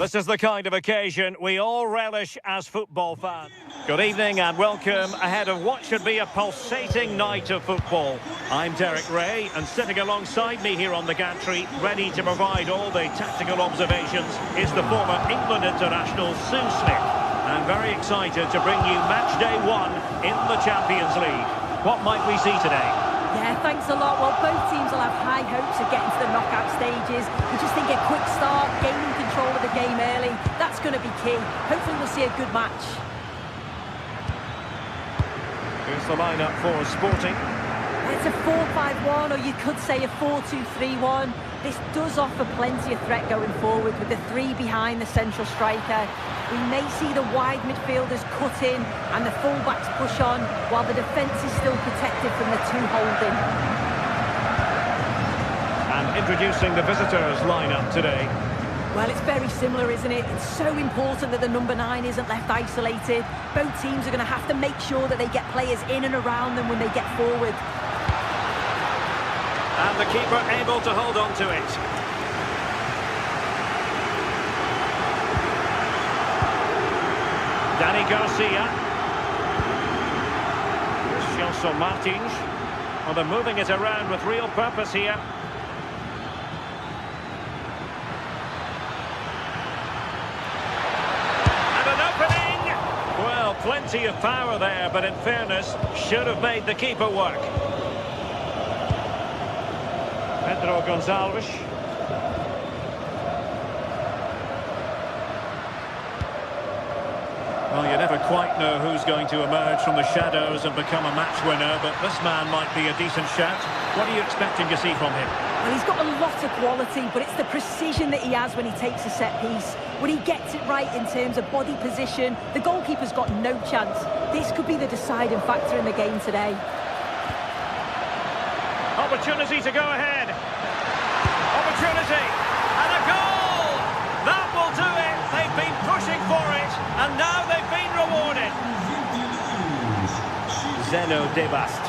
This is the kind of occasion we all relish as football fans. Good evening and welcome ahead of what should be a pulsating night of football. I'm Derek Ray, and sitting alongside me here on the gantry, ready to provide all the tactical observations, is the former England international Sue Smith. I'm very excited to bring you match day 1 in the Champions League. What might we see today? Yeah, thanks a lot. Well, both teams will have high hopes of getting to the knockout stages. We just think a quick start, gaining control of the game early, that's going to be key. Hopefully we'll see a good match. Here's the lineup for Sporting. It's a 4-5-1, or you could say a 4-2-3-1. This does offer plenty of threat going forward with the 3 behind the central striker. We may see the wide midfielders cut in and the full-backs push on, while the defence is still protected from the 2 holding. And introducing the visitors' lineup today. Well, it's very similar, isn't it? It's so important that the number 9 isn't left isolated. Both teams are going to have to make sure that they get players in and around them when they get forward. And the keeper able to hold on to it. Danny Garcia. Here's GTSports Martins. Well, they're moving it around with real purpose here. And an opening! Well, plenty of power there, but in fairness, should have made the keeper work. Pedro Gonçalves. Well, you never quite know who's going to emerge from the shadows and become a match winner, but this man might be a decent shout. What are you expecting to see from him? Well, he's got a lot of quality, but it's the precision that he has when he takes a set piece. When he gets it right in terms of body position, the goalkeeper's got no chance. This could be the deciding factor in the game today. Opportunity to go ahead. Opportunity. And a goal! That will do it. They've been pushing for it, and now they've been rewarded. Zeno Debast.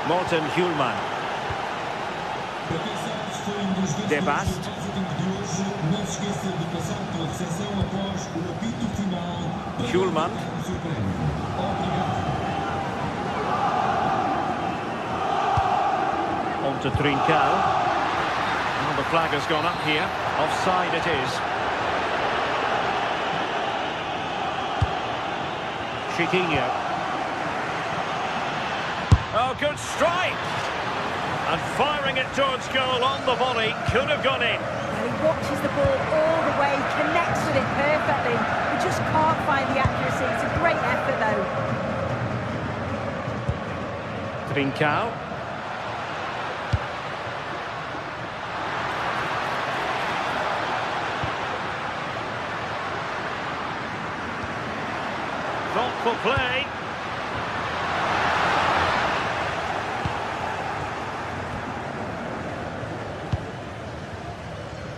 Morten Hjulman. Debast. Hjulman. On to Trincao. Well, the flag has gone up here. Offside it is. Chiquinho. Oh, good strike! And firing it towards goal on the volley. Could have gone in. Well, he watches the ball all the way, connects with it perfectly. We just can't find the accuracy. It's a great effort, though. Trincao. Thoughtful play.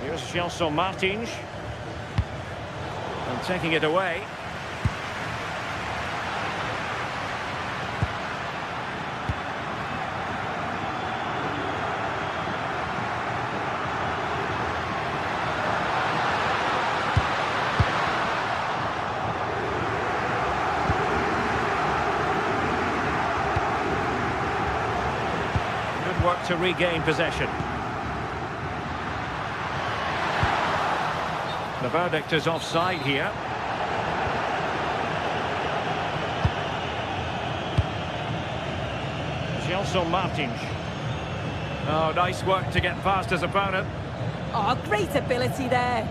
Here's GTSports Martins. And taking it away. Work to regain possession. The verdict is offside here. GTSports Martins. Oh, nice work to get past his opponent. Oh, great ability there.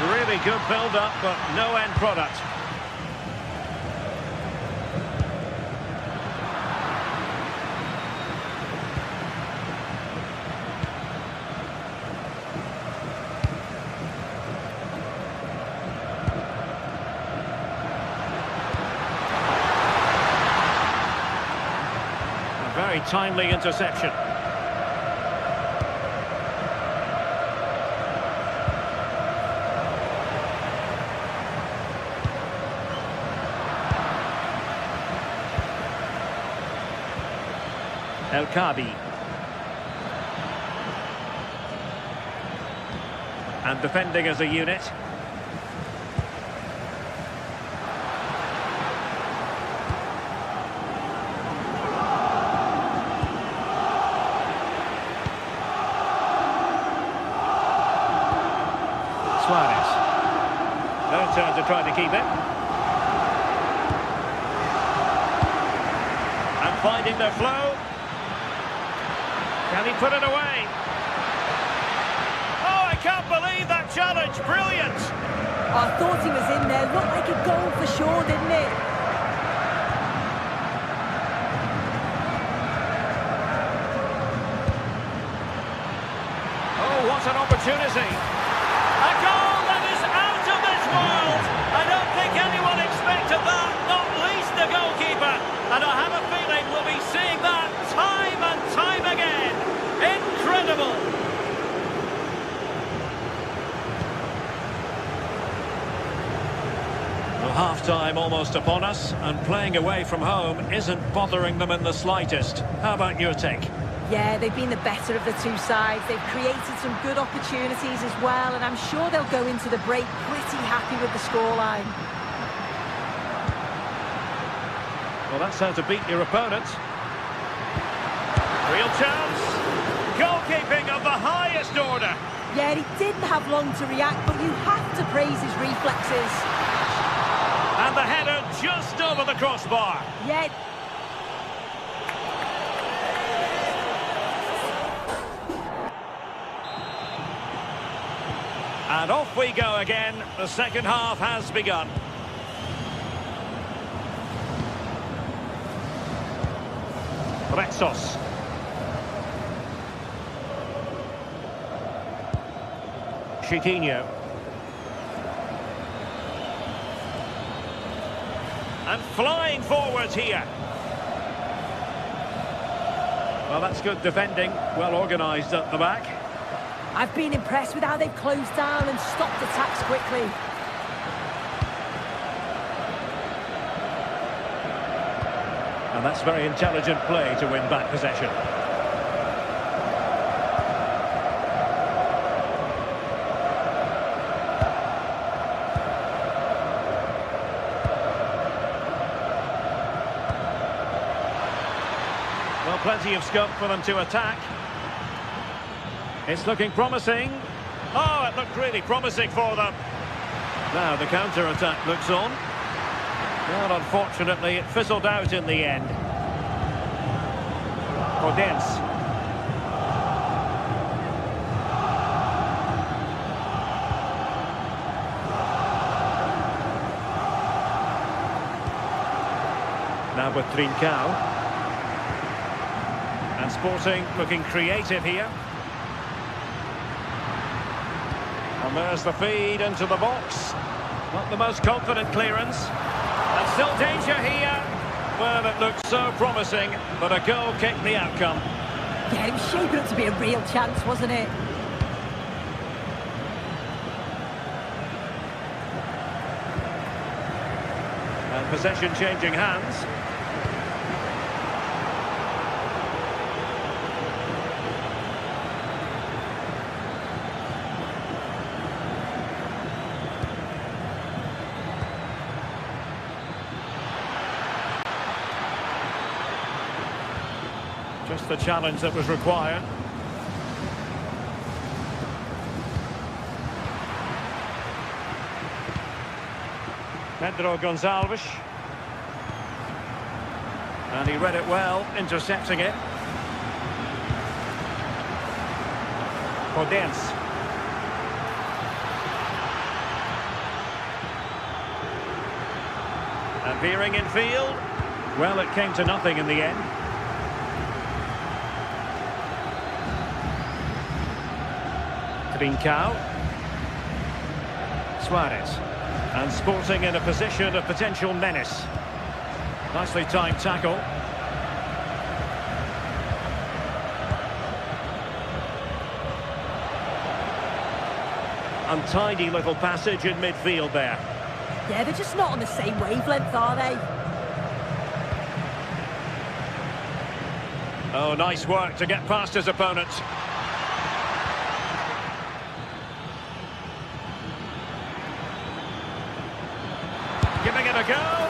Really good build-up, but no end product. Very timely interception. El Khabi. And defending as a unit. Suarez. No turn to try to keep it. And finding their flow. Can he put it away? Oh, I can't believe that challenge. Brilliant. Oh, I thought he was in there. Looked like a goal for sure, didn't it? Oh, what an opportunity. A goal that is out of this world. I don't think anyone expected that, not least the goalkeeper. And I have a feeling we'll be seeing that time and time again. Incredible. Well, half-time almost upon us, and playing away from home isn't bothering them in the slightest. How about your take? Yeah, they've been the better of the two sides. They've created some good opportunities as well, and I'm sure they'll go into the break pretty happy with the scoreline. Well, that's how to beat your opponent. Real chance. Goalkeeping of the highest order. Yeah, he didn't have long to react, but you have to praise his reflexes. And the header just over the crossbar. Yeah. And off we go again. The second half has begun. Retsos. Chiquinho. And flying forwards here. Well, that's good defending. Well organised at the back. I've been impressed with how they've closed down and stopped attacks quickly. And that's very intelligent play to win back possession. Well, plenty of scope for them to attack. It's looking promising. Oh, it looked really promising for them. Now the counter-attack looks on. Well, unfortunately, it fizzled out in the end. Podence. Now with Trincao. And Sporting looking creative here. And there's the feed into the box. Not the most confident clearance. And still danger here. Well, it looked so promising, but a goal kicked the outcome. Yeah, it was shaping up to be a real chance, wasn't it? And possession changing hands. Just the challenge that was required. Pedro Gonçalves. And he read it well, intercepting it. Podence. And veering in field. Well, it came to nothing in the end. Trincao. Suarez. And Sporting in a position of potential menace. Nicely timed tackle. Untidy little passage in midfield there. Yeah, they're just not on the same wavelength, are they? Oh, nice work to get past his opponent. Giving it a go.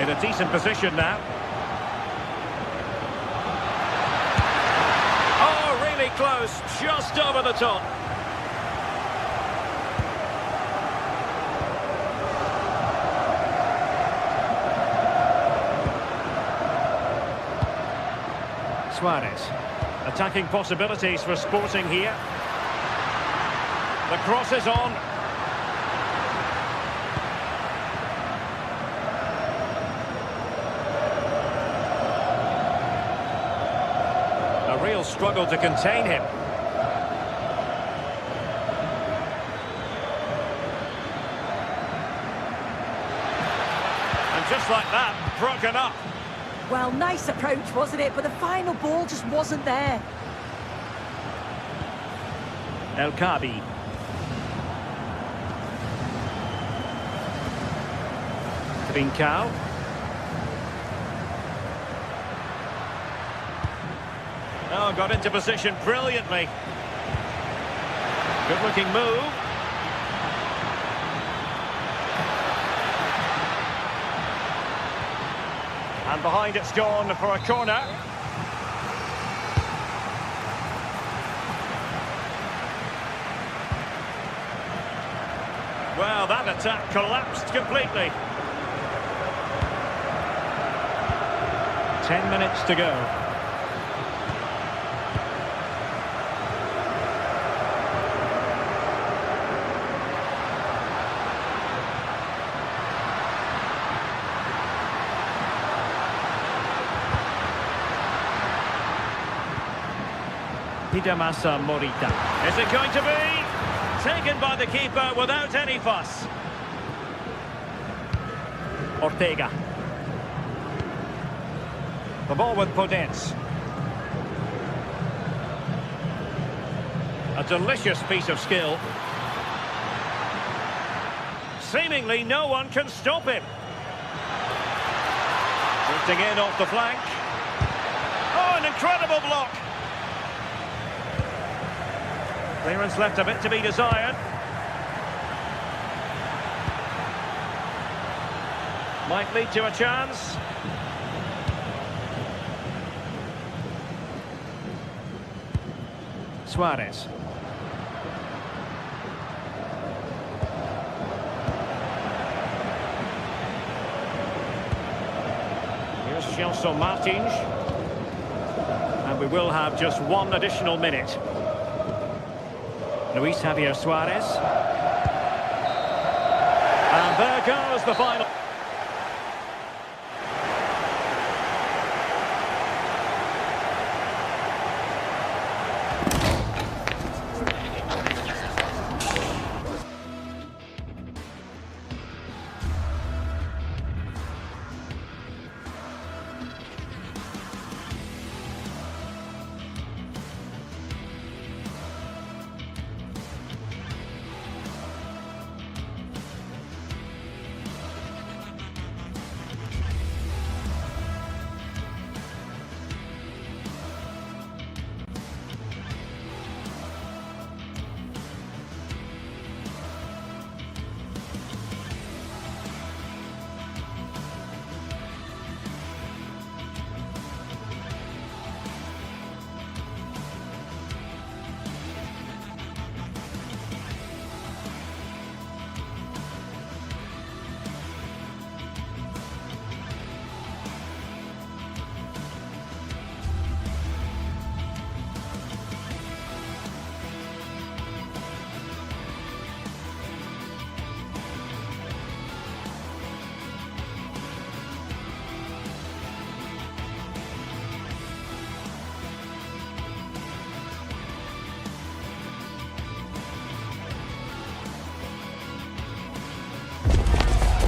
In a decent position now. Oh, really close. Just over the top. Suarez. Attacking possibilities for Sporting here. The cross is on. A real struggle to contain him. And just like that, broken up. Well, nice approach, wasn't it? But the final ball just wasn't there. El Kabi. Trincao. Oh, got into position brilliantly. Good looking move. And behind it's gone for a corner. Well, that attack collapsed completely. 10 minutes to go. Massa Morita. Is it going to be? Taken by the keeper without any fuss. Ortega. The ball with Podence. A delicious piece of skill. Seemingly no one can stop him. Drifting in off the flank. Oh, an incredible block. Clearance left a bit to be desired. Might lead to a chance. Suarez. Here's Gelson Martins. And we will have just one additional minute. Luis Javier Suarez. And there goes the final.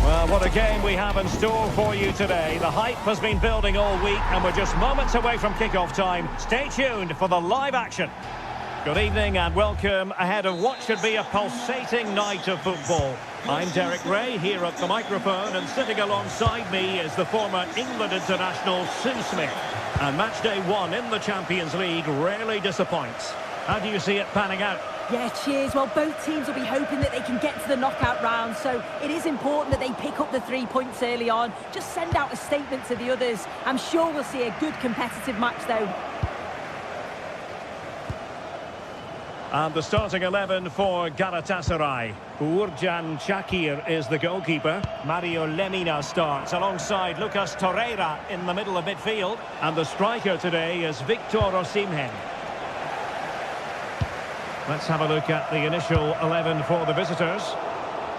Well, what a game we have in store for you today. The hype has been building all week and we're just moments away from kickoff time. Stay tuned for the live action. Good evening and welcome ahead of what should be a pulsating night of football. I'm Derek Ray here at the microphone, and sitting alongside me is the former England international Sue Smith. And match day one in the Champions League rarely disappoints. How do you see it panning out? Yeah, cheers. Well, both teams will be hoping that they can get to the knockout round, so it is important that they pick up the 3 points early on. Just send out a statement to the others. I'm sure we'll see a good competitive match, though. And the starting 11 for Galatasaray. Uğurcan Çakır is the goalkeeper. Mario Lemina starts alongside Lucas Torreira in the middle of midfield. And the striker today is Victor Osimhen. Let's have a look at the initial 11 for the visitors.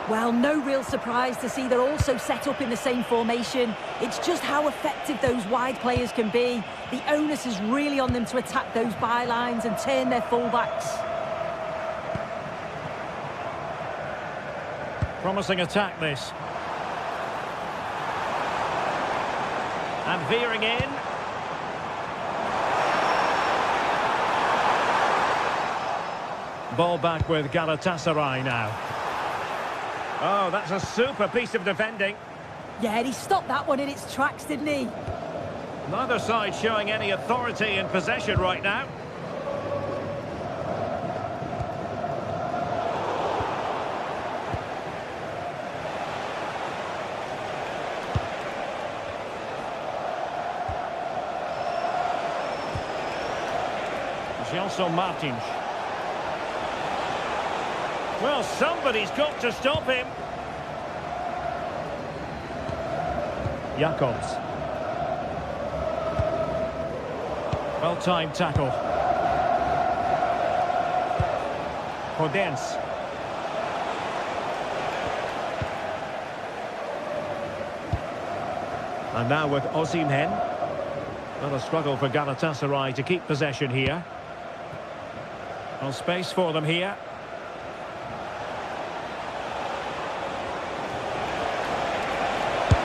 Well, no real surprise to see they're also set up in the same formation. It's just how effective those wide players can be. The onus is really on them to attack those bylines and turn their fullbacks. Promising attack, this. And veering in. Ball back with Galatasaray now. Oh, that's a super piece of defending. Yeah, he stopped that one in its tracks, didn't he? Neither side showing any authority in possession right now. Gelson Martins. Well, somebody's got to stop him. Jacobs. Well-timed tackle. Podence. And now with Osimhen. Another struggle for Galatasaray to keep possession here. No space for them here.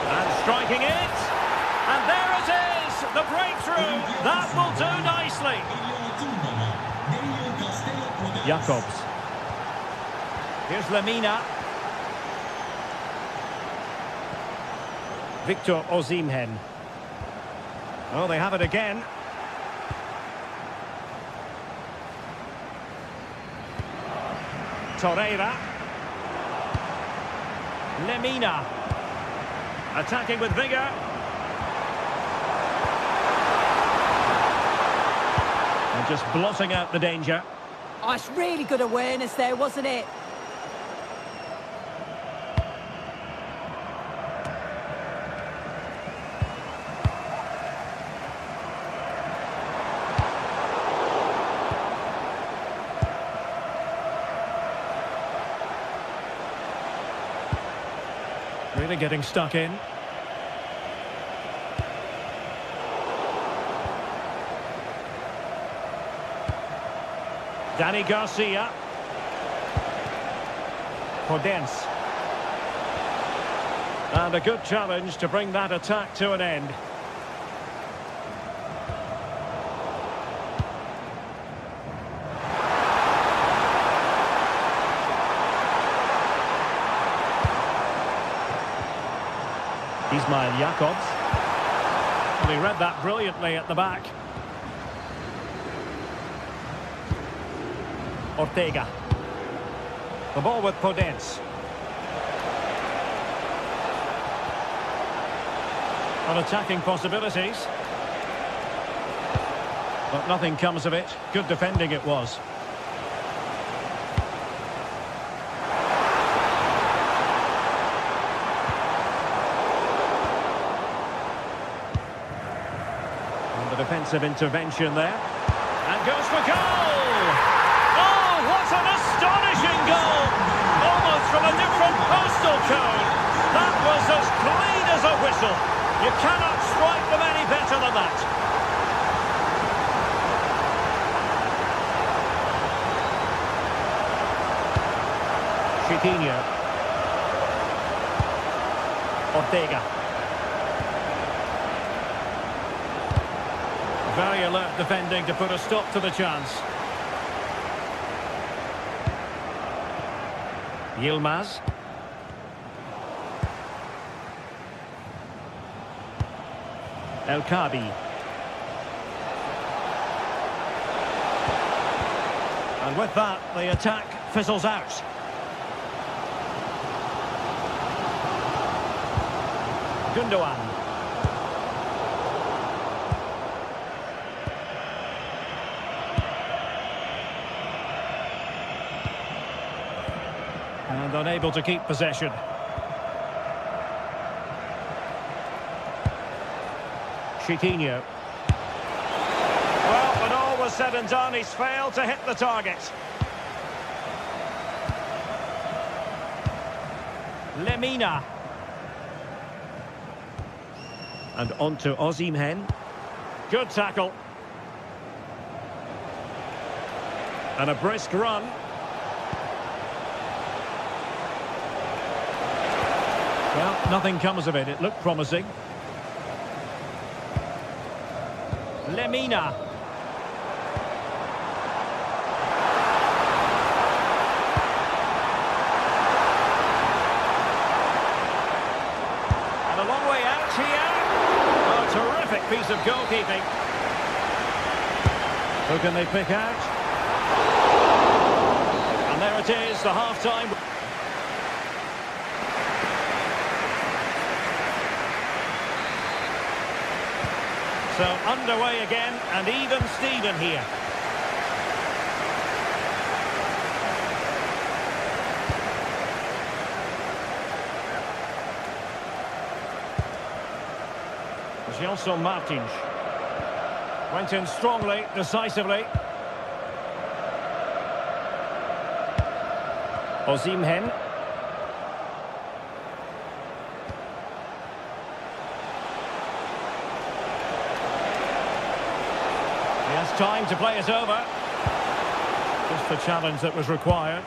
And striking it. And there it is, the breakthrough. That will do nicely. Jacobs. Here's Lemina. Victor Osimhen. Oh, they have it again. Torreira. Lemina. Attacking with vigour. And just blotting out the danger. Oh, it's really good awareness there, wasn't it? Really getting stuck in. Danny Garcia. Podence. And a good challenge to bring that attack to an end. Ismail Jacobs. Well, he read that brilliantly at the back. Ortega. The ball with Podence. On attacking possibilities. But nothing comes of it. Good defending it was. Defensive intervention there, and goes for goal! Oh, what an astonishing goal! Almost from a different postal code. That was as clean as a whistle. You cannot strike them any better than that. Chiquinho. Ortega. Very alert defending to put a stop to the chance. Yilmaz. El Khabi. And with that, the attack fizzles out. Gundogan. And unable to keep possession. Chiquinho. Well, when all was said and done, he's failed to hit the target. Lemina. And on to Osimhen. Good tackle. And a brisk run. Well, nothing comes of it. It looked promising. Lemina. And a long way out here. Oh, terrific piece of goalkeeping. Who can they pick out? And there it is, the half-time. So underway again, and even Steven here. Gelson Martins went in strongly, decisively. Osimhen. He has time to play it over. Just the challenge that was required.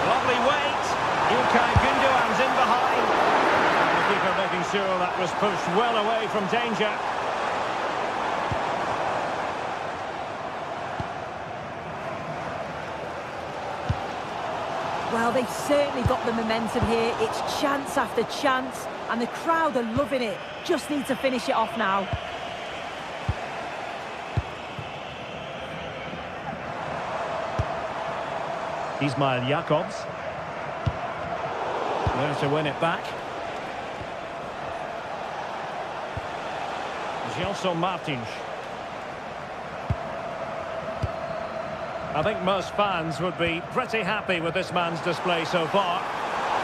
Lovely weight. Gundogan's in behind. And the keeper making sure that was pushed well away from danger. Well, they've certainly got the momentum here. It's chance after chance, and the crowd are loving it. Just need to finish it off now. Ismail Jakobs. There to win it back. Gelson Martins. I think most fans would be pretty happy with this man's display so far.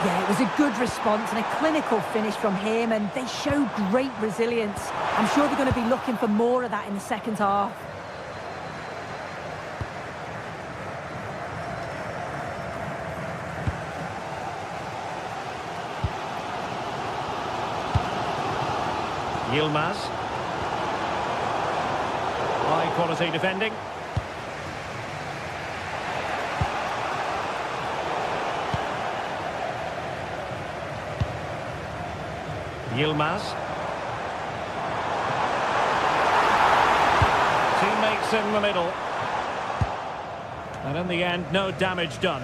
Yeah, it was a good response and a clinical finish from him, and they show great resilience. I'm sure they're going to be looking for more of that in the second half. Yilmaz. High quality defending. Yilmaz. Teammates in the middle. And in the end, no damage done.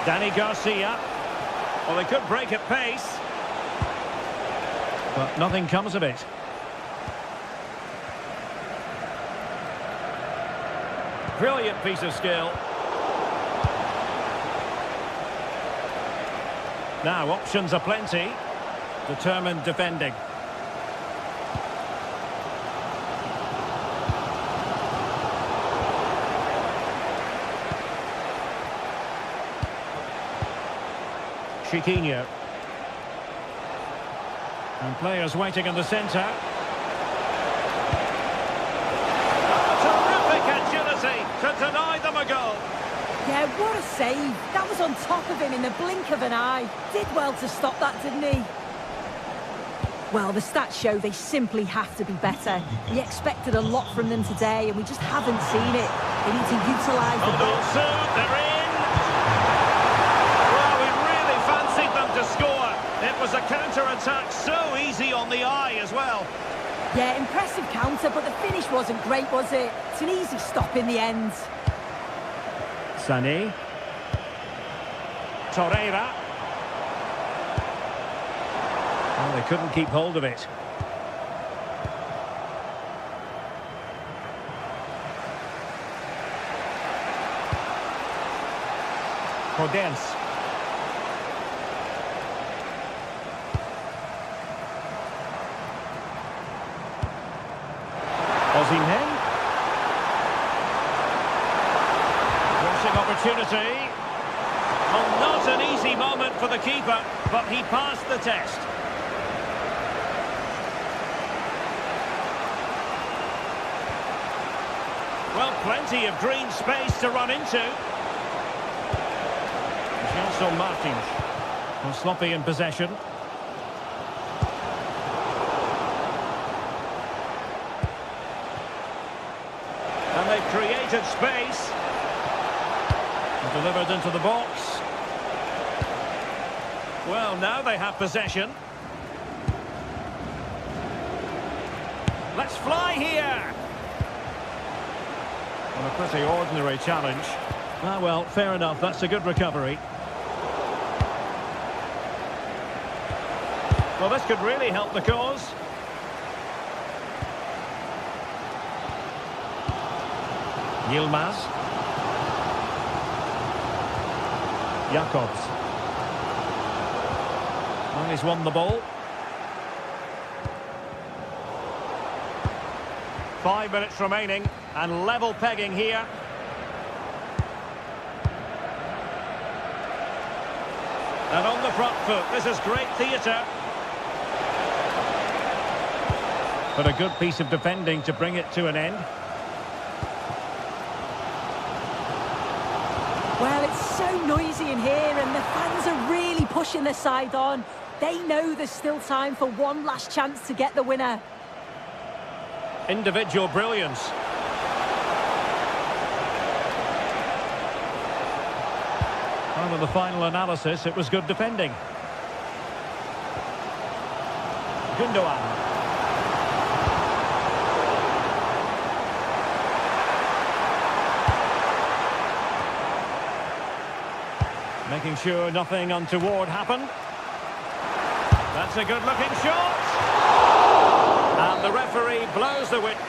Danny Garcia. Well, they could break at pace. But nothing comes of it. Brilliant piece of skill. Now, options are plenty. Determined defending. Chiquinho. And players waiting in the centre. Terrific agility to deny them a goal. Yeah, what a save. That was on top of him in the blink of an eye. Did well to stop that, didn't he? Well, the stats show they simply have to be better. We expected a lot from them today, and we just haven't seen it. They need to utilise the ball. Soon, they're in. Well, we really fancied them to score. It was a counter-attack, so easy on the eye as well. Yeah, impressive counter, but the finish wasn't great, was it? It's an easy stop in the end. Sané. Torreira. Well, they couldn't keep hold of it. Podence. Osimhen. Crossing opportunity. Well, not an easy moment for the keeper, but he passed the test. Well, plenty of green space to run into. Gelson Martins. Well, sloppy in possession. And they've created space. Delivered into the box. Well, now they have possession. Let's fly here. Well, a pretty ordinary challenge. Ah, well, fair enough. That's a good recovery. Well, this could really help the cause. Yilmaz. Jacobs. Well, he's won the ball. 5 minutes remaining and level pegging here. And on the front foot, this is great theatre. But a good piece of defending to bring it to an end. Well, it's so noisy in here and the fans are really pushing their side on. They know there's still time for one last chance to get the winner. Individual brilliance. Well, in the final analysis, it was good defending. Gundogan. Making sure nothing untoward happened. That's a good-looking shot. And the referee blows the whistle.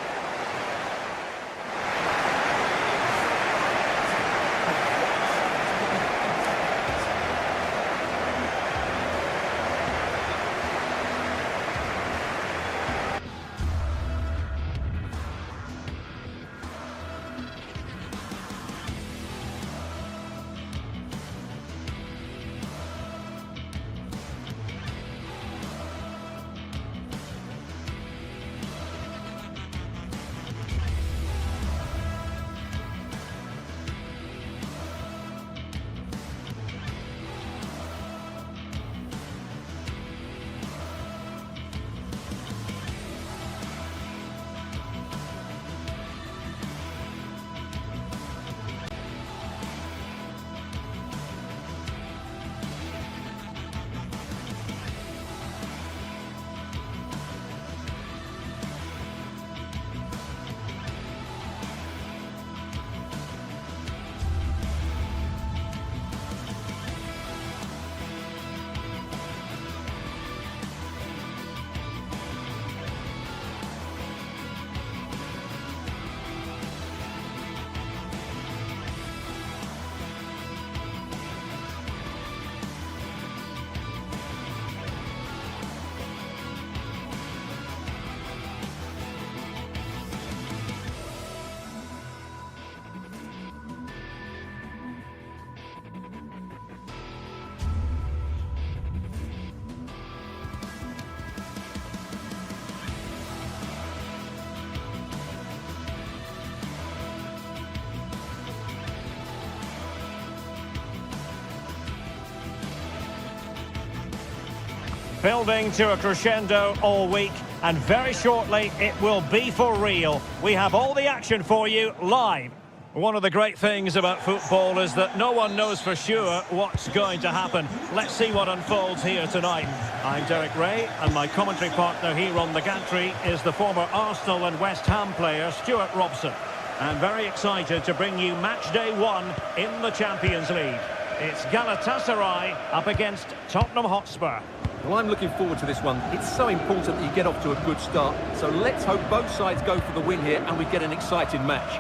Building to a crescendo all week, and very shortly it will be for real. We have all the action for you live. One of the great things about football is that no one knows for sure what's going to happen. Let's see what unfolds here tonight. I'm Derek Ray, and my commentary partner here on the gantry is the former Arsenal and West Ham player Stuart Robson. And very excited to bring you match day 1 in the Champions League. It's Galatasaray up against Tottenham Hotspur. Well, I'm looking forward to this one. It's so important that you get off to a good start. So let's hope both sides go for the win here and we get an exciting match.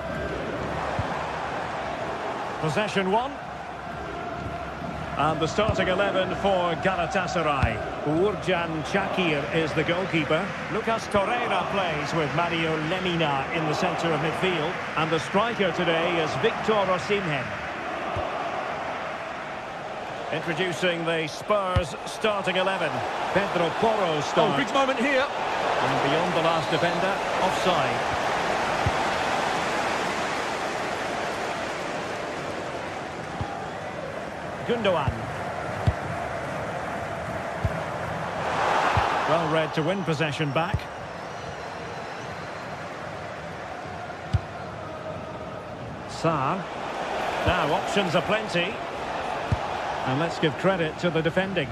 Possession one. And the starting 11 for Galatasaray. Uğurcan Çakır is the goalkeeper. Lucas Torreira plays with Mario Lemina in the centre of midfield. And the striker today is Victor Osimhen. Introducing the Spurs starting 11. Pedro Porro starts. Oh, big moment here. And beyond the last defender, offside. Gundogan. Well read to win possession back. Sarr. Now options are plenty. And let's give credit to the defending.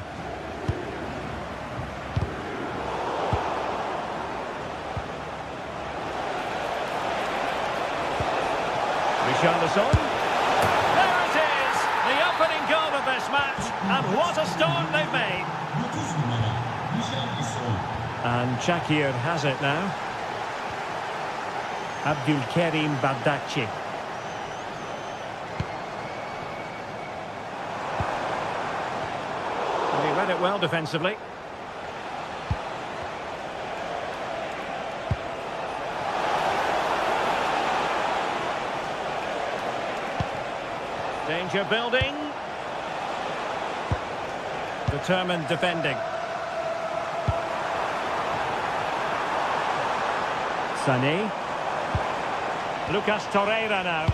Richarlison. There it is! The opening goal of this match. And what a start they've made. And Çakır has it now. Abdülkerim Bardakçı. He read it well defensively. Danger building. Determined defending. Sané. Lucas Torreira now.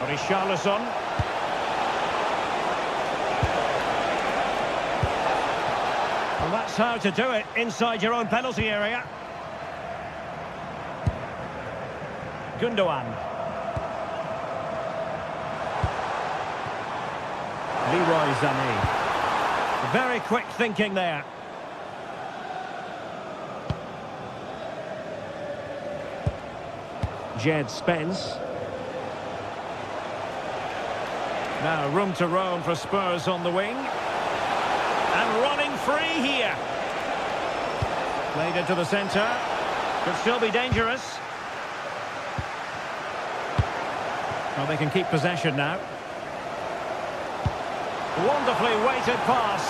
Richarlison. Well, that's how to do it inside your own penalty area. Gundogan. Leroy Sané. Very quick thinking there. Jed Spence. Now room to roam for Spurs on the wing. And running free here. Played into the centre. Could still be dangerous. Well, they can keep possession now. Wonderfully weighted pass.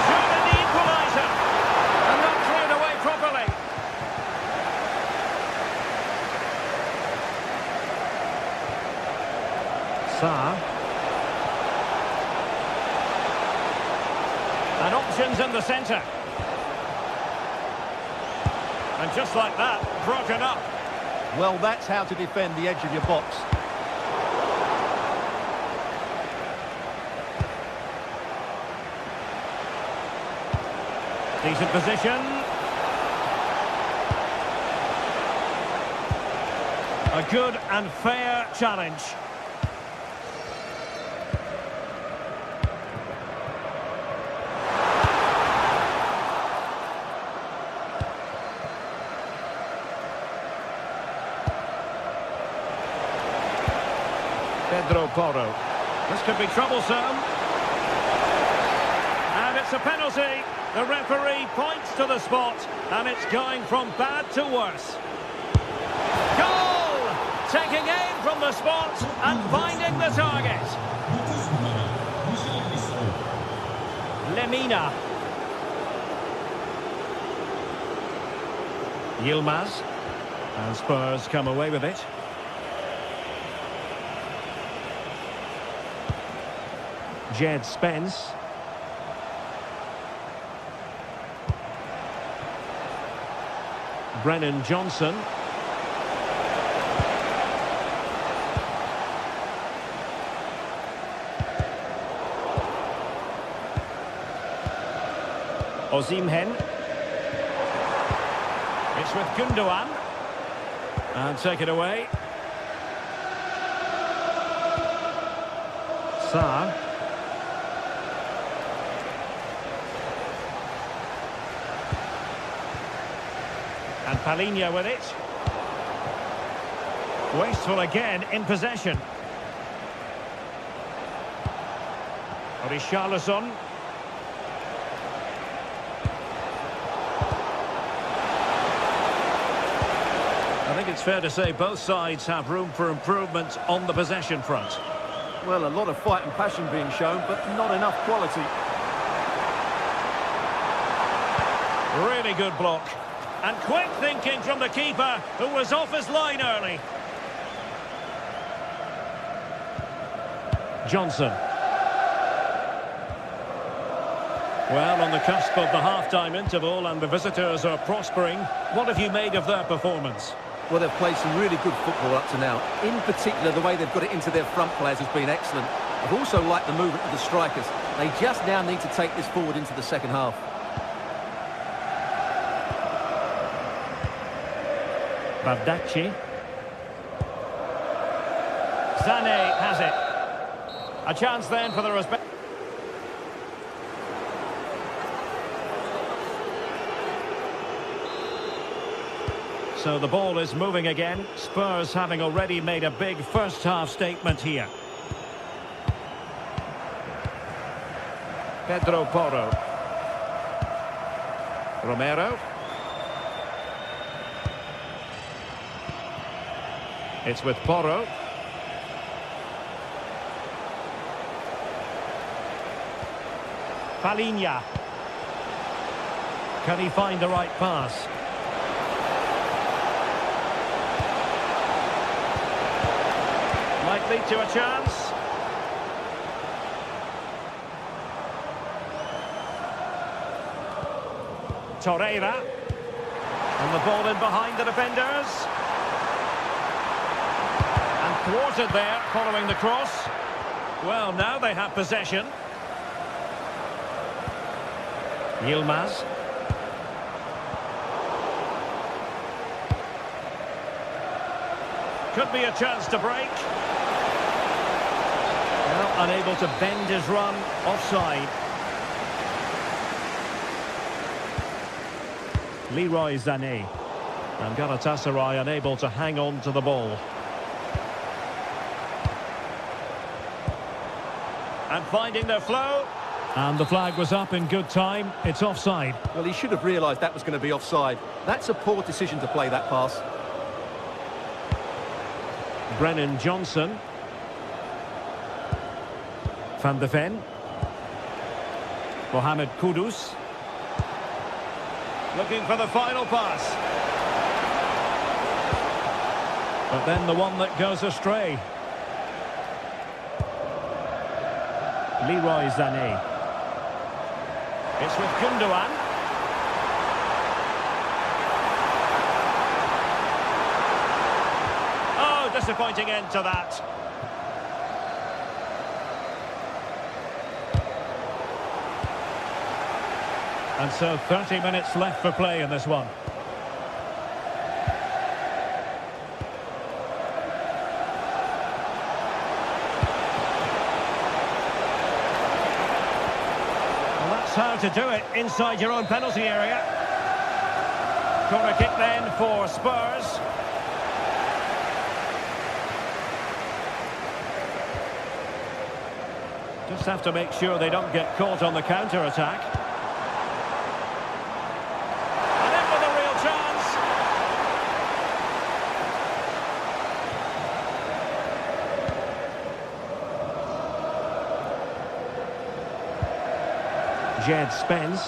Shooting the equaliser. And not cleared away properly. Sarr. And options in the centre. And just like that, broken up. Well, that's how to defend the edge of your box. Decent position. A good and fair challenge. Pedro Porro. This could be troublesome. And it's a penalty. The referee points to the spot, and it's going from bad to worse. Goal! Taking aim from the spot and finding the target. Lemina. Yilmaz. And Spurs come away with it. Jed Spence. Brennan Johnson. Osimhen. It's with Gundogan. And take it away. Sarr. And Palinha with it. Wasteful again in possession. Richarlison. I think it's fair to say both sides have room for improvement on the possession front. Well, a lot of fight and passion being shown, but not enough quality. Really good block. And quick thinking from the keeper, who was off his line early. Johnson. Well, on the cusp of the half-time interval and the visitors are prospering. What have you made of their performance? Well, they've played some really good football up to now. In particular, the way they've got it into their front players has been excellent. I've also liked the movement of the strikers. They just now need to take this forward into the second half. Bardacci. Sané has it. A chance then for the respect. So the ball is moving again. Spurs having already made a big first-half statement here. Pedro Porro. Romero. It's with Porro. Palinha. Can he find the right pass? Might lead to a chance. Torreira. And the ball in behind the defenders. And thwarted there following the cross. Well, now they have possession. Yilmaz. Could be a chance to break. Well, unable to bend his run, offside. Leroy Sané. And Galatasaray unable to hang on to the ball. And finding their flow. And the flag was up in good time. It's offside. Well, he should have realised that was going to be offside. That's a poor decision to play that pass. Brennan Johnson. Van de Ven. Mohamed Kudus. Looking for the final pass. But then the one that goes astray. Leroy Sané. It's with Gundogan. Oh, disappointing end to that. And so 30 minutes left for play in this one. How to do it inside your own penalty area. Corner kick then for Spurs. Just have to make sure they don't get caught on the counter-attack. And in with a real chance. Jed Spence.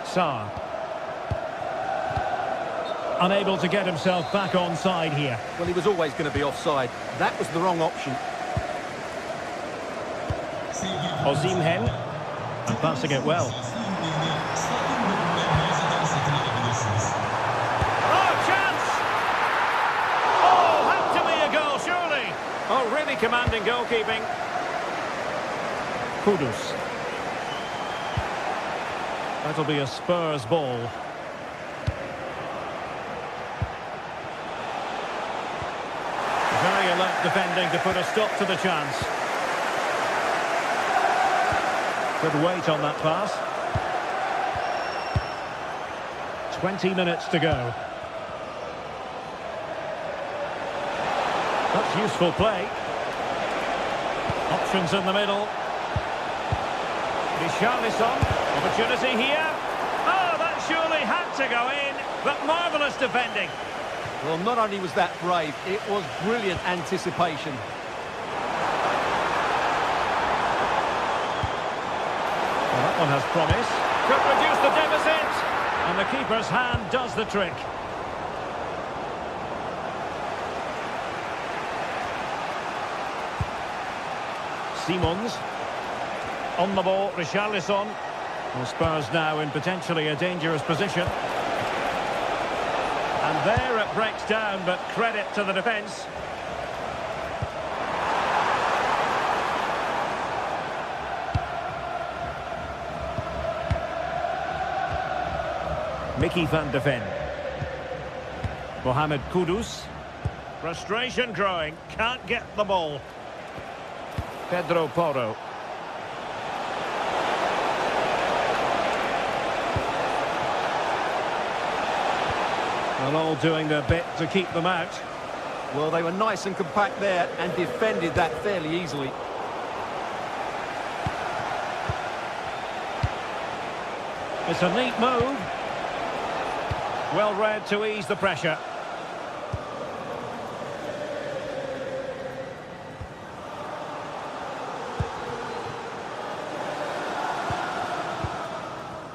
Sarr. Unable to get himself back onside here. Well, he was always going to be offside. That was the wrong option. Osimhen. And passing it well. Oh, chance! Oh, had to be a goal, surely. Oh, really commanding goalkeeping. Kudus. That'll be a Spurs ball. Very alert defending to put a stop to the chance. Good weight on that pass. 20 minutes to go. That's useful play. Options in the middle. Richarlison. Opportunity here. Oh, that surely had to go in. But marvellous defending. Well, not only was that brave, it was brilliant anticipation. Well, that one has promise. Could reduce the deficit. And the keeper's hand does the trick. Simons. On the ball, Richarlison. Well, Spurs now in potentially a dangerous position. And there it breaks down, but credit to the defence. Mickey van de Ven. Mohamed Kudus. Frustration growing, can't get the ball. Pedro Porro. And all doing their bit to keep them out. Well, they were nice and compact there and defended that fairly easily. It's a neat move. Well read to ease the pressure.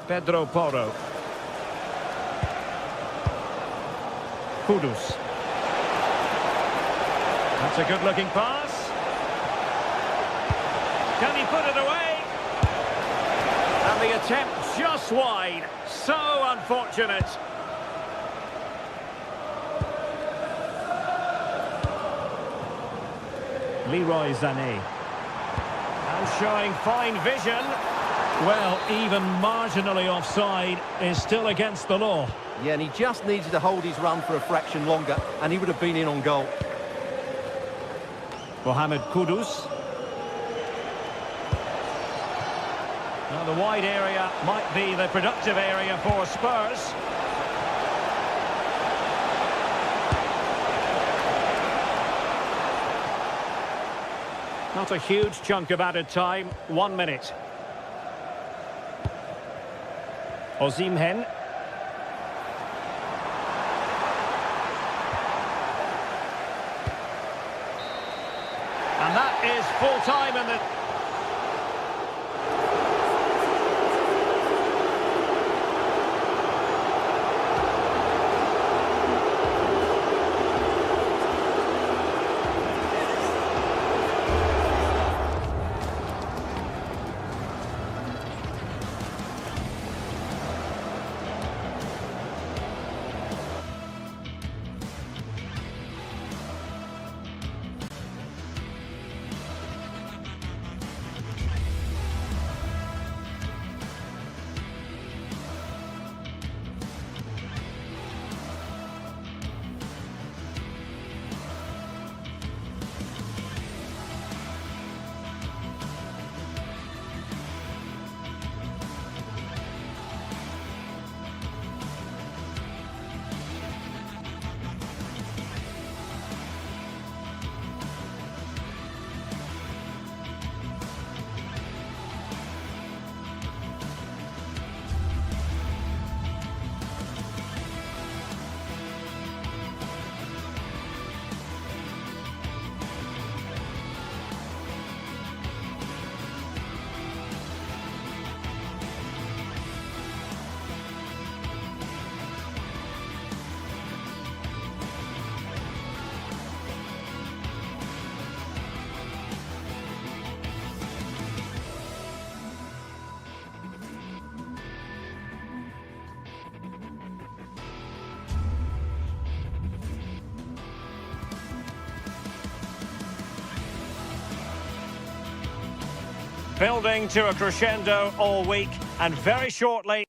Pedro Porro. Kudus. That's a good-looking pass. Can he put it away? And the attempt just wide. So unfortunate. Leroy Sané. And showing fine vision. Well, even marginally offside is still against the law. Yeah, and he just needed to hold his run for a fraction longer, and he would have been in on goal. Mohamed Kudus. Now the wide area might be the productive area for Spurs. Not a huge chunk of added time, 1 minute. Osimhen. And that is full time in the... Building to a crescendo all week, and very shortly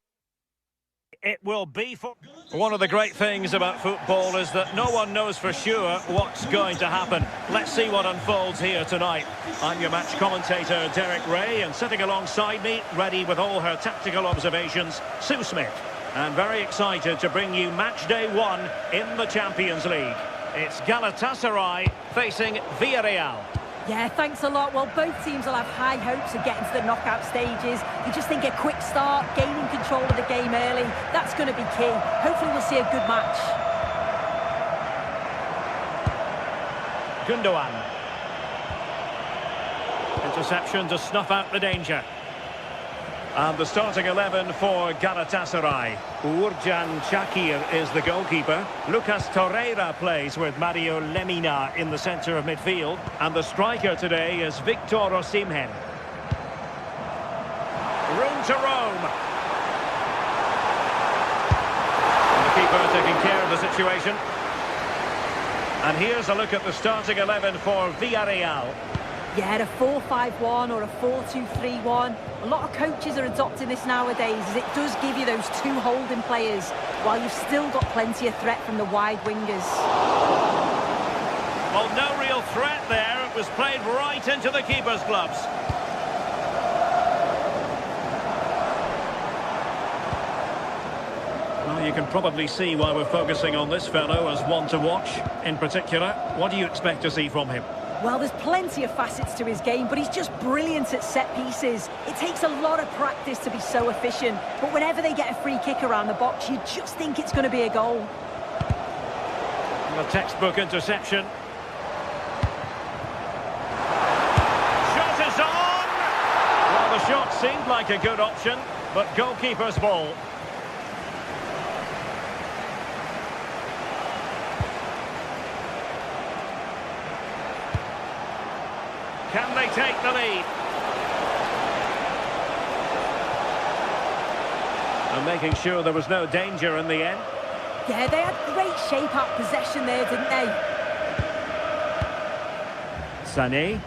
it will be for... One of the great things about football is that no one knows for sure what's going to happen. Let's see what unfolds here tonight. I'm your match commentator, Derek Ray, and sitting alongside me, ready with all her tactical observations, Sue Smith. And very excited to bring you match day 1 in the Champions League. It's Galatasaray facing Villarreal. Yeah, thanks a lot. Well, both teams will have high hopes of getting to the knockout stages. You just think a quick start, gaining control of the game early, that's going to be key. Hopefully we'll see a good match. Gundogan. Interception to snuff out the danger. And the starting 11 for Galatasaray. Uğurcan Çakır is the goalkeeper. Lucas Torreira plays with Mario Lemina in the centre of midfield. And the striker today is Victor Osimhen. Room to roam. And the keeper taking care of the situation. And here's a look at the starting 11 for Villarreal. Yeah, a 4-5-1 or a 4-2-3-1. A lot of coaches are adopting this nowadays, as it does give you those two holding players, while you've still got plenty of threat from the wide wingers. Well, no real threat there. It was played right into the keeper's gloves. Well, you can probably see why we're focusing on this fellow as one to watch. In particular, what do you expect to see from him? Well, there's plenty of facets to his game, but he's just brilliant at set pieces. It takes a lot of practice to be so efficient, but whenever they get a free kick around the box, you just think it's going to be a goal. A textbook interception. Shot is on! Well, the shot seemed like a good option, but goalkeeper's ball. Can they take the lead? And making sure there was no danger in the end. Yeah, they had great shape-up possession there, didn't they? Sané.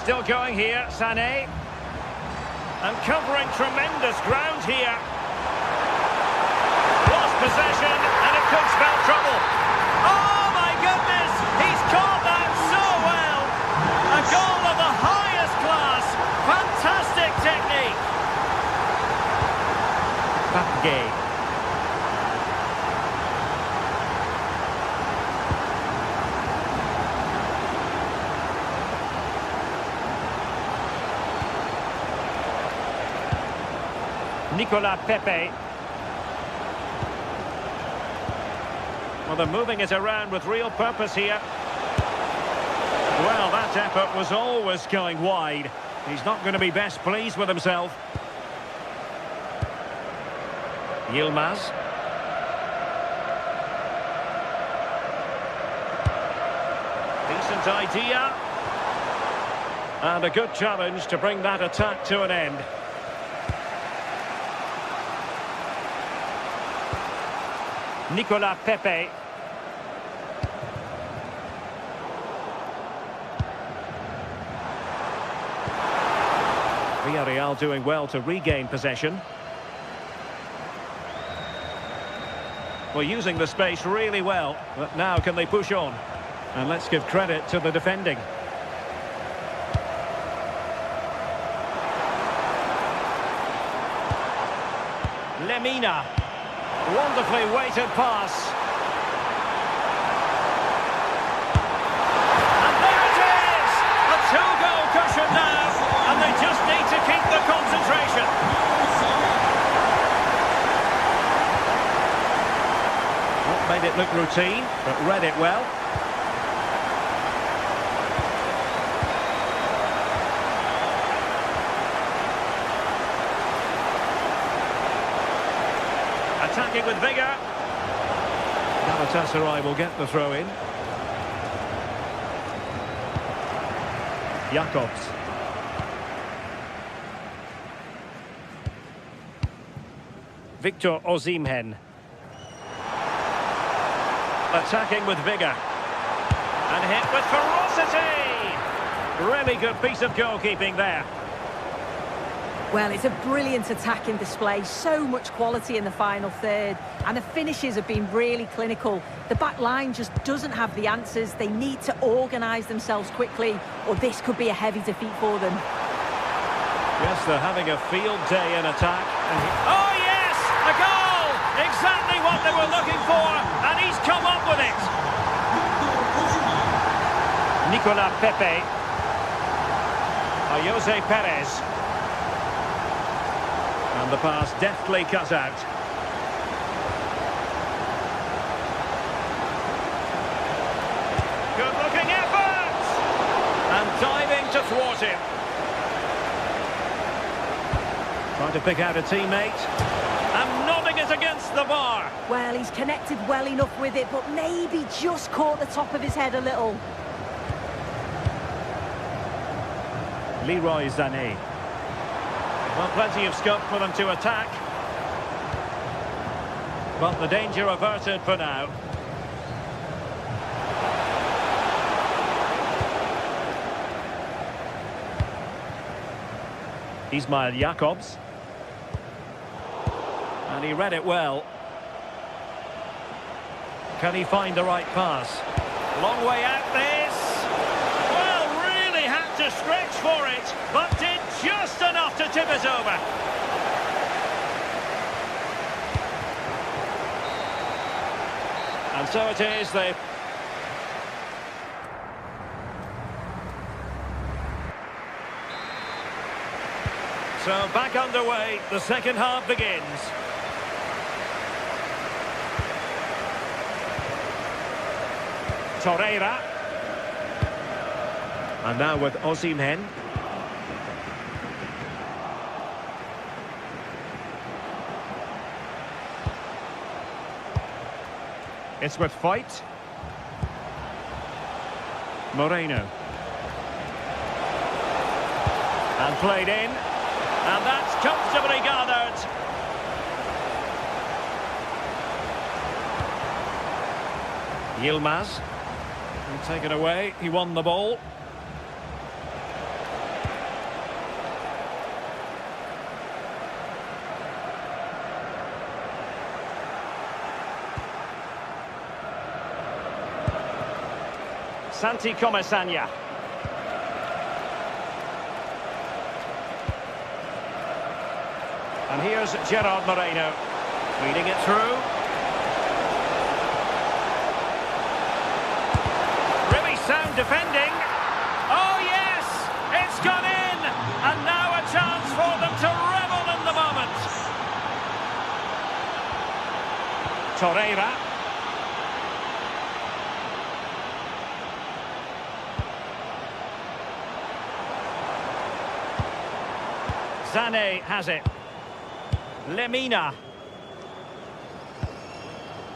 Still going here, Sané. And covering tremendous ground here. Lost possession, and it could spell trouble. Oh, my goodness! He's caught that so well! A goal of the highest class! Fantastic technique! Gay. Nicolas Pepe. Well, they're moving it around with real purpose here. Well, that effort was always going wide. He's not going to be best pleased with himself. Yilmaz. Decent idea. And a good challenge to bring that attack to an end. Nicolas Pepe. Villarreal doing well to regain possession. Well, using the space really well, but now can they push on? And let's give credit to the defending. Lemina. Wonderfully weighted pass. And there it is! A two-goal cushion now, and they just need to keep the concentration. Not made it look routine, but read it well. Attacking with vigour. Galatasaray will get the throw in. Jakobs. Victor Osimhen. Attacking with vigour. And hit with ferocity! Really good piece of goalkeeping there. Well, it's a brilliant attacking display, so much quality in the final third, and the finishes have been really clinical. The back line just doesn't have the answers. They need to organise themselves quickly, or this could be a heavy defeat for them. Yes, they're having a field day in attack. Oh yes, a goal! Exactly what what they were looking for, and he's come up with it. Nicolas Pepe. Jose Perez. And the pass deftly cut out. Good-looking effort! And diving to thwart him. Trying to pick out a teammate. And nodding it against the bar. Well, he's connected well enough with it, but maybe just caught the top of his head a little. Leroy Sané. Well, plenty of scope for them to attack. But the danger averted for now. Ismail Jakobs. And he read it well. Can he find the right pass? Long way out this. Well, really had to stretch for it, but did just enough to tip it over. And so it is, they... So back underway, the second half begins. Torreira. And now with Osimhen. It's with Fight. Moreno. And played in. And that's comfortably gathered. Yilmaz. And taken away. He won the ball. Santi Comesaña. And here's Gerard Moreno, feeding it through. Really sound defending. Oh yes, it's gone in, and now a chance for them to revel in the moment. Torreira. Sané has it. Lemina.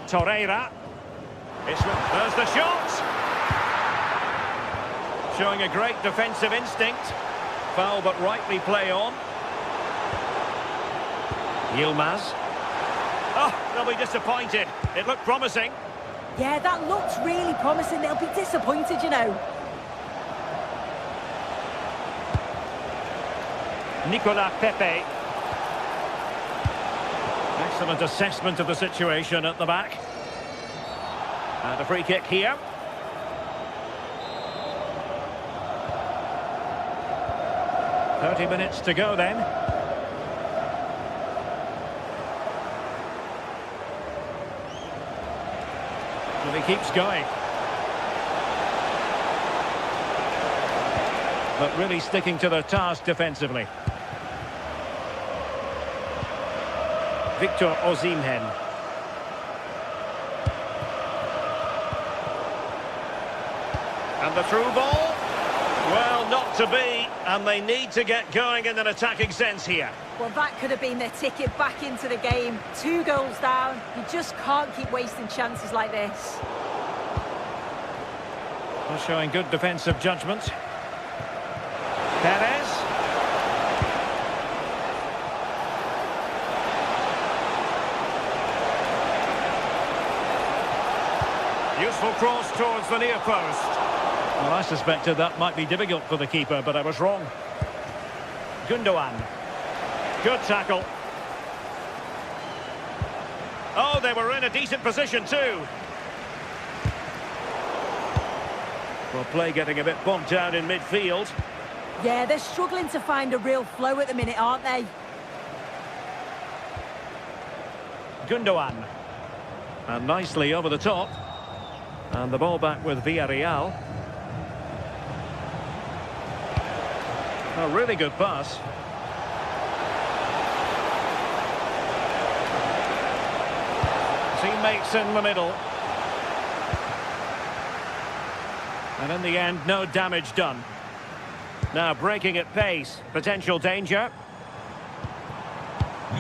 Torreira. There's the shot. Showing a great defensive instinct. Foul but rightly play on. Yilmaz. Oh, they'll be disappointed. It looked promising. Yeah, that looked really promising. They'll be disappointed, you know. Nicolas Pepe. Excellent assessment of the situation at the back. And a free kick here. .30 minutes to go then. And he keeps going. But really sticking to the task defensively. Victor Osimhen. And the through ball. Well, not to be, and they need to get going in an attacking sense here. Well, that could have been their ticket back into the game. 2 goals down. You just can't keep wasting chances like this. Well, showing good defensive judgment. Perez. Useful cross towards the near post. Well, I suspected that might be difficult for the keeper, but I was wrong. Gundogan. Good tackle. Oh, they were in a decent position too. Well, play getting a bit bogged down in midfield. Yeah, they're struggling to find a real flow at the minute, aren't they? Gundogan. And nicely over the top. And the ball back with Villarreal. A really good pass. Teammates in the middle. And in the end, no damage done. Now breaking at pace. Potential danger. And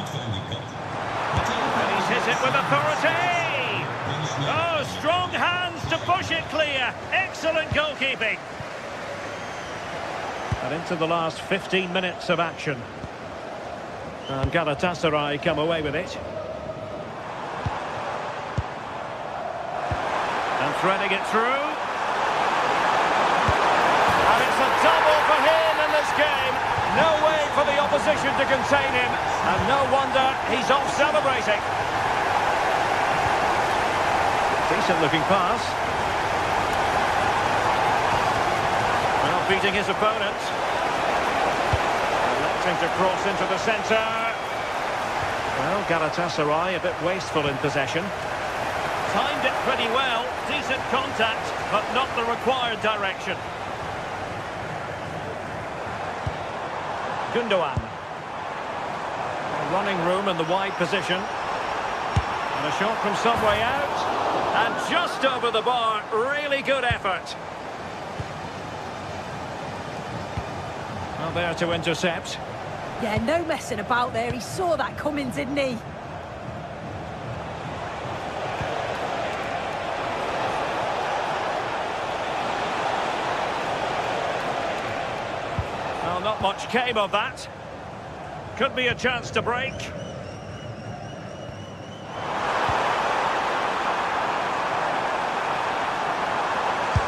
he's hit it with authority. Oh, strong hands to push it clear. Excellent goalkeeping. And into the last 15 minutes of action. And Galatasaray come away with it. And threading it through. And it's a double for him in this game. No way for the opposition to contain him. And no wonder he's off celebrating. Decent looking pass. Well, beating his opponent. Electing to cross into the centre. Well, Galatasaray a bit wasteful in possession. Timed it pretty well. Decent contact, but not the required direction. Gundogan. Running room in the wide position. And a shot from some way out. And just over the bar. Really good effort. Well, there to intercept. Yeah, no messing about there. He saw that coming, didn't he? Well, not much came of that. Could be a chance to break.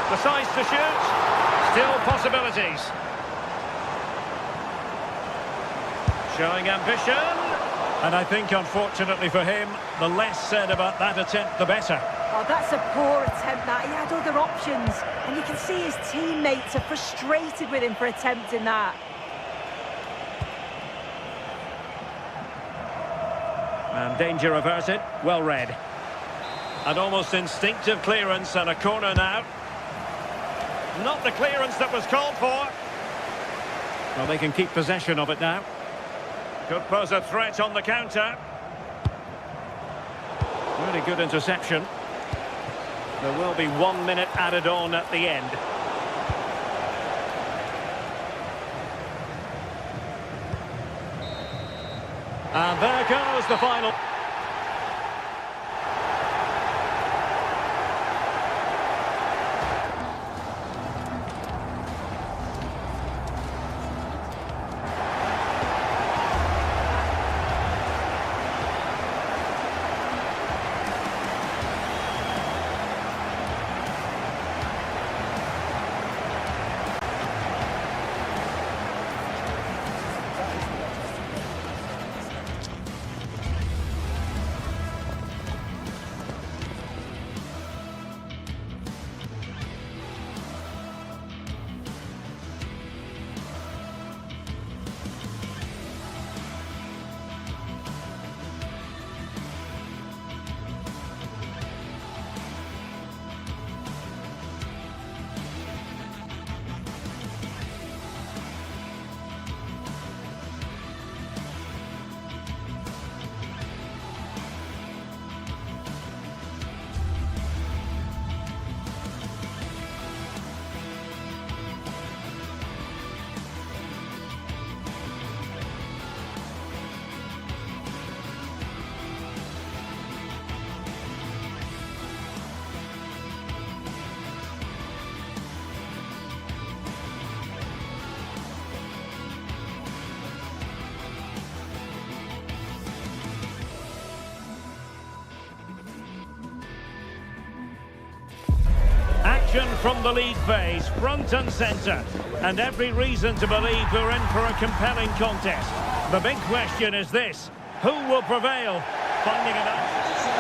Decides to shoot. Still possibilities. Showing ambition. And I think, unfortunately for him, the less said about that attempt, the better. Oh, that's a poor attempt, that. He had other options. And you can see his teammates are frustrated with him for attempting that. And danger averted. Well read. An almost instinctive clearance and a corner now. Not the clearance that was called for. Well, they can keep possession of it now. Could pose a threat on the counter. Really good interception. There will be 1 minute added on at the end. And there goes the final. Action from the league phase, front and centre. And every reason to believe we're in for a compelling contest. The big question is this: who will prevail? Finding it out.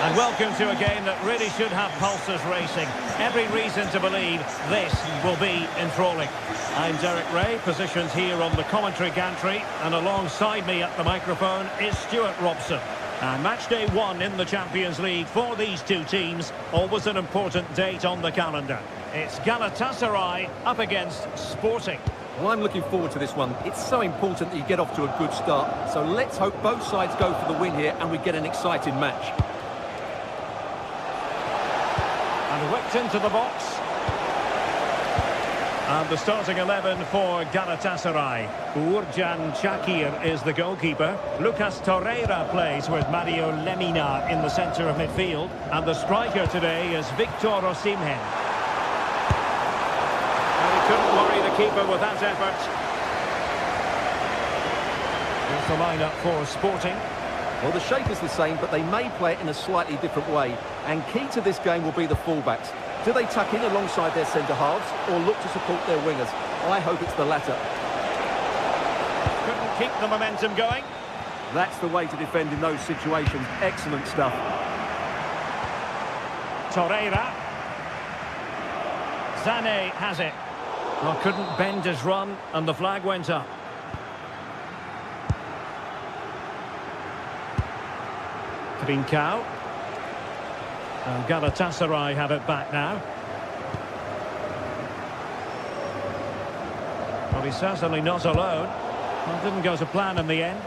And welcome to a game that really should have pulses racing. Every reason to believe this will be enthralling. I'm Derek Ray, positioned here on the commentary gantry, and alongside me at the microphone is Stuart Robson. And match day 1 in the Champions League for these two teams. Always an important date on the calendar. It's Galatasaray up against Sporting. Well, I'm looking forward to this one. It's so important that you get off to a good start. So let's hope both sides go for the win here and we get an exciting match. And whipped into the box. And the starting 11 for Galatasaray. Uğurcan Çakır is the goalkeeper. Lucas Torreira plays with Mario Lemina in the centre of midfield. And the striker today is Victor Osimhen. And he couldn't worry the keeper with that effort. Here's the lineup for Sporting. Well, the shape is the same, but they may play it in a slightly different way. And key to this game will be the fullbacks. Do they tuck in alongside their centre-halves or look to support their wingers? I hope it's the latter. Couldn't keep the momentum going. That's the way to defend in those situations. Excellent stuff. Torreira. Sané has it. Well, couldn't bend his run, and the flag went up. Trincao. And Galatasaray have it back now. Well, he's certainly not alone. Well, didn't go to plan in the end.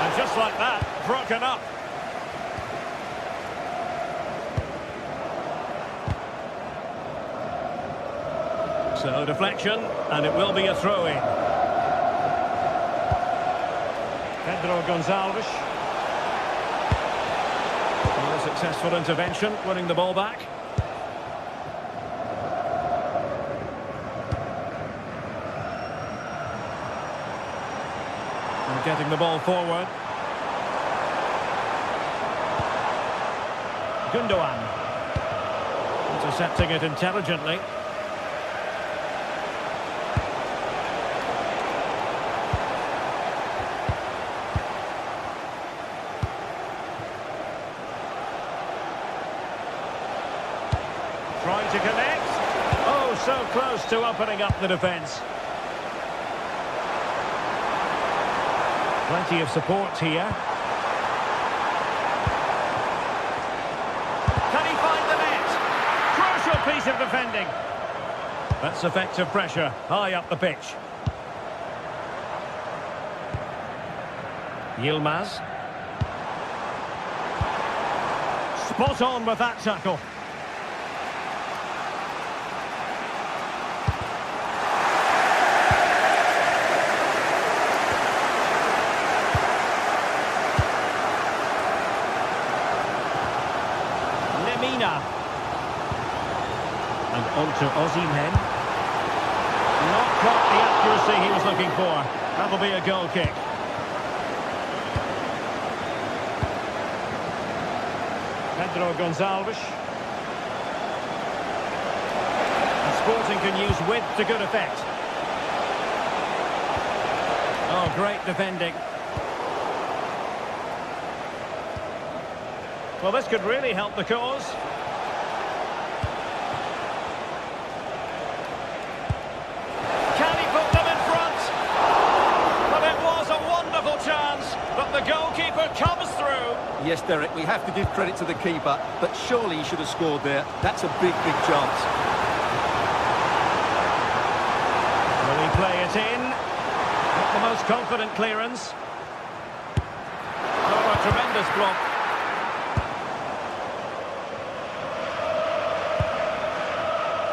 And just like that, broken up. So deflection, and it will be a throw-in. Pedro Gonçalves. Well, a successful intervention, winning the ball back. And getting the ball forward. Gundogan. Intercepting it intelligently. Trying to connect. Oh, so close to opening up the defence. Plenty of support here. Can he find the net? Crucial piece of defending. That's effective pressure high up the pitch. Yilmaz. Spot on with that tackle. And on to Osimhen. Not quite the accuracy he was looking for. That'll be a goal kick. Pedro Gonçalves. And Sporting can use width to good effect. Oh, great defending. Well, this could really help the cause. Can he put them in front? Well, it was a wonderful chance, but the goalkeeper comes through. Yes, Derek, we have to give credit to the keeper, but surely he should have scored there. That's a big, big chance. Will he play it in? Not the most confident clearance. Oh, a tremendous block.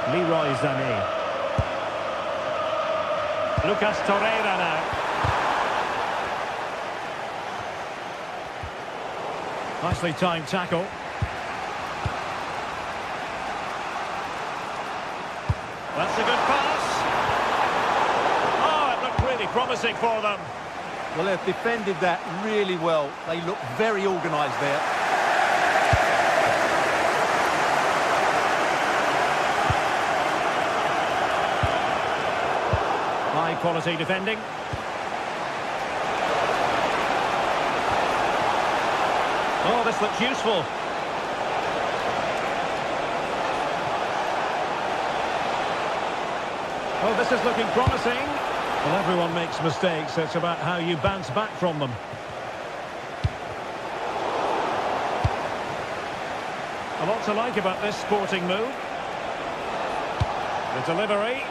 Leroy Sané. Lucas Torreira now. Nicely timed tackle. That's a good pass. Oh, it looked really promising for them. Well, they've defended that really well. They look very organised there. High quality defending. Oh, this looks useful. Oh, this is looking promising. Well, everyone makes mistakes. It's about how you bounce back from them. A lot to like about this sporting move. The delivery.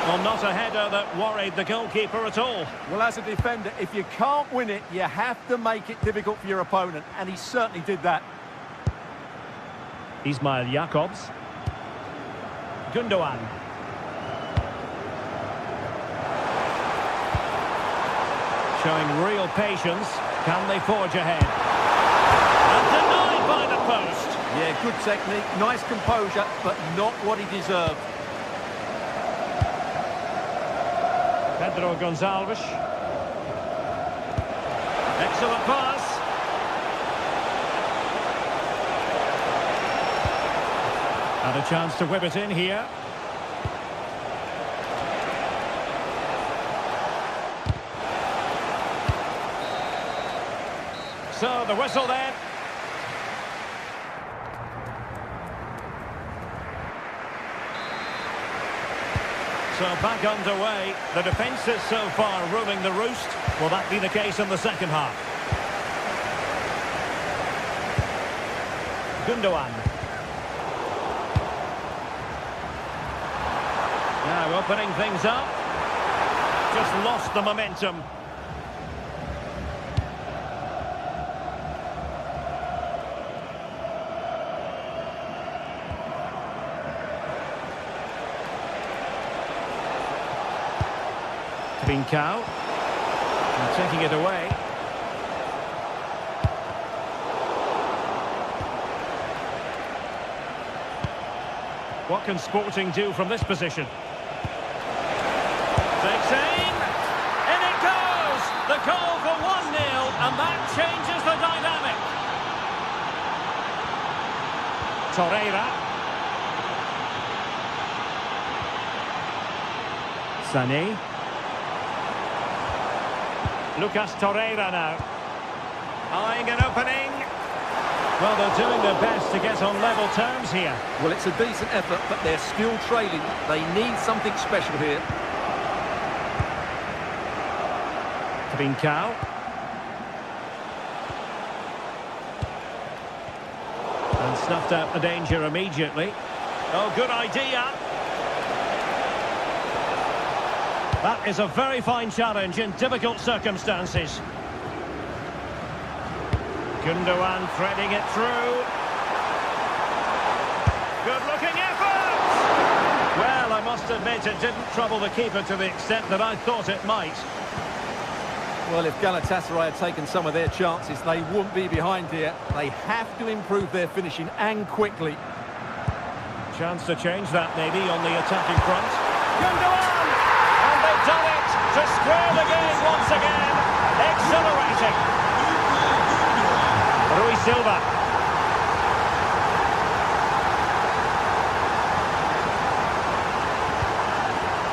Well, not a header that worried the goalkeeper at all. Well, as a defender, if you can't win it, you have to make it difficult for your opponent, and he certainly did that. Ismail Jakobs. Gundogan. Showing real patience. Can they forge ahead? And denied by the post. Yeah, good technique, nice composure, but not what he deserved. Pedro Gonçalves. Excellent pass. Had a chance to whip it in here. So the whistle then. So back underway. The defences so far ruling the roost. Will that be the case in the second half? Gundogan. Now opening things up. Just lost the momentum. Trincao. And taking it away. What can Sporting do from this position? Takes aim. In it goes! The goal for 1-0, and that changes the dynamic. Torreira. Sané. Lucas Torreira now. Eyeing an opening. Well, they're doing their best to get on level terms here. Well, it's a decent effort, but they're still trailing. They need something special here. Trincao. And snuffed out the danger immediately. Oh, good idea. That is a very fine challenge in difficult circumstances. Gundogan threading it through. Good-looking effort! Well, I must admit it didn't trouble the keeper to the extent that I thought it might. Well, if Galatasaray had taken some of their chances, they wouldn't be behind here. They have to improve their finishing, and quickly. Chance to change that, maybe, on the attacking front. Gundogan! And they've done it to square the game once again. Exhilarating. Rui Silva.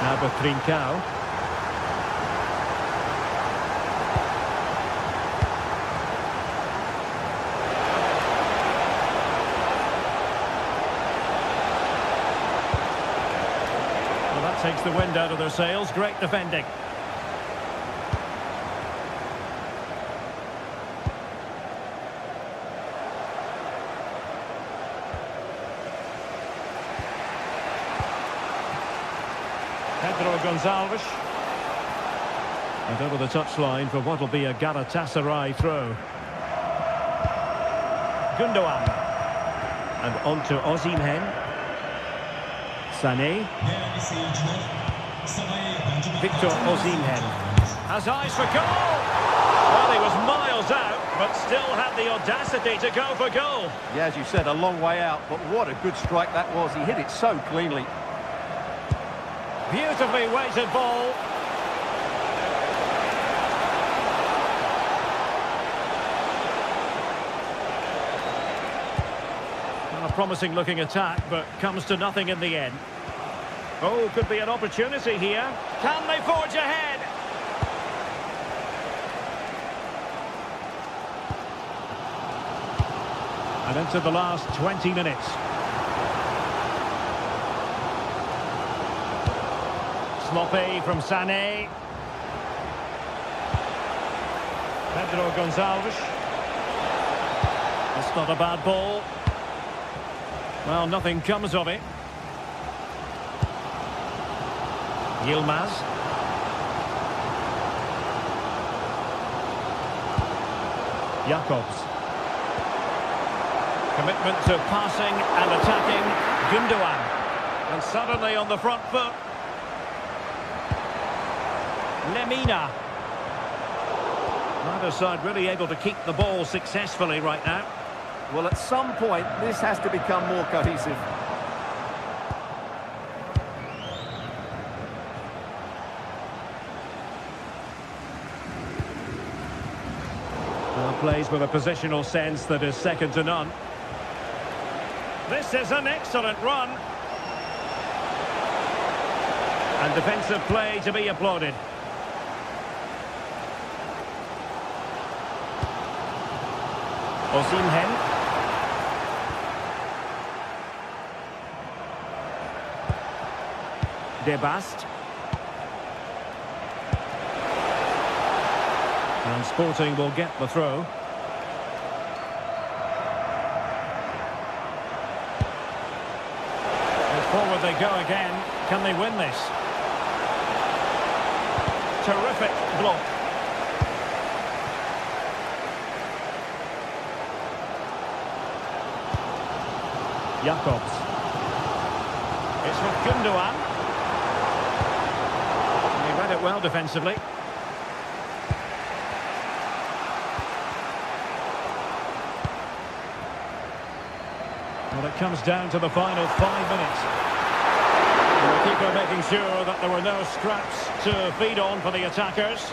Now with Trincao. Well, that takes the wind out of their sails. Great defending. Pedro Gonçalves. And over the touchline for what will be a Galatasaray throw. Gundogan. And on to Osimhen. Sané. Victor Osimhen. Has eyes for goal! Well, he was miles out, but still had the audacity to go for goal. Yeah, as you said, a long way out, but what a good strike that was. He hit it so cleanly. Beautifully weighted ball. A promising looking attack, but comes to nothing in the end. Oh, could be an opportunity here. Can they forge ahead? And into the last 20 minutes. Sloppy from Sané. Pedro Gonçalves. It's not a bad ball. Well, nothing comes of it. Yilmaz. Jakobs. Commitment to passing and attacking. Gundogan. And suddenly on the front foot. Lemina. Neither side really able to keep the ball successfully right now. Well, at some point, this has to become more cohesive. Well, plays with a positional sense that is second to none. This is an excellent run. And defensive play to be applauded. Osimhen. De Bast. And Sporting will get the throw. And forward they go again. Can they win this? Terrific block. Jakobs. It's with Gundogan. He read it well defensively. Well, it comes down to the final 5 minutes. And the keeper making sure that there were no scraps to feed on for the attackers.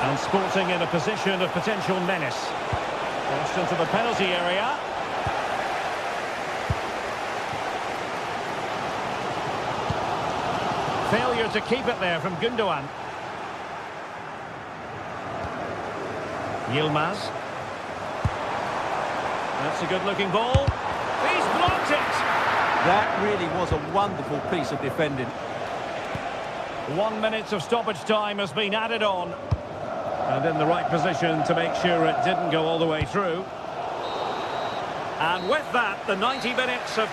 And Sporting in a position of potential menace. Crossed into the penalty area. Failure to keep it there from Gundogan. Yilmaz. That's a good-looking ball. He's blocked it! That really was a wonderful piece of defending. 1 minute of stoppage time has been added on. And in the right position to make sure it didn't go all the way through. And with that, the 90 minutes of...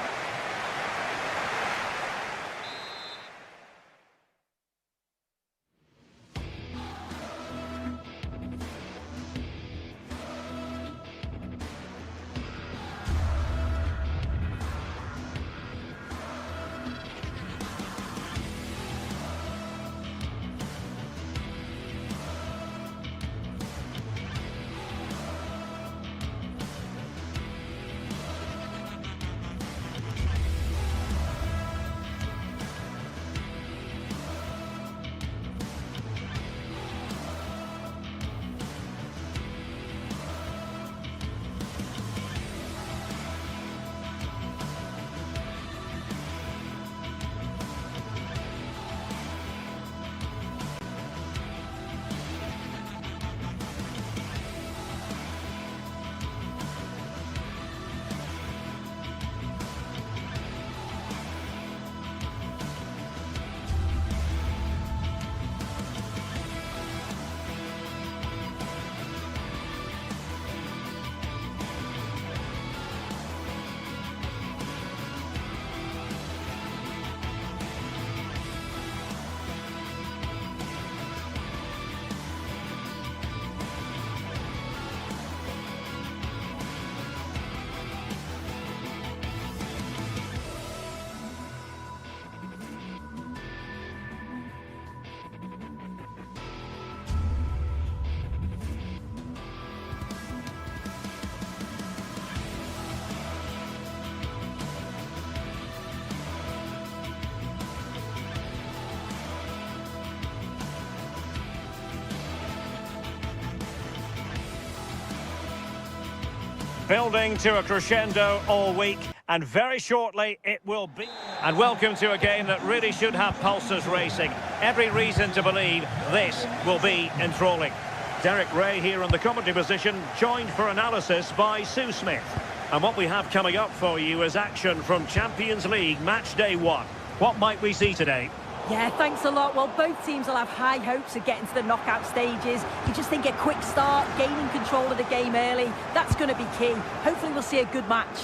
Building to a crescendo all week, and very shortly it will be. And welcome to a game that really should have pulses racing. Every reason to believe this will be enthralling. Derek Ray here in the commentary position, joined for analysis by Sue Smith. And what we have coming up for you is action from Champions League match day 1. What might we see today? Yeah, thanks a lot. Well, both teams will have high hopes of getting to the knockout stages. You just think a quick start, gaining control of the game early, that's going to be key. Hopefully we'll see a good match.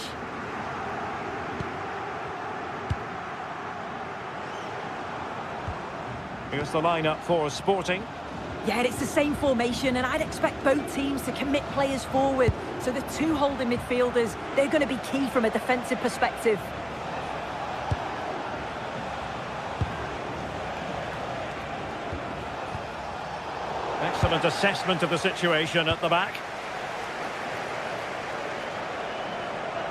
Here's the lineup for Sporting. Yeah, it's the same formation, and I'd expect both teams to commit players forward. So the two holding midfielders, they're going to be key from a defensive perspective. Excellent assessment of the situation at the back.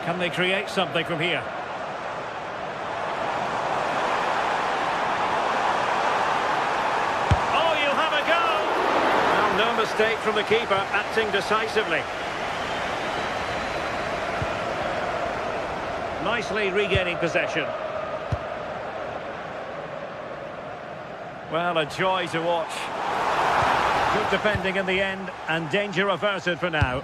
Can they create something from here? Oh, you have a go! Well, no mistake from the keeper, acting decisively. Nicely regaining possession. Well, a joy to watch. Good defending in the end, and danger averted for now.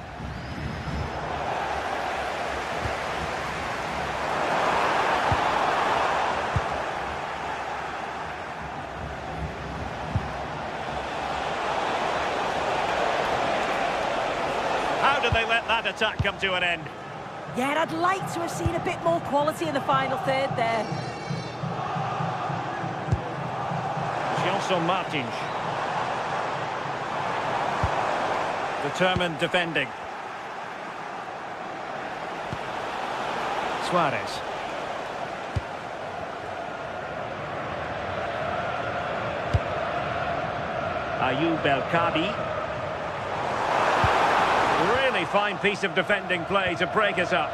How did they let that attack come to an end? Yeah, I'd like to have seen a bit more quality in the final third there. Gelson Martins. Determined defending. Suarez. Ayoub El-Kadi. Really fine piece of defending play to break us up.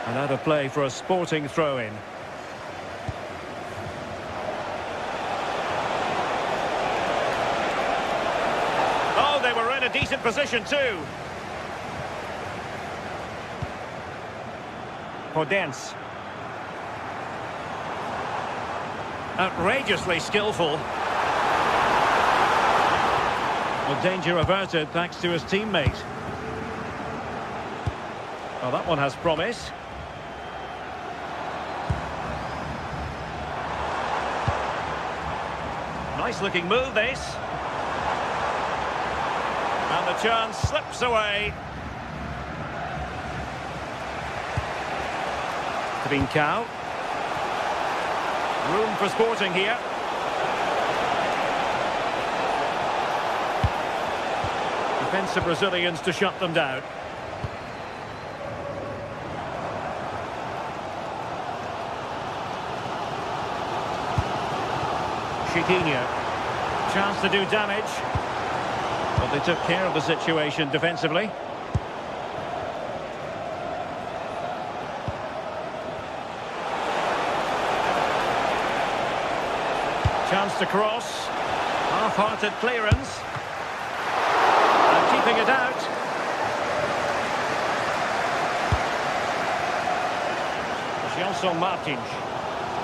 And out of play for a Sporting throw-in. They were in a decent position too. Podence. Outrageously skillful. Well, danger averted thanks to his teammate. Well, that one has promise. Nice looking move, this. And the chance slips away. Trincao. Room for Sporting here. Defensive Brazilians to shut them down. Chiquinho. Chance to do damage. But they took care of the situation defensively. Chance to cross. Half-hearted clearance. And keeping it out. Gelson Martins.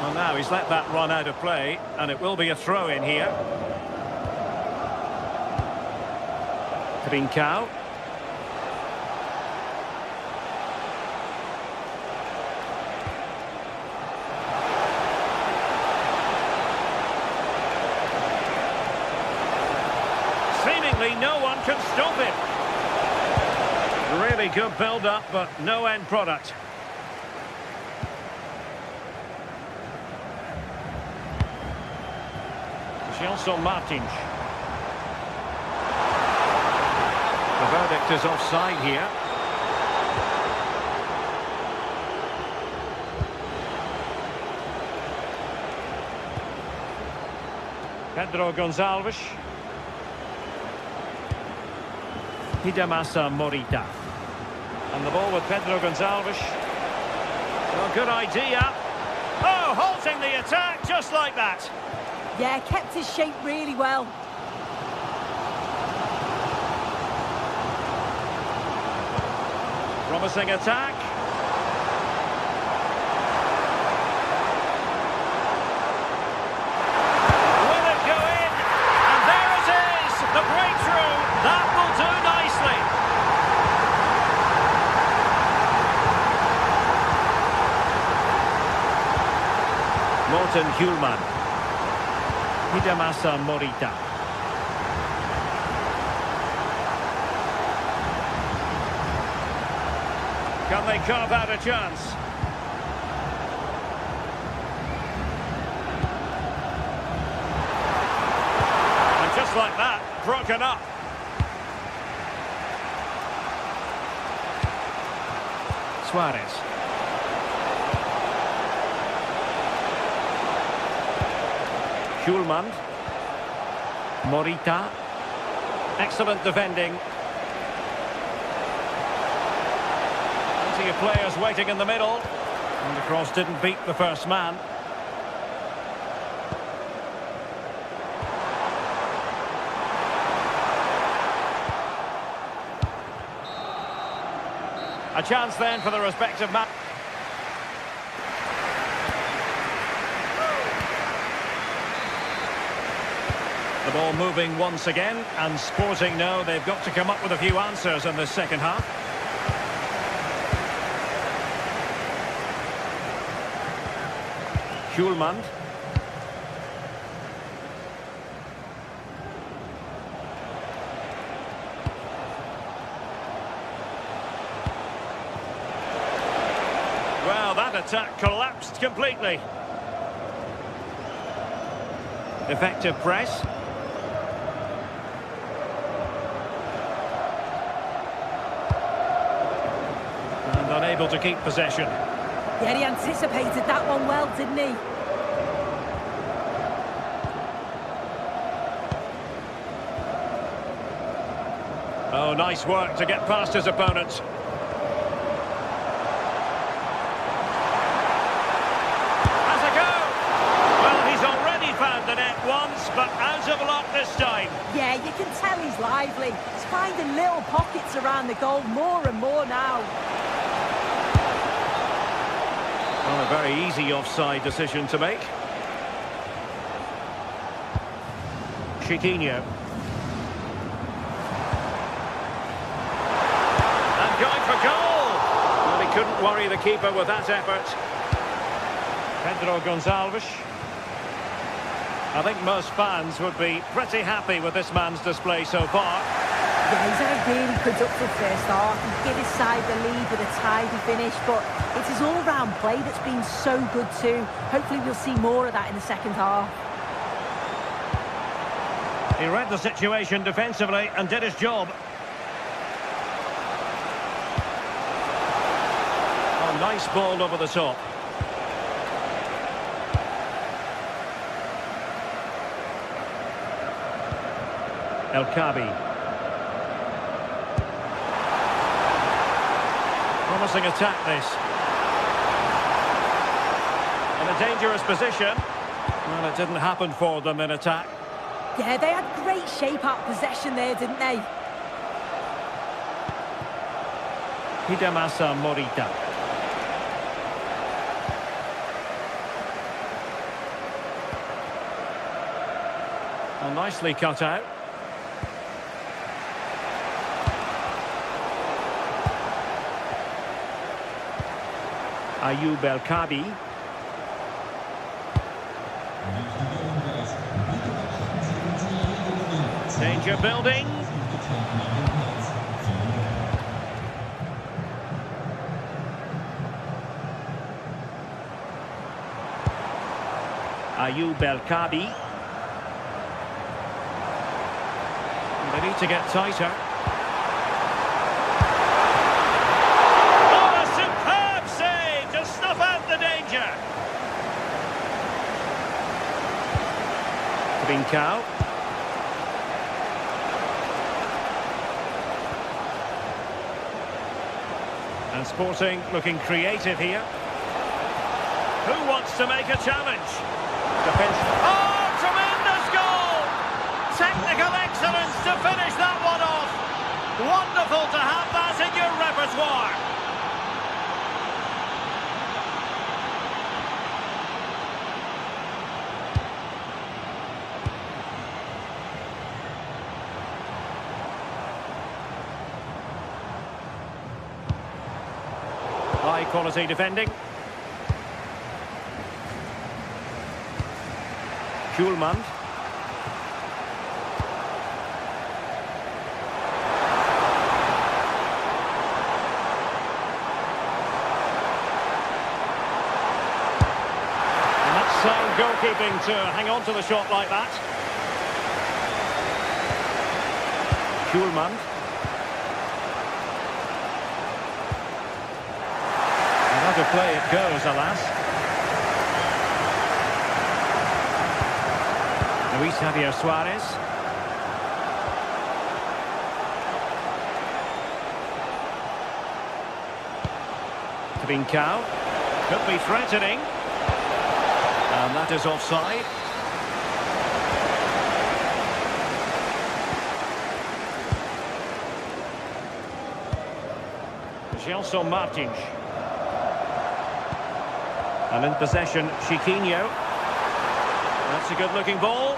Well, now he's let that run out of play, and it will be a throw-in here. Trincao. Seemingly no one can stop him. Really good build-up, but no end product. Gelson Martins. The verdict is offside here. Pedro Gonçalves. Hidemasa Morita. And the ball with Pedro Gonçalves. Well, good idea. Oh, halting the attack just like that. Yeah, kept his shape really well. Promising attack. Will it go in? And there Captain Hjulman. Hidemasa Morita. Can they carve out a chance? And just like that, broken up. Suarez. Hjulman. Morita. Excellent defending. Plenty of players waiting in the middle. And the cross didn't beat the first man. A chance then for the respective man. The ball moving once again, and Sporting know they've got to come up with a few answers in the second half. Hjulman. Well, that attack collapsed completely. Effective press. And unable to keep possession. Yeah, he anticipated that one well, didn't he? Oh, nice work to get past his opponents. Has a go! Well, he's already found the net once, but out of luck this time. Yeah, you can tell he's lively. He's finding little pockets around the goal more and more now. Well, a very easy offside decision to make. Chiquinho. And going for goal! Well, he couldn't worry the keeper with that effort. Pedro Gonçalves. I think most fans would be pretty happy with this man's display so far. Yeah, he's had a really productive first half. He gave his side the lead with a tidy finish, but it's his all-round play that's been so good too. Hopefully we'll see more of that in the second half. He read the situation defensively and did his job. Oh, nice ball over the top. El Kabi. Promising attack this. In a dangerous position. Well, it didn't happen for them in attack. Yeah, they had great shape out possession there, didn't they? Hidemasa Morita. Well, nicely cut out. Ayoub El Kabi. Danger building. Ayoub El Kabi. They need to get tighter. Oh, a superb save to snuff out the danger. Trincao. And Sporting looking creative here. Who wants to make a challenge? Defense. Oh, tremendous goal! Technical excellence to finish that one off. Wonderful to have that in your repertoire. High quality defending. Schulman. And that's sound goalkeeping to hang on to the shot like that. Schulman. And out of play it goes, alas. Luis Javier Suarez. Trincao. Could be threatening. And that is offside. Gelson Martins. And in possession, Chiquinho. That's a good-looking ball.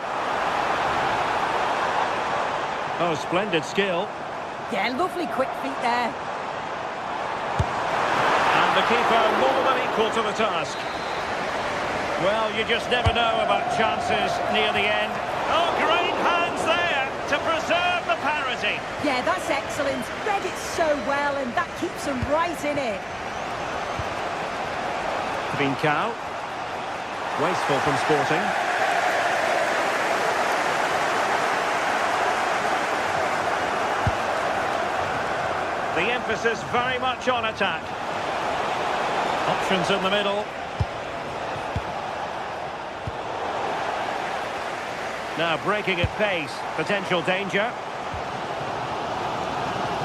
Oh, splendid skill. Yeah, lovely quick feet there. And the keeper more than equal to the task. Well, you just never know about chances near the end. Oh, great hands there to preserve the parity. Yeah, that's excellent. Read it so well, and that keeps them right in it. Trincao. Wasteful from Sporting. The emphasis very much on attack. Options in the middle. Now breaking at pace. Potential danger.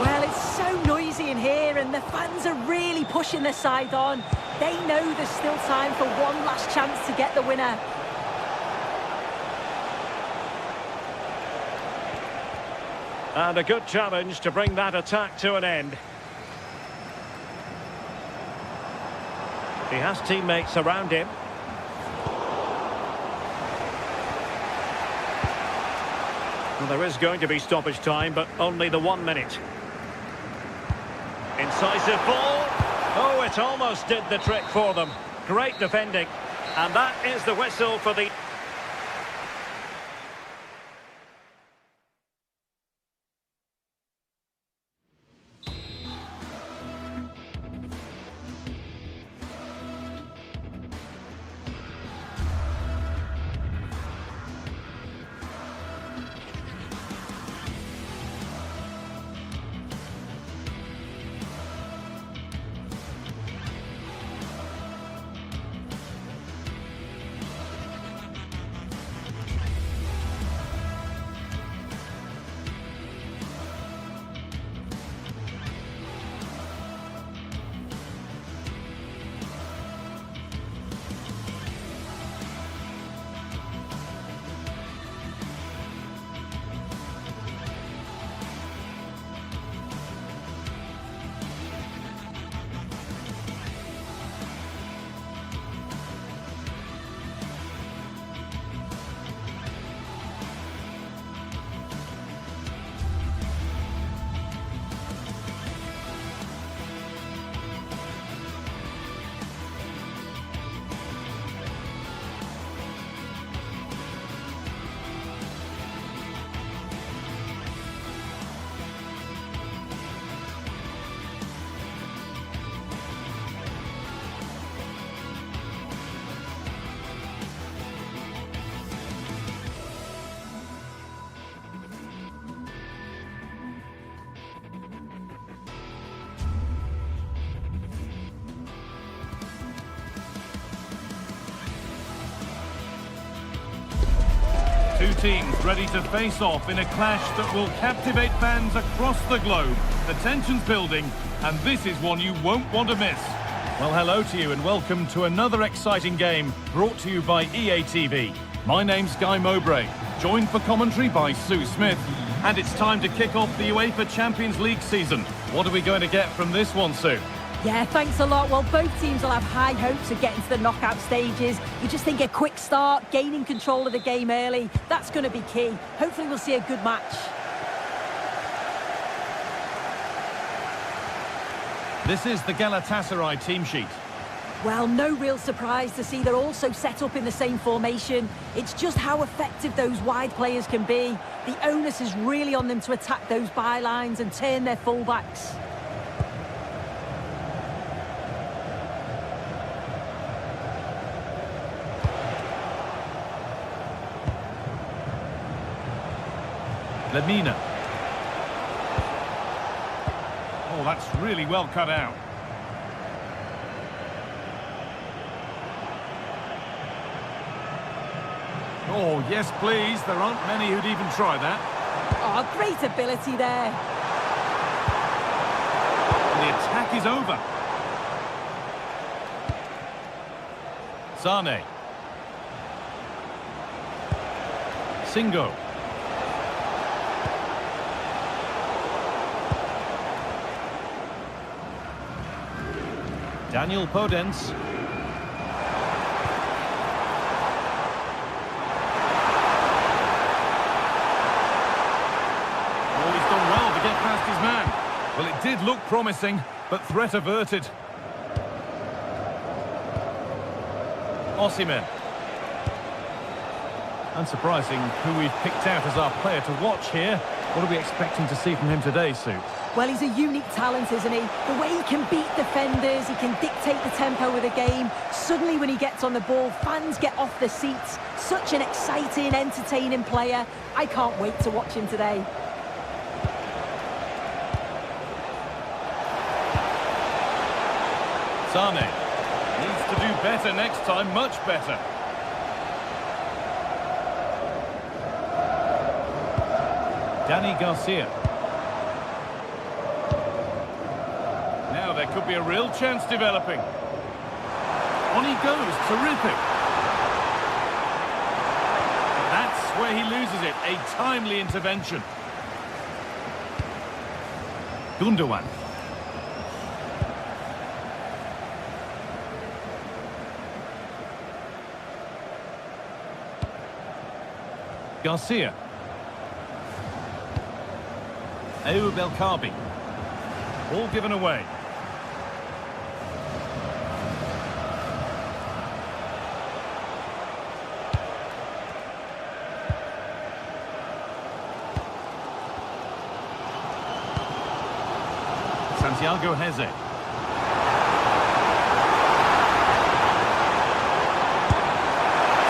Well, it's so noisy in here, and the fans are really pushing their side on. They know there's still time for one last chance to get the winner. And a good challenge to bring that attack to an end. He has teammates around him. Well, there is going to be stoppage time, but only the 1 minute. Incisive ball. Oh, it almost did the trick for them. Great defending. And that is the whistle for the... Two teams ready to face off in a clash that will captivate fans across the globe. The tension's building, and this is one you won't want to miss. Well, hello to you and welcome to another exciting game brought to you by EA TV. My name's Guy Mowbray, joined for commentary by Sue Smith, and it's time to kick off the UEFA Champions League season. What are we going to get from this one, Sue? Yeah, thanks a lot. Well, both teams will have high hopes of getting to the knockout stages. You just think a quick start, gaining control of the game early, that's going to be key. Hopefully we'll see a good match. This is the Galatasaray team sheet. Well, no real surprise to see they're also set up in the same formation. It's just how effective those wide players can be. The onus is really on them to attack those bylines and turn their fullbacks. Lemina. Oh, that's really well cut out. Oh, yes, please. There aren't many who'd even try that. Oh, great ability there. And the attack is over. Sane. Singo. Daniel Podence. Well, it did look promising, but threat averted. Osimhen. Unsurprising who we've picked out as our player to watch here. What are we expecting to see from him today, Sue? Well, he's a unique talent, isn't he? The way he can beat defenders, he can dictate the tempo of the game. Suddenly, when he gets on the ball, fans get off their seats. Such an exciting, entertaining player. I can't wait to watch him today. Sane needs to do better next time, much better. Dani Garcia. Now there could be a real chance developing. On he goes, terrific. That's where he loses it, a timely intervention. Gundogan. Garcia. Ayoub El Kaabi. All given away. Santiago Heze.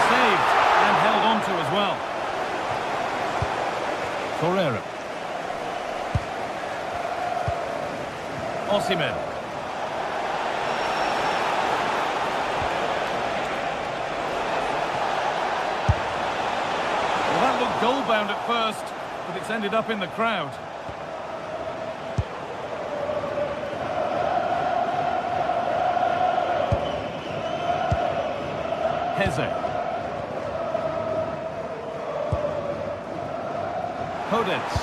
Saved and held on to as well. Torreira. Osimhen. Well, that looked goal-bound at first, but it's ended up in the crowd. Heze. Podence.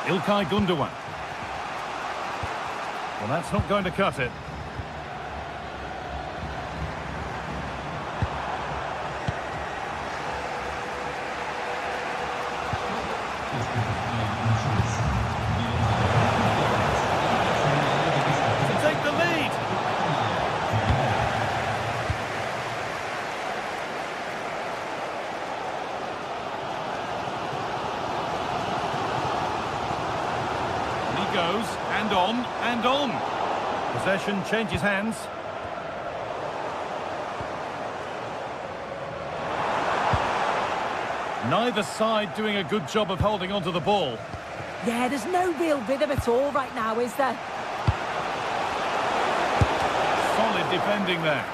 İlkay Gundogan. Well, that's not going to cut it. To take the lead. Goes, and on, and on. Possession changes hands. Neither side doing a good job of holding onto the ball. Yeah, there's no real rhythm at all right now, is there? Solid defending there.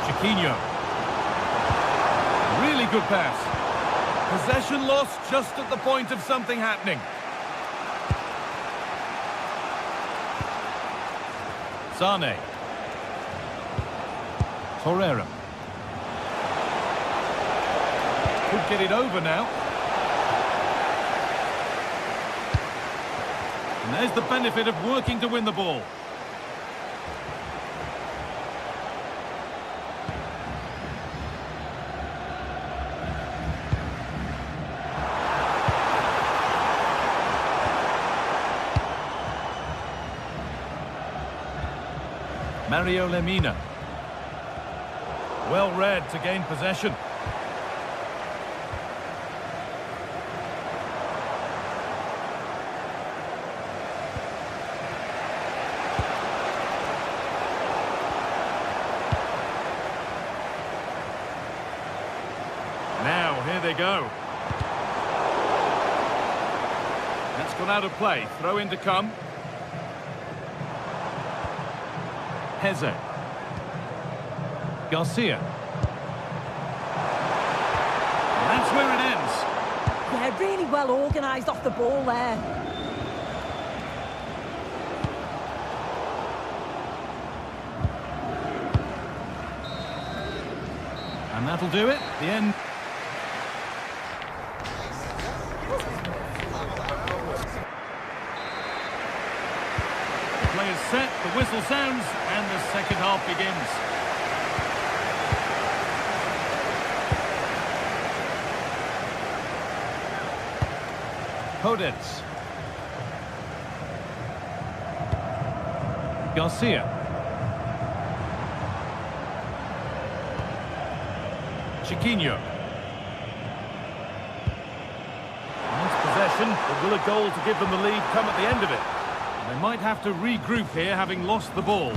Chiquinho. Really good pass. Possession lost just at the point of something happening. Sane. Torreira. Could get it over now. And there's the benefit of working to win the ball. Mario Lemina. Well read to gain possession. Now, here they go. That's gone out of play. Throw in to come. Heze. Garcia. And that's where it ends. Yeah, really well organised off the ball there. And that'll do it. The end. The play is set, the whistle sounds, and the second half begins. Hodets. Garcia. Chiquinho. Nice possession, but will a goal to give them the lead come at the end of it? They might have to regroup here, having lost the ball.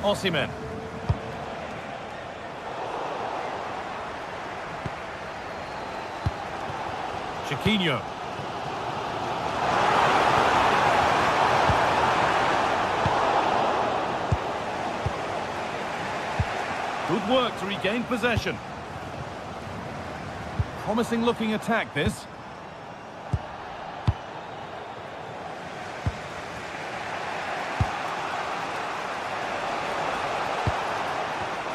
Osimhen. Chiquinho. Good work to regain possession. Promising looking attack this.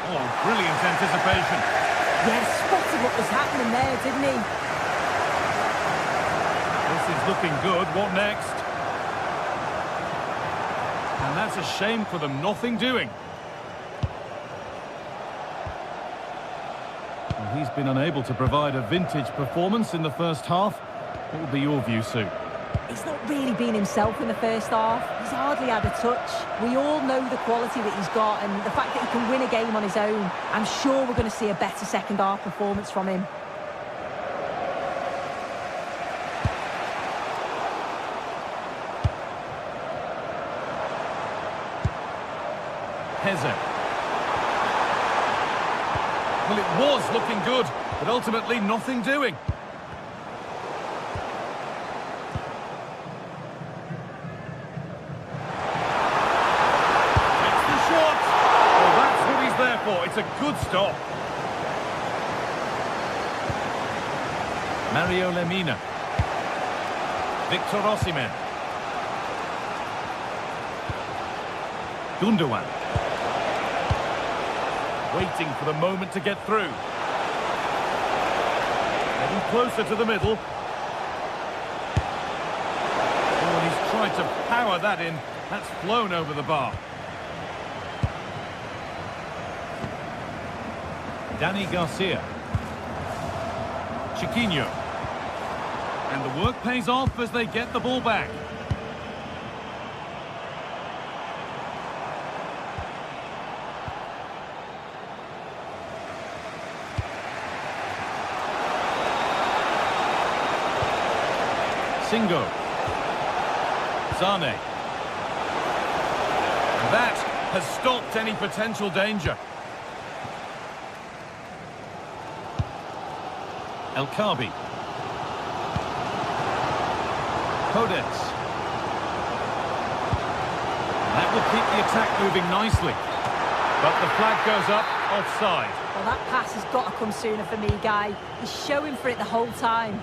Oh, brilliant anticipation. Yeah, spotted what was happening there, didn't he? This is looking good. What next? And that's a shame for them. Nothing doing. Well, he's been unable to provide a vintage performance in the first half. What will be your view, Sue? He's not really been himself in the first half. He's hardly had a touch. We all know the quality that he's got and the fact that he can win a game on his own. I'm sure we're going to see a better second half performance from him. Heze. Well, it was looking good, but ultimately nothing doing. That's the shot. Well, that's what he's there for. It's a good stop. Mario Lemina. Victor Osimhen. Gundogan. Waiting for the moment to get through. Getting closer to the middle. Oh, and he's tried to power that in. That's flown over the bar. Dani Garcia. Chiquinho. And the work pays off as they get the ball back. Singo. Sane. And that has stopped any potential danger. El Khabi. Hodets. That will keep the attack moving nicely. But the flag goes up, offside. Well, that pass has got to come sooner for me, Guy. He's showing for it the whole time.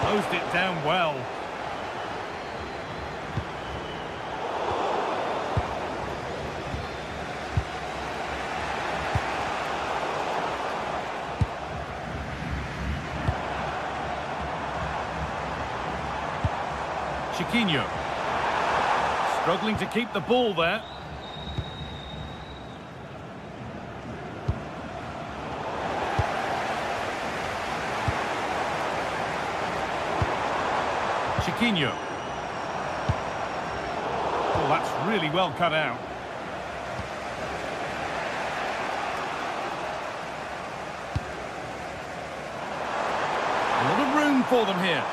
Closed it down well. Chiquinho. Struggling to keep the ball there. Chiquinho. Oh, that's really well cut out. A lot of room for them here.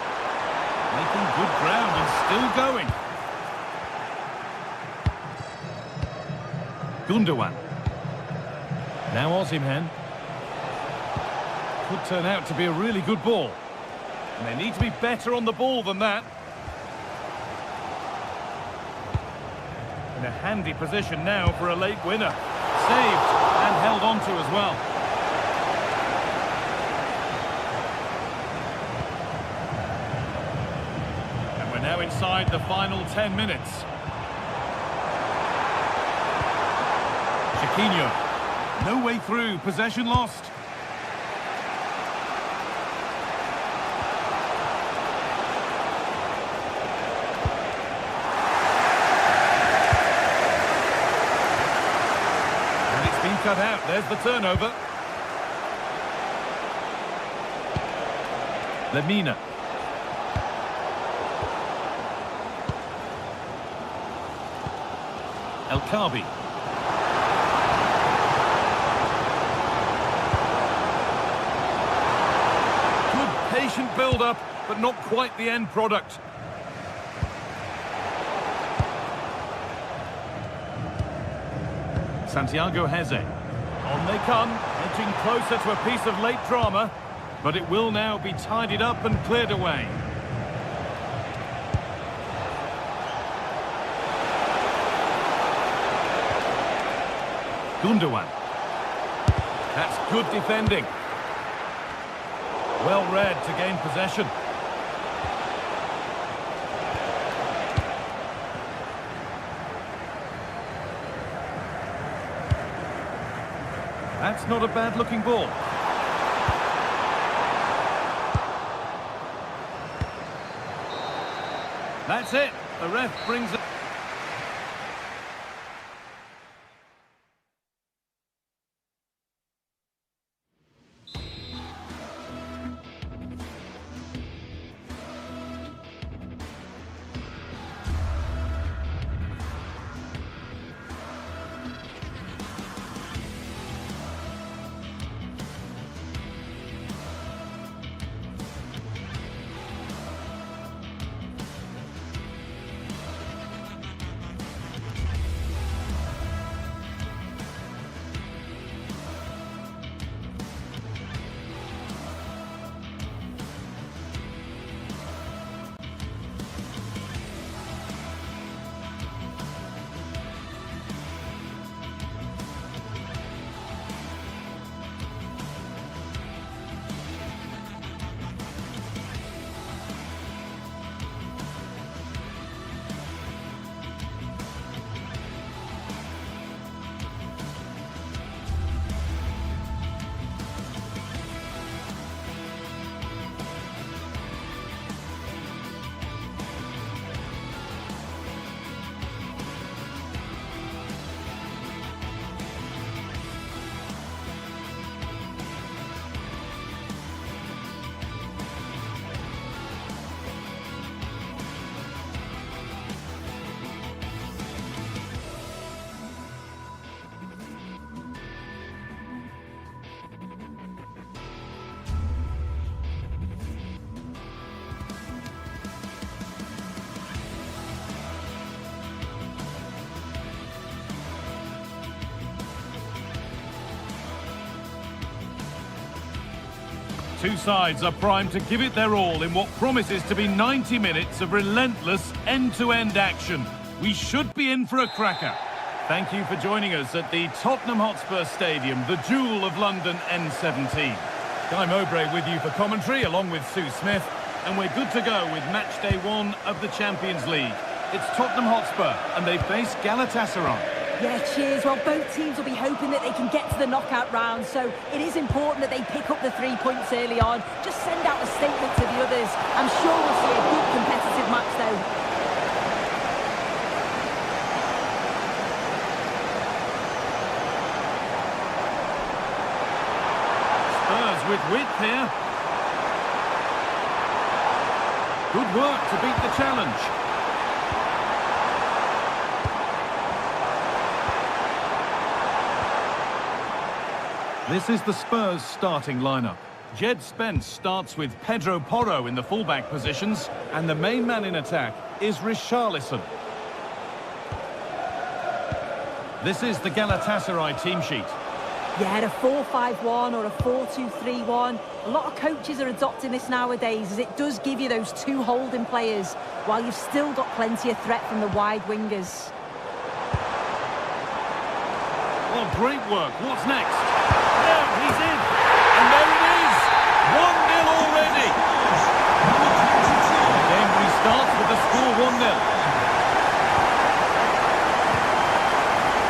Making good ground and still going. Gundogan. Now Osimhen. Could turn out to be a really good ball. And they need to be better on the ball than that. In a handy position now for a late winner. Saved and held on to as well. And we're now inside the final 10 minutes. Chiquinho. No way through. Possession lost. Cut out. There's the turnover. Lemina. El Khabi. Good patient build-up, but not quite the end product. Santiago Heze. On they come, edging closer to a piece of late drama, but it will now be tidied up and cleared away. Gundogan. That's good defending. Well read to gain possession. That's not a bad-looking ball. That's it. The ref brings it. Two sides are primed to give it their all in what promises to be 90 minutes of relentless end-to-end action. We should be in for a cracker. Thank you for joining us at the Tottenham Hotspur Stadium, the jewel of London N17. Guy Mowbray with you for commentary, along with Sue Smith, and we're good to go with match day 1 of the Champions League. It's Tottenham Hotspur, and they face Galatasaray. Yeah, cheers. Well, both teams will be hoping that they can get to the knockout round, so it is important that they pick up the 3 points early on. Just send out a statement to the others. I'm sure we'll see a good competitive match, though. Spurs with width here. Good work to beat the challenge. This is the Spurs starting lineup. Jed Spence starts with Pedro Porro in the fullback positions, and the main man in attack is Richarlison. This is the Galatasaray team sheet. Yeah, a 4-5-1 or a 4-2-3-1. A lot of coaches are adopting this nowadays, as it does give you those two holding players, while you've still got plenty of threat from the wide wingers. Oh, great work. What's next? There, he's in. And there it is. 1-0 already. The game restarts with the score 1-0.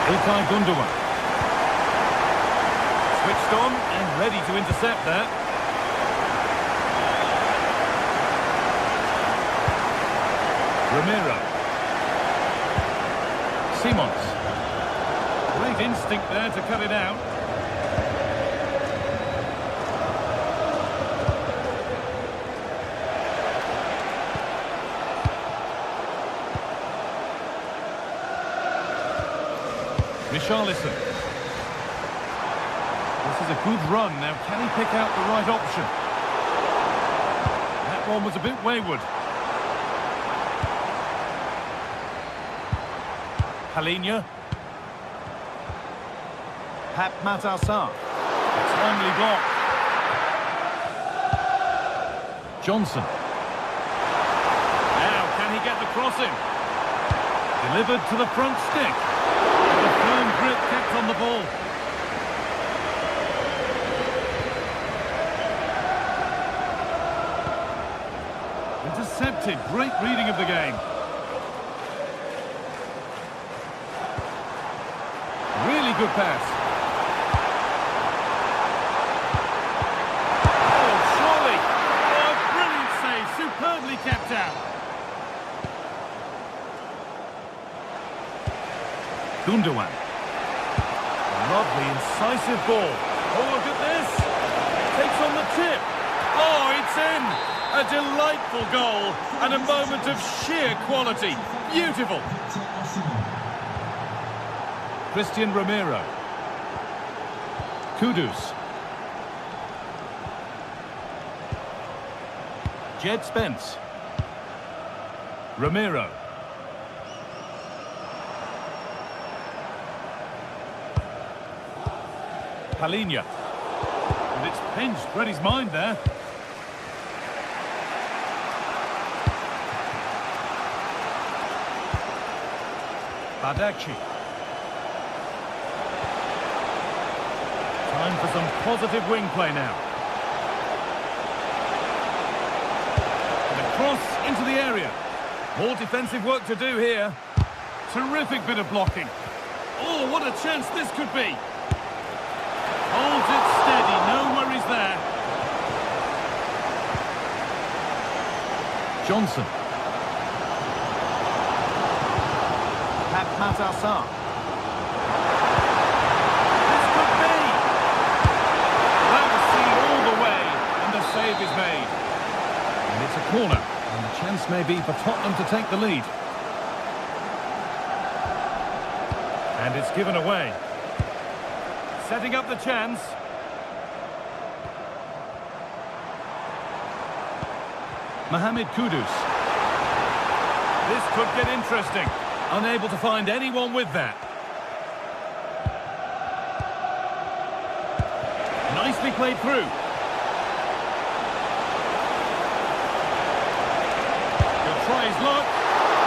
Ilkay Gundogan. Switched on and ready to intercept that. Romero. Simons. Great instinct there to cut it out. Richarlison. This is a good run. Now, can he pick out the right option? That one was a bit wayward. Halinha. Pap Matassar. Timely block. Johnson. Now, can he get the crossing? Delivered to the front stick. The firm grip kept on the ball. Intercepted. Great reading of the game. Really good pass. Oh, surely. Oh, brilliant save. Superbly kept out. Gundogan. Lovely, incisive ball. Oh, look at this. Takes on the tip. Oh, it's in. A delightful goal and a moment of sheer quality. Beautiful. Christian Romero. Kudus. Jed Spence. Romero. Halinha. And it's pinched. Read his mind there. Badachi. Time for some positive wing play now. And a cross into the area. More defensive work to do here. Terrific bit of blocking. Oh, what a chance this could be. Holds it steady, no worries there. Johnson. Pap Matassar. This could be. That was seen all the way, and the save is made. And it's a corner, and the chance may be for Tottenham to take the lead. And it's given away. Setting up the chance. Mohamed Kudus. This could get interesting. Unable to find anyone with that. Nicely played through. He'll try his luck.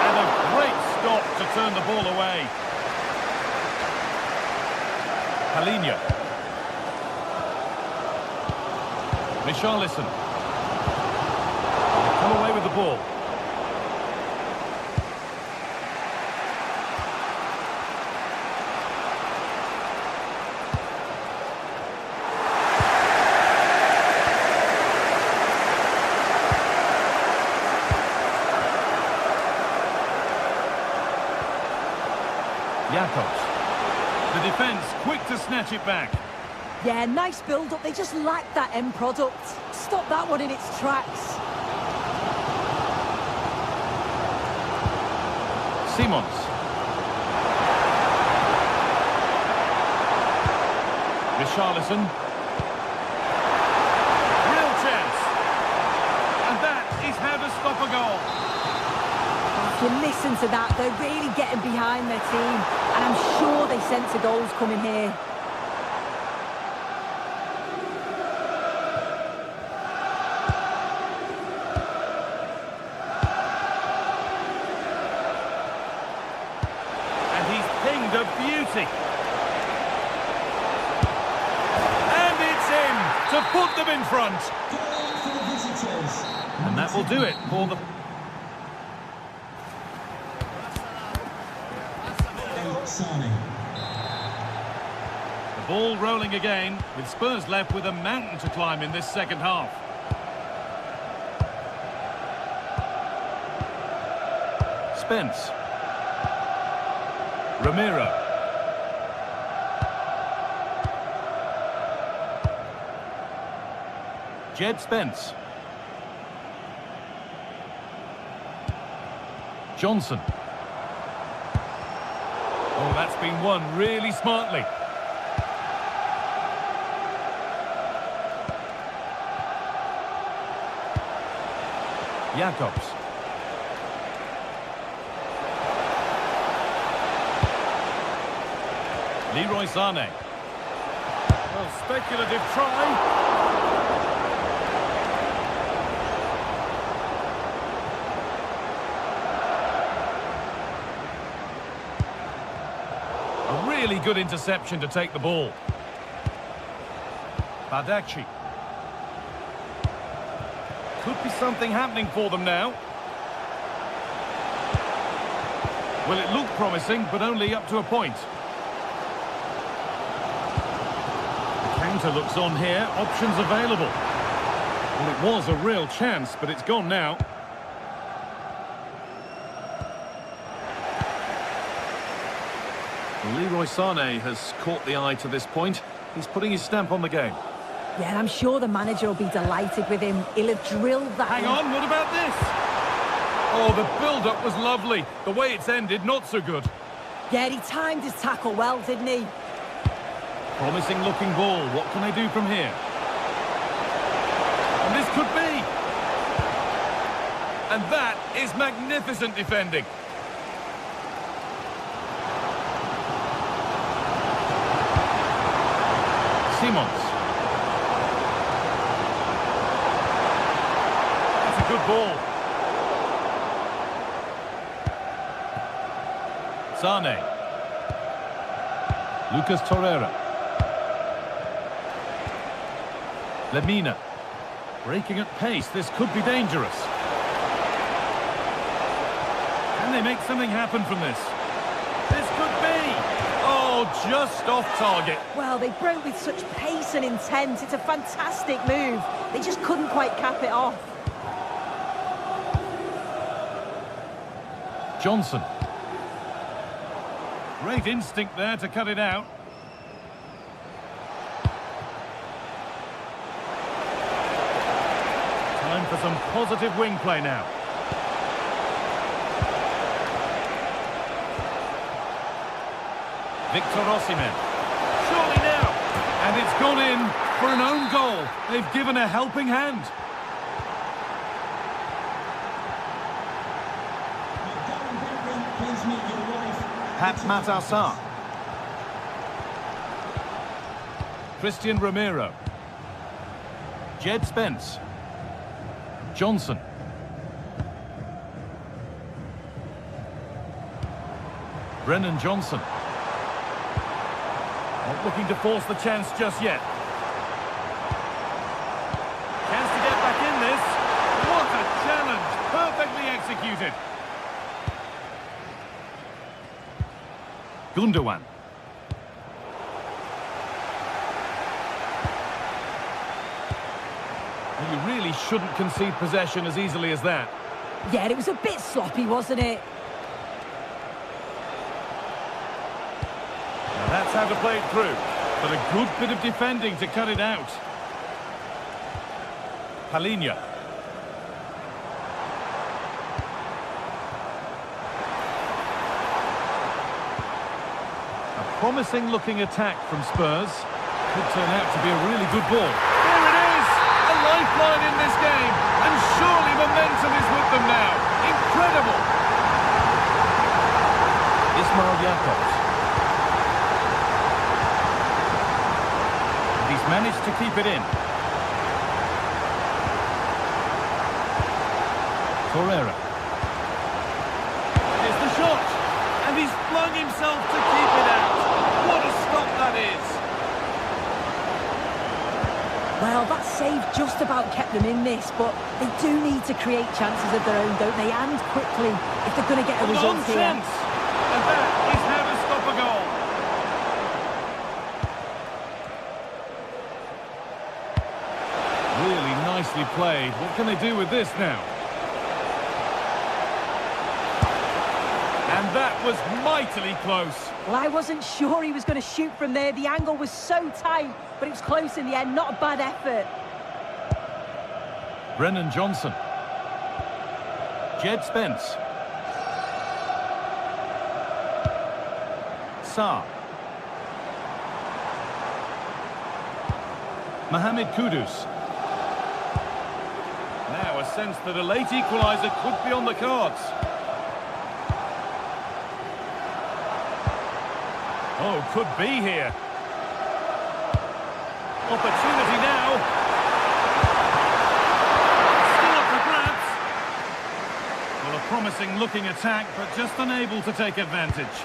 And a great stop to turn the ball away. Halinha. Richarlison. Come away with the ball. Jakobs. The defence quick to snatch it back. Yeah, nice build-up. They just lack that end product. Stop that one in its tracks. Simons. Richarlison. Real chance. And that is how to stop a goal. If you listen to that, they're really getting behind their team, and I'm sure they sense a goal's coming here. And he's pinged a beauty. And it's in to put them in front. And that will do it for the... The ball rolling again, with Spurs left with a mountain to climb in this second half. Spence. Romero. Jed Spence. Johnson. Oh, that's been won really smartly. Jacobs. Leroy Sané. Well, speculative try. A really good interception to take the ball. Badachi. Could be something happening for them now. Well, it looked promising, but only up to a point. The counter looks on here. Options available. Well, it was a real chance, but it's gone now. Leroy Sané has caught the eye to this point. He's putting his stamp on the game. Yeah, and I'm sure the manager will be delighted with him. He'll have drilled that. Hang on, what about this? Oh, the build-up was lovely. The way it's ended, not so good. Yeah, he timed his tackle well, didn't he? Promising looking ball. What can they do from here? And this could be. And that is magnificent defending. Simons. That's a good ball. Sané. Lucas Torreira. Lemina. Breaking at pace. This could be dangerous. Can they make something happen from this? This could be. Oh, just off target. Well, they broke with such pace and intent. It's a fantastic move. They just couldn't quite cap it off. Johnson. Great instinct there to cut it out. Time for some positive wing play now. Victor Osimhen. Surely now. And it's gone in for an own goal. They've given a helping hand. Pat Matassar. Christian Romero. Jed Spence. Johnson. Brennan Johnson. Not looking to force the chance just yet. Chance to get back in this. What a challenge. Perfectly executed. Gundogan. Well, you really shouldn't concede possession as easily as that. Yeah, it was a bit sloppy, wasn't it? Now that's how to play it through. But a good bit of defending to cut it out. Palinha. promising looking attack from Spurs. Could turn out to be a really good ball. There it is! A lifeline in this game. And surely momentum is with them now. Incredible! Ismail Jakobs. And he's managed to keep it in. Torreira. Here's the shot. And he's flung himself to keep it out. What a stop that is. Well, that save just about kept them in this, but they do need to create chances of their own, don't they? And quickly, if they're going to get a result here. Chance. And that is how to stop a goal. Really nicely played. What can they do with this now? And that was mightily close. Well, I wasn't sure he was going to shoot from there. The angle was so tight, but it was close in the end. Not a bad effort. Brennan Johnson. Jed Spence. Sarr. Mohamed Kudus. Now a sense that a late equaliser could be on the cards. Oh, could be here. Opportunity now. Still up for grabs. Well, a promising looking attack, but just unable to take advantage.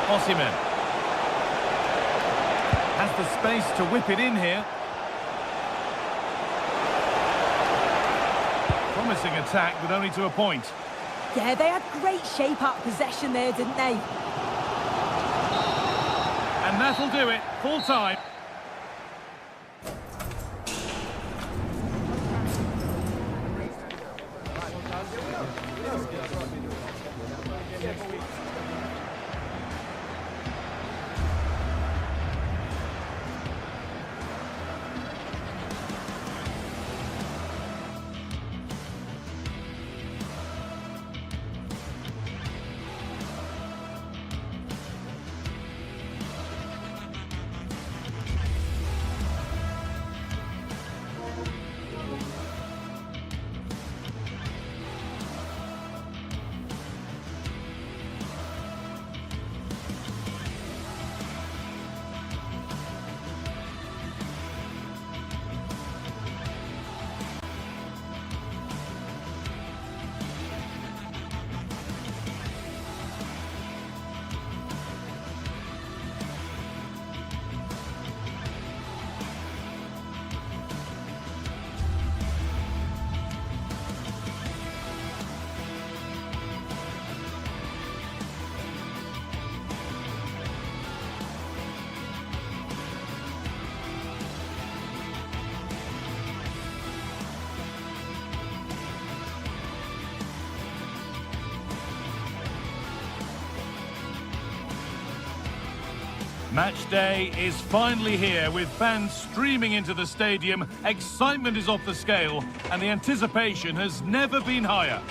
Osimhen has the space to whip it in here. Promising attack, but only to a point. Yeah, they had great shape out possession there, didn't they? And that'll do it. Full time. Match day is finally here, with fans streaming into the stadium. Excitement is off the scale, and the anticipation has never been higher.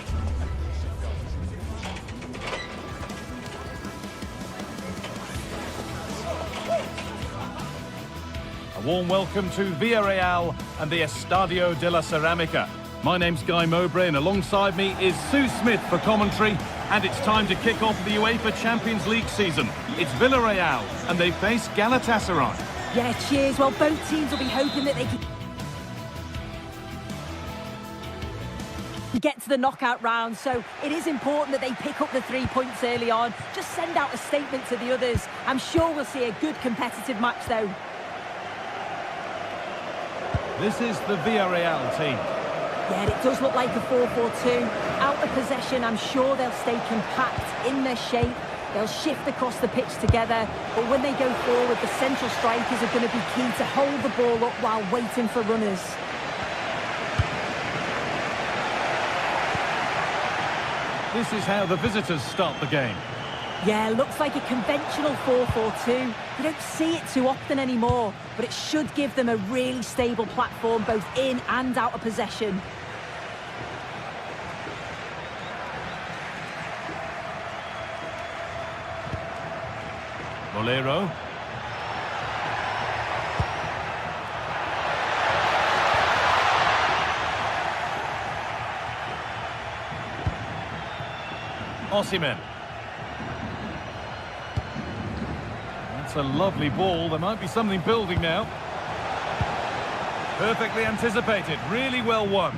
A warm welcome to Villarreal and the Estadio de la Ceramica. My name's Guy Mowbray, and alongside me is Sue Smith for commentary. And it's time to kick off the UEFA Champions League season. It's Villarreal, and they face Galatasaray. Yeah, cheers. Well, both teams will be hoping that they can get to the knockout round, so it is important that they pick up the 3 points early on. Just send out a statement to the others. I'm sure we'll see a good competitive match, though. This is the Villarreal team. Yeah, it does look like a 4-4-2. Out of possession, I'm sure they'll stay compact in their shape. They'll shift across the pitch together. But when they go forward, the central strikers are going to be key to hold the ball up while waiting for runners. This is how the visitors start the game. Yeah, looks like a conventional 4-4-2. You don't see it too often anymore, but it should give them a really stable platform both in and out of possession. Bolero. Osimhen. That's a lovely ball. There might be something building now. Perfectly anticipated. Really well won.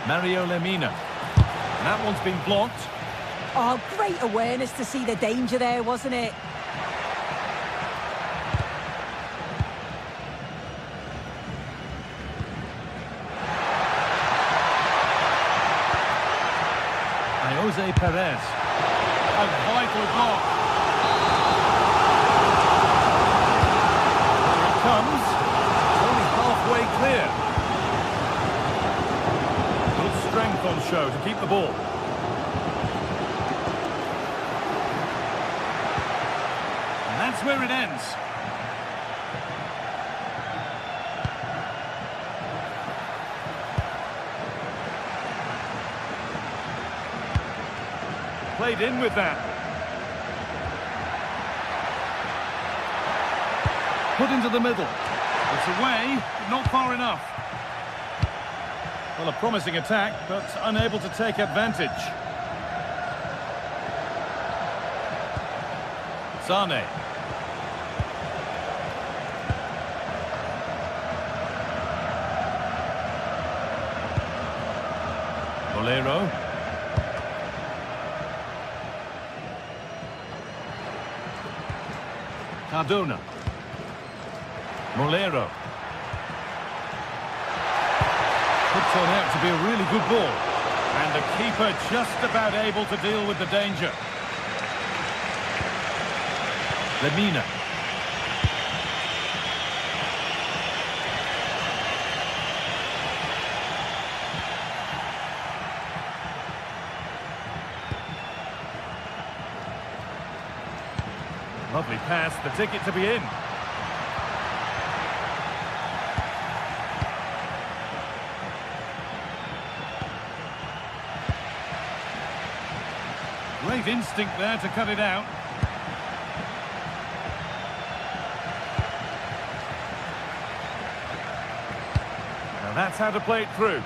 Mario Lemina. And that one's been blocked. Oh, great awareness to see the danger there, wasn't it? Jose Perez. A vital block. Here it comes. It's only halfway clear. Good strength on show to keep the ball. And that's where it ends. Played in with that. Put into the middle. It's away, but not far enough. Well, a promising attack, but unable to take advantage. Sane. Bolero. Cardona. Bolero. Could turn out to be a really good ball. And the keeper just about able to deal with the danger. Lemina. Lovely pass, the ticket to be in. Great instinct there to cut it out. Now that's how to play it through.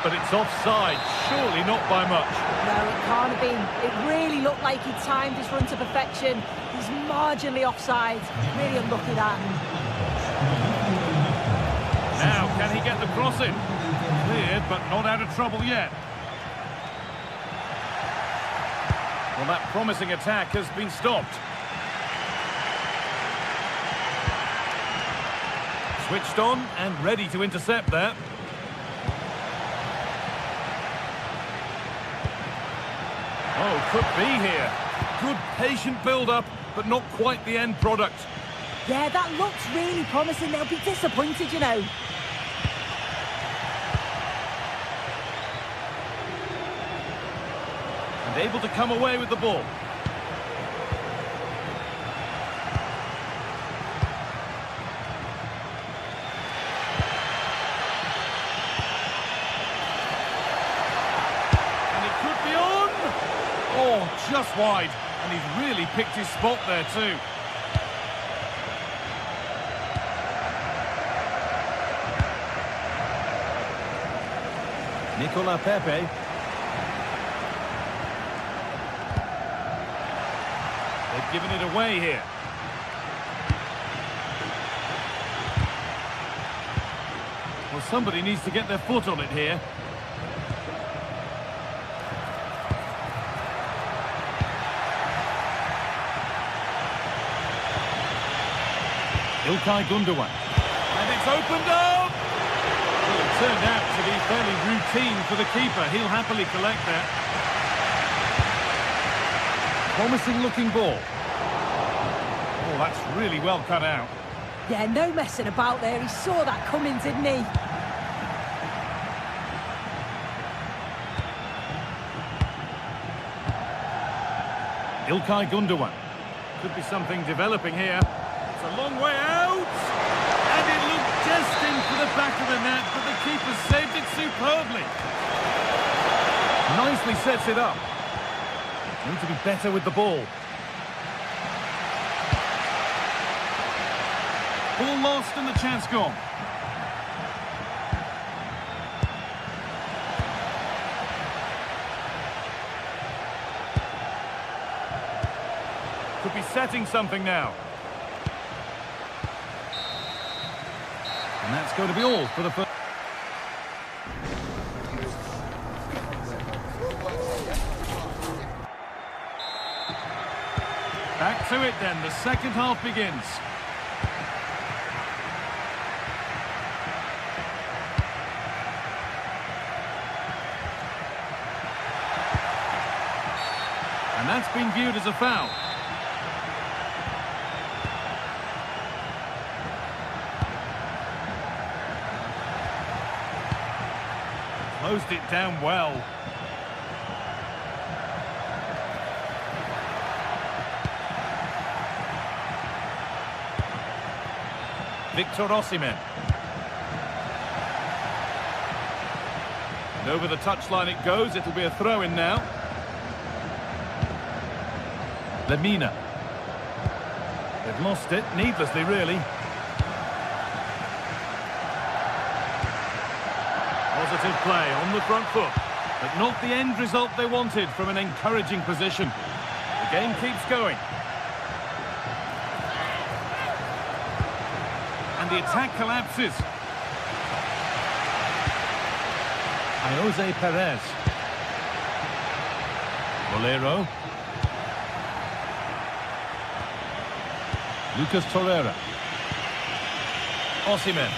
But it's offside, surely not by much. No, it can't have been. It really looked like he timed his run to perfection. He's marginally offside. Really unlucky that. Now, can he get the cross in? Cleared, but not out of trouble yet. Well, that promising attack has been stopped. Switched on and ready to intercept that. Oh, could be here. Good patient build-up, but not quite the end product. Yeah, that looks really promising. They'll be disappointed, you know. And able to come away with the ball. And it could be on! Oh, just wide. And he's really picked his spot there too. Nicola Pepe. They've given it away here. Well, somebody needs to get their foot on it here. Ilkay Gundogan. And it's opened up! Well, it turned out to be fairly routine for the keeper. He'll happily collect that. Promising looking ball. Oh, that's really well cut out. Yeah, no messing about there. He saw that coming, didn't he? Ilkay Gundogan. Could be something developing here. It's a long way out. And it looked destined for the back of the net, but the keeper saved it superbly. nicely sets it up. Need to be better with the ball. Ball lost and the chance gone. Could be setting something now. And that's going to be all for the first. Back to it then, the second half begins. And that's been viewed as a foul. Closed it down well. Victor Osimhen. And over the touchline it goes. It'll be a throw-in now. Lemina. They've lost it, needlessly really. Positive play on the front foot, but not the end result they wanted from an encouraging position. The game keeps going. And the attack collapses. Jose Perez. Bolero. Lucas Torreira. Osimhen.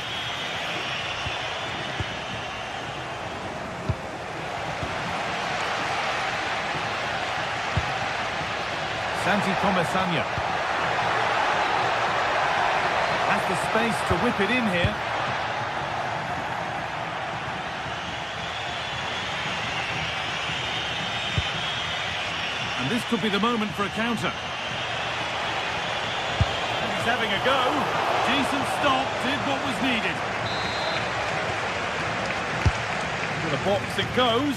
Santi Comesania. Has the space to whip it in here. And this could be the moment for a counter. And he's having a go. Decent stop, did what was needed. To the box it goes.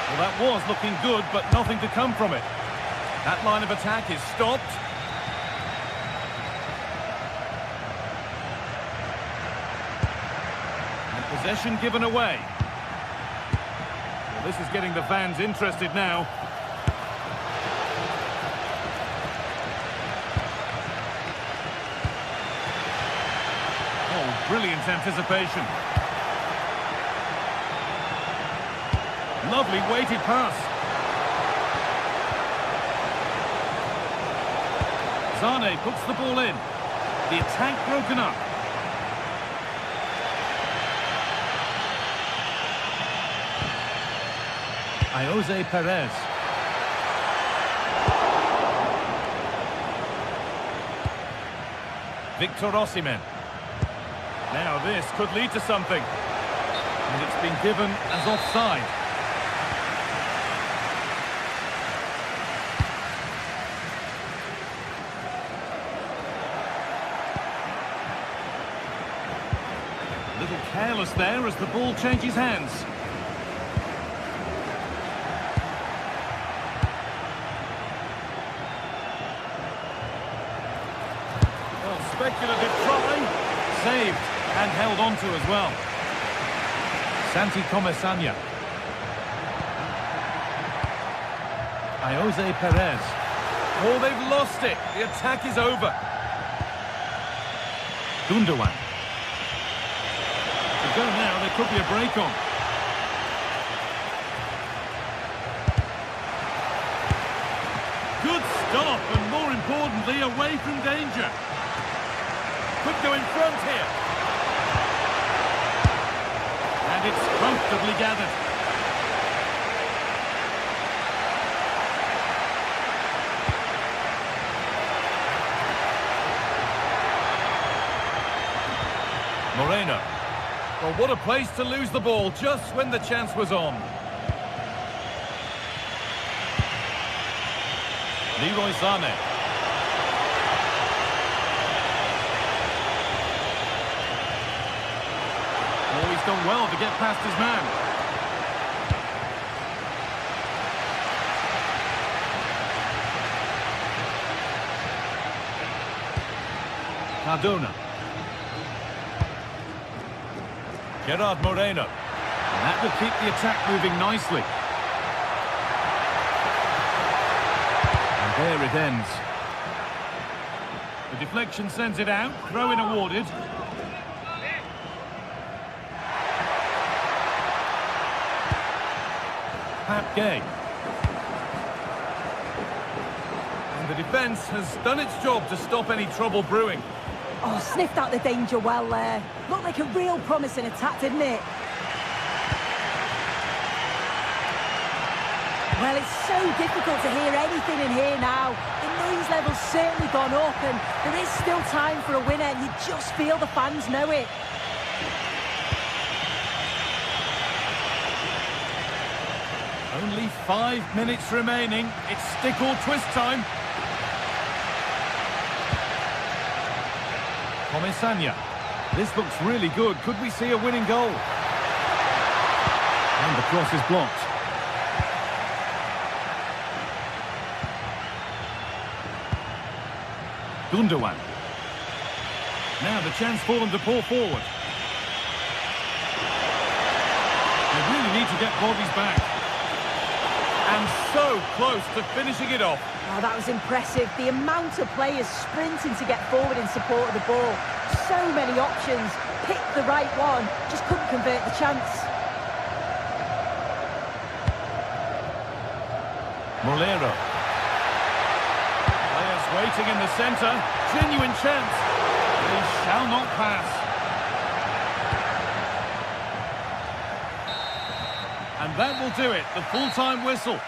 Well, that was looking good, but nothing to come from it. That line of attack is stopped. And possession given away. Well, this is getting the fans interested now. Oh, brilliant anticipation. Lovely weighted pass. Zane puts the ball in. The attack broken up. Jose Perez. Victor Osimhen. Now this could lead to something. And it's been given as offside. Careless there as the ball changes hands. Well, speculative try. Saved and held on to as well. Santi Comesania. Jose Perez. Oh, they've lost it. The attack is over. Gundogan. Go now, there could be a break on. Good stop, and more importantly, away from danger. Could go in front here. And it's comfortably gathered. Moreno. Well, what a place to lose the ball just when the chance was on. Leroy Sané. He's done well to get past his man. Cardona. Gerard Moreno. And that will keep the attack moving nicely. And there it ends. The deflection sends it out. Throw-in awarded. Pat Gay. And the defence has done its job to stop any trouble brewing. Oh, sniffed out the danger well there. Looked like a real promising attack, didn't it? Well, it's so difficult to hear anything in here now. The noise level's certainly gone up, and there is still time for a winner, and you just feel the fans know it. Only 5 minutes remaining. It's stick or twist time. Comesaña. This looks really good. Could we see a winning goal? And the cross is blocked. Gundogan. Now the chance for them to pull forward. They really need to get bodies back. And so close to finishing it off. Oh, that was impressive. The amount of players sprinting to get forward in support of the ball. So many options. Picked the right one. Just couldn't convert the chance. Molero. Players waiting in the centre. Genuine chance. They shall not pass. And that will do it. The full-time whistle.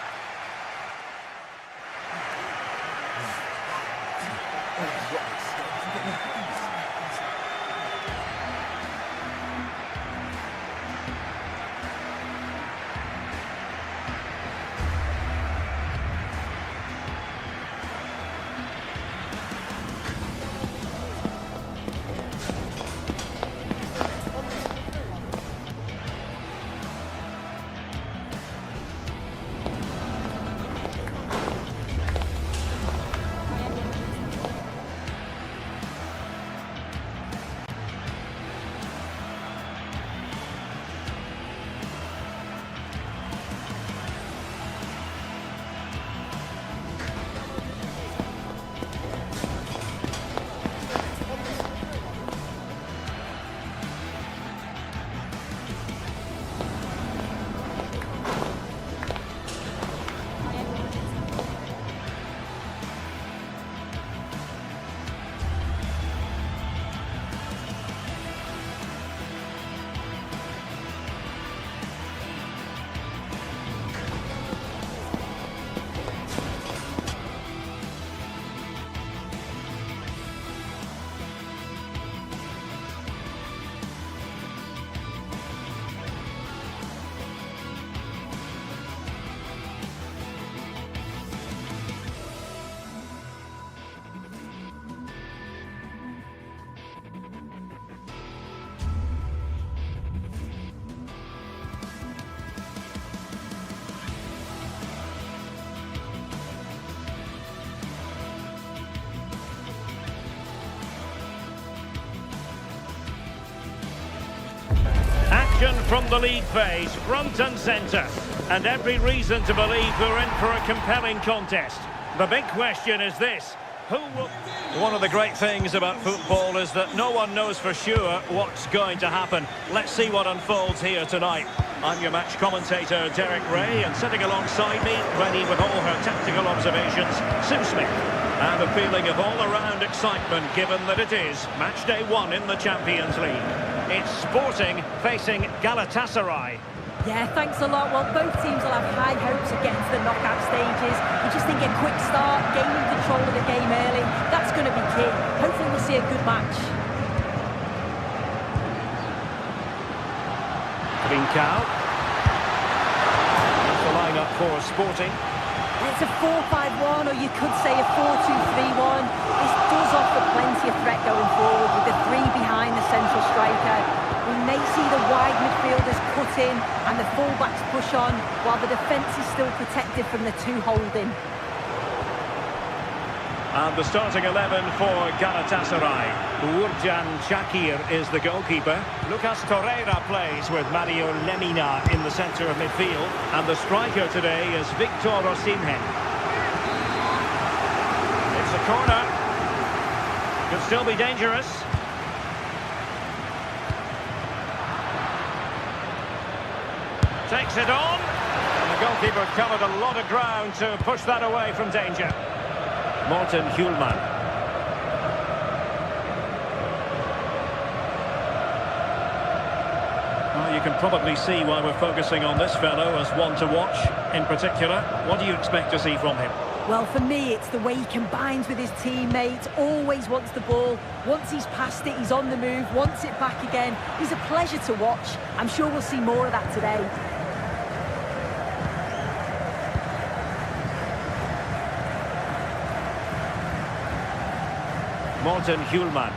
Action from the league phase, front and centre. And every reason to believe we're in for a compelling contest. The big question is this: who will... One of the great things about football is that no one knows for sure what's going to happen. Let's see what unfolds here tonight. I'm your match commentator, Derek Ray, and sitting alongside me, ready with all her tactical observations, Sue Smith. And a feeling of all-around excitement, given that it is match day 1 in the Champions League. It's Sporting facing Galatasaray. Yeah, thanks a lot. Well, both teams will have high hopes of getting to the knockout stages. We just think a quick start, gaining control of the game early, that's going to be key. Hopefully we'll see a good match. Trincao. That's the line-up for Sporting. It's a 4-5-1, or you could say a 4-2-3-1. This does offer plenty of threat going forward with the 3 behind the central striker. We may see the wide midfielders cut in and the full-backs push on, while the defence is still protected from the two holding. And the starting 11 for Galatasaray. Uğurcan Çakır is the goalkeeper. Lucas Torreira plays with Mario Lemina in the centre of midfield. And the striker today is Victor Osimhen. It's a corner. Could still be dangerous. Takes it on. And the goalkeeper covered a lot of ground to push that away from danger. Morten Hjulman. Well, you can probably see why we're focusing on this fellow as one to watch in particular. What do you expect to see from him? Well, for me, it's the way he combines with his teammates, always wants the ball. Once he's passed it, he's on the move, wants it back again. He's a pleasure to watch. I'm sure we'll see more of that today. Morten Hjulman.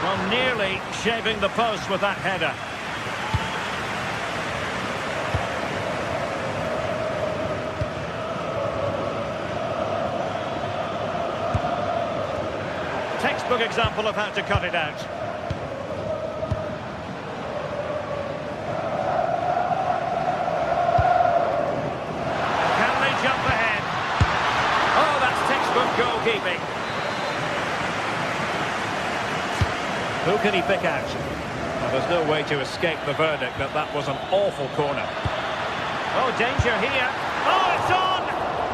Well, nearly shaving the post with that header. Textbook example of how to cut it out. Goalkeeping. Who can he pick out? Well, there's no way to escape the verdict that that was an awful corner. Oh, danger here. Oh, it's on!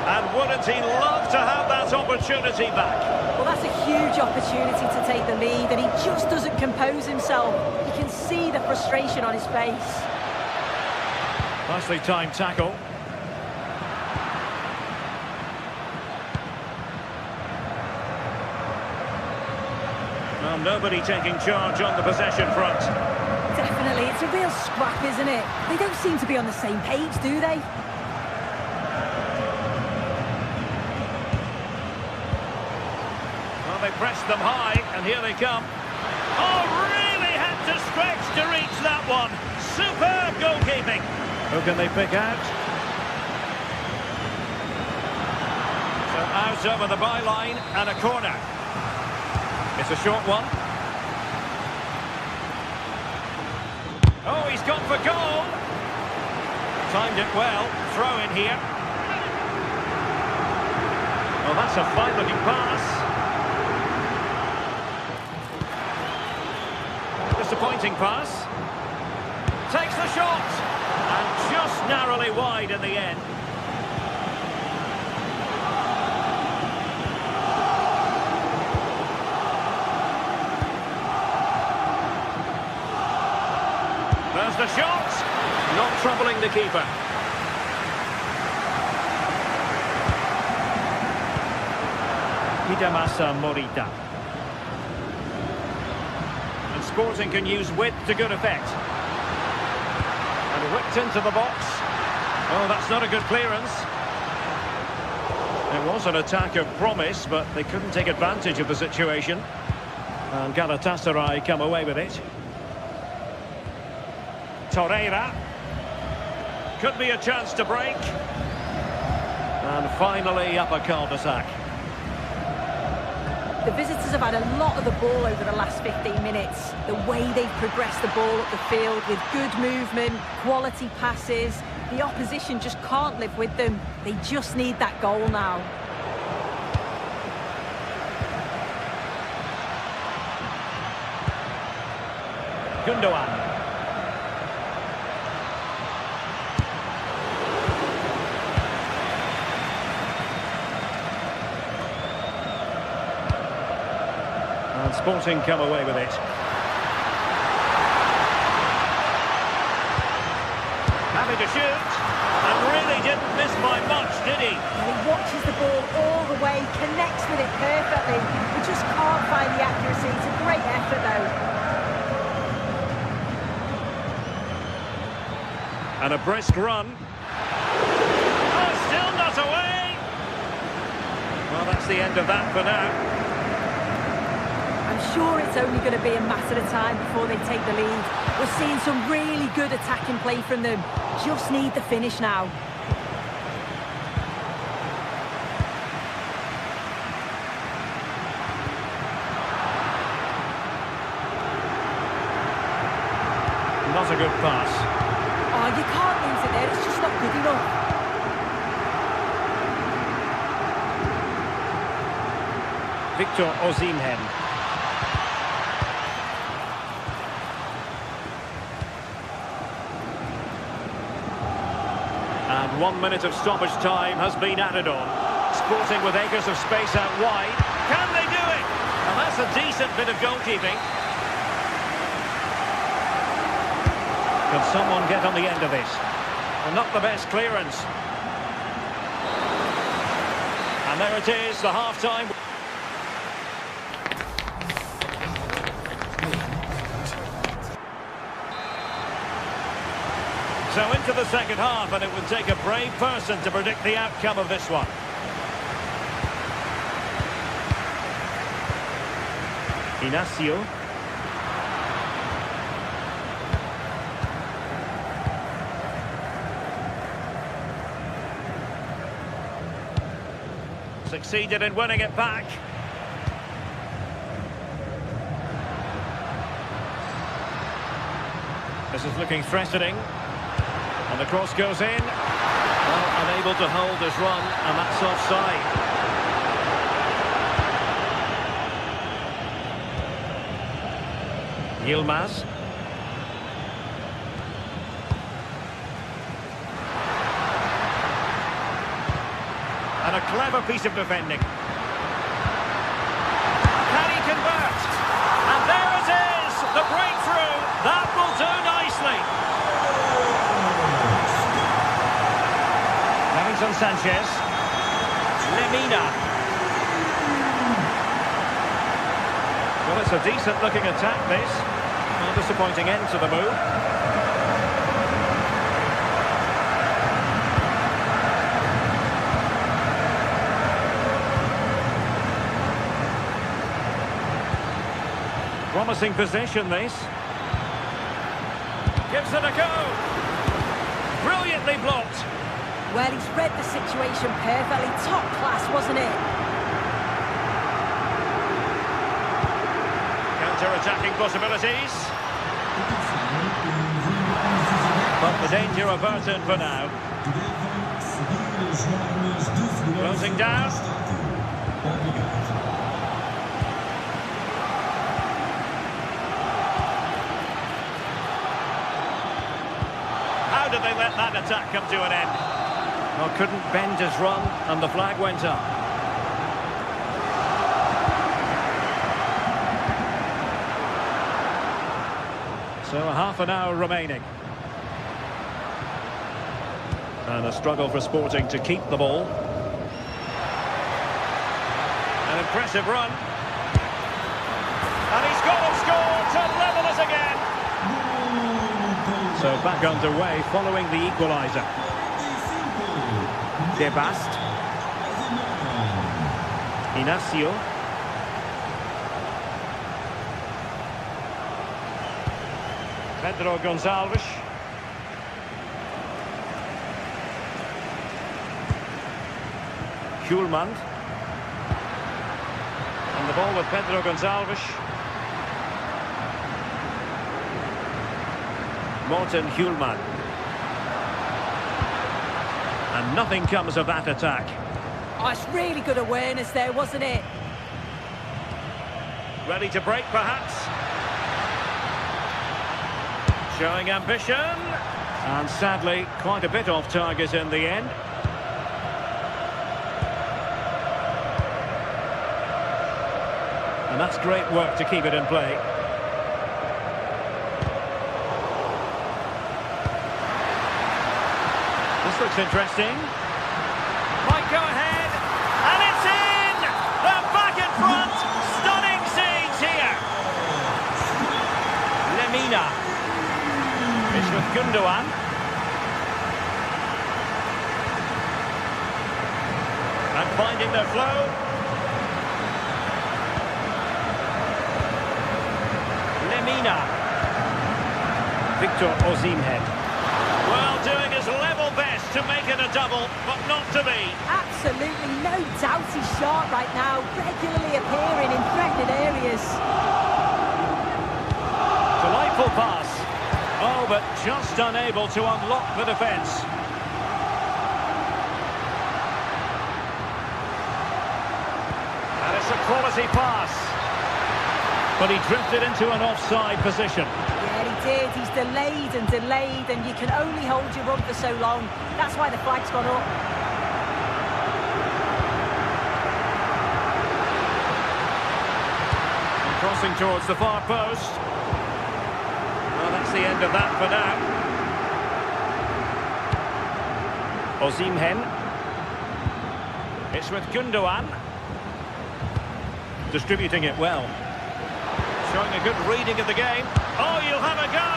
And wouldn't he love to have that opportunity back? Well, that's a huge opportunity to take the lead, and he just doesn't compose himself. You can see the frustration on his face. Nicely timed tackle. Well, nobody taking charge on the possession front. Definitely, it's a real scrap, isn't it? They don't seem to be on the same page, do they? Well, they pressed them high, and here they come. Oh, really had to stretch to reach that one. Superb goalkeeping. Who can they pick out? So out over the byline, and a corner. It's a short one. Oh, he's gone for goal. Timed it well. Throw in here. Well, that's a fine-looking pass. Disappointing pass. Takes the shot. And just narrowly wide in the end. There's the shot, not troubling the keeper. Hidemasa Morita. And Sporting can use width to good effect. And whipped into the box. Oh, that's not a good clearance. It was an attack of promise, but they couldn't take advantage of the situation. And Galatasaray come away with it. Torreira. Could be a chance to break. And finally up a cul-de-sac. The visitors have had a lot of the ball over the last 15 minutes. The way they've progressed the ball up the field with good movement, quality passes. The opposition just can't live with them. They just need that goal now. Gundogan. And Sporting come away with it. Happy to shoot. And really didn't miss by much, did he? He watches the ball all the way, connects with it perfectly. He just can't find the accuracy. It's a great effort, though. And a brisk run. Oh, still not away. Well, that's the end of that for now. I'm sure it's only going to be a matter of time before they take the lead. We're seeing some really good attacking play from them. Just need the finish now. Not a good pass. Oh, you can't lose it there. It's just not good enough. Victor Osimhen. And 1 minute of stoppage time has been added on. Sporting with acres of space out wide. Can they do it? And that's a decent bit of goalkeeping. Can someone get on the end of this? And not the best clearance. And there it is, the half-time. So into the second half, and it would take a brave person to predict the outcome of this one. Inacio. Succeeded in winning it back. This is looking threatening. And the cross goes in. Well, unable to hold his run, and that's offside. Yilmaz. And a clever piece of defending. Can he convert? And there it is! The breakthrough! That will do nicely. Davinson Sanchez. Lemina. Well, it's a decent-looking attack, this. A disappointing end to the move. Promising possession, this. Gives it a go. Brilliantly blocked. Well, he's read the situation perfectly. Top class, wasn't it? Counter-attacking possibilities. But the danger averted for now. Closing down. How did they let that attack come to an end? Well, couldn't bend his run, and the flag went up. So a half an hour remaining. And a struggle for Sporting to keep the ball. An impressive run. And he's got and scored to level it again. So back underway following the equaliser. Debast. Inacio. Pedro Gonçalves. Hjulmand. And the ball with Pedro Gonçalves. Morten Hjulmand. And nothing comes of that attack. Oh, it's really good awareness there, wasn't it? Ready to break, perhaps. Showing ambition. And sadly, quite a bit off target in the end. And that's great work to keep it in play. This looks interesting. Might go ahead. And it's in! They're back in front. Stunning scenes here. Lemina. It's with Gundogan. And finding their flow. Medina. Victor Osimhen. Well, doing his level best to make it a double, but not to be. Absolutely no doubt he's sharp right now, regularly appearing in threatened areas. Delightful pass. Oh, but just unable to unlock the defence. And it's a quality pass. But he drifted into an offside position. Yeah, he did. He's delayed, and you can only hold your run for so long. That's why the flag's gone up. And crossing towards the far post. Well, that's the end of that for now. Osimhen. It's with Gundogan. Distributing it well. Showing a good reading of the game. Oh, you'll have a go!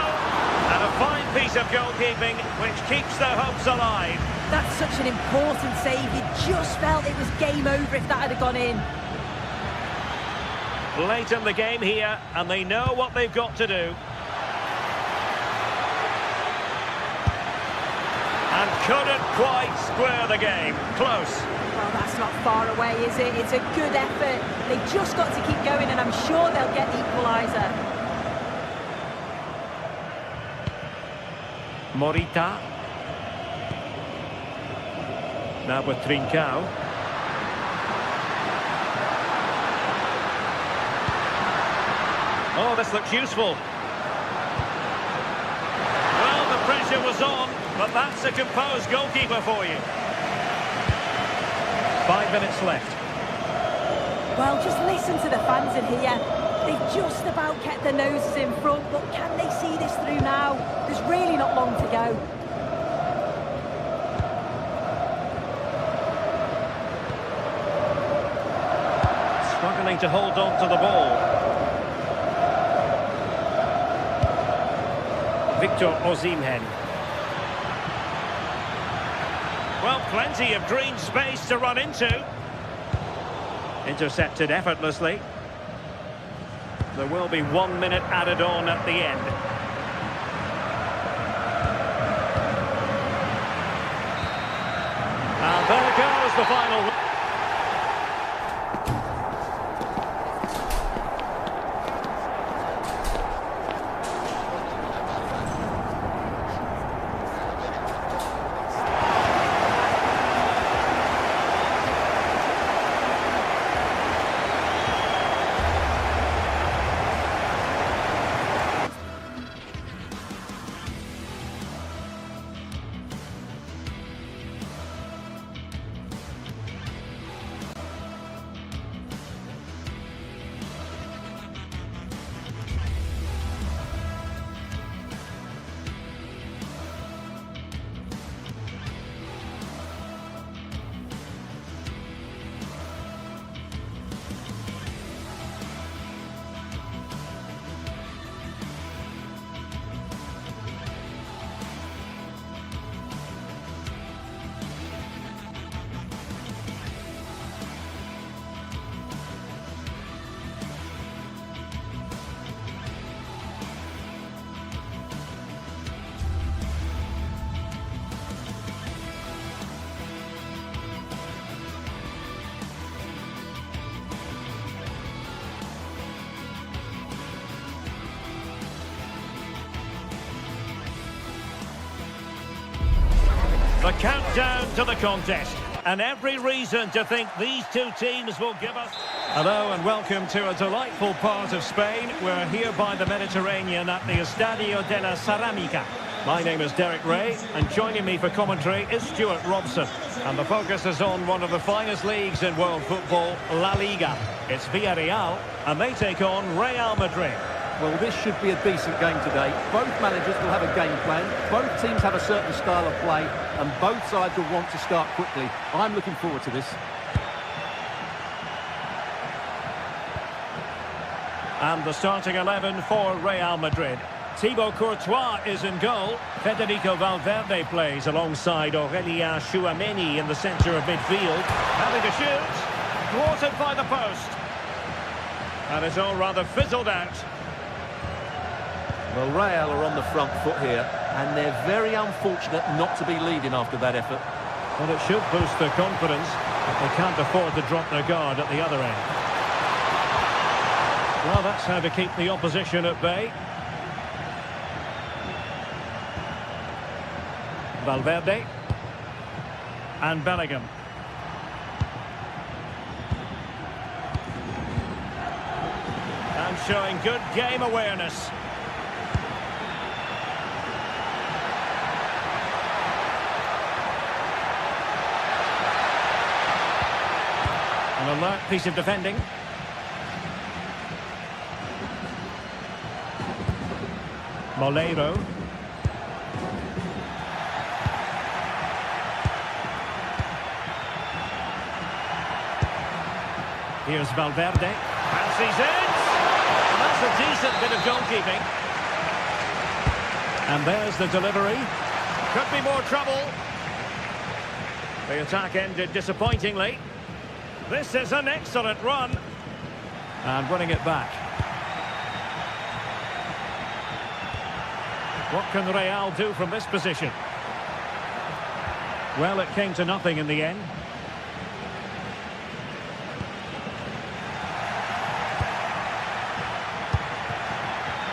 And a fine piece of goalkeeping, which keeps their hopes alive. That's such an important save. You just felt it was game over if that had gone in. Late in the game here, and they know what they've got to do. And couldn't quite square the game. Close. Well, that's not far away, is it? It's a good effort. They've just got to keep going, and I'm sure they'll get the equaliser. Morita. Now with Trincao. Oh, this looks useful. Well, the pressure was on, but that's a composed goalkeeper for you. 5 minutes left. Well, just listen to the fans in here. They've just about kept their noses in front, but can they see this through now? There's really not long to go. Struggling to hold on to the ball. Victor Osimhen. Well, plenty of green space to run into. Intercepted effortlessly. There will be 1 minute added on at the end. And there goes the final. The countdown to the contest, and every reason to think these two teams will give us... Hello and welcome to a delightful part of Spain. We're here by the Mediterranean at the Estadio de la Ceramica. My name is Derek Ray, and joining me for commentary is Stuart Robson. And the focus is on one of the finest leagues in world football, La Liga. It's Villarreal, and they take on Real Madrid. Well, this should be a decent game today. Both managers will have a game plan. Both teams have a certain style of play, and both sides will want to start quickly. I'm looking forward to this. And the starting 11 for Real Madrid. Thibaut Courtois is in goal. Federico Valverde plays alongside Aurélien Tchouameni in the centre of midfield. Having to shoot. Thwarted by the post. And it's all rather fizzled out. Well, Real are on the front foot here, and they're very unfortunate not to be leading after that effort. Well, it should boost their confidence, but they can't afford to drop their guard at the other end. Well, that's how to keep the opposition at bay. Valverde. And Bellingham. And showing good game awareness. An alert piece of defending. Moleiro. Here's Valverde. Fancies it. And that's a decent bit of goalkeeping. And there's the delivery. Could be more trouble. The attack ended disappointingly. This is an excellent run. And winning it back. What can Real do from this position? Well, it came to nothing in the end.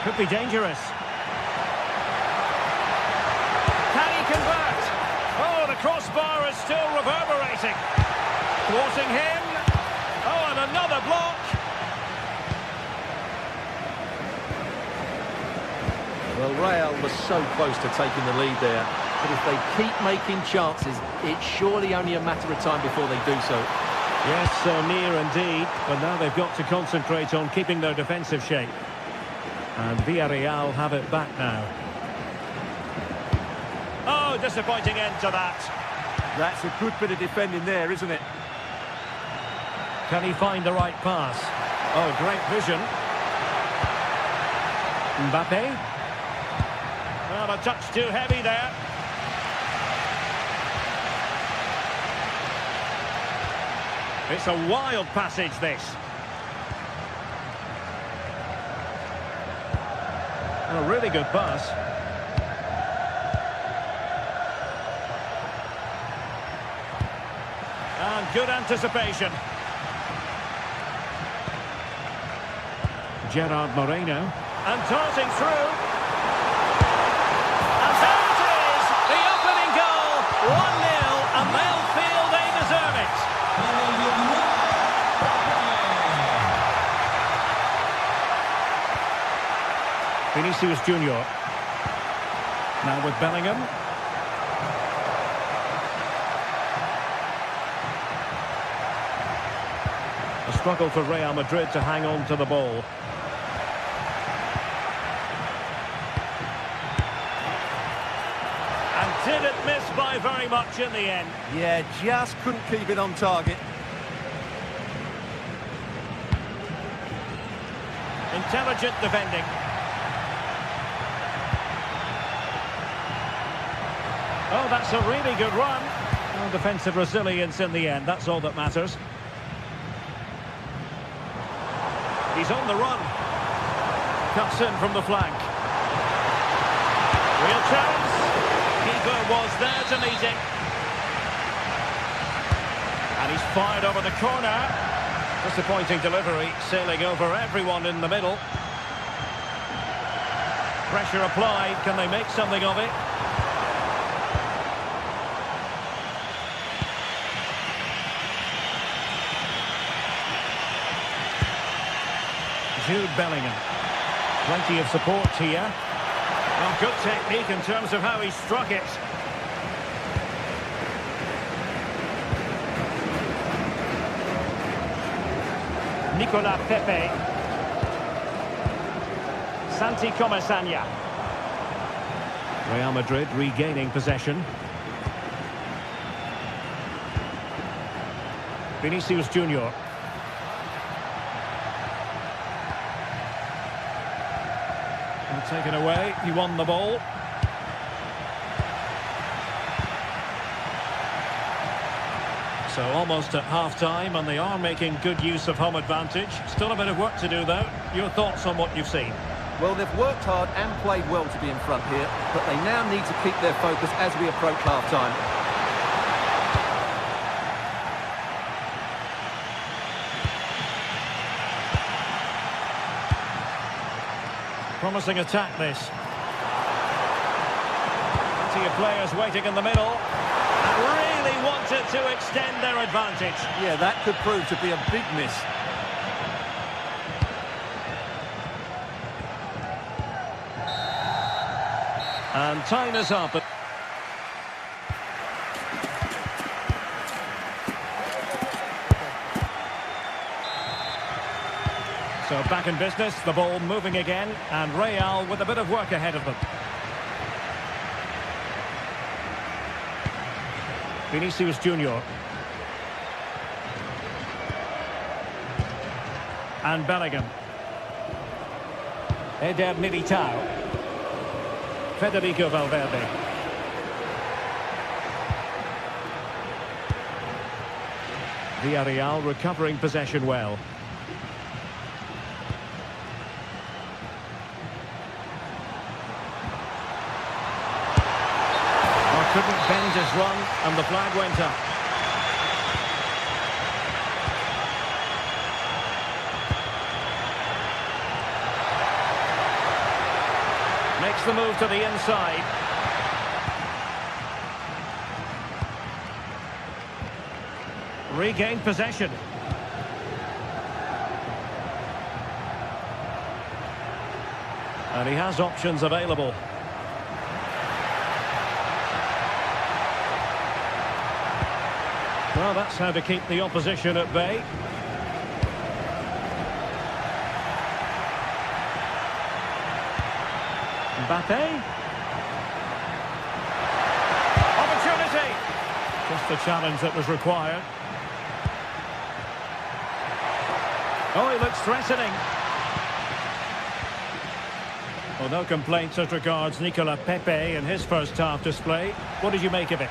Could be dangerous. Can he convert? Oh, the crossbar is still reverberating. Thwarting him. Oh, and another block. Well, Real was so close to taking the lead there, but if they keep making chances, it's surely only a matter of time before they do so. Yes, so near indeed, but now they've got to concentrate on keeping their defensive shape. And Villarreal have it back now. Oh, disappointing end to that. That's a good bit of defending there, isn't it? Can he find the right pass? Oh, great vision. Mbappe. Well, a touch too heavy there. It's a wild passage, this. A really good pass. And good anticipation. Gerard Moreno. And darting through. And there it is! The opening goal! 1-0, and they'll feel they deserve it. Vinicius Junior. Now with Bellingham. A struggle for Real Madrid to hang on to the ball. And didn't miss by very much in the end. Yeah, just couldn't keep it on target. Intelligent defending. Oh, that's a really good run. Well, defensive resilience in the end, that's all that matters. He's on the run. Cuts in from the flank. Real chance. Keeper was there to meet it. And he's fired over the corner. Disappointing delivery, sailing over everyone in the middle. Pressure applied, can they make something of it? Jude Bellingham. Plenty of support here. Well, good technique in terms of how he struck it. Nicolas Pepe. Santi Comesaña. Real Madrid regaining possession. Vinicius Junior. And taken away, he won the ball. So almost at half-time, and they are making good use of home advantage. Still a bit of work to do, though. Your thoughts on what you've seen? Well, they've worked hard and played well to be in front here, but they now need to keep their focus as we approach half-time. Promising attack, this. Plenty of players waiting in the middle. And really wanted to extend their advantage. Yeah, that could prove to be a big miss. And time is up. So back in business, the ball moving again, and Real with a bit of work ahead of them. Vinicius Junior. And Bellingham. Eder Militao. Federico Valverde. Villarreal recovering possession well. Couldn't bend his run, and the flag went up. Makes the move to the inside. Regained possession. And he has options available. Well, that's how to keep the opposition at bay. Mbappe. Opportunity. Just the challenge that was required. Oh, he looks threatening. Well, no complaints as regards Nicola Pepe in his first half display. What did you make of it?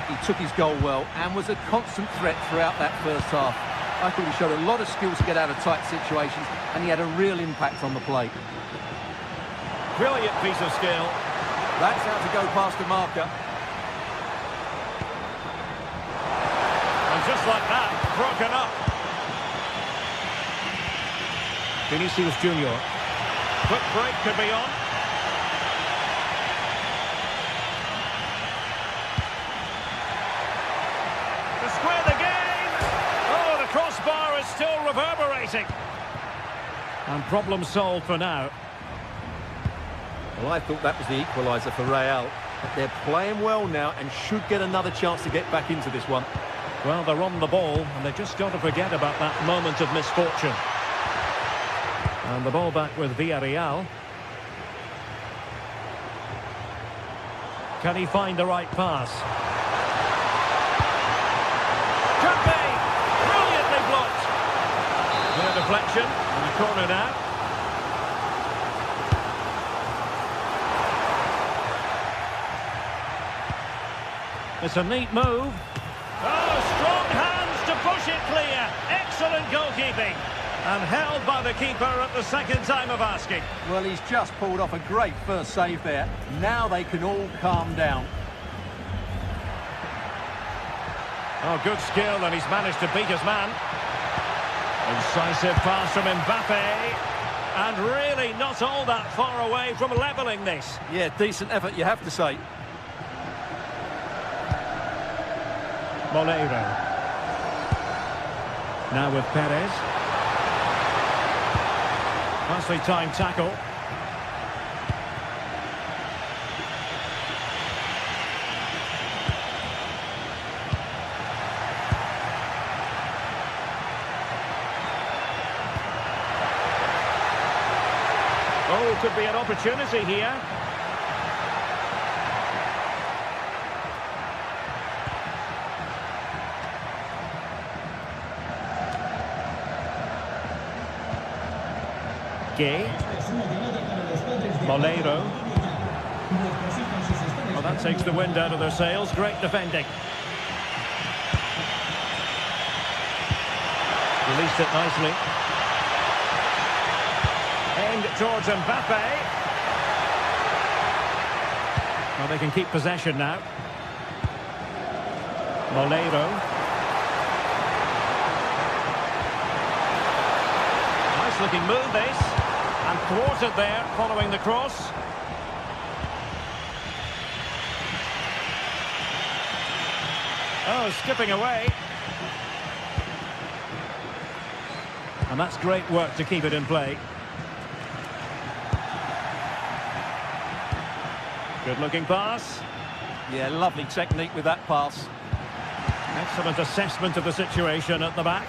He took his goal well and was a constant threat throughout that first half. I thought he showed a lot of skills to get out of tight situations, and he had a real impact on the play. Brilliant piece of skill. That's how to go past the marker. And just like that, broken up. Vinicius Junior. Quick break could be on. To square the game. Oh, the crossbar is still reverberating. And problem solved for now. Well, I thought that was the equaliser for Real. But they're playing well now and should get another chance to get back into this one. Well, they're on the ball, and they've just got to forget about that moment of misfortune. And the ball back with Villarreal. Can he find the right pass? Could be! Brilliantly blocked! No deflection, and a corner now. It's a neat move. Oh, strong hands to push it clear. Excellent goalkeeping. And held by the keeper at the second time of asking. Well, he's just pulled off a great first save there. Now they can all calm down. Oh, good skill, and he's managed to beat his man. Incisive pass from Mbappe. And really not all that far away from levelling this. Yeah, decent effort, you have to say. Moleiro. Now with Perez. Nicely timed tackle. Oh, could be an opportunity here. Gay. Moleiro. Well, that takes the wind out of their sails. Great defending. Released it nicely. And out towards Mbappe. Well, they can keep possession now. Molero. Nice looking move this. And thwarted there following the cross. Oh, skipping away. And that's great work to keep it in play. Good looking pass. Yeah, lovely technique with that pass. Excellent assessment of the situation at the back.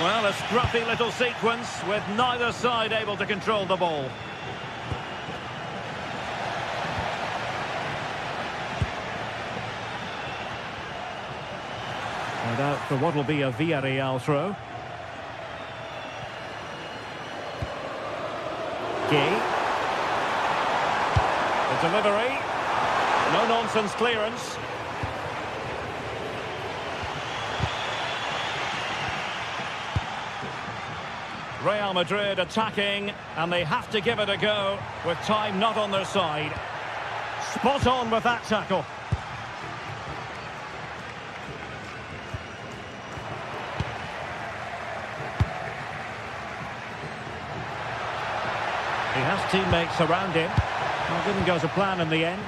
Well, a scruffy little sequence with neither side able to control the ball. And out for what will be a Villarreal throw. Gay. The delivery. No-nonsense clearance. Real Madrid attacking, and they have to give it a go with time not on their side. Spot on with that tackle. He has teammates around him. Well, didn't go to plan in the end.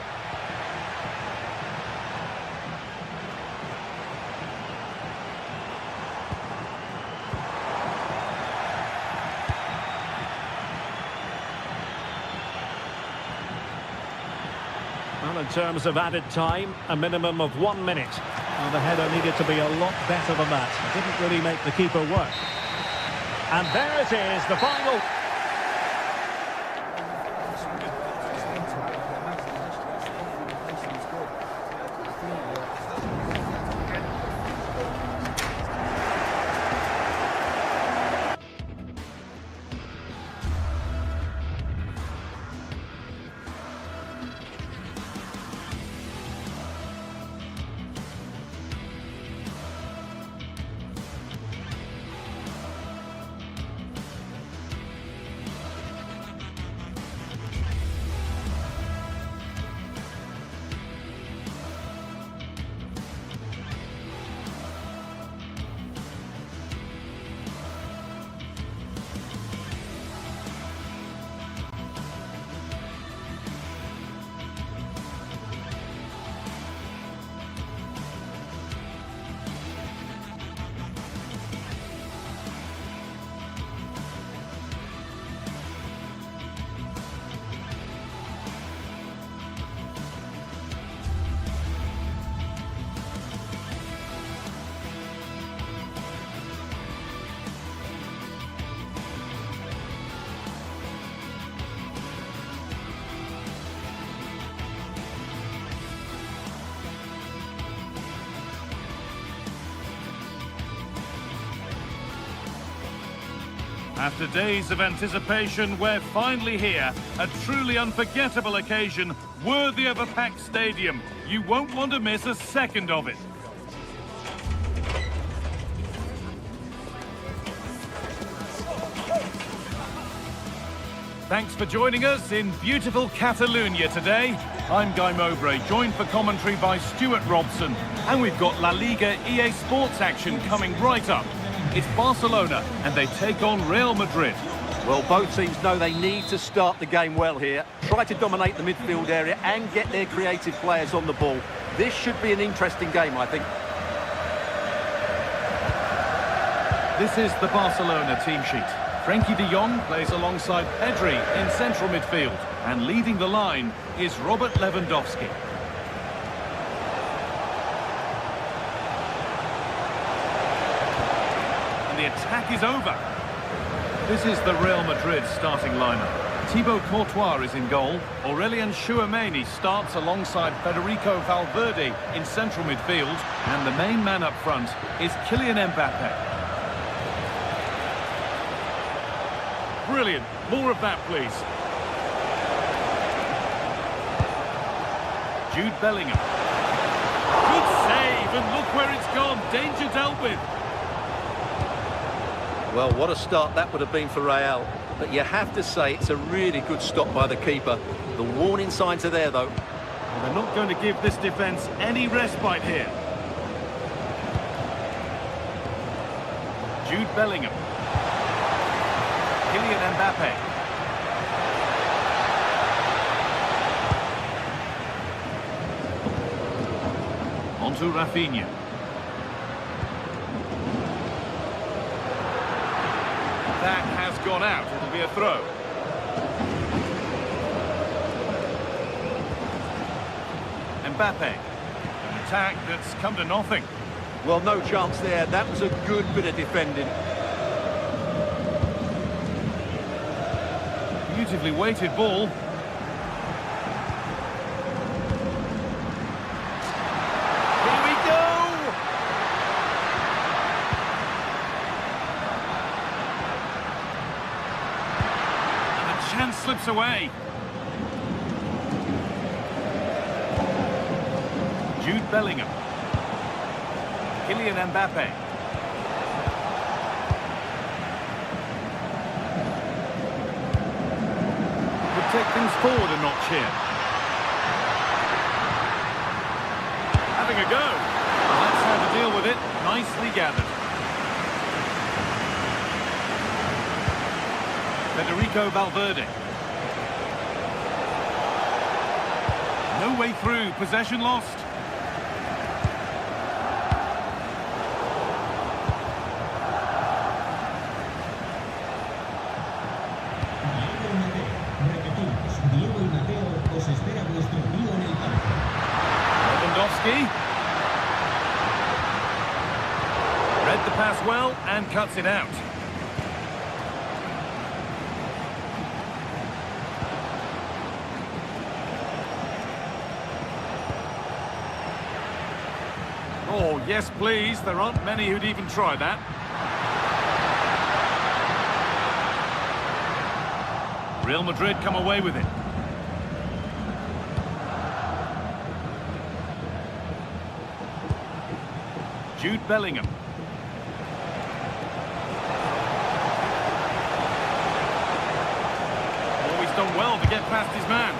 Well, in terms of added time, a minimum of 1 minute. Well, the header needed to be a lot better than that. Didn't really make the keeper work. And there it is, the final. After days of anticipation, we're finally here. A truly unforgettable occasion, worthy of a packed stadium. You won't want to miss a second of it. Thanks for joining us in beautiful Catalonia today. I'm Guy Mowbray, joined for commentary by Stuart Robson. And we've got La Liga EA Sports action coming right up. It's Barcelona, and they take on Real Madrid. Well, both teams know they need to start the game well here. Try to dominate the midfield area and get their creative players on the ball. This should be an interesting game, I think. This is the Barcelona team sheet. Frenkie de Jong plays alongside Pedri in central midfield. And leading the line is Robert Lewandowski. The attack is over. This is the Real Madrid starting lineup. Thibaut Courtois is in goal. Aurelien Tchouameni starts alongside Federico Valverde in central midfield. And the main man up front is Kylian Mbappe. Brilliant. More of that, please. Jude Bellingham. Good save, and look where it's gone. Danger dealt with. Well, what a start that would have been for Real. But you have to say it's a really good stop by the keeper. The warning signs are there, though. And they're not going to give this defence any respite here. Jude Bellingham. Kylian Mbappe. Onto Rafinha. That has gone out. It'll be a throw. Mbappe. An attack that's come to nothing. Well, no chance there. That was a good bit of defending. Beautifully weighted ball. Here we go! And the chance slips away. Jude Bellingham. Kylian Mbappe. Could take things forward a notch here. Having a go. Well, that's how to deal with it. Nicely gathered. Federico Valverde. No way through. Possession lost. Read the pass well and cuts it out. Oh, yes, please. There aren't many who'd even try that. Real Madrid come away with it. Jude Bellingham. Oh, he's done well to get past his man.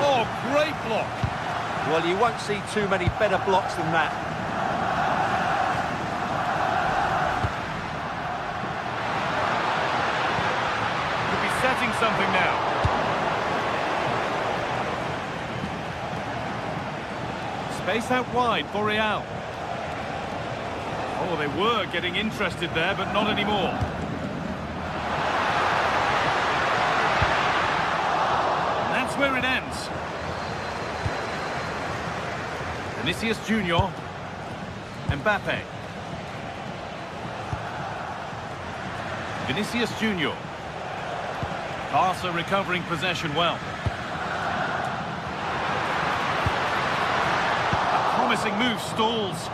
Oh, great block. Well, you won't see too many better blocks than that. Could be setting something now. Space out wide for Real. Oh, they were getting interested there, but not anymore. And that's where it ends. Vinicius Junior. Mbappe. Vinicius Junior. Barca recovering possession well. A promising move stalls.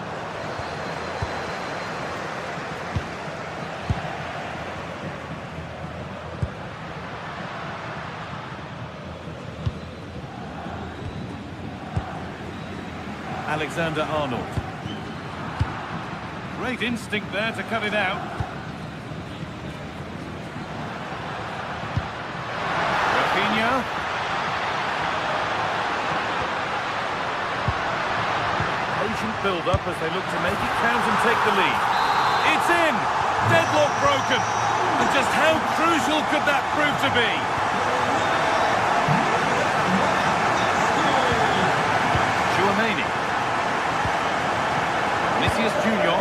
Alexander-Arnold. Great instinct there to cut it out. Rafinha. Patient build-up as they look to make it count and take the lead. It's in! Deadlock broken! And just how crucial could that prove to be? Chouameni. Vinicius Junior.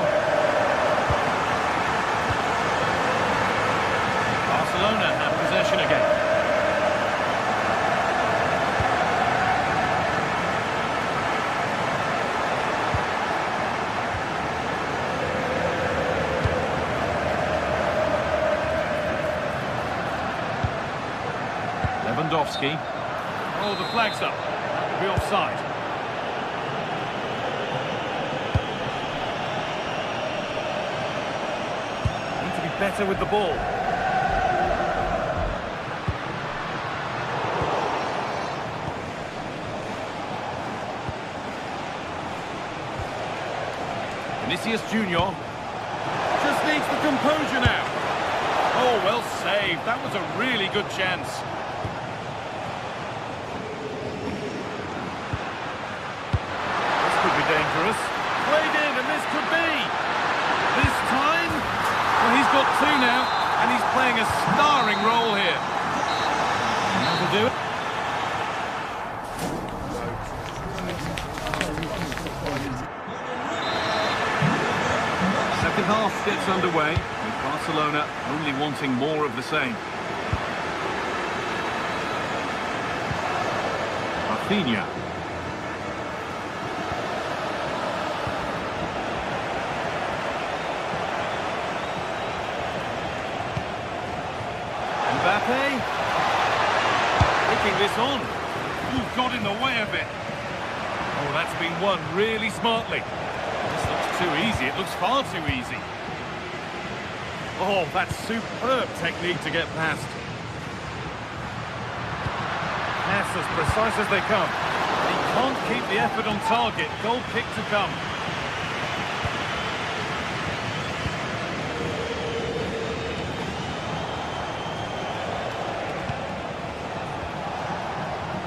Barcelona have possession again. Lewandowski. Oh, the flag's up. Be offside. Better with the ball. Vinicius Junior just needs the composure now. Oh, well saved. That was a really good chance. This could be dangerous. Played in, and this could be. This time, well, he's got two now, and he's playing a starring role here. That'll do it. Second half gets underway, with Barcelona only wanting more of the same. Rafinha. Mbappe. Taking this on. Ooh, got in the way of it. Oh, that's been won really smartly. This looks too easy. It looks far too easy. Oh, that's superb technique to get past. Pass as precise as they come. He can't keep the effort on target. Goal kick to come.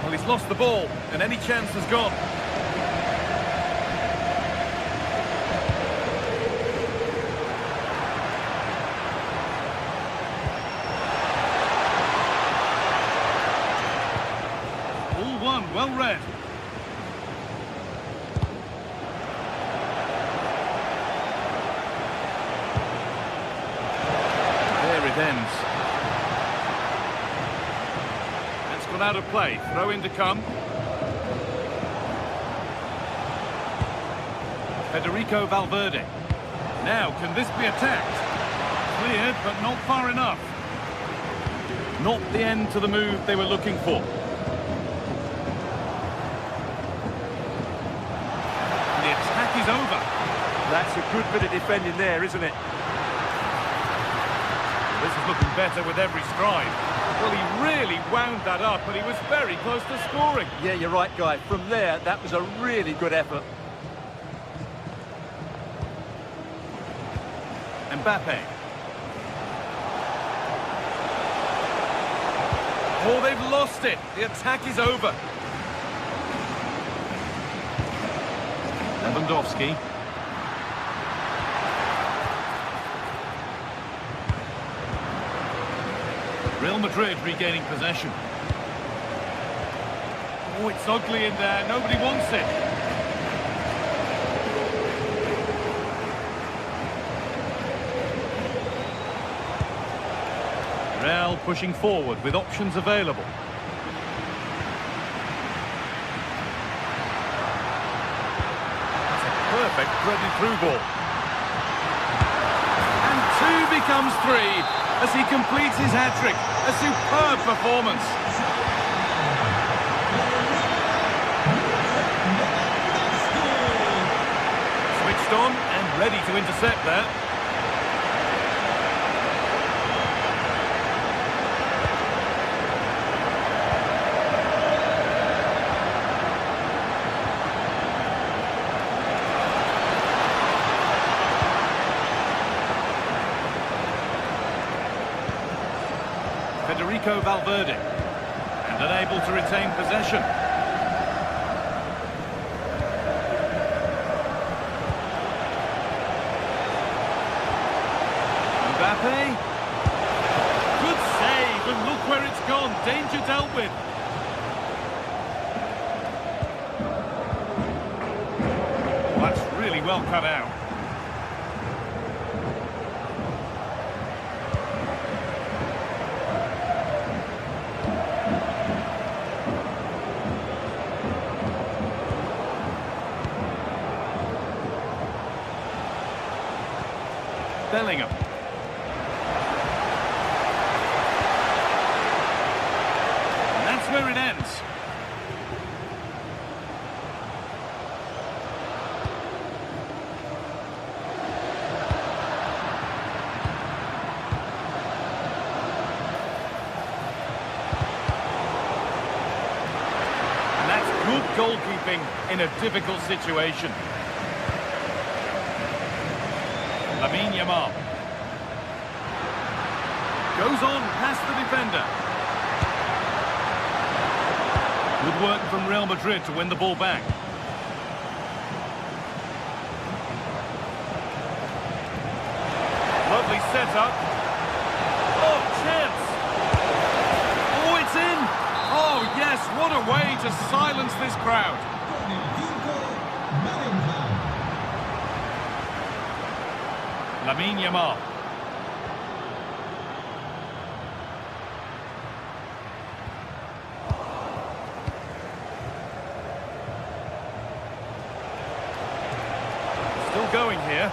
Well, he's lost the ball, and any chance has gone. Well read. There it ends. That's gone out of play. Throw in to come. Federico Valverde. Now, can this be attacked? Cleared, but not far enough. Not the end to the move they were looking for. Is over. That's a good bit of defending there, isn't it? This is looking better with every stride. Well, he really wound that up, but he was very close to scoring. Yeah, you're right, Guy. From there, that was a really good effort. Mbappe. Oh, they've lost it. The attack is over. Lewandowski. Real Madrid regaining possession. Oh, it's ugly in there. Nobody wants it. Real pushing forward with options available. Perfect threaded through ball. And two becomes three as he completes his hat-trick. A superb performance. Switched on and ready to intercept there. Federico Valverde, and unable to retain possession. Mbappe. Good save, and look where it's gone. Danger dealt with. Oh, that's really well cut out. Bellingham. And that's where it ends. And that's good goalkeeping in a difficult situation. Lamine Yamal. Goes on past the defender. Good work from Real Madrid to win the ball back. Lovely setup. Oh, chance. Oh, it's in. Oh, yes, what a way to silence this crowd. Lamine Yamal. Still going here.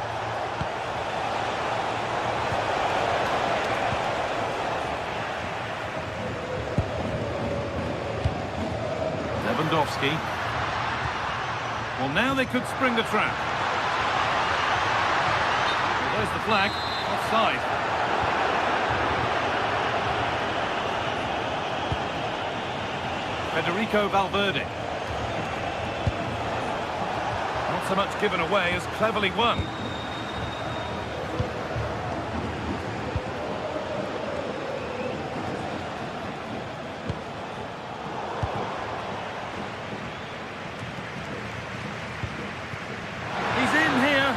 Lewandowski. Well, now they could spring the trap. Well, there's the flag. Offside. Federico Valverde. Not so much given away as cleverly won. He's in here.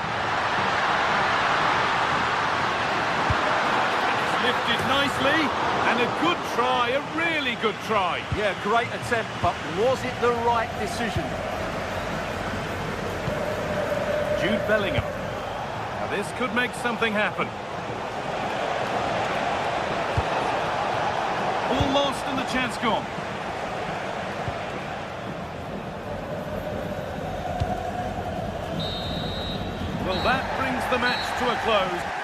It's lifted nicely. And a good try, a really good try. Yeah, great attempt, but was it the right decision? Jude Bellingham. Now this could make something happen. All lost and the chance gone. Well, that brings the match to a close.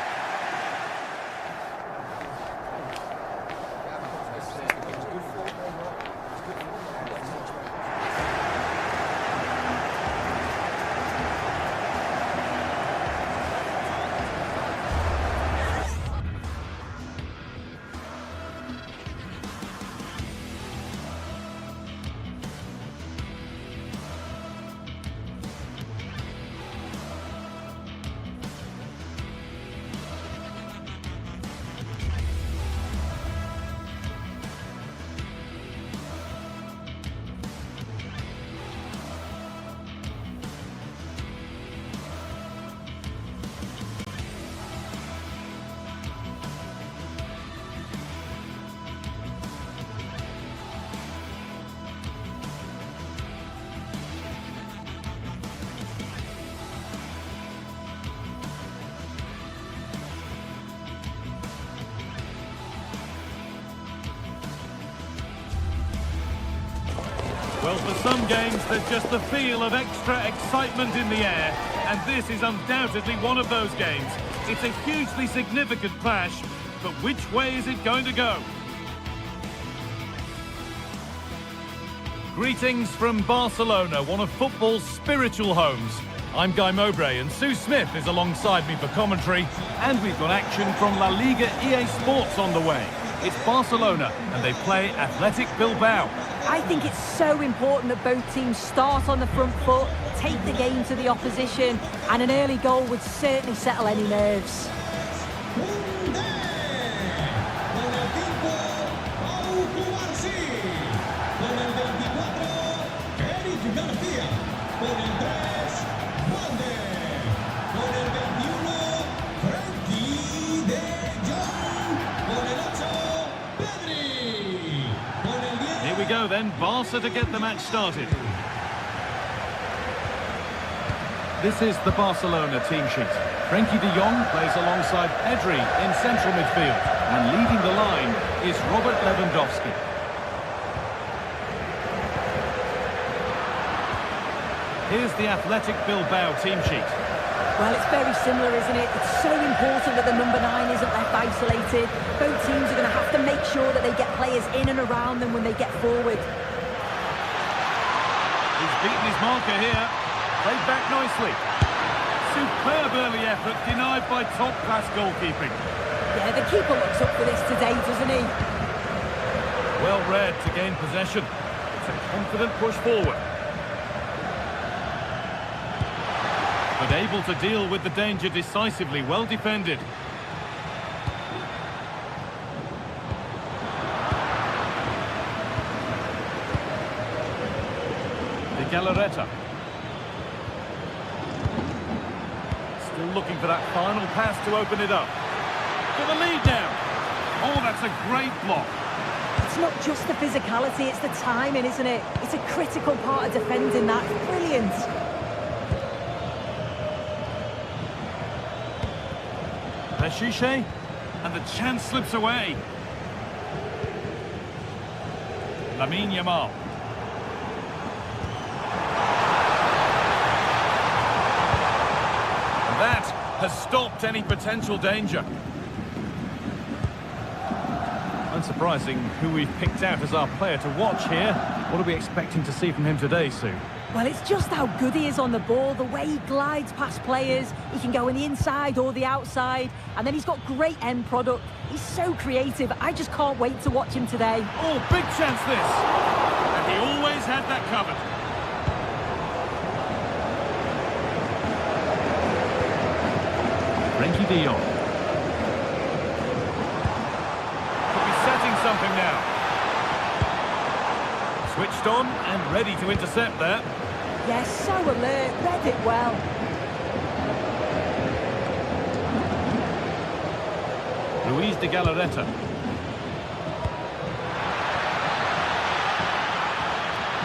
Well, for some games, there's just the feel of extra excitement in the air, and this is undoubtedly one of those games. It's a hugely significant clash, but which way is it going to go? Greetings from Barcelona, one of football's spiritual homes. I'm Guy Mowbray, and Sue Smith is alongside me for commentary, and we've got action from La Liga Sports on the way. It's Barcelona, and they play Athletic Bilbao. I think it's so important that both teams start on the front foot, take the game to the opposition, and an early goal would certainly settle any nerves. Here we go then, Barca to get the match started. This is the Barcelona team sheet. Frenkie de Jong plays alongside Pedri in central midfield, and leading the line is Robert Lewandowski. Here's the Athletic Bilbao team sheet. Well, it's very similar, isn't it? It's so important that the number 9 isn't left isolated. Both teams are going to have to make sure that they get players in and around them when they get forward. He's beaten his marker here. Played back nicely. Superb early effort, denied by top-class goalkeeping. Yeah, the keeper looks up for this today, doesn't he? Well read to gain possession. It's a confident push forward. but able to deal with the danger decisively. Well defended. De Galarreta. Still looking for that final pass to open it up. For the lead now. Oh, that's a great block. It's not just the physicality, it's the timing, isn't it? It's a critical part of defending that. Brilliant. Peshiche, and the chance slips away. Lamine Yamal. And that has stopped any potential danger. Unsurprising who we've picked out as our player to watch here. What are we expecting to see from him today, Sue? Well, it's just how good he is on the ball, the way he glides past players. He can go on the inside or the outside, and then he's got great end product. He's so creative. I just can't wait to watch him today. Oh, big chance this. And he always had that covered. Frenkie de Jong. Could be setting something now. Switched on and ready to intercept there. Yes, so alert, read it well. Luis de Galarreta.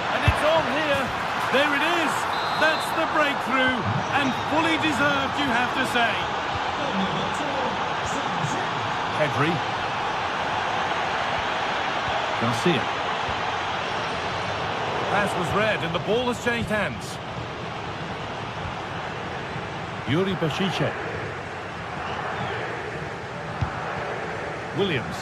And it's on here. There it is. That's the breakthrough. And fully deserved, you have to say. Pedri. Garcia. Pass was read and the ball has changed hands. Yuri Peshiche. Williams.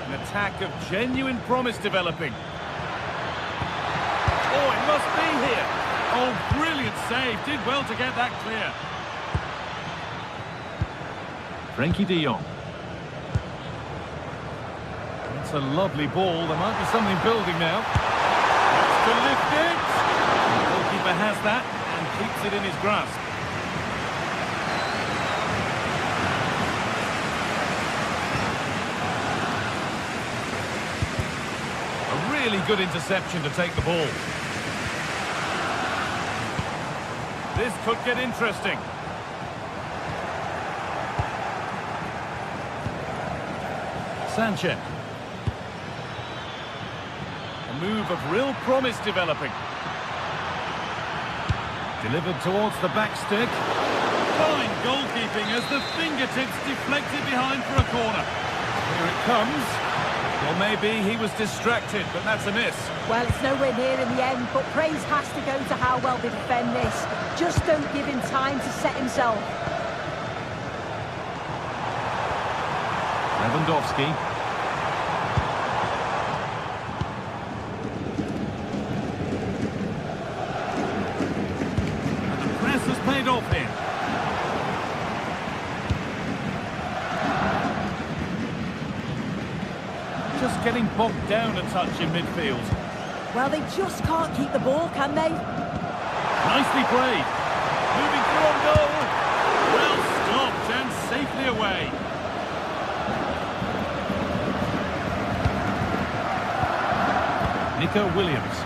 An attack of genuine promise developing. Oh, it must be here. Oh, brilliant save. Did well to get that clear. Frenkie de Jong. It's a lovely ball. There might be something building now. That's to lift it. The goalkeeper has that and keeps it in his grasp. A really good interception to take the ball. This could get interesting. Sanchez. A move of real promise developing. Delivered towards the back stick. Fine goalkeeping as the fingertips deflected behind for a corner. Here it comes. Well, maybe he was distracted, but that's a miss. Well, it's nowhere near in the end, but praise has to go to how well they defend this. Just don't give him time to set himself. Lewandowski. And the press has paid off here. Just getting bogged down a touch in midfield. Well, they just can't keep the ball, can they? Nicely played. Moving through on goal. Well stopped and safely away. Nico Williams.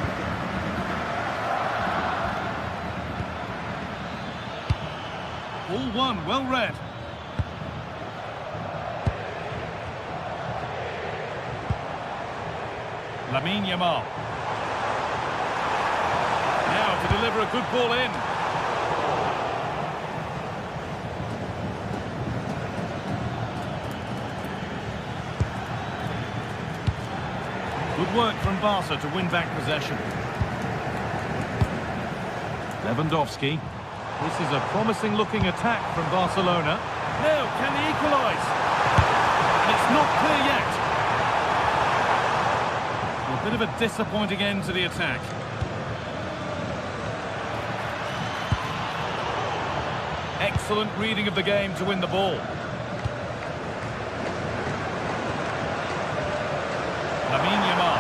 All one, well read. Lamine Yamal. Now to deliver a good ball in. Good work from Barca to win back possession. Lewandowski. This is a promising looking attack from Barcelona. Now, can he equalise? And it's not clear yet. A bit of a disappointing end to the attack. Excellent reading of the game to win the ball. Lamine Yamal.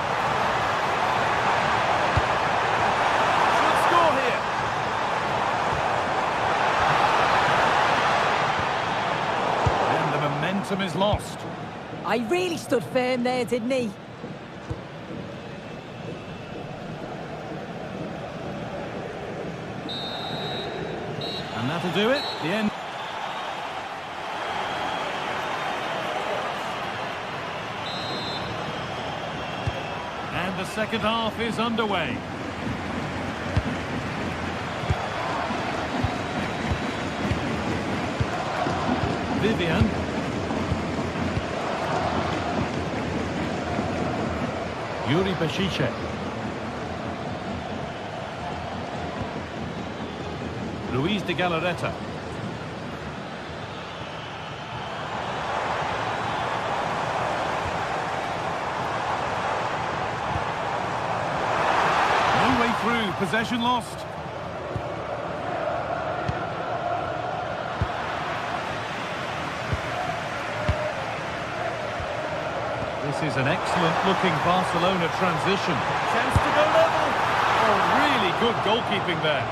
momentum is lost. I really stood firm there, didn't he? And that'll do it. The end. And the second half is underway. Vivian. Yuri Bashicek. Luis de Galarreta. No way through, possession lost. This is an excellent-looking Barcelona transition. Chance to go level. Oh, really good goalkeeping there.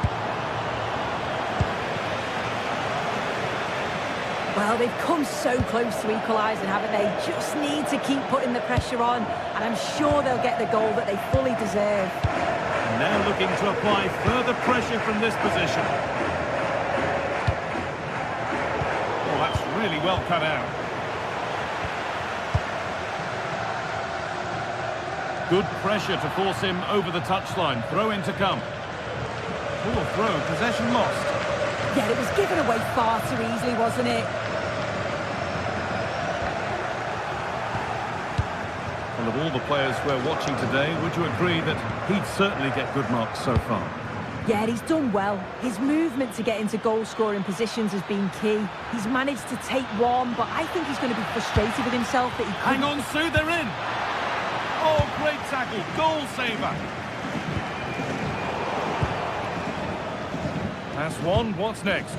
Well, they've come so close to equalising, haven't they? Just need to keep putting the pressure on, and I'm sure they'll get the goal that they fully deserve. Now looking to apply further pressure from this position. Oh, that's really well cut out. Good pressure to force him over the touchline. Throw in to come. Poor throw, possession lost. Yeah, it was given away far too easily, wasn't it? Well, of all the players we're watching today, would you agree that he'd certainly get good marks so far? Yeah, he's done well. His movement to get into goal-scoring positions has been key. He's managed to take one, but I think he's going to be frustrated with himself that he couldn't... Hang on, Sue, they're in! Oh, great tackle, goal saver! That's one, what's next?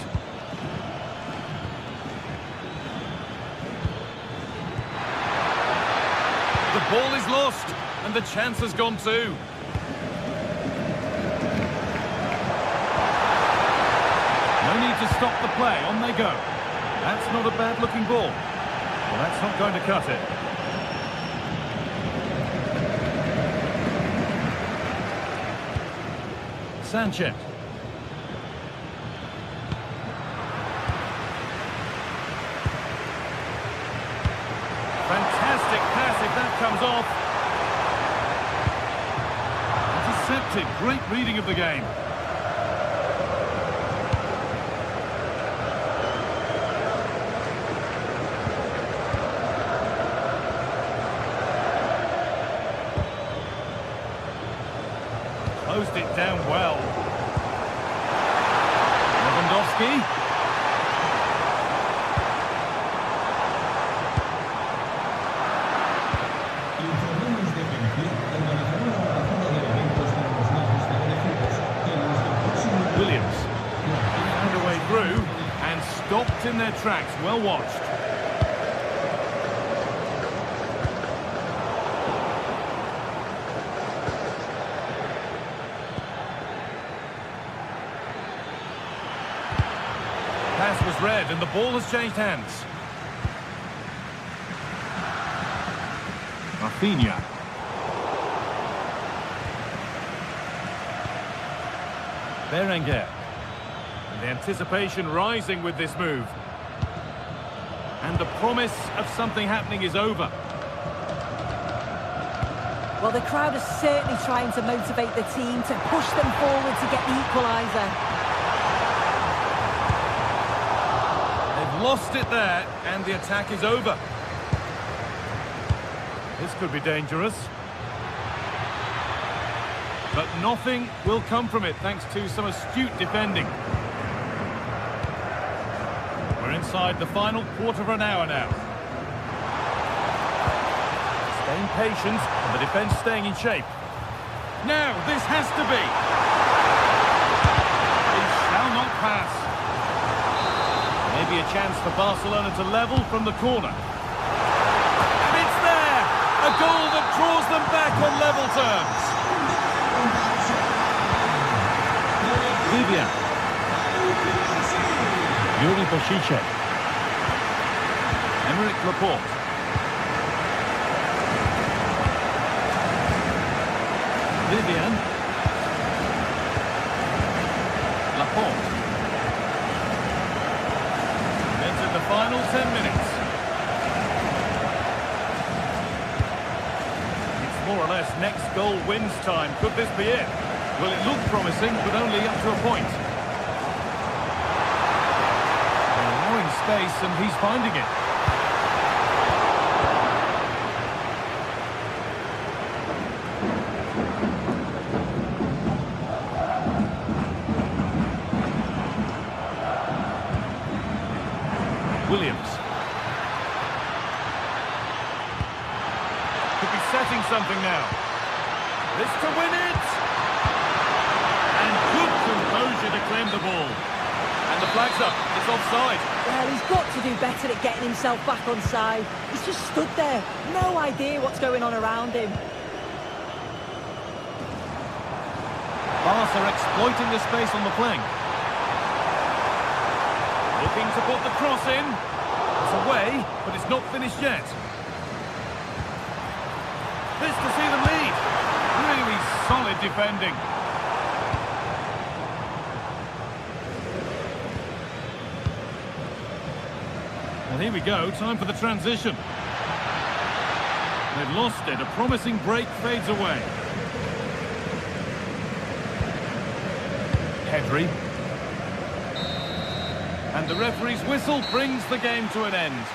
The ball is lost, and the chance has gone too. No need to stop the play, on they go. That's not a bad-looking ball. Well, that's not going to cut it. Sanchez. Fantastic pass if that comes off. Intercepted. Great reading of the game. Closed it down well. Lewandowski. Williams. Found a way through and stopped in their tracks. Well watched. Pass was read and the ball has changed hands. Rafinha. Berenguer. And the anticipation rising with this move. And the promise of something happening is over. Well, the crowd is certainly trying to motivate the team to push them forward to get the equaliser. They've lost it there, and the attack is over. This could be dangerous. But nothing will come from it thanks to some astute defending. We're inside the final quarter of an hour now. Staying patient, and the defence staying in shape. Now, this has to be. He shall not pass. Maybe a chance for Barcelona to level from the corner. And it's there! A goal that draws them back on level terms. Vivian. Yuri Bashicek. Laporte. Vivian. Laporte. Into the final 10 minutes. It's more or less next goal wins time. Could this be it? Well, it looked promising, but only up to a point. Allowing space, and he's finding it. Williams. Could be setting something now. This to win it! And good composure to claim the ball. And the flag's up. It's offside. Well, he's got to do better at getting himself back on side. He's just stood there. No idea what's going on around him. Barca exploiting the space on the flank. Looking to put the cross in. It's away, but it's not finished yet. This to see them lead. Really solid defending. Well, here we go. Time for the transition. They've lost it. A promising break fades away. Pedri. And the referee's whistle brings the game to an end.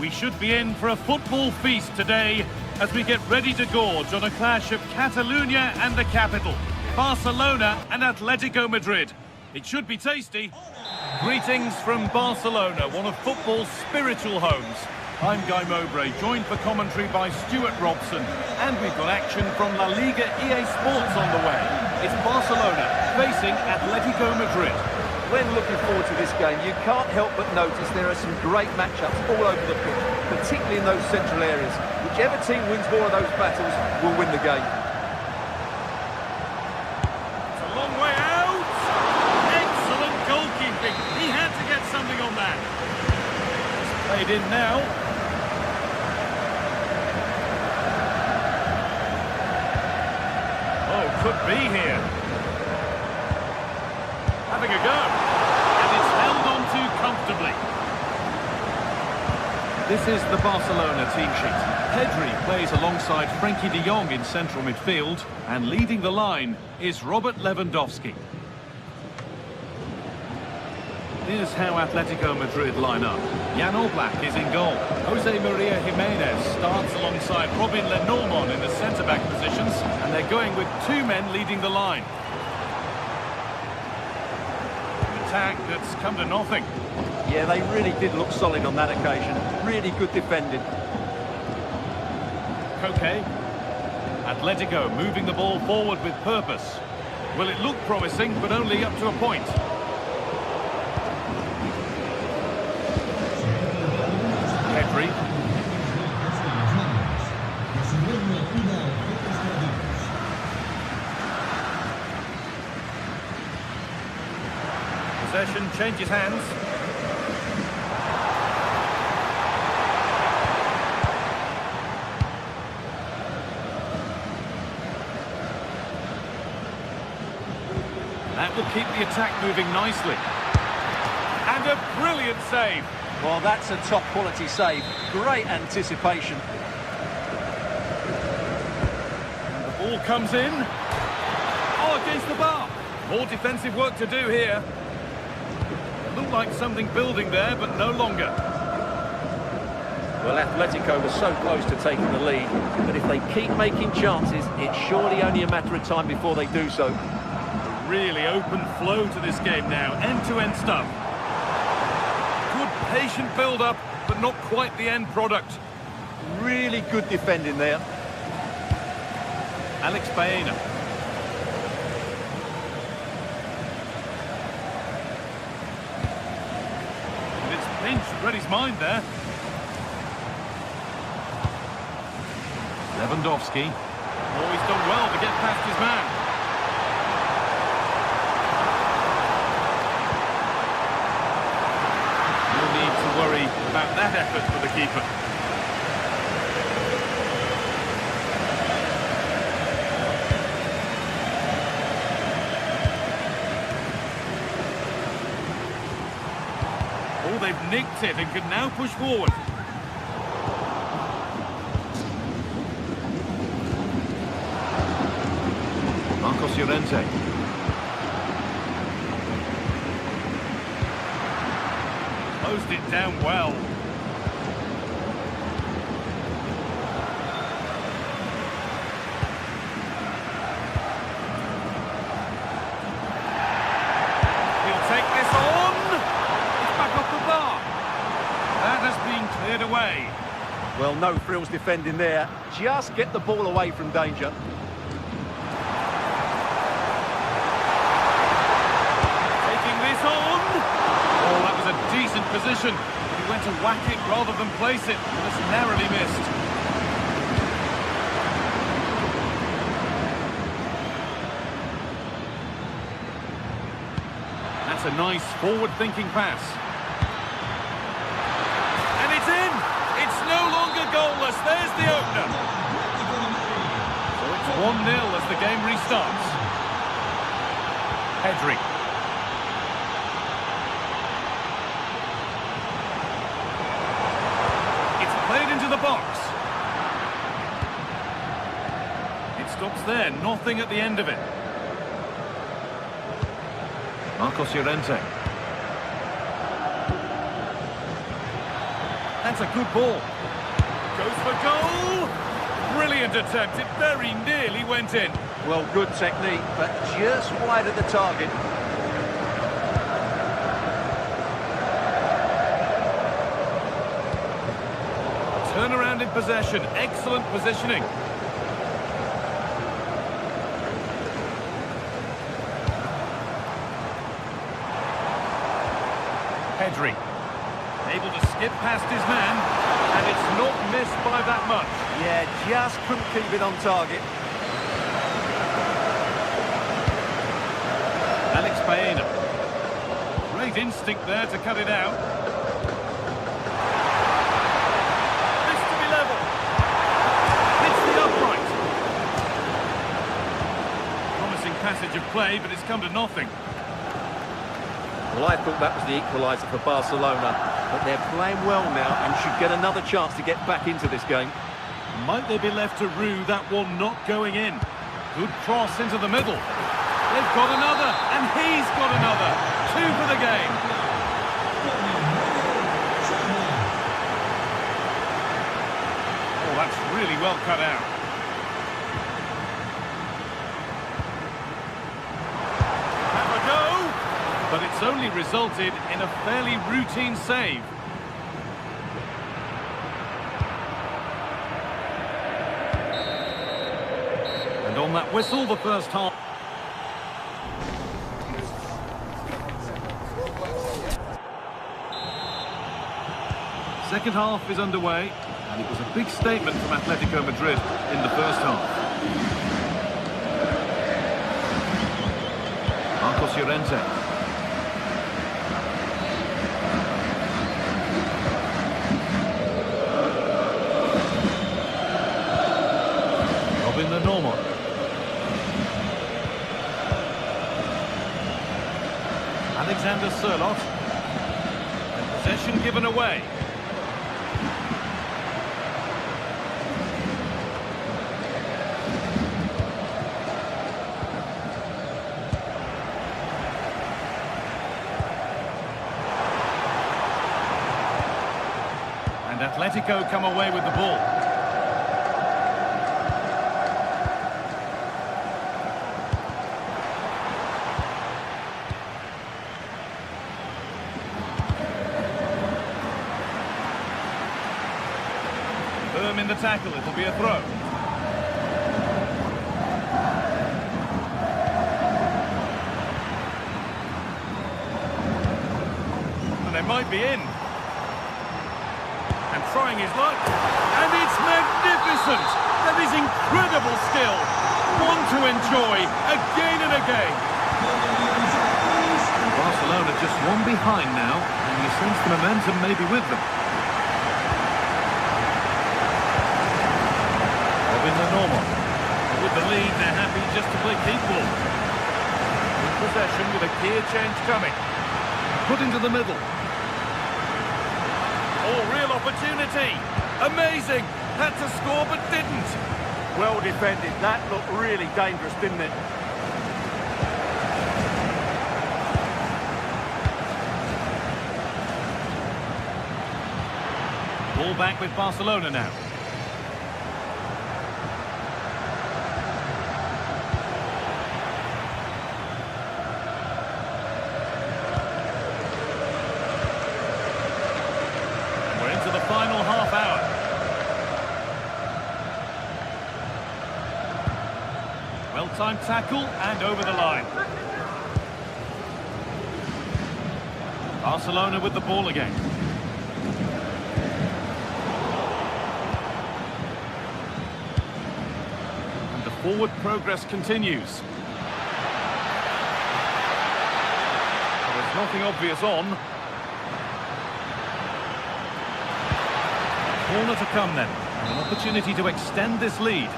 We should be in for a football feast today as we get ready to gorge on a clash of Catalonia and the capital, Barcelona and Atletico Madrid. It should be tasty. Greetings from Barcelona, one of football's spiritual homes. I'm Guy Mowbray, joined for commentary by Stuart Robson, and we've got action from La Liga GTSports on the way. It's Barcelona facing Atletico Madrid. When looking forward to this game, you can't help but notice there are some great matchups all over the pitch, particularly in those central areas. Whichever team wins more of those battles will win the game. It's a long way out. Excellent goalkeeping. He had to get something on that. It's played in now. Oh, could be here. Having a go. And it's held on to comfortably. This is the Barcelona team sheet. Pedri plays alongside Frenkie de Jong in central midfield, and leading the line is Robert Lewandowski. Here's how Atletico Madrid line up. Jan Oblak is in goal. Jose Maria Jimenez starts alongside Robin Lenormand in the centre-back positions, and they're going with two men leading the line. An attack that's come to nothing. Yeah, they really did look solid on that occasion. Really good defending. Koke. Atletico moving the ball forward with purpose. Will it look promising, but only up to a point. Pedri. Possession changes hands. That will keep the attack moving nicely. And a brilliant save. Well, that's a top-quality save. Great anticipation. The ball comes in. Oh, against the bar. More defensive work to do here. It looked like something building there, but no longer. Well, Atletico was so close to taking the lead, but if they keep making chances, it's surely only a matter of time before they do so. Really open flow to this game now. End-to-end stuff. Good patient build-up, but not quite the end product. Really good defending there. Alex Baena. And it's pinched Reddy's mind there. Lewandowski. Oh, he's done well to get past his man. No need to worry about that effort for the keeper. Oh, they've nicked it and can now push forward. Marcos Llorente. Closed it down well. He'll take this on. It's back off the bar. That has been cleared away. Well, no frills defending there. Just get the ball away from danger. Decent position, but he went to whack it rather than place it, and it's narrowly missed. That's a nice forward-thinking pass. And it's in! It's no longer goalless, there's the opener. So it's 1-0 as the game restarts. Pedri. Played into the box. It stops there, nothing at the end of it. Marcos Llorente. That's a good ball. Goes for goal. Brilliant attempt, it very nearly went in. Well, good technique, but just wide of the target. Turnaround in possession, excellent positioning. Pedri, able to skip past his man, and it's not missed by that much. Yeah, just couldn't keep it on target. Alex Baena. Great instinct there to cut it out. Passage of play, but it's come to nothing. Well, I thought that was the equaliser for Barcelona, but they're playing well now and should get another chance to get back into this game. Might they be left to rue that one not going in? Good cross into the middle. They've got another, and he's got another. 2 for the game. That's really well cut out. Have a go! But it's only resulted in a fairly routine save. And on that whistle, the first half. Second half is underway, and it was a big statement from Atletico Madrid in the first half. Marcos Llorente. Robin the Normal. Alexander Sørloth. And possession given away. Atletico come away with the ball. Firm in the tackle, it'll be a throw. And they might be in. Trying his luck, and it's magnificent. That is incredible skill. One to enjoy again and again. Barcelona just one behind now, and you sense the momentum may be with them. Robin the Normal. With the lead, they're happy just to play keep ball. In possession with a gear change coming. Put into the middle. Oh, real opportunity. Amazing. Had to score, but didn't. Well defended. That looked really dangerous, didn't it? Ball back with Barcelona now. Final half hour. Well-timed tackle and over the line. Barcelona with the ball again. And the forward progress continues. There's nothing obvious on. Corner to come then, and an opportunity to extend this lead.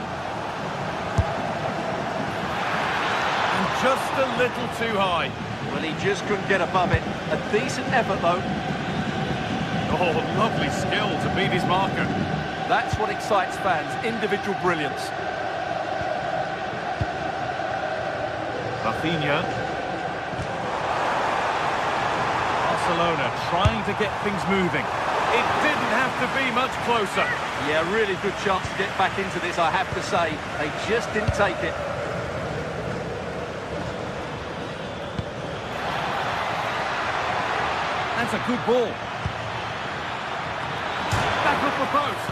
And just a little too high. Well, he just couldn't get above it. A decent effort, though. Oh, lovely skill to beat his marker. That's what excites fans, individual brilliance. Rafinha. Barcelona trying to get things moving. It didn't have to be much closer. Yeah, really good chance to get back into this, I have to say. They just didn't take it. That's a good ball. Back up the post.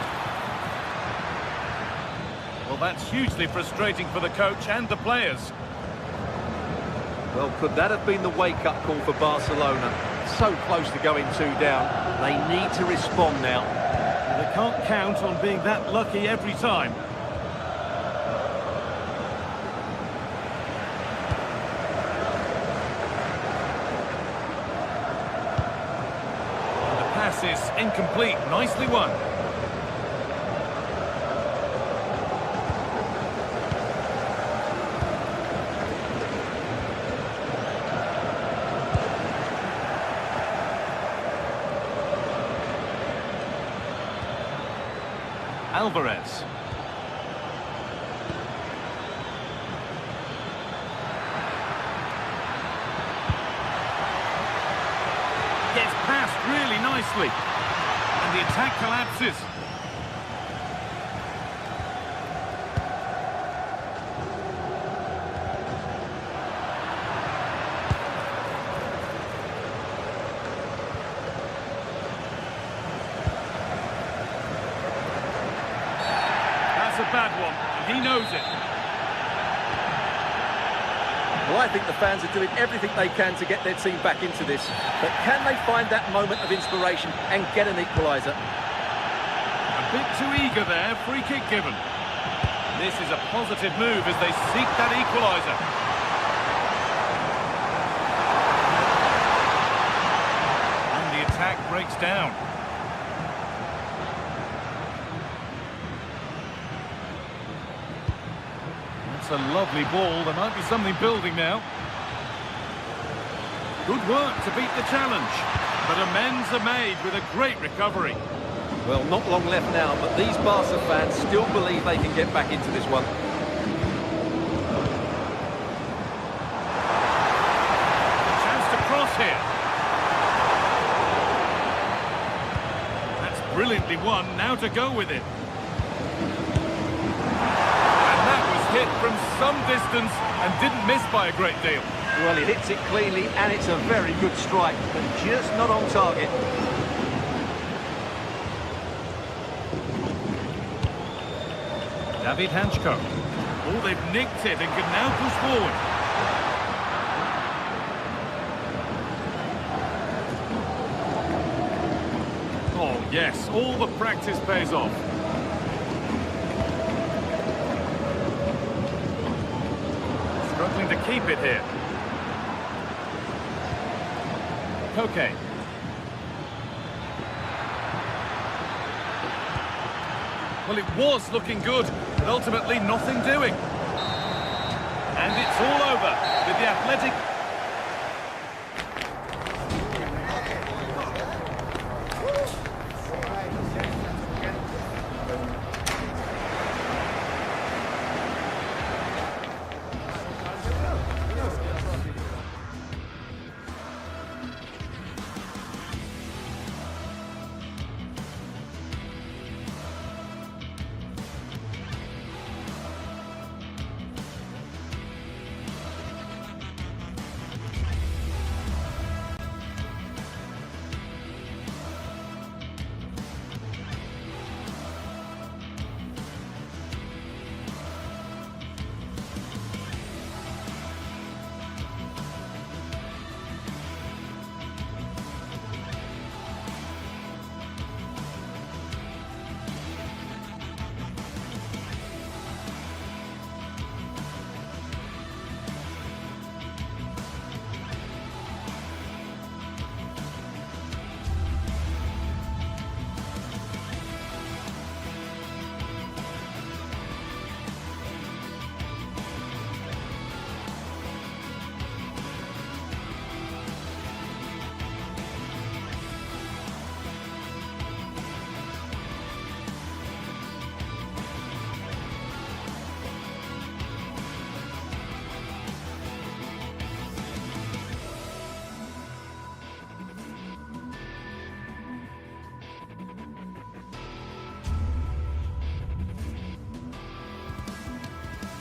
Well, that's hugely frustrating for the coach and the players. Well, could that have been the wake-up call for Barcelona? So close to going 2 down. They need to respond now. They can't count on being that lucky every time. And the pass is incomplete. Nicely won. Alvarez. Gets past really nicely. And the attack collapses. bad one, and he knows it. Well, I think the fans are doing everything they can to get their team back into this. But can they find that moment of inspiration and get an equaliser? A bit too eager there, free kick given. This is a positive move as they seek that equaliser. And the attack breaks down. A lovely ball. There might be something building now. Good work to beat the challenge, but amends are made with a great recovery. Well, not long left now, but these Barca fans still believe they can get back into this one. Chance to cross here. That's brilliantly won. Now to go with it. Hit from some distance and didn't miss by a great deal. Well, he hits it cleanly and it's a very good strike, but just not on target. David Hanchko. Oh, they've nicked it and can now push forward. Oh, yes, all the practice pays off. Struggling to keep it here. Koke. Well, it was looking good, but ultimately nothing doing. And it's all over with the Athletic.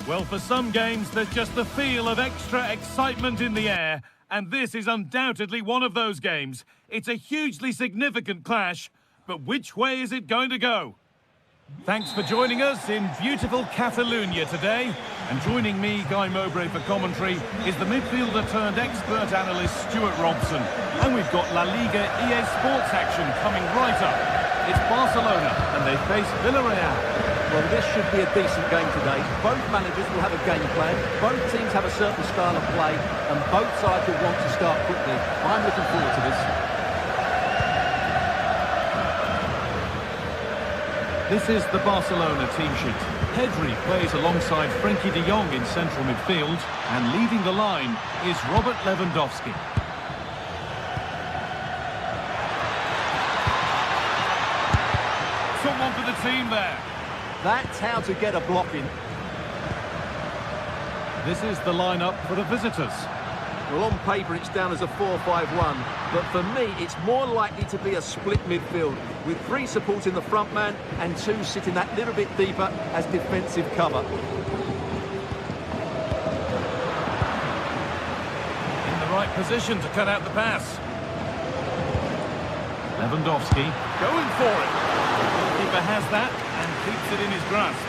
Well, for some games, there's just the feel of extra excitement in the air, and this is undoubtedly one of those games. It's a hugely significant clash, but which way is it going to go? Thanks for joining us in beautiful Catalonia today. And joining me, Guy Mowbray, for commentary is the midfielder-turned-expert analyst Stuart Robson. And we've got La Liga GTSports action coming right up. It's Barcelona, and they face Villarreal. Well, this should be a decent game today. Both managers will have a game plan. Both teams have a certain style of play, and both sides will want to start quickly. I'm looking forward to this. This is the Barcelona team sheet. Pedri plays alongside Frenkie de Jong in central midfield, and leading the line is Robert Lewandowski. Someone for the team there. That's how to get a block in. This is the lineup for the visitors. Well, on paper it's down as a 4-5-1, but for me it's more likely to be a split midfield, with 3 supporting the front man and 2 sitting that little bit deeper as defensive cover. In the right position to cut out the pass. Lewandowski going for it. The keeper has that and keeps it in his grasp.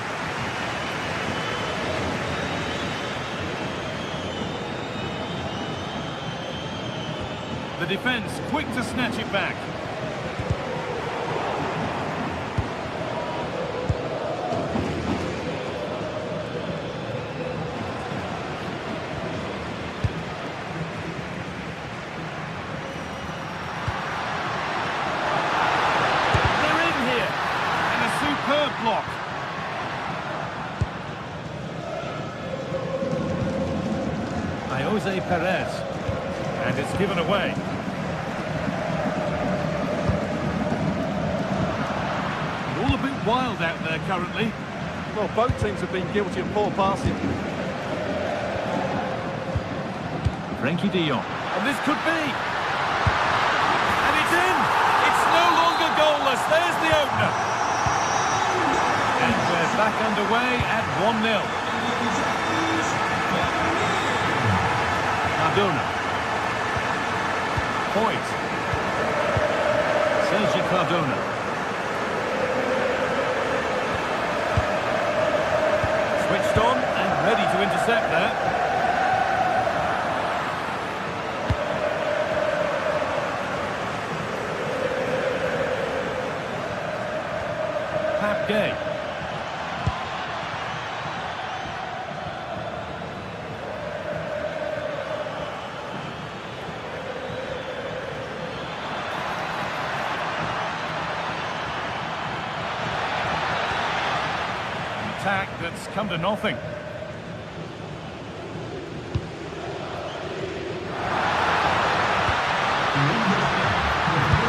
The defence quick to snatch it back. They're in here. And a superb block. Jose Perez. And it's given away. All a bit wild out there currently. Well, both teams have been guilty of poor passing. Frenkie de Jong. And this could be. And it's in. It's no longer goalless. There's the opener. And we're back underway at 1-0. Cardona. Point. Sergi Cardona. Switched on and ready to intercept there. Pap Gay. Attack that's come to nothing.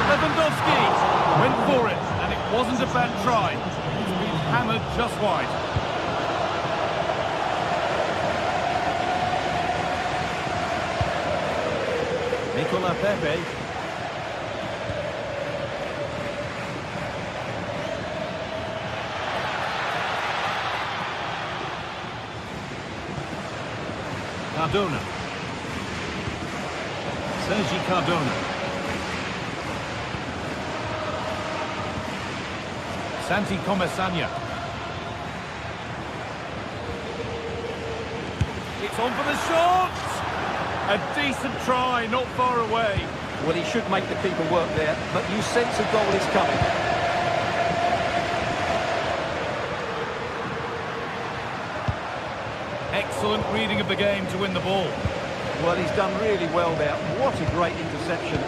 Lewandowski went for it, and it wasn't a bad try. He's been hammered just wide. Nicola Pepe. Cardona. Sergi Cardona. Santi Comesaña. It's on for the shot! A decent try, not far away. Well, he should make the keeper work there, but you sense a goal is coming. Excellent reading of the game to win the ball. Well, he's done really well there. What a great interception.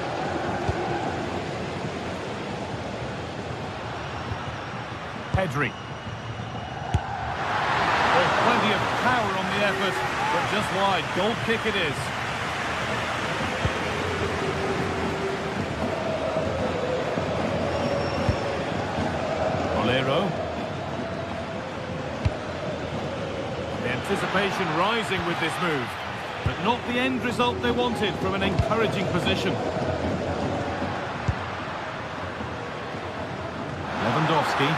Pedri. There's plenty of power on the effort, but just wide. Goal kick it is. Bolero. The anticipation rising with this move, but not the end result they wanted from an encouraging position. Lewandowski.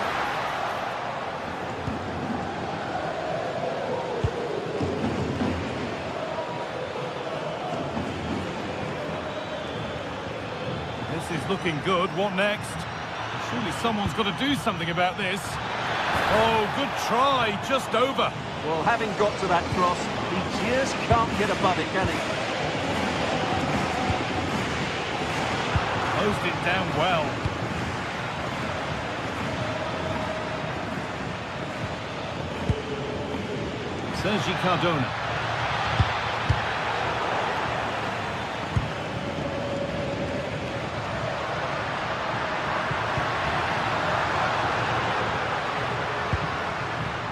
This is looking good. What next? Surely someone's got to do something about this. Oh, good try. Just over. Well, having got to that cross, he just can't get above it, can he? Closed it down well. Sergi Cardona.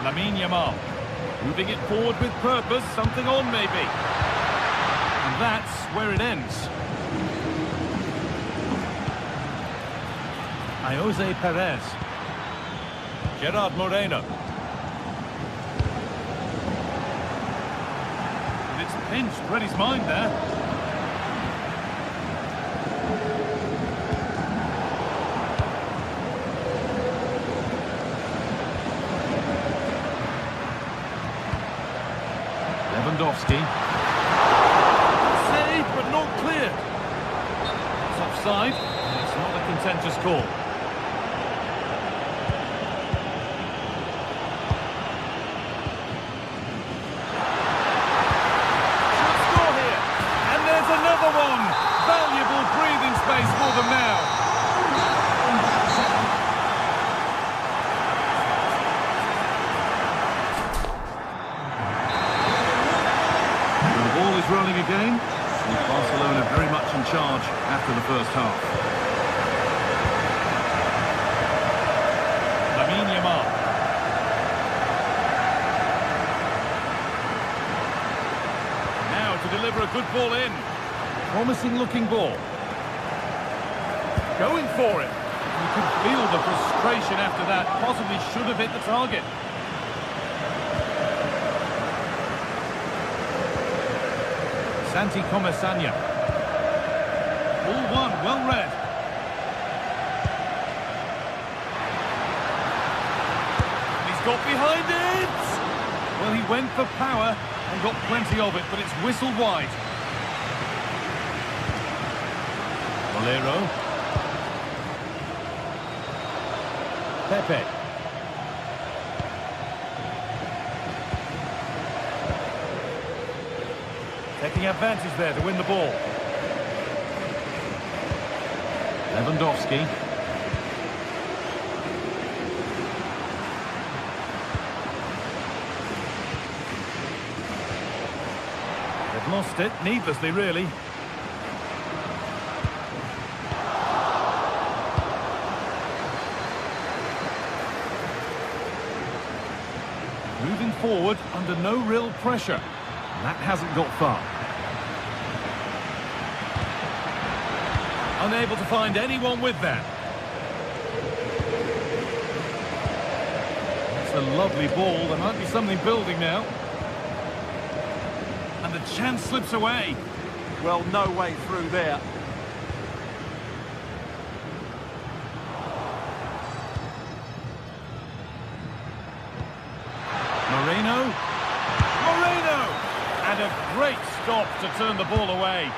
Lamine Yamal. Moving it forward with purpose, something on maybe. And that's where it ends. Jose Perez. Gerard Moreno. And it's pinched, read his mind there. Lewandowski. Saved, but not cleared. It's offside, and it's not a contentious call. Should score here, and there's another one. Valuable gears rolling again. And Barcelona very much in charge after the first half. Lamine Yamal. Now to deliver a good ball in. Promising looking ball. Going for it. You can feel the frustration after that. Possibly should have hit the target. Santi Comesanya. All one, well read. He's got behind it! Well, he went for power and got plenty of it, but it's whistled wide. Valero. Pepe. Taking advantage there to win the ball. Lewandowski. They've lost it, needlessly really. Moving forward under no real pressure. That hasn't got far. Unable to find anyone with that. It's a lovely ball. There might be something building now. And the chance slips away. Well, no way through there. Moreno. And a great stop to turn the ball away.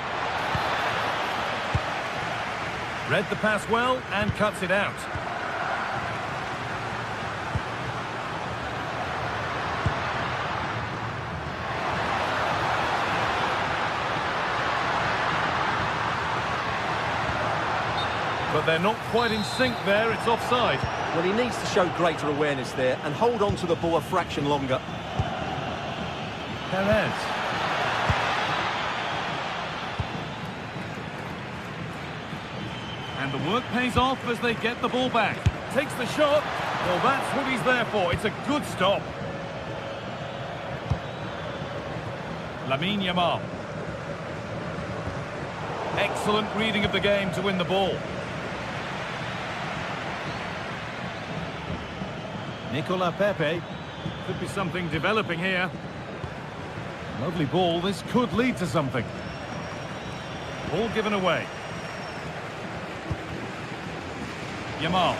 Read the pass well and cuts it out. But they're not quite in sync there, it's offside. Well, he needs to show greater awareness there and hold on to the ball a fraction longer. Perez. And the work pays off as they get the ball back. Takes the shot. Well, that's what he's there for. It's a good stop. Lamine Yamal. Excellent reading of the game to win the ball. Nicola Pepe. Could be something developing here. Lovely ball. This could lead to something. Ball given away. Yamal.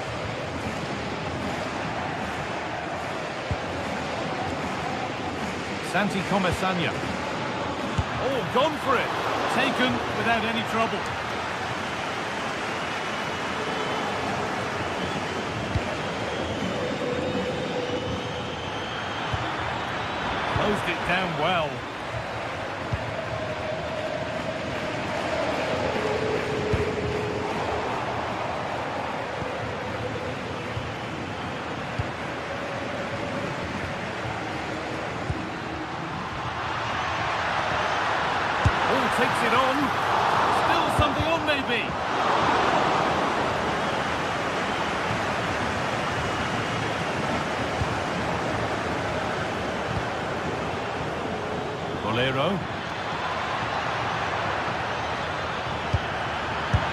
Santi Comesanya. Oh, gone for it. Taken without any trouble. Closed it down well. Takes it on. Still something on, maybe. Valero.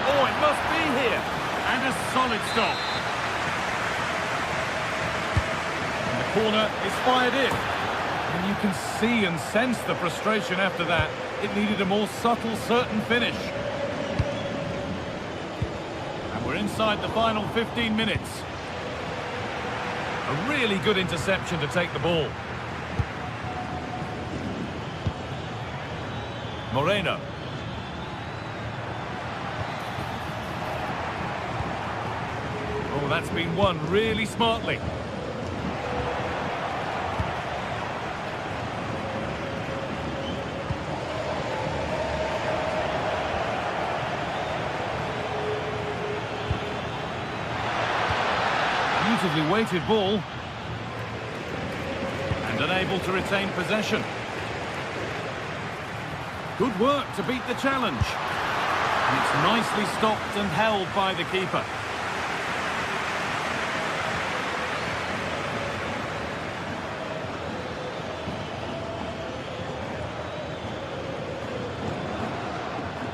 Oh, it must be here. And a solid stop. And the corner is fired in. And you can see and sense the frustration after that. It needed a more subtle, certain finish. And we're inside the final 15 minutes. A really good interception to take the ball. Moreno. Oh, that's been won really smartly. Beautifully weighted ball. And unable to retain possession. Good work to beat the challenge. And it's nicely stopped and held by the keeper.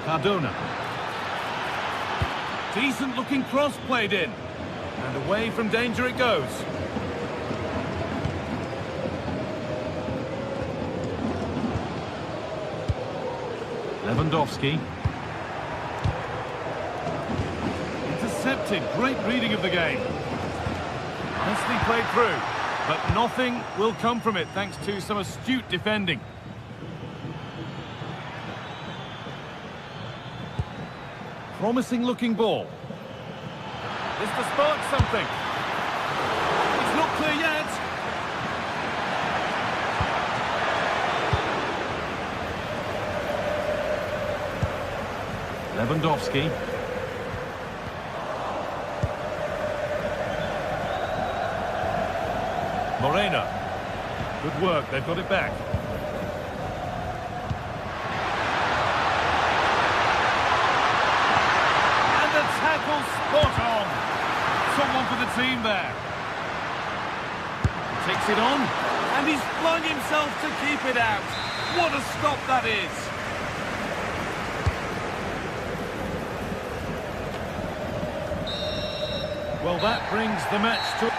Cardona. Decent looking cross played in. And away from danger it goes. Lewandowski. Intercepted. Great reading of the game. Nicely played through. But nothing will come from it thanks to some astute defending. Promising looking ball. This to spark something. It's not clear yet. Lewandowski. Moreno. Good work, they've got it back. And the tackle spot on. Someone for the team there. Takes it on, and he's flung himself to keep it out. What a stop that is. Well, that brings the match to...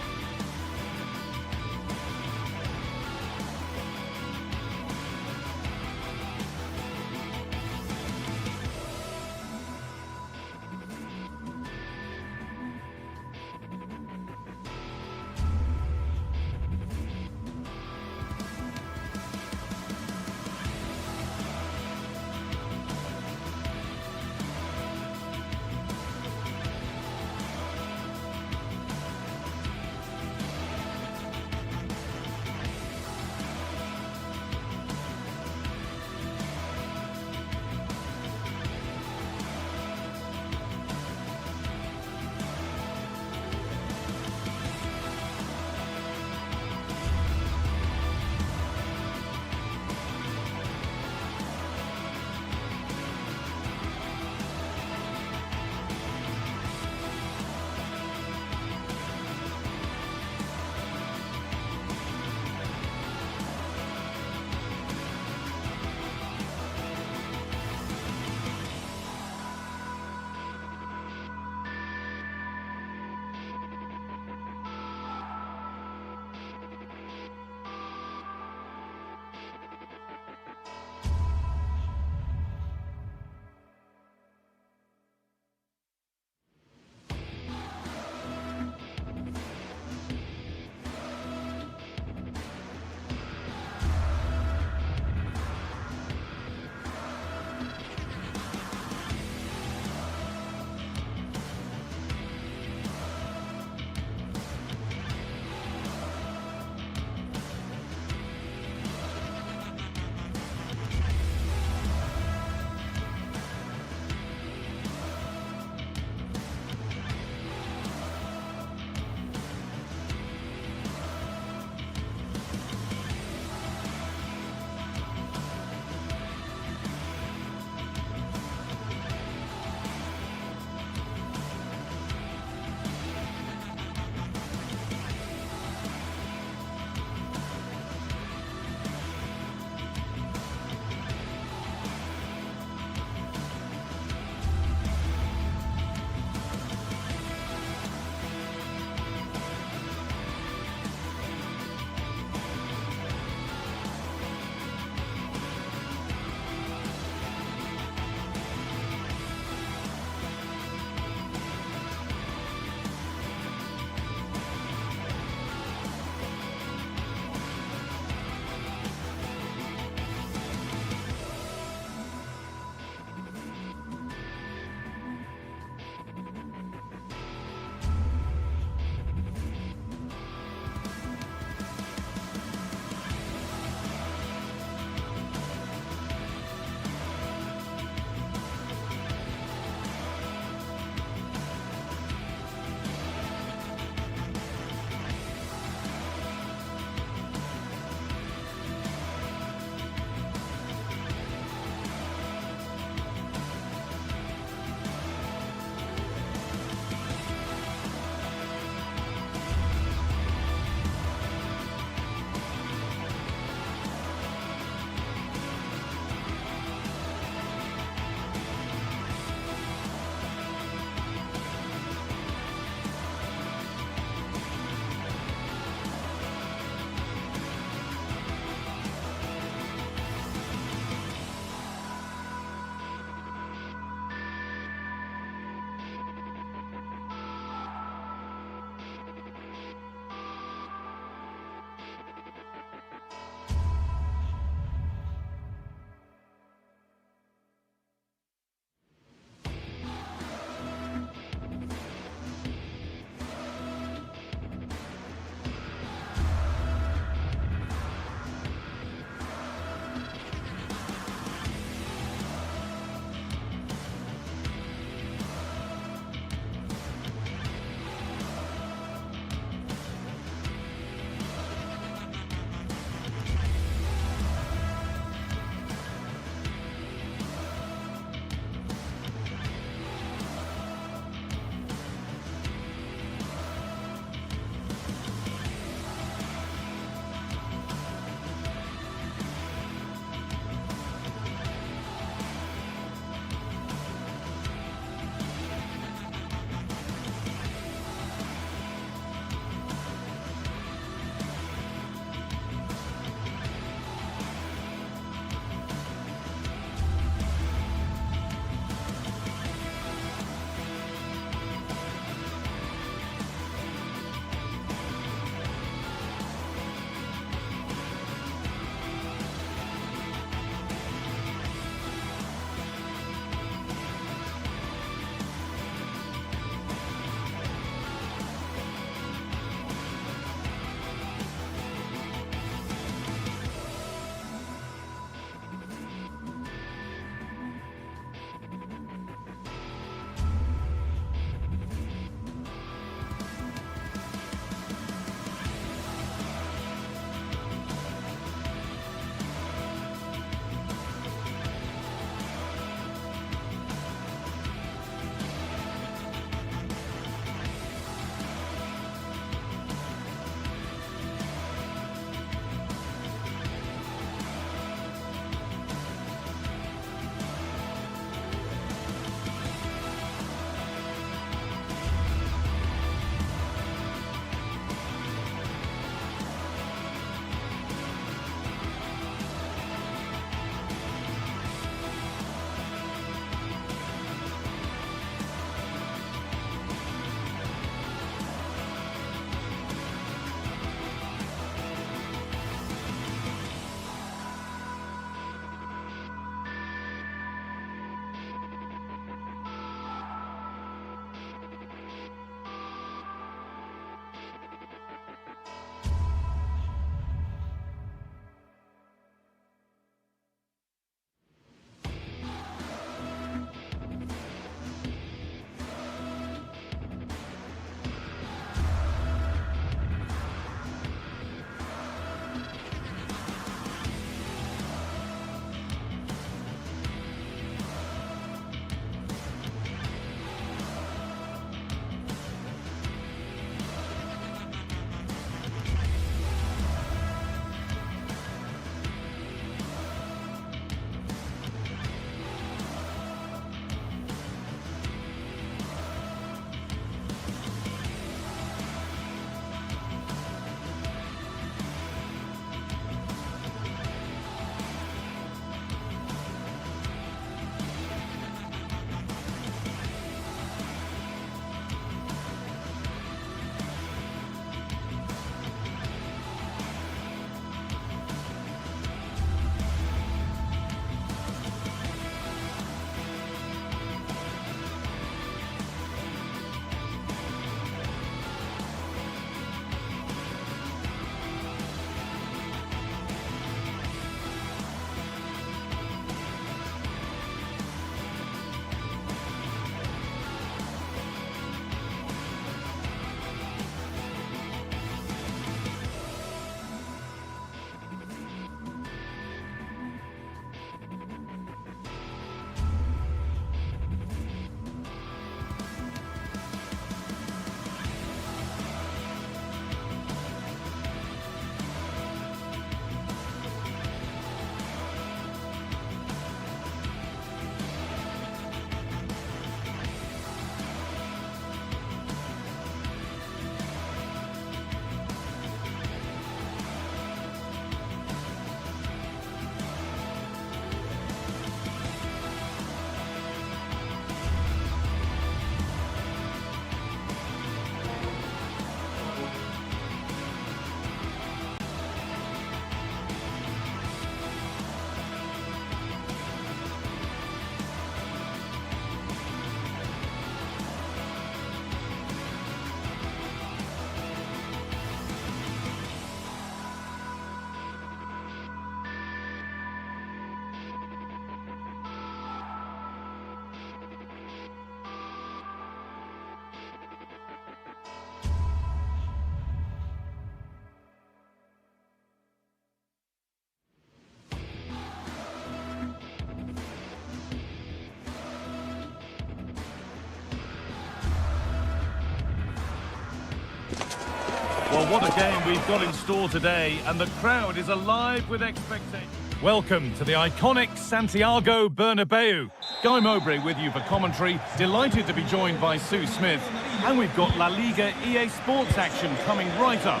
Well, what a game we've got in store today, and the crowd is alive with expectation. Welcome to the iconic Santiago Bernabeu. Guy Mowbray with you for commentary. Delighted to be joined by Sue Smith. And we've got La Liga EA Sports action coming right up.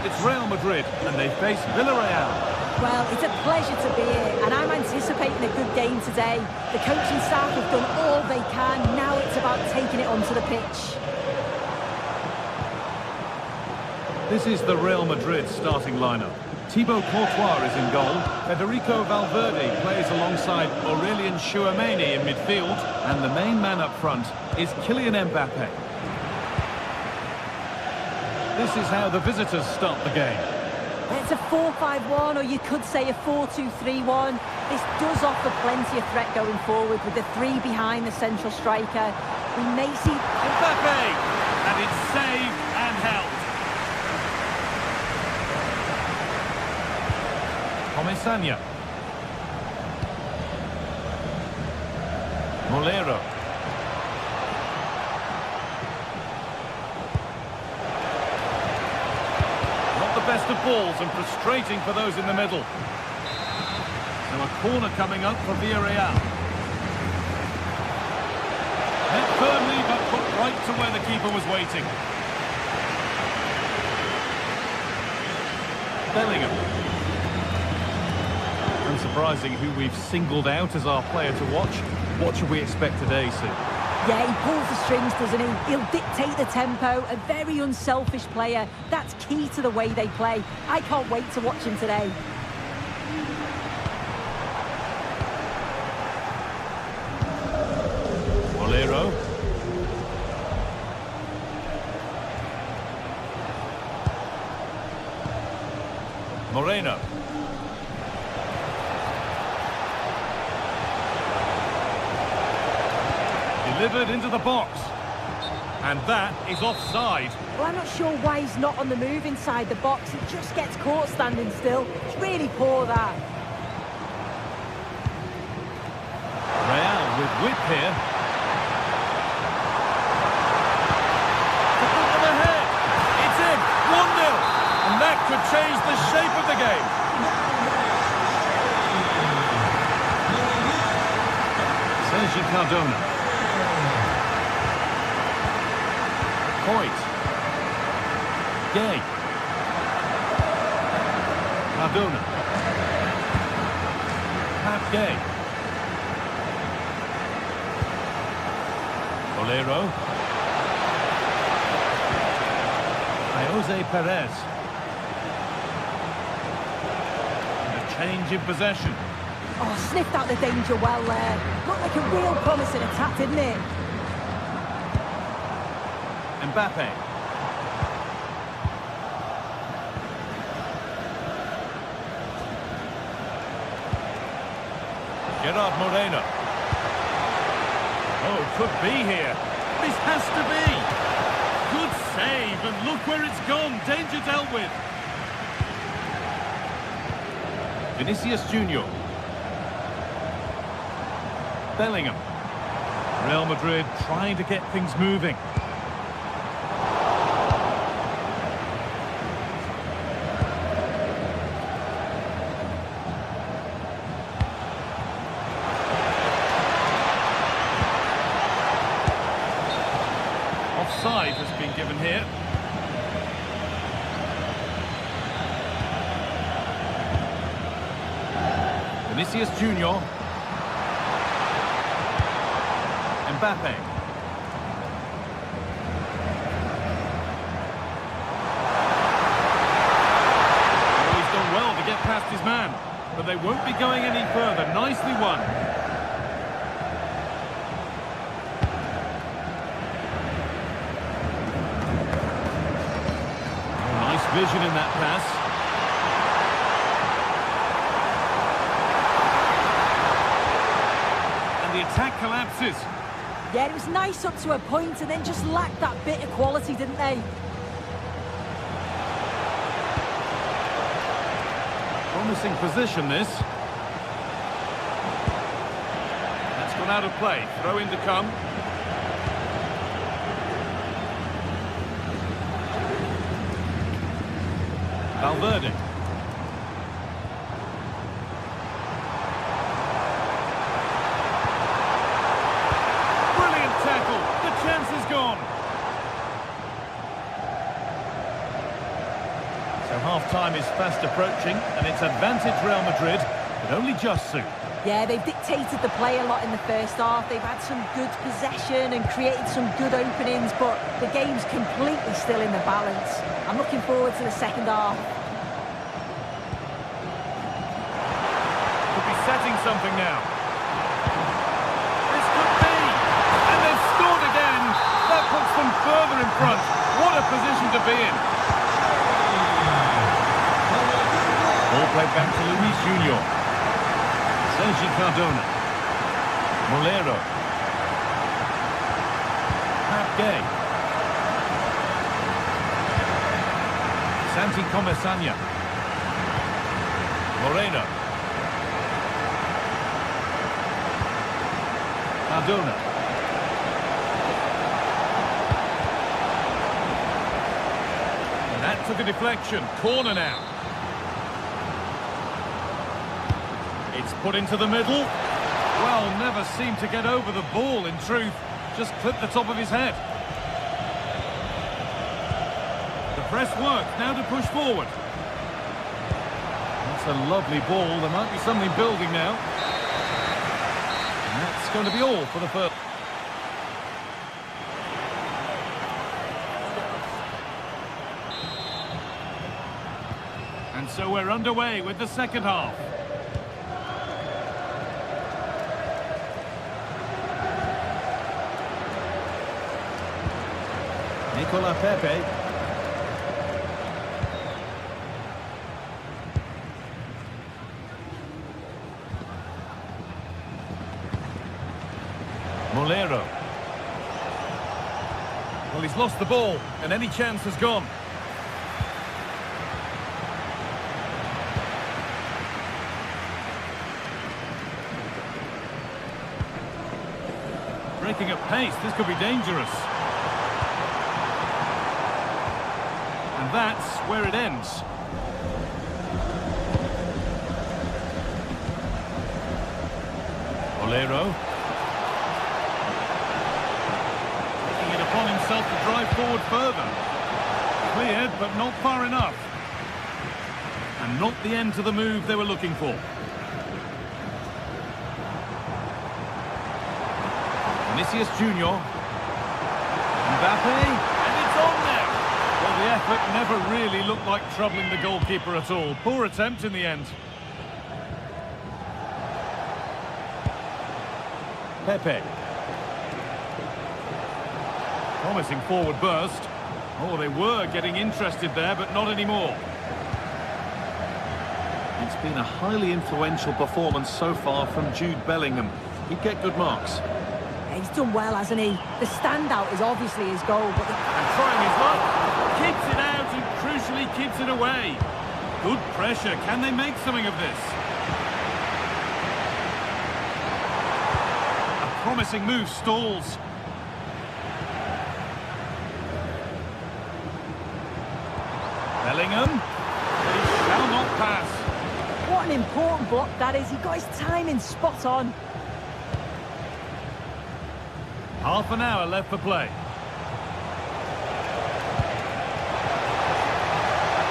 It's Real Madrid, and they face Villarreal. Well, it's a pleasure to be here, and I'm anticipating a good game today. The coaching staff have done all they can. Now it's about taking it onto the pitch. This is the Real Madrid starting lineup. Thibaut Courtois is in goal. Federico Valverde plays alongside Aurelien Tchouameni in midfield. And the main man up front is Kylian Mbappe. This is how the visitors start the game. It's a 4-5-1, or you could say a 4-2-3-1. This does offer plenty of threat going forward with the three behind the central striker. We may see... Mbappe! And it's saved and held. Comesaña. Molero. Not the best of balls and frustrating for those in the middle. So a corner coming up for Villarreal. Hit firmly but put right to where the keeper was waiting. Bellingham. Unsurprising who we've singled out as our player to watch. What should we expect today, Sue? Yeah, he pulls the strings, doesn't he? He'll dictate the tempo, a very unselfish player. That's key to the way they play. I can't wait to watch him today. Molero. Moreno. Delivered into the box. And that is offside. Well, I'm not sure why he's not on the move inside the box. He just gets caught standing still. It's really poor, that. Real with whip here. To put them ahead. It's in. 1-0. And that could change the shape of the game. Sergi Cardona. Point. Gay. Cardona. Pat Gay. Bolero. Jose Perez. And a change in possession. Oh, sniffed out the danger well there. Looked like a real promising attack, didn't it? Mbappe. Gerard Moreno. Oh, could be here. This has to be. Good save, and look where it's gone. Danger dealt with. Vinicius Junior. Bellingham. Real Madrid trying to get things moving. Offside has been given here. Vinicius Junior. Mbappe. Oh, he's done well to get past his man, but they won't be going any further. Nicely won. Vision in that pass. And the attack collapses. Yeah, it was nice up to a point and then just lacked that bit of quality, didn't they? Promising position, this. That's gone out of play. Throw in to come. Valverde. Brilliant tackle. The chance is gone. So half-time is fast approaching, and it's advantage Real Madrid, but only just soon. Yeah, they've dictated the play a lot in the first half. They've had some good possession and created some good openings, but the game's completely still in the balance. I'm looking forward to the second half. Could be setting something now. This could be! And they've scored again! That puts them further in front. What a position to be in! Ball played back to Luis Junior. Sergi Cardona. Molero. Pat Gay. Santi Comesaña. Moreno. Cardona. And that took a deflection. Corner now. It's put into the middle. Well, never seemed to get over the ball, in truth. Just clipped the top of his head. The press works, now to push forward. That's a lovely ball. There might be something building now. And that's going to be all for the first. And so we're underway with the second half. Nicola Pepe. Molero. Well, he's lost the ball, and any chance has gone. Breaking at pace, this could be dangerous. And that's where it ends. Molero. Taking it upon himself to drive forward further. Cleared, but not far enough. And not the end to the move they were looking for. Vinicius Junior. Mbappe. And it's on now. Well, the effort never really looked like troubling the goalkeeper at all. Poor attempt in the end. Pepe. Promising forward burst. Oh, they were getting interested there, but not anymore. It's been a highly influential performance so far from Jude Bellingham. He'd get good marks. He's done well, hasn't he? The standout is obviously his goal, but And trying his luck, kicks it out and crucially keeps it away. Good pressure. Can they make something of this? A promising move stalls. Bellingham. He shall not pass. what an important block that is. He got his timing spot on. Half an hour left for play.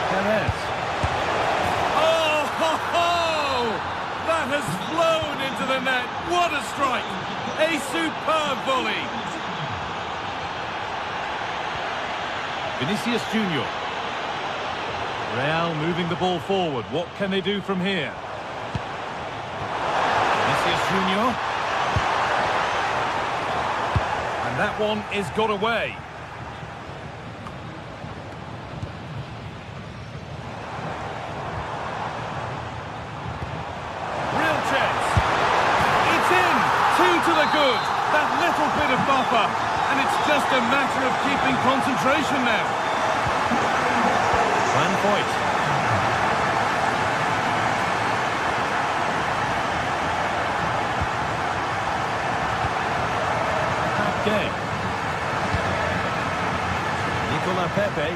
Perez. Oh, ho, ho! That has flown into the net. What a strike! A superb volley. Vinicius Junior. Real moving the ball forward. What can they do from here? Vinicius Junior. And that one is got away. Real chance. It's in. 2 to the good. That little bit of buffer. And it's just a matter of keeping concentration now. One point. Okay. Nicola Pepe.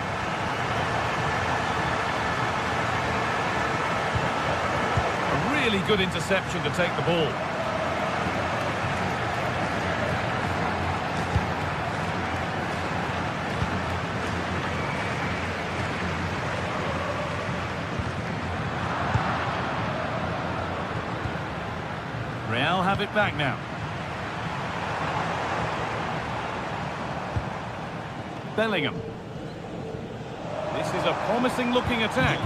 really good interception to take the ball. Real have it back now. Bellingham. This is a promising looking attack.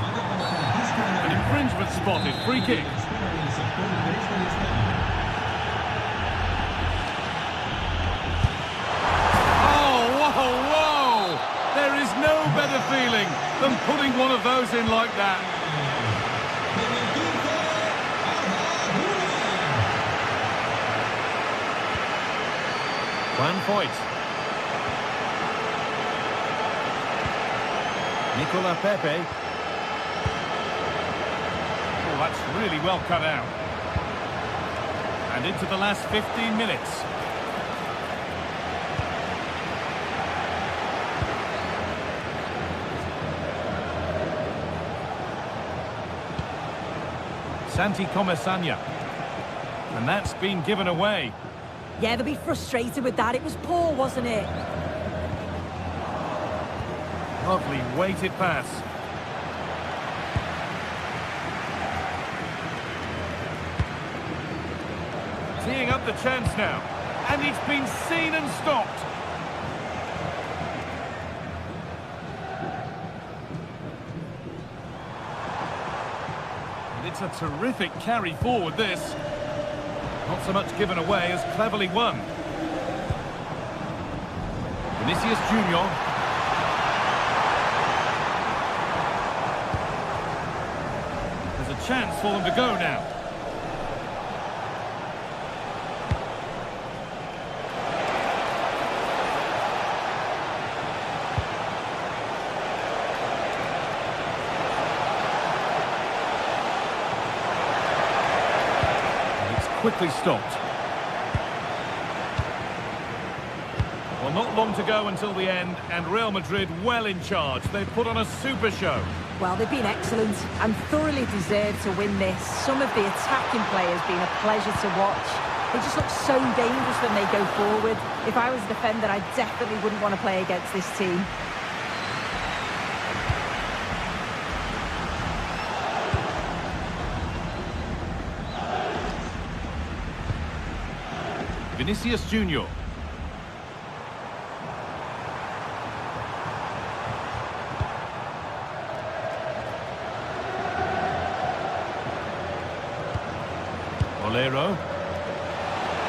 An infringement spotted. Free kick. Oh, whoa, whoa! There is no better feeling than putting one of those in like that. Juan Foyt. Nicola Pepe. Oh, that's really well cut out. And into the last 15 minutes. Santi Comesaña. And that's been given away. Yeah, they'll be frustrated with that. It was poor, wasn't it? Lovely weighted pass. Teeing up the chance now. And it's been seen and stopped. And it's a terrific carry forward, this. Not so much given away as cleverly won. Vinicius Junior. There's a chance for them to go now. Quickly stopped. Well, not long to go until the end, and Real Madrid well in charge. They've put on a super show. Well, they've been excellent and thoroughly deserved to win this. Some of the attacking players been a pleasure to watch. They just look so dangerous when they go forward. If I was a defender, I definitely wouldn't want to play against this team. Vinicius Junior. Olero.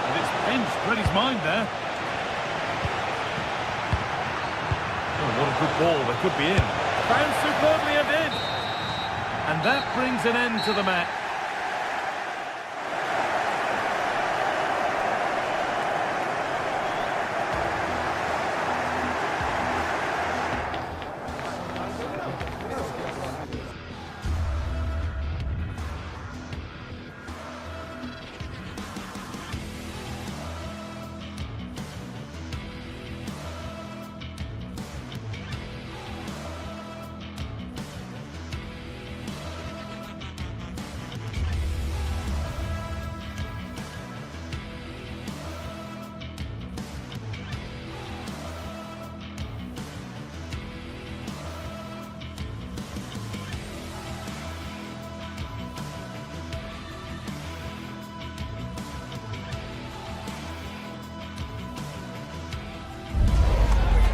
And it's pinched, read his mind there. Oh, what a good ball, they could be in. Found superbly and in. And that brings an end to the match.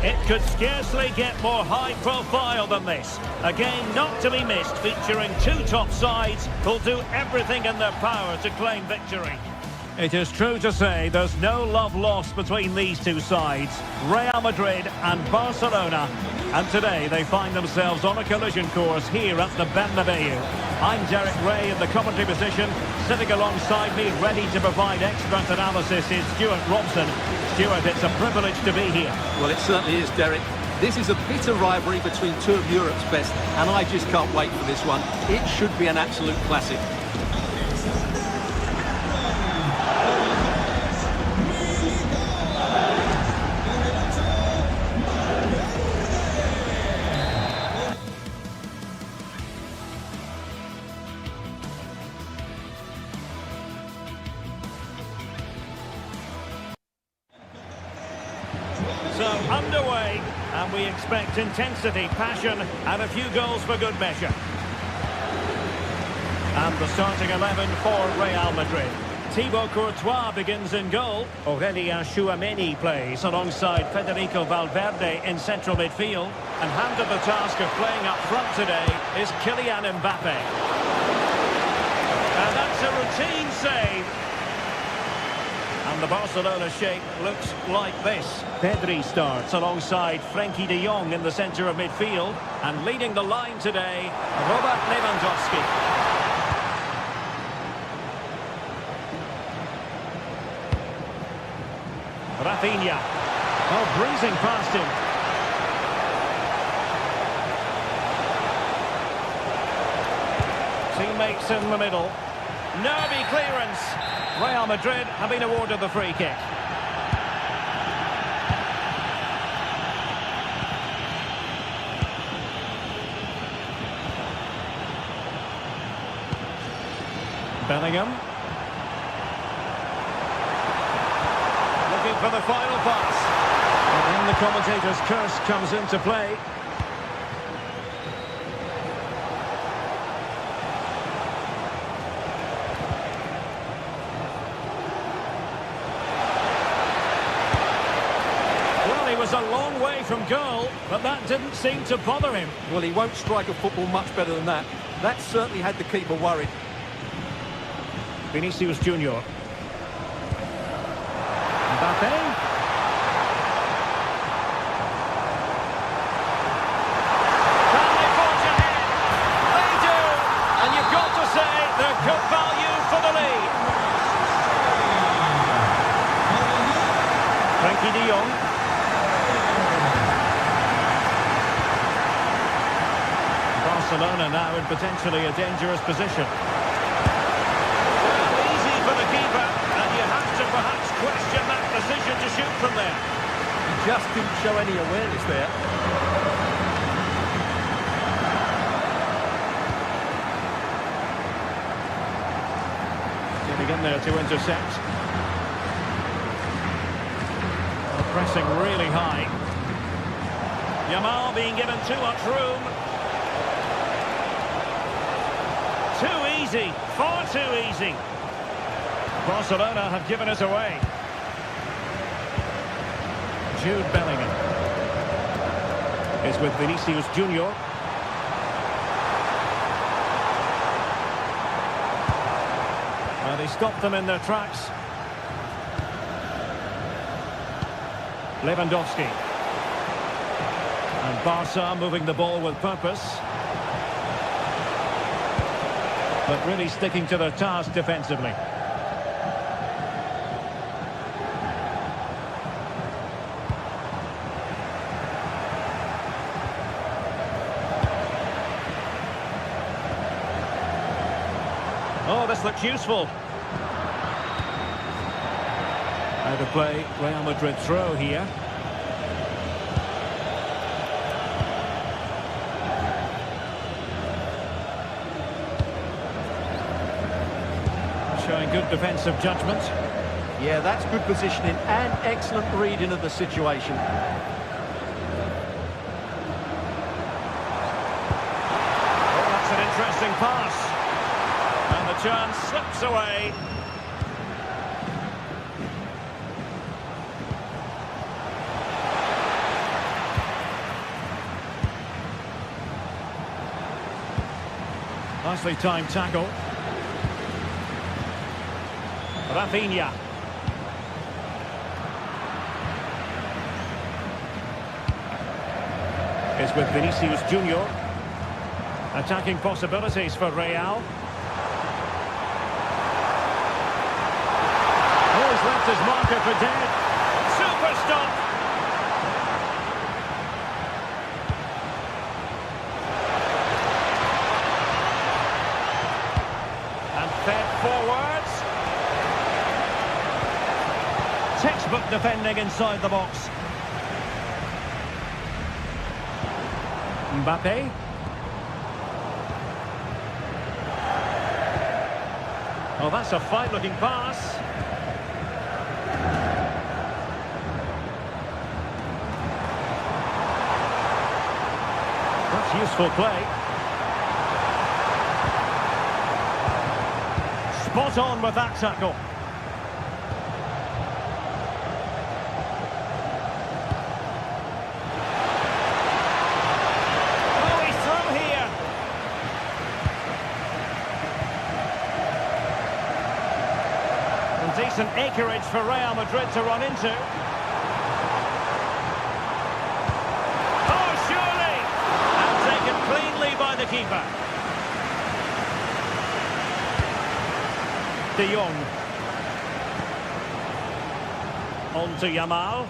It could scarcely get more high profile than this. A game not to be missed, featuring two top sides who'll do everything in their power to claim victory. It is true to say there's no love lost between these two sides, Real Madrid and Barcelona. And today they find themselves on a collision course here at the Bernabeu. I'm Derek Ray in the commentary position. Sitting alongside me, ready to provide expert analysis, is Stuart Robson. Stuart, it's a privilege to be here. Well, it certainly is, Derek. This is a bitter rivalry between two of Europe's best, and I just can't wait for this one. It should be an absolute classic. underway, and we expect intensity, passion, and a few goals for good measure. And the starting 11 for Real Madrid. Thibaut Courtois begins in goal. Aurelien Tchouameni plays alongside Federico Valverde in central midfield. And handed the task of playing up front today is Kylian Mbappe. And that's a routine save. And the Barcelona shape looks like this. Pedri starts alongside Frenkie de Jong in the centre of midfield. And leading the line today, Robert Lewandowski. Rafinha. Oh, breezing past him. Teammates in the middle. Nervy clearance. Real Madrid have been awarded the free kick. Bellingham. Looking for the final pass. And then the commentator's curse comes into play. Well, he was a long way from goal, but that didn't seem to bother him. Well, he won't strike a football much better than that. That certainly had the keeper worried. Vinicius Junior. Mbappe. Can they forge ahead? They do! And you've got to say they're good value for the lead. Frenkie de Jong. Barcelona now in potentially a dangerous position. Easy for the keeper, and you have to perhaps question that decision to shoot from there. He just didn't show any awareness there. Getting in there to intercept. Pressing really high. Yamal being given too much room. Too easy, far too easy. Barcelona have given us away. Jude Bellingham is with Vinicius Junior. Well, they stopped them in their tracks. Lewandowski. And Barca moving the ball with purpose. But really sticking to their task defensively. Oh, this looks useful. Out of play, Real Madrid throw here. Showing good defensive judgment. Yeah, that's good positioning and excellent reading of the situation. Oh, that's an interesting pass. And the chance slips away. Nicely timed tackle. Rafinha. Is with Vinicius Junior. Attacking possibilities for Real. Oh, he's left his marker for dead. Super stop. And fed forwards. Textbook defending inside the box. Mbappe. Oh, that's a fine-looking pass. Useful play. Spot on with that tackle. Oh, he's through here. And decent acreage for Real Madrid to run into. Cleanly by the keeper. De Jong. On to Yamal.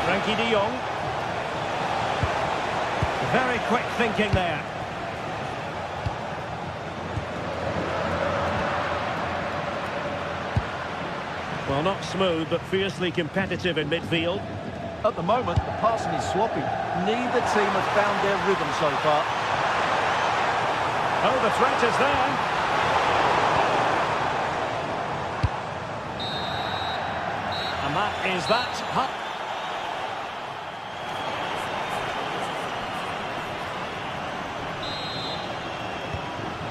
Frankie De Jong. Very quick thinking there. Well, not smooth, but fiercely competitive in midfield. At the moment, the passing is sloppy. Neither team has found their rhythm so far. Oh, the threat is there. And that is that.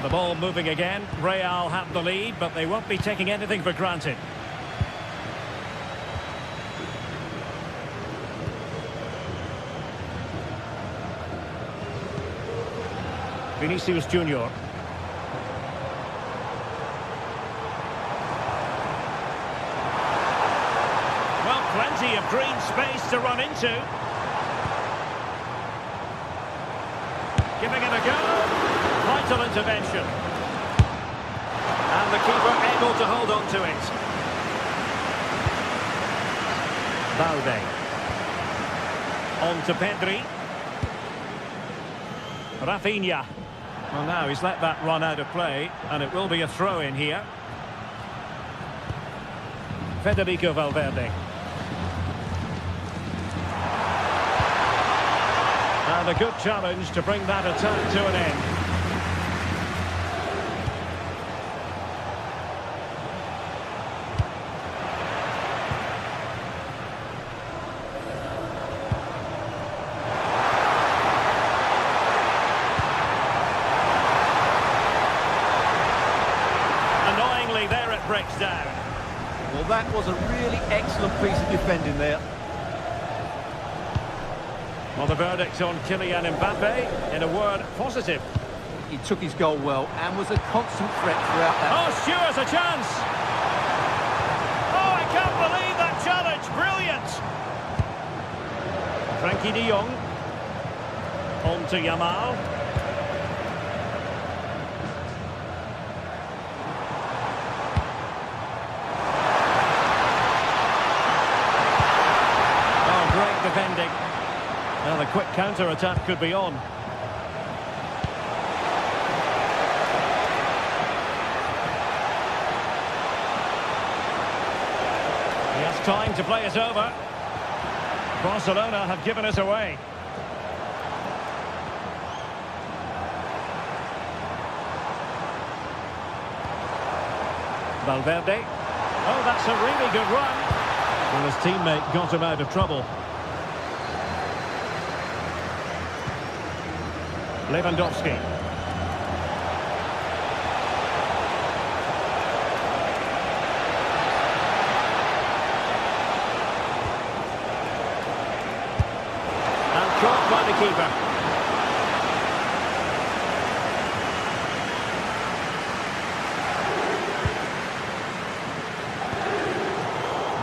The ball moving again. Real have the lead, but they won't be taking anything for granted. Vinicius Junior. Well, plenty of green space to run into. Giving it a go. Vital intervention. And the keeper able to hold on to it. Valde. On to Pedri. Rafinha. Well, now he's let that run out of play, and it will be a throw-in here. Federico Valverde. And a good challenge to bring that attack to an end. Breaks down. Well, that was a really excellent piece of defending there. Well, the verdict on Kylian Mbappe, in a word, positive. He took his goal well and was a constant threat throughout that. Oh, Stewart's a chance. Oh, I can't believe that challenge. Brilliant. Frankie De Jong. On to Yamal. Defending. Now the quick counter-attack could be on. He has time to play it over. Barcelona have given it away. Valverde. Oh, that's a really good run. Well, his teammate got him out of trouble. Lewandowski. And caught by the keeper.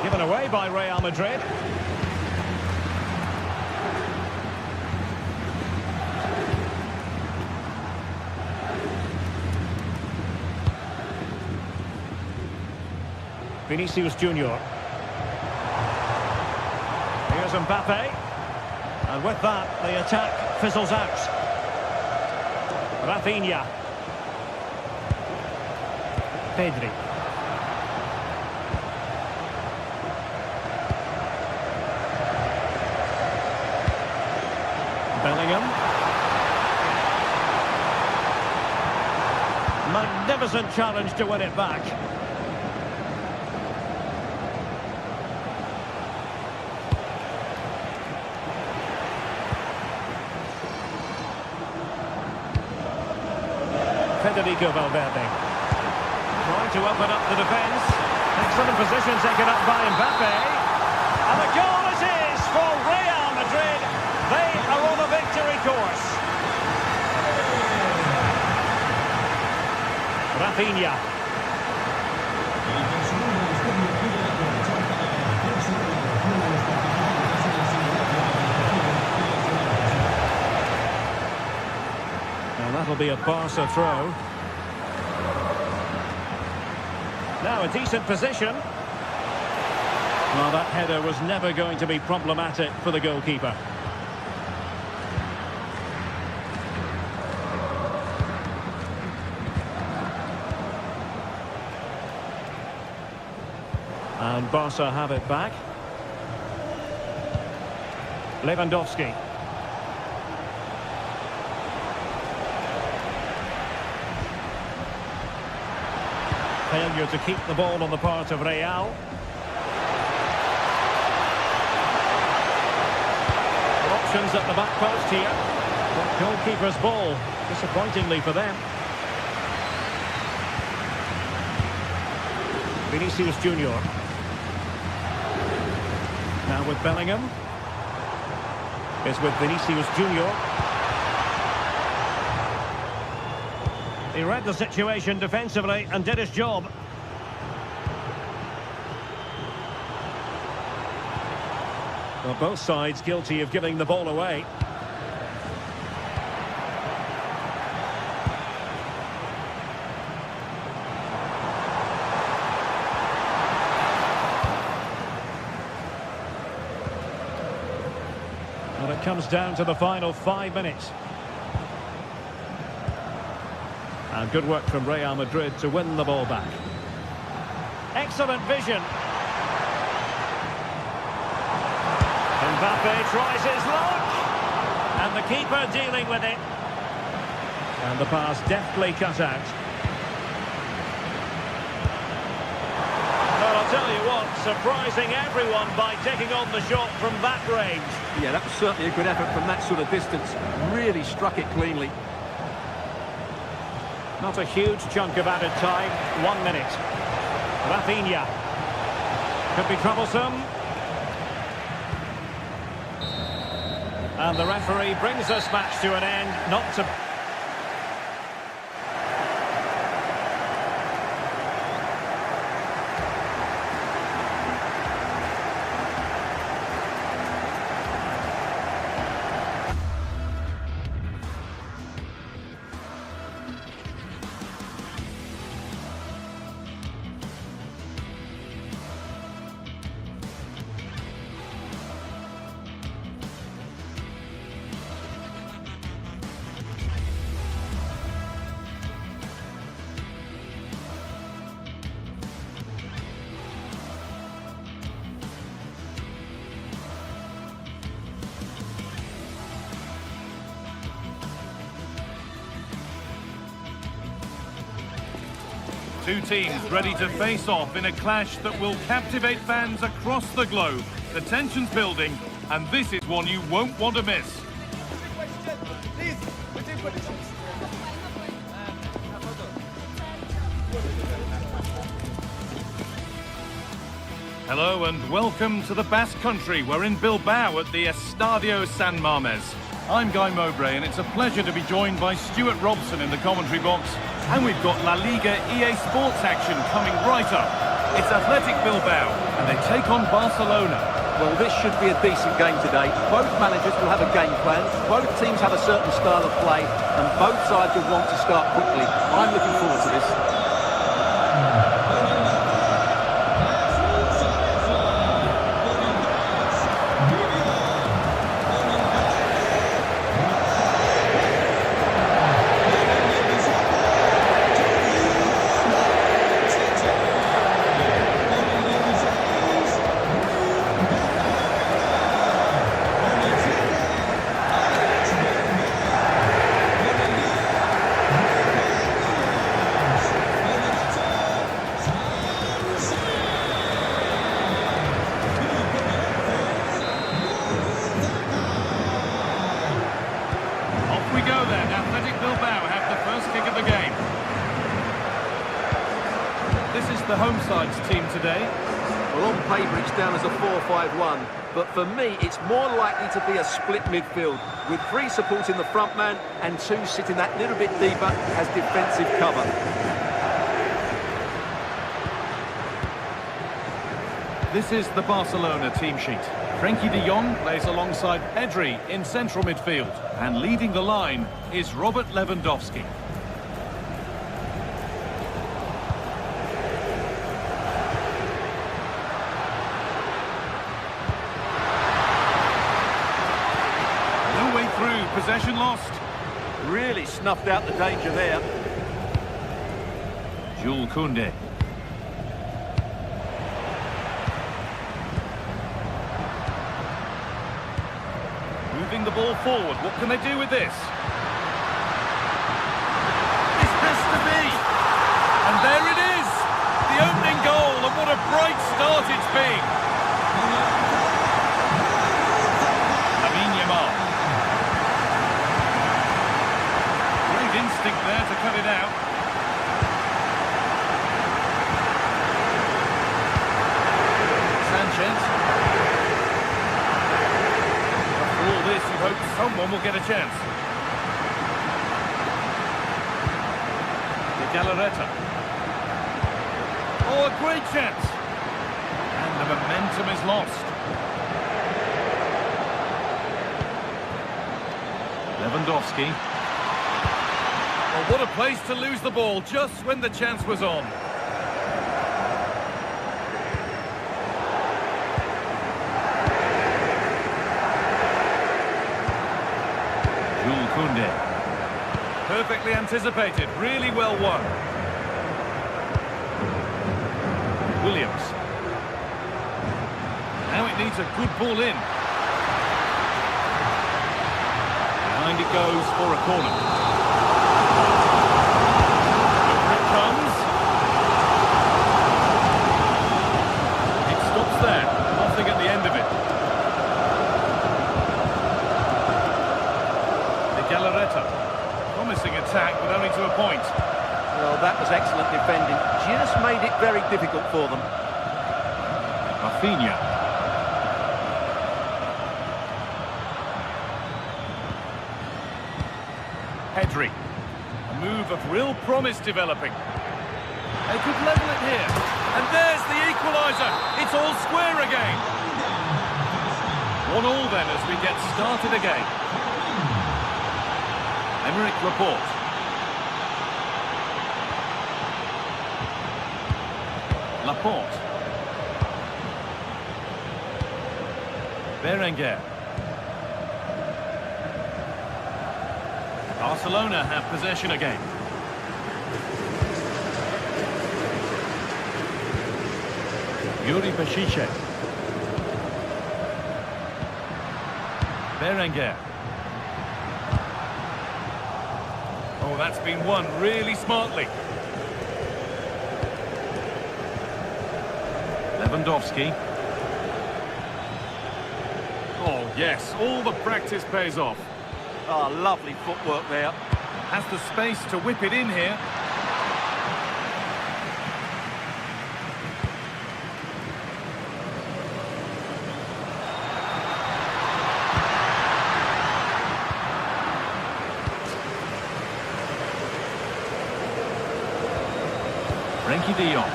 Given away by Real Madrid. Vinicius Junior. Here's Mbappe. And with that, the attack fizzles out. Rafinha. Pedri. Bellingham. Magnificent challenge to win it back. Federico Valverde. Trying to open up the defence. Excellent position taken up by Mbappe. And the goal it is for Real Madrid. They are on a victory course. Rafinha. And that'll be a Barca throw. Now a decent position. Well, that header was never going to be problematic for the goalkeeper. And Barca have it back. Lewandowski. Failure to keep the ball on the part of Real. Options at the back post here. But goalkeeper's ball, disappointingly for them. Vinicius Junior. Now with Bellingham. Is with Vinicius Junior. He read the situation defensively and did his job. Well, both sides guilty of giving the ball away. And it comes down to the final 5 minutes. And good work from Real Madrid to win the ball back. Excellent vision. Mbappe tries his luck. And the keeper dealing with it. And the pass deftly cut out. Well, I'll tell you what, surprising everyone by taking on the shot from that range. Yeah, that was certainly a good effort from that sort of distance. Really struck it cleanly. Not a huge chunk of added time. 1 minute. Rafinha. Could be troublesome. And the referee brings this match to an end. Not to... Two teams ready to face off in a clash that will captivate fans across the globe. The tension's building, and this is one you won't want to miss. Hello and welcome to the Basque Country. We're in Bilbao at the Estadio San Mamés. I'm Guy Mowbray, and it's a pleasure to be joined by Stuart Robson in the commentary box. And we've got La Liga EA Sports action coming right up. It's Athletic Bilbao, and they take on Barcelona. Well, this should be a decent game today. Both managers will have a game plan. Both teams have a certain style of play, and both sides will want to start quickly. I'm looking forward to this. this is the home side's team today. Well, on paper, it's down as a 4-5-1. But for me, it's more likely to be a split midfield, with 3 supporting the front man and 2 sitting that little bit deeper as defensive cover. This is the Barcelona team sheet. Frenkie de Jong plays alongside Pedri in central midfield. And leading the line is Robert Lewandowski. No way through, possession lost. Really snuffed out the danger there. Jules Koundé. Moving the ball forward. What can they do with this? This has to be! And there it is! The opening goal, and what a bright start it's been! Lamine Yamal. Great instinct there to cut it out. Sanchez. All this, you hope someone will get a chance. De Galarreta. Oh, a great chance. And the momentum is lost. Lewandowski. Oh, what a place to lose the ball just when the chance was on. Koundé. Perfectly anticipated, really well won. Williams. Now it needs a good ball in. Behind it goes for a corner. Over it comes. It stops there. Nothing at the end of it. Galarreta. Promising attack, but only to a point. Well, that was excellent defending. Just made it very difficult for them. Rafinha. Pedri. A move of real promise developing. They could level it here. And there's the equaliser. It's all square again. 1-1 then as we get started again. Emerick Laporte. Laporte. Berenguer. Barcelona have possession again. Yuri Bešiček. Berenguer. Oh, that's been won really smartly. Lewandowski. Oh, yes, all the practice pays off. Oh, lovely footwork there. Has the space to whip it in here. Frenkie de Jong.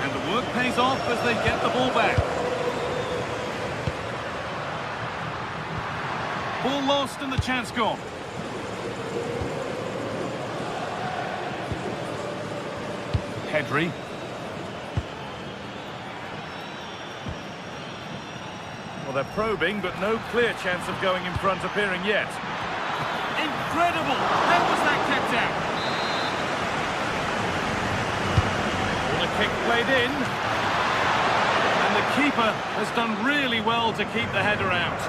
And the work pays off as they get the ball back. Ball lost and the chance gone. Pedri. Well, they're probing, but no clear chance of going in front appearing yet. Incredible! How was that kept out? Well, a kick played in. And the keeper has done really well to keep the header out.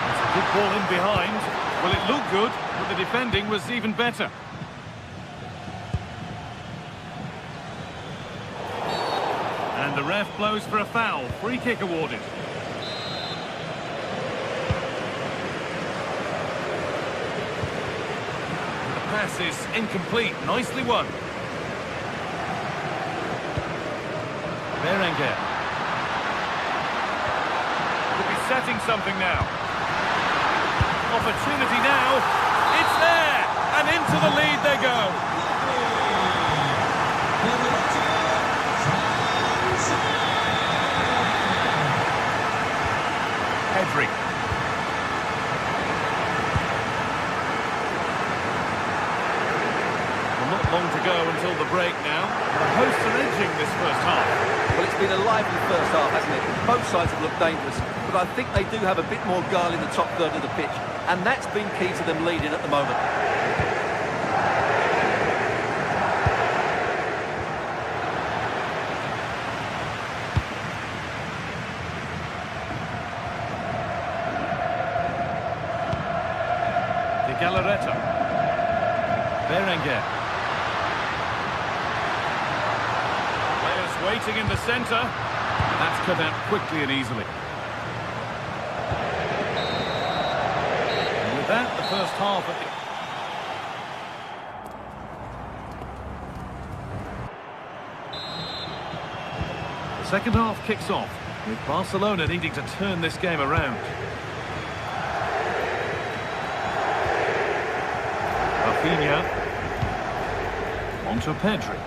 It's a good ball in behind. Well, it looked good, but the defending was even better. And the ref blows for a foul. Free kick awarded. pass is incomplete. Nicely won. Berenguer. Could be setting something now. Opportunity now. It's there! And into the lead they go. Pedri. Well, not long to go until the break now. The hosts are edging this first half. Well, it's been a lively first half, hasn't it? Both sides have looked dangerous, but I think they do have a bit more guile in the top third of the pitch, and that's been key to them leading at the moment. Galarreta. Berenguer. Players waiting in the centre. That's cut out quickly and easily. And with that, the first half of the second half kicks off, with Barcelona needing to turn this game around. Rafinha. Onto Pedri.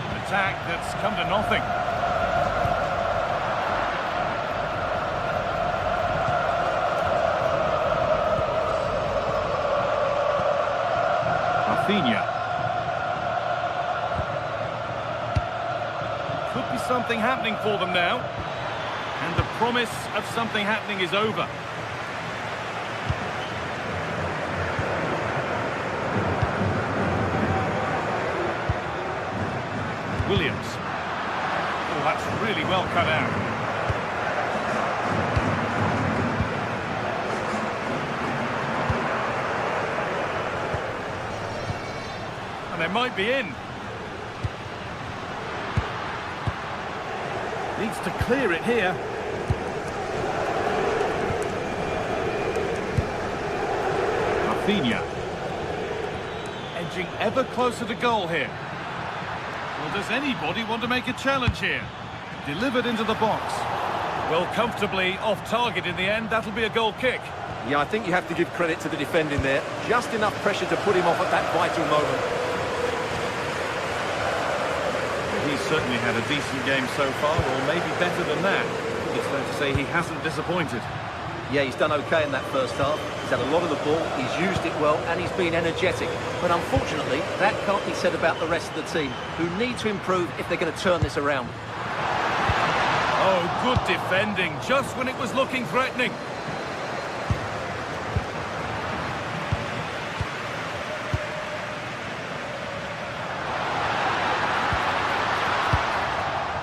An attack that's come to nothing. Rafinha. Could be something happening for them now. And the promise of something happening is over. Williams. Oh, that's really well cut out. And they might be in. Needs to clear it here. Rafinha. Edging ever closer to goal here. Well, does anybody want to make a challenge here? Delivered into the box. Well, comfortably off target in the end. That'll be a goal kick. Yeah, I think you have to give credit to the defending there. Just enough pressure to put him off at that vital moment. He's certainly had a decent game so far, or maybe better than that. It's fair to say he hasn't disappointed. Yeah, he's done okay in that first half. He's had a lot of the ball, he's used it well, and he's been energetic. But unfortunately, that can't be said about the rest of the team, who need to improve if they're going to turn this around. Oh, good defending, just when it was looking threatening.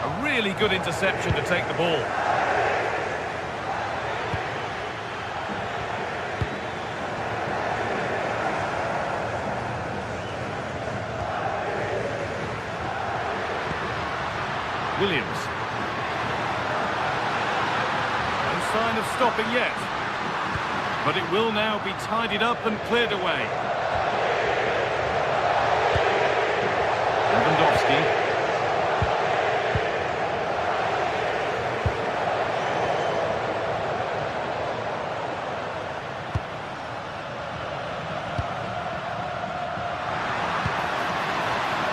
A really good interception to take the ball. Williams. No sign of stopping yet. But it will now be tidied up and cleared away. Lewandowski.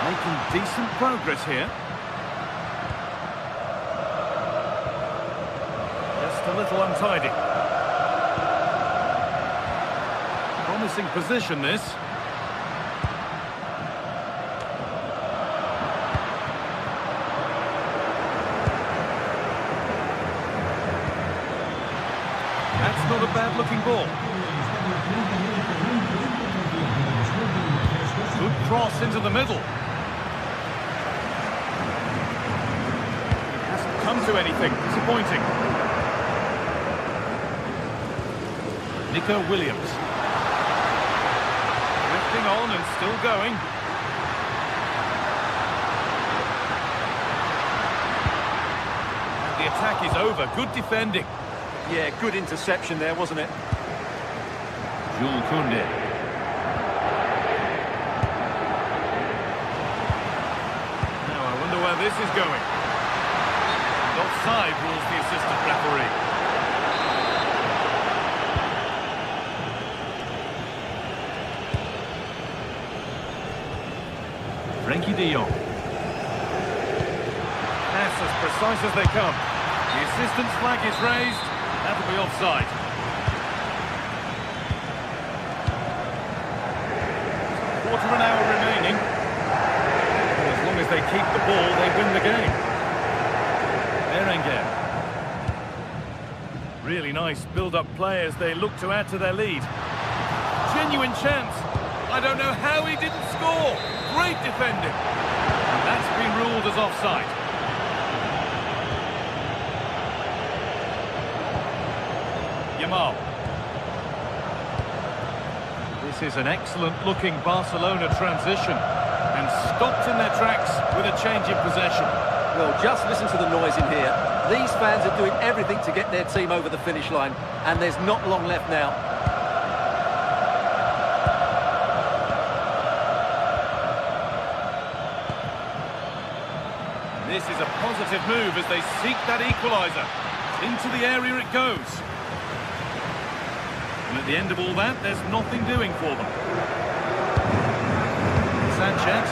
Making decent progress here. A little untidy. Promising position, this. That's not a bad-looking ball. Good cross into the middle. It hasn't come to anything. Disappointing. Nico Williams. Drifting on and still going. And the attack is over. Good defending. Yeah, good interception there, wasn't it? Jules Koundé. Now I wonder where this is going. And offside rules the assistant referee. Frenkie de Jong. That's as precise as they come. The assistant's flag is raised. That'll be offside. Quarter of an hour remaining. And as long as they keep the ball, they win the game. Berenguer. Really nice build-up play as they look to add to their lead. Genuine chance. I don't know how he didn't score. Great defending. And that's been ruled as offside. Yamal. This is an excellent-looking Barcelona transition. And stopped in their tracks with a change in possession. Well, just listen to the noise in here. These fans are doing everything to get their team over the finish line. And there's not long left now. This is a positive move as they seek that equaliser. Into the area it goes. And at the end of all that, there's nothing doing for them. Sanchez.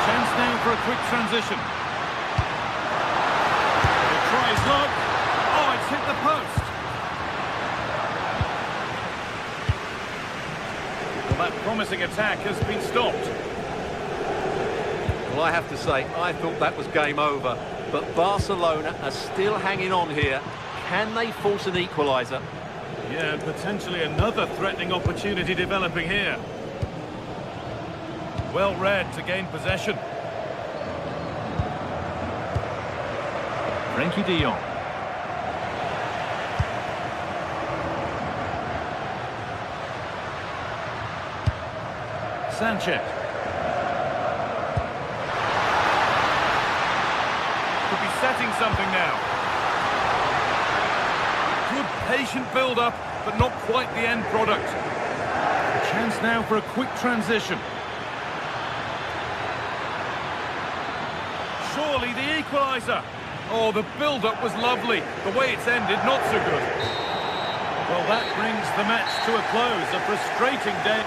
Chance now for a quick transition. He'll try his luck. Oh, it's hit the post. Well, that promising attack has been stopped. Well, I have to say, I thought that was game over. But Barcelona are still hanging on here. Can they force an equaliser? Yeah, and potentially another threatening opportunity developing here. Well read to gain possession. Frenkie de Jong. Sanchez. Could be setting something now. Good patient build-up, but not quite the end product. A chance now for a quick transition. Surely the equaliser. Oh, the build-up was lovely. The way it's ended, not so good. Well, that brings the match to a close. A frustrating day.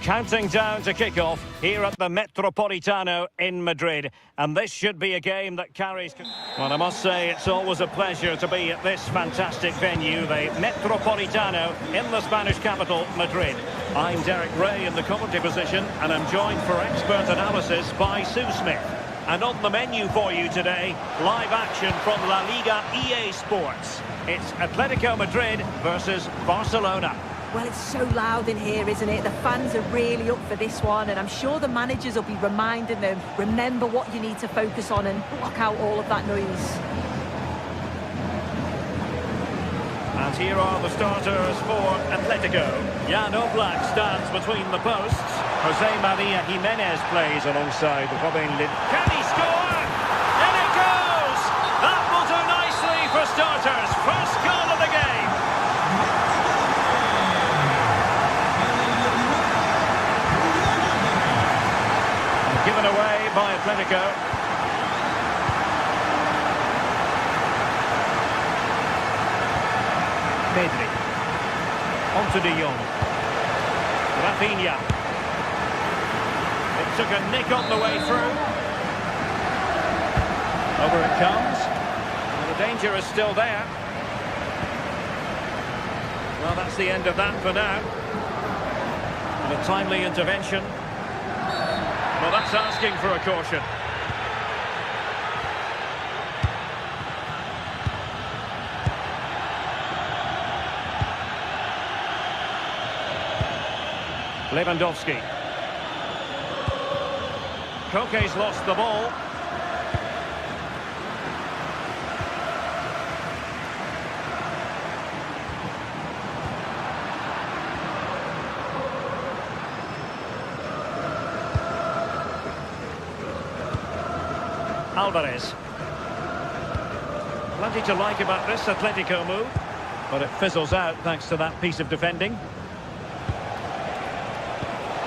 Counting down to kick-off here at the Metropolitano in Madrid. And this should be a game that carries... Well, I must say, it's always a pleasure to be at this fantastic venue, the Metropolitano in the Spanish capital, Madrid. I'm Derek Ray in the commentary position, and I'm joined for expert analysis by Sue Smith. And on the menu for you today, live action from La Liga EA Sports. It's Atletico Madrid versus Barcelona. Well, it's so loud in here, isn't it? The fans are really up for this one, and I'm sure the managers will be reminding them, remember what you need to focus on and block out all of that noise. And here are the starters for Atletico. Jan Oblak stands between the posts. Jose Maria Jimenez plays alongside Robin Lid. Can he score? In it goes! That will do nicely for starters. First goal of the game. Given away by Atletico. Pedri. On to De Jong. Rafinha. It took a nick on the way through. Over it comes. And the danger is still there. Well, that's the end of that for now. And a timely intervention. Well, that's asking for a caution. Lewandowski. Koke's lost the ball. Alvarez. Plenty to like about this Atletico move, but it fizzles out thanks to that piece of defending.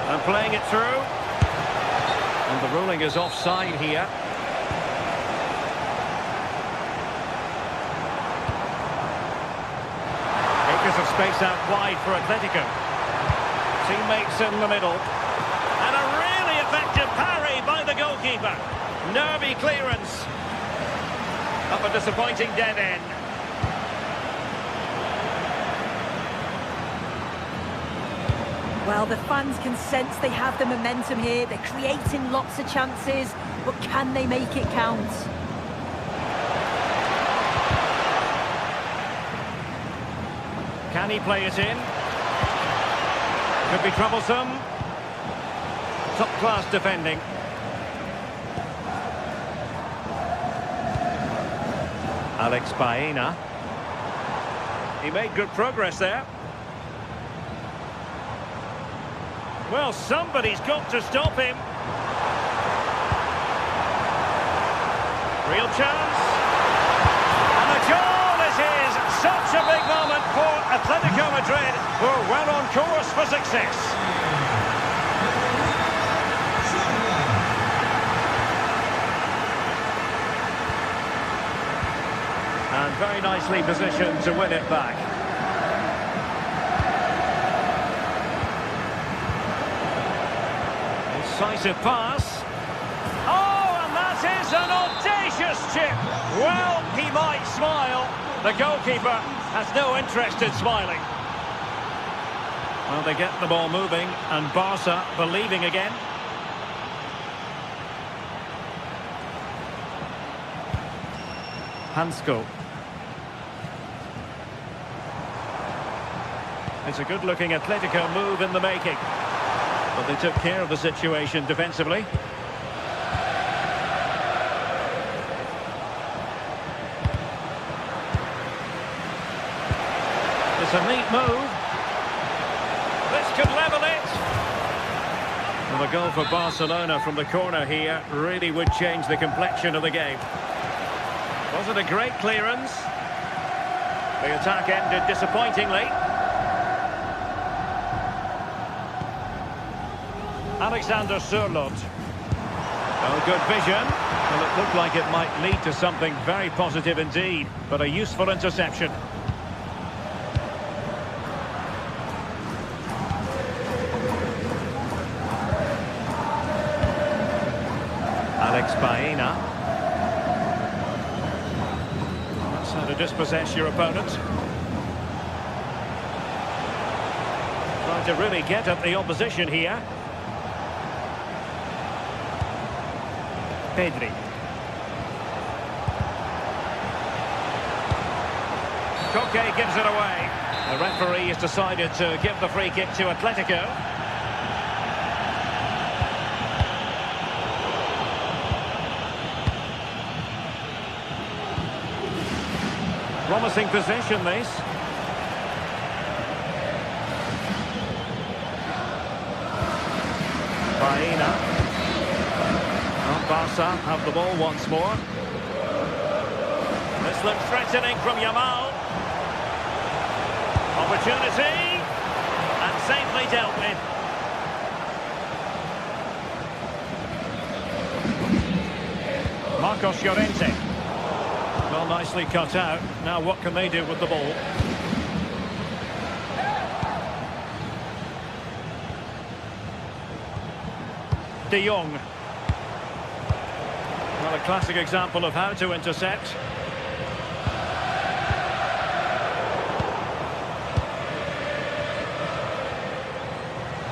And playing it through. And the ruling is offside here. Acres of space out wide for Atletico. Teammates in the middle. And a really effective parry by the goalkeeper. Nervy clearance. Up a disappointing dead end. Well, the fans can sense they have the momentum here. They're creating lots of chances, but can they make it count? Can he play it in? Could be troublesome. Top-class defending. Alex Baena. He made good progress there. Well, somebody's got to stop him. Real chance. And the goal is his. Such a big moment for Atletico Madrid, who are well on course for success. And very nicely positioned to win it back. Incisive pass. Oh, and that is an audacious chip. Well, he might smile. The goalkeeper has no interest in smiling. Well, they get the ball moving, and Barca believing again. Hansko. It's a good-looking Atletico move in the making. But they took care of the situation defensively. It's a neat move. This could level it. And the goal for Barcelona from the corner here really would change the complexion of the game. Was it a great clearance? The attack ended disappointingly. Alexander Sørloth. Oh, good vision. Well, it looked like it might lead to something very positive indeed, but a useful interception. Baena. That's how to dispossess your opponent. Trying to really get at the opposition here. Pedri. Koke gives it away. The referee has decided to give the free kick to Atletico. Promising possession, this. Baena. Oh, Barca have the ball once more. This looks threatening from Yamal. Opportunity, and safely dealt with. Marcos Llorente. Well, nicely cut out. Now what can they do with the ball? De Jong. Well, a classic example of how to intercept.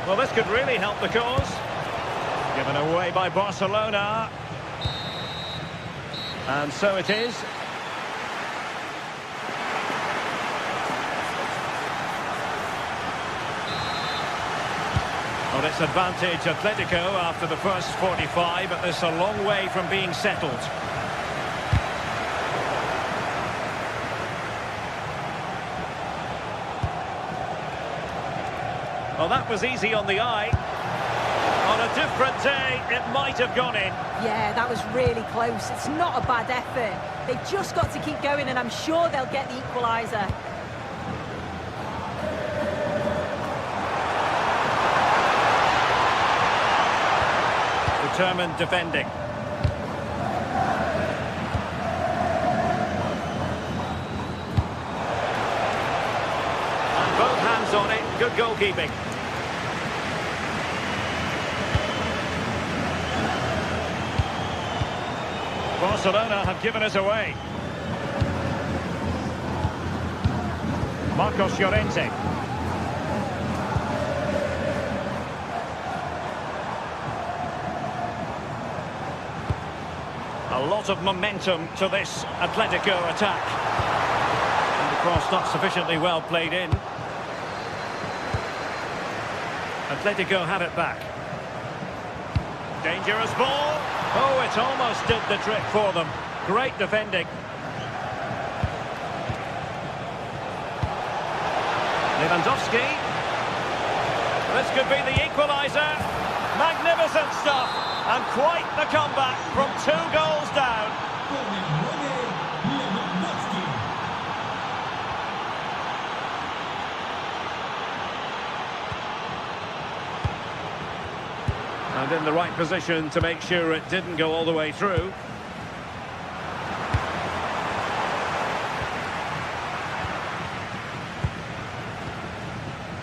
Well, this could really help the cause. Given away by Barcelona. And so it is. Well, it's advantage Atletico after the first 45, but this a long way from being settled. Well, that was easy on the eye. On a different day, it might have gone in. Yeah, that was really close. It's not a bad effort. They've just got to keep going, and I'm sure they'll get the equaliser. Determined defending. And both hands on it. Good goalkeeping. Barcelona have given us away. Marcos Llorente. A lot of momentum to this Atletico attack. And the cross not sufficiently well played in. Atletico had it back. Dangerous ball. Oh, it almost did the trick for them. Great defending. Lewandowski. This could be the equaliser. Magnificent stuff. And quite the comeback from 2 goals down. And in the right position to make sure it didn't go all the way through.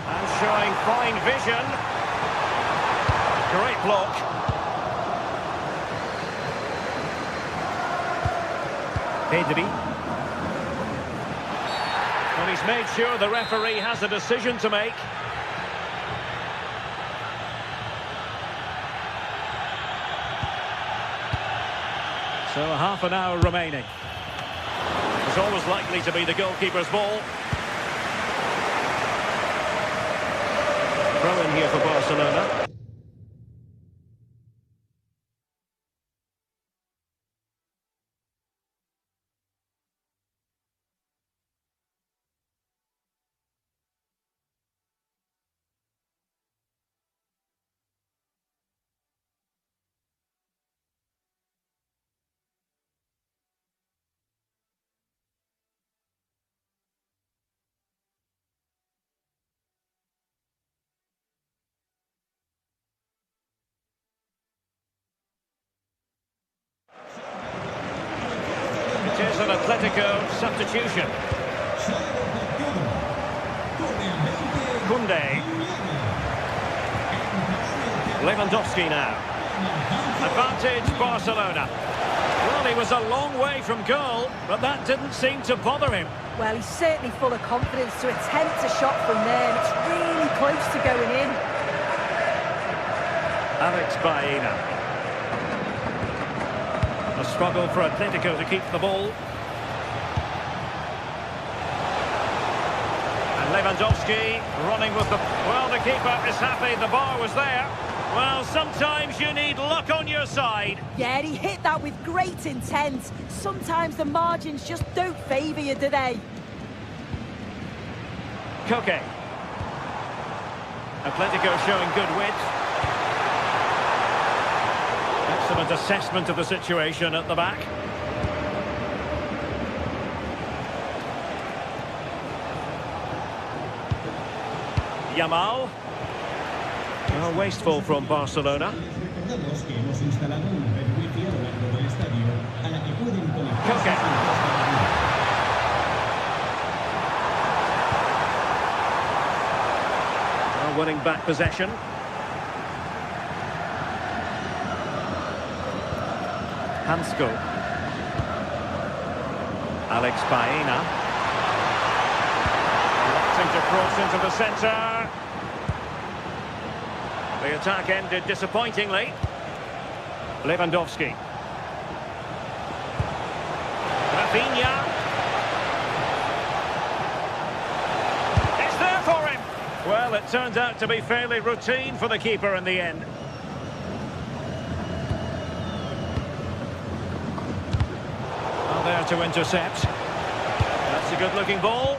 And showing fine vision. Great block. Pedri. Well, he's made sure the referee has a decision to make. So half an hour remaining. It's always likely to be the goalkeeper's ball. Throw in here for Barcelona. It is an Atletico substitution. Kunde. Lewandowski now. Advantage Barcelona. Well, he was a long way from goal, but that didn't seem to bother him. Well, he's certainly full of confidence to attempt a shot from there, and it's really close to going in. Alex Baena. A struggle for Atletico to keep the ball. And Lewandowski running with the... Well, the keeper is happy the bar was there. Well, sometimes you need luck on your side. Yeah, he hit that with great intent. Sometimes the margins just don't favour you, do they? Koke. Atletico showing good width. Excellent assessment of the situation at the back. Yamal. Well, wasteful from Barcelona. Koke. Well, winning back possession. Hansko. Alex Baena. Wanting to cross into the centre. The attack ended disappointingly. Lewandowski. Rafinha. It's there for him. Well, it turned out to be fairly routine for the keeper in the end. Well, there to intercept. That's a good-looking ball.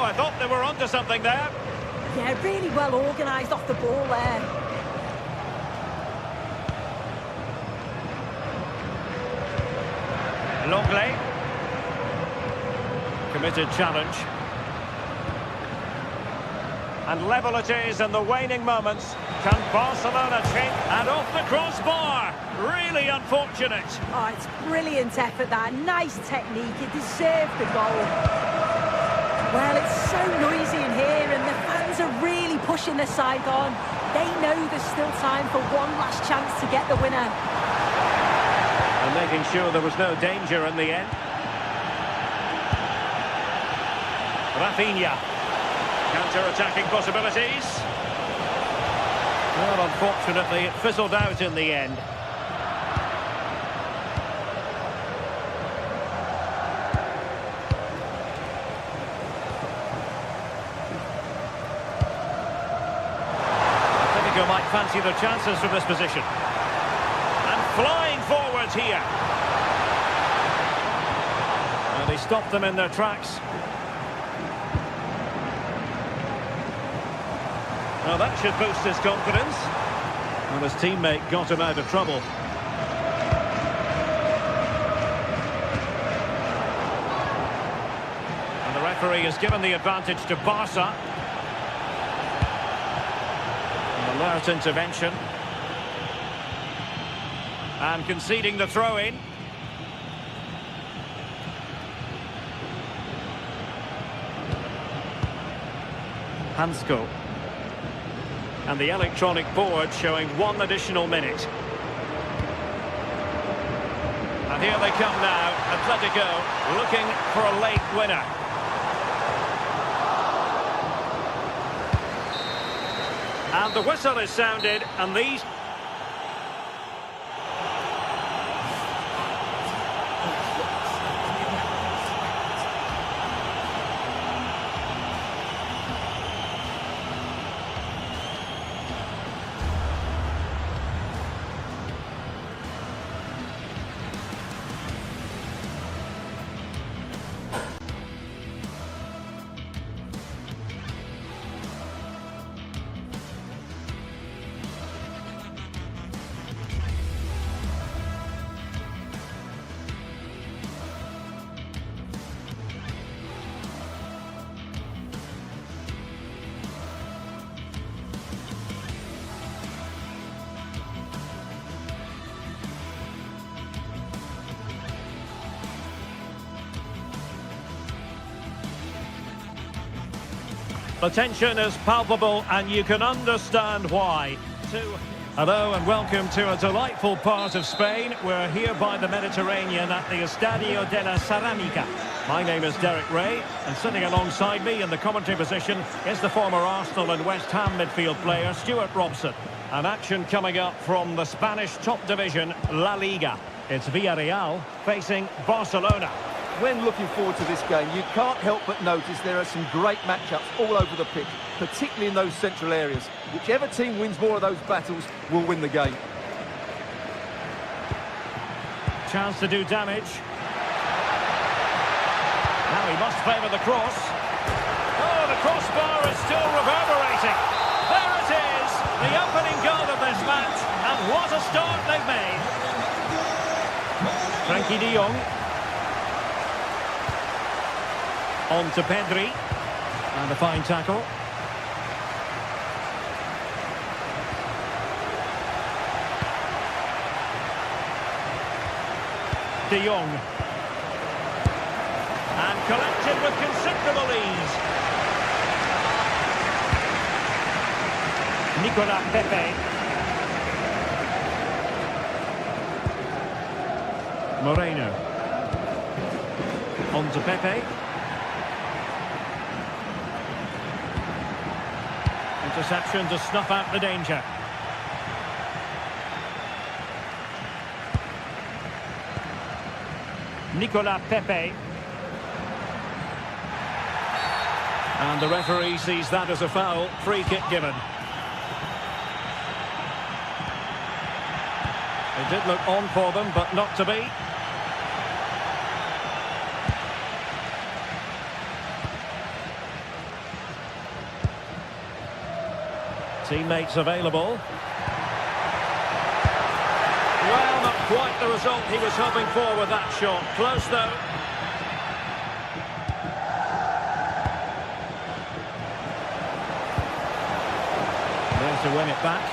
I thought they were onto something there. Yeah, really well organised off the ball there. Longley. Committed challenge. And level it is in the waning moments. Can Barcelona change? And off the crossbar. Really unfortunate. Oh, it's brilliant effort, that. Nice technique. It deserved the goal. Well, it's so noisy in here, and the fans are really pushing their side on. They know there's still time for one last chance to get the winner. And making sure there was no danger in the end. Rafinha. Counter-attacking possibilities. Well, unfortunately, it fizzled out in the end. Might fancy their chances from this position. And flying forwards here. And he stopped them in their tracks. Well, that should boost his confidence. And his teammate got him out of trouble. And the referee has given the advantage to Barca. Alert intervention. And conceding the throw-in. Hansko. And the electronic board showing 1 additional minute. And here they come now. Atletico looking for a late winner. And the whistle is sounded, and these... The tension is palpable and you can understand why. Hello and welcome to a delightful part of Spain. We're here by the Mediterranean at the Estadio de la Ceramica. My name is Derek Ray, and sitting alongside me in the commentary position is the former Arsenal and West Ham midfield player Stuart Robson. An action coming up from the Spanish top division, La Liga. It's Villarreal facing Barcelona. When looking forward to this game, you can't help but notice there are some great matchups all over the pitch, particularly in those central areas. Whichever team wins more of those battles will win the game. Chance to do damage. Now he must favour the cross. Oh, the crossbar is still reverberating. There it is, the opening goal of this match, and what a start they've made. Frankie de Jong. On to Pedri. And a fine tackle. De Jong. And collected with considerable ease. Nicolas Pepe. Moreno. On to Pepe. Interception to snuff out the danger. Nicolas Pepe. And the referee sees that as a foul. Free kick given. It did look on for them, but not to be. Teammates available. Well, not quite the result he was hoping for with that shot. Close though. There to win it back.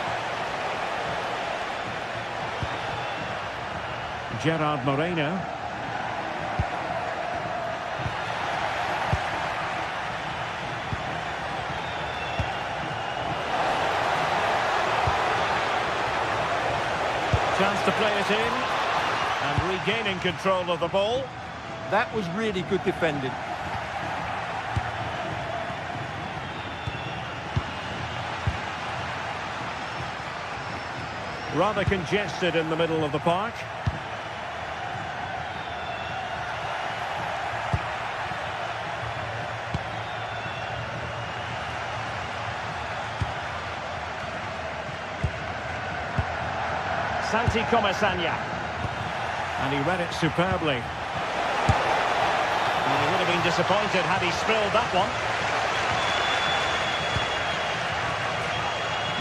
Gerard Moreno. Chance to play it in, and regaining control of the ball. That was really good defending. Rather congested in the middle of the park. Santi Comesaña. And he read it superbly. And he would have been disappointed had he spilled that one.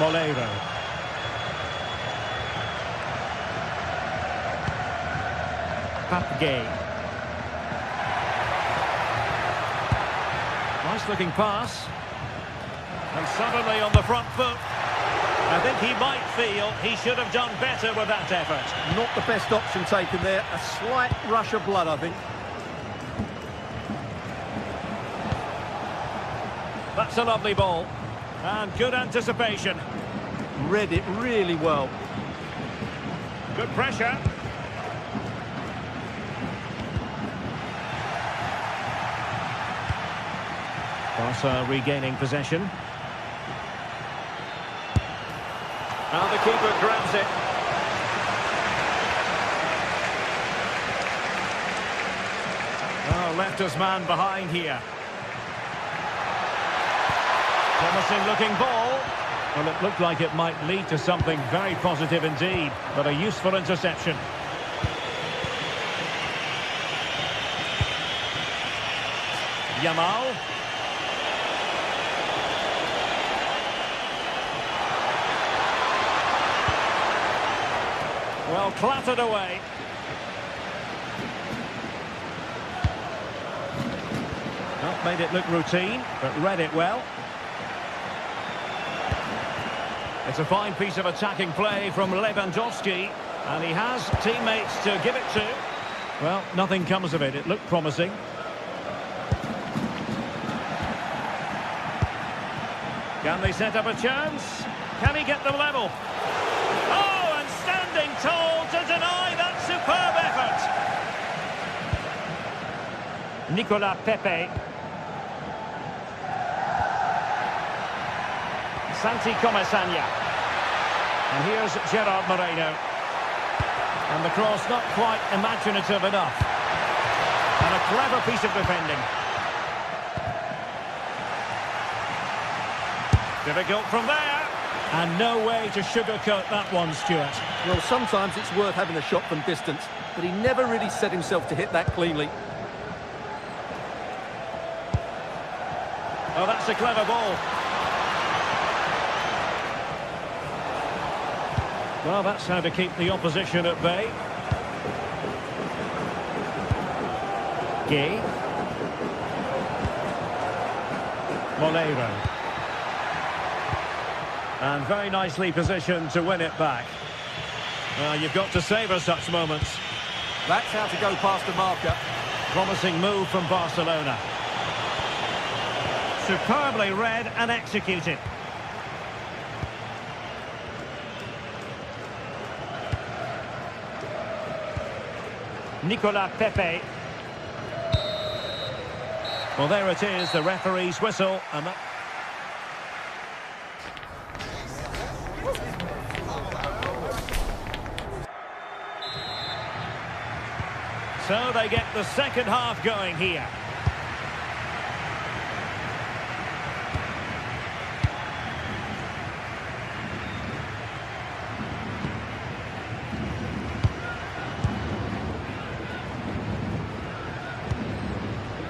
Molero. Papgay. Nice looking pass. And suddenly on the front foot. I think he might feel he should have done better with that effort. Not the best option taken there. A slight rush of blood, I think. That's a lovely ball. And good anticipation. Read it really well. Good pressure. Barca regaining possession. And the keeper grabs it. Oh, left his man behind here. Promising looking ball. Well, it looked like it might lead to something very positive indeed, but a useful interception. Yamal. Well, clattered away. Not made it look routine, but read it well. It's a fine piece of attacking play from Lewandowski, and he has teammates to give it to. Well, nothing comes of it. It looked promising. Can they set up a chance? Can he get them level? Oh, and standing tall to deny that superb effort. Nicolas Pepe. Santi Comesaña. And here's Gerard Moreno. And the cross not quite imaginative enough. And a clever piece of defending. Difficult from there. And no way to sugarcoat that one, Stuart. Well, sometimes it's worth having a shot from distance, but he never really set himself to hit that cleanly. Oh, that's a clever ball. Well, that's how to keep the opposition at bay. Gay. Molero. And very nicely positioned to win it back. Well, you've got to savour such moments. That's how to go past the marker. Promising move from Barcelona. Superbly read and executed. Nicolas Pepe. Well, there it is, the referee's whistle. And that... So they get the second half going here.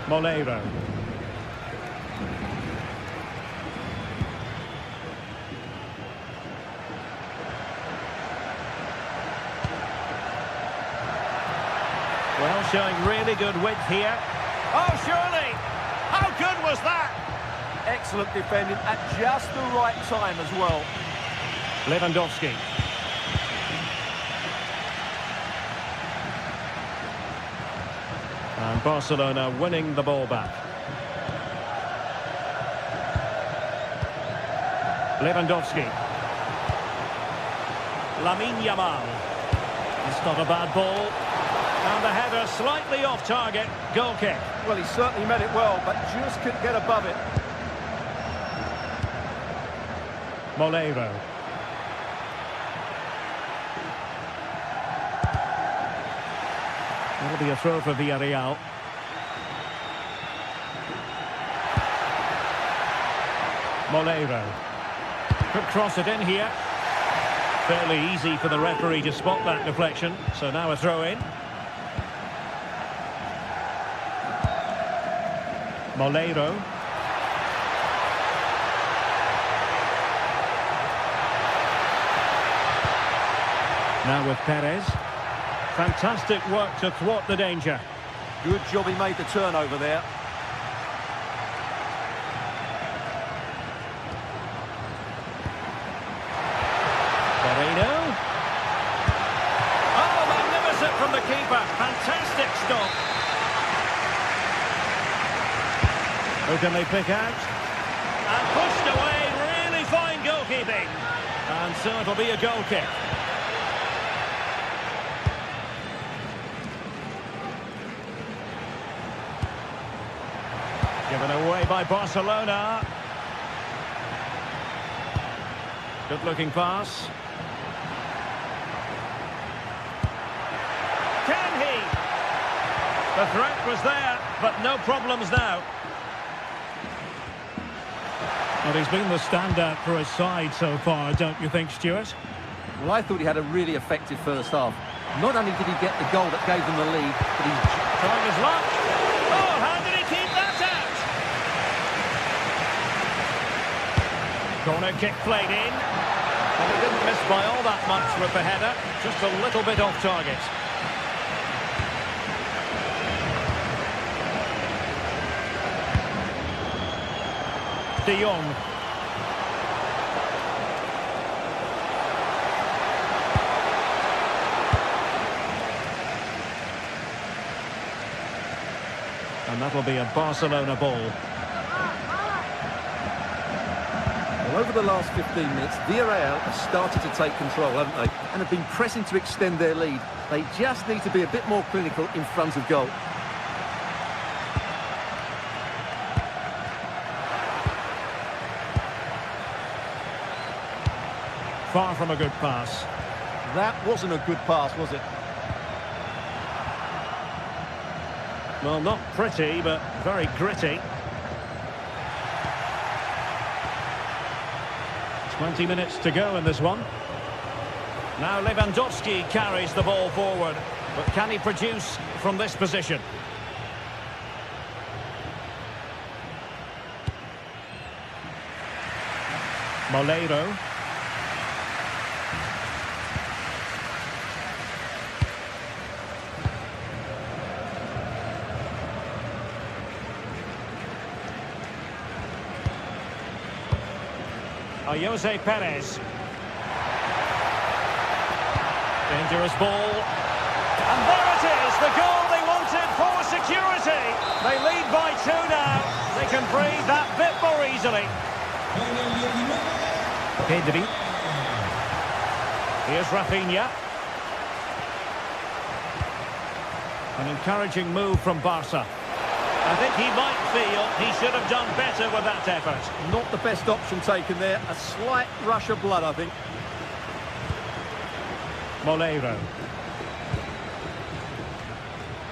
Molero. Well, showing really good width here. Oh, surely! How good was that? Excellent defending at just the right time as well. Lewandowski. And Barcelona winning the ball back. Lewandowski. Lamine Yamal. It's not a bad ball. And the header slightly off target. Goal kick. Well, he certainly meant it well, but just couldn't get above it. Molero. That'll be a throw for Villarreal. Molero. Could cross it in here. Fairly easy for the referee to spot that deflection. So now a throw in. Molero. Now with Perez. Fantastic work to thwart the danger. Good job he made the turnover there. Moreno. Oh, magnificent from the keeper. Fantastic stop. Who can they pick out? And pushed away. Really fine goalkeeping. And so it'll be a goal kick. Given away by Barcelona. Good looking pass. Can he? The threat was there, but no problems now. Well, he's been the standout for his side so far, don't you think, Stuart? Well, I thought he had a really effective first half. Not only did he get the goal that gave them the lead, but he's trying his luck. Oh, how did he keep that out? Corner kick played in. And he didn't miss by all that much with the header. Just a little bit off target. De Jong. And that'll be a Barcelona ball. Over the last 15 minutes, Villarreal have started to take control, haven't they? And have been pressing to extend their lead. They just need to be a bit more clinical in front of goal. Far from a good pass. That wasn't a good pass, was it? Well, not pretty, but very gritty. 20 minutes to go in this one. Now Lewandowski carries the ball forward, but can he produce from this position? Moleiro. Jose Perez. Dangerous ball. And there it is, the goal they wanted for security. They lead by 2 now. They can breathe that bit more easily. Pedri. Here's Rafinha. An encouraging move from Barca. I think he might feel he should have done better with that effort. Not the best option taken there. A slight rush of blood, I think. Moleiro.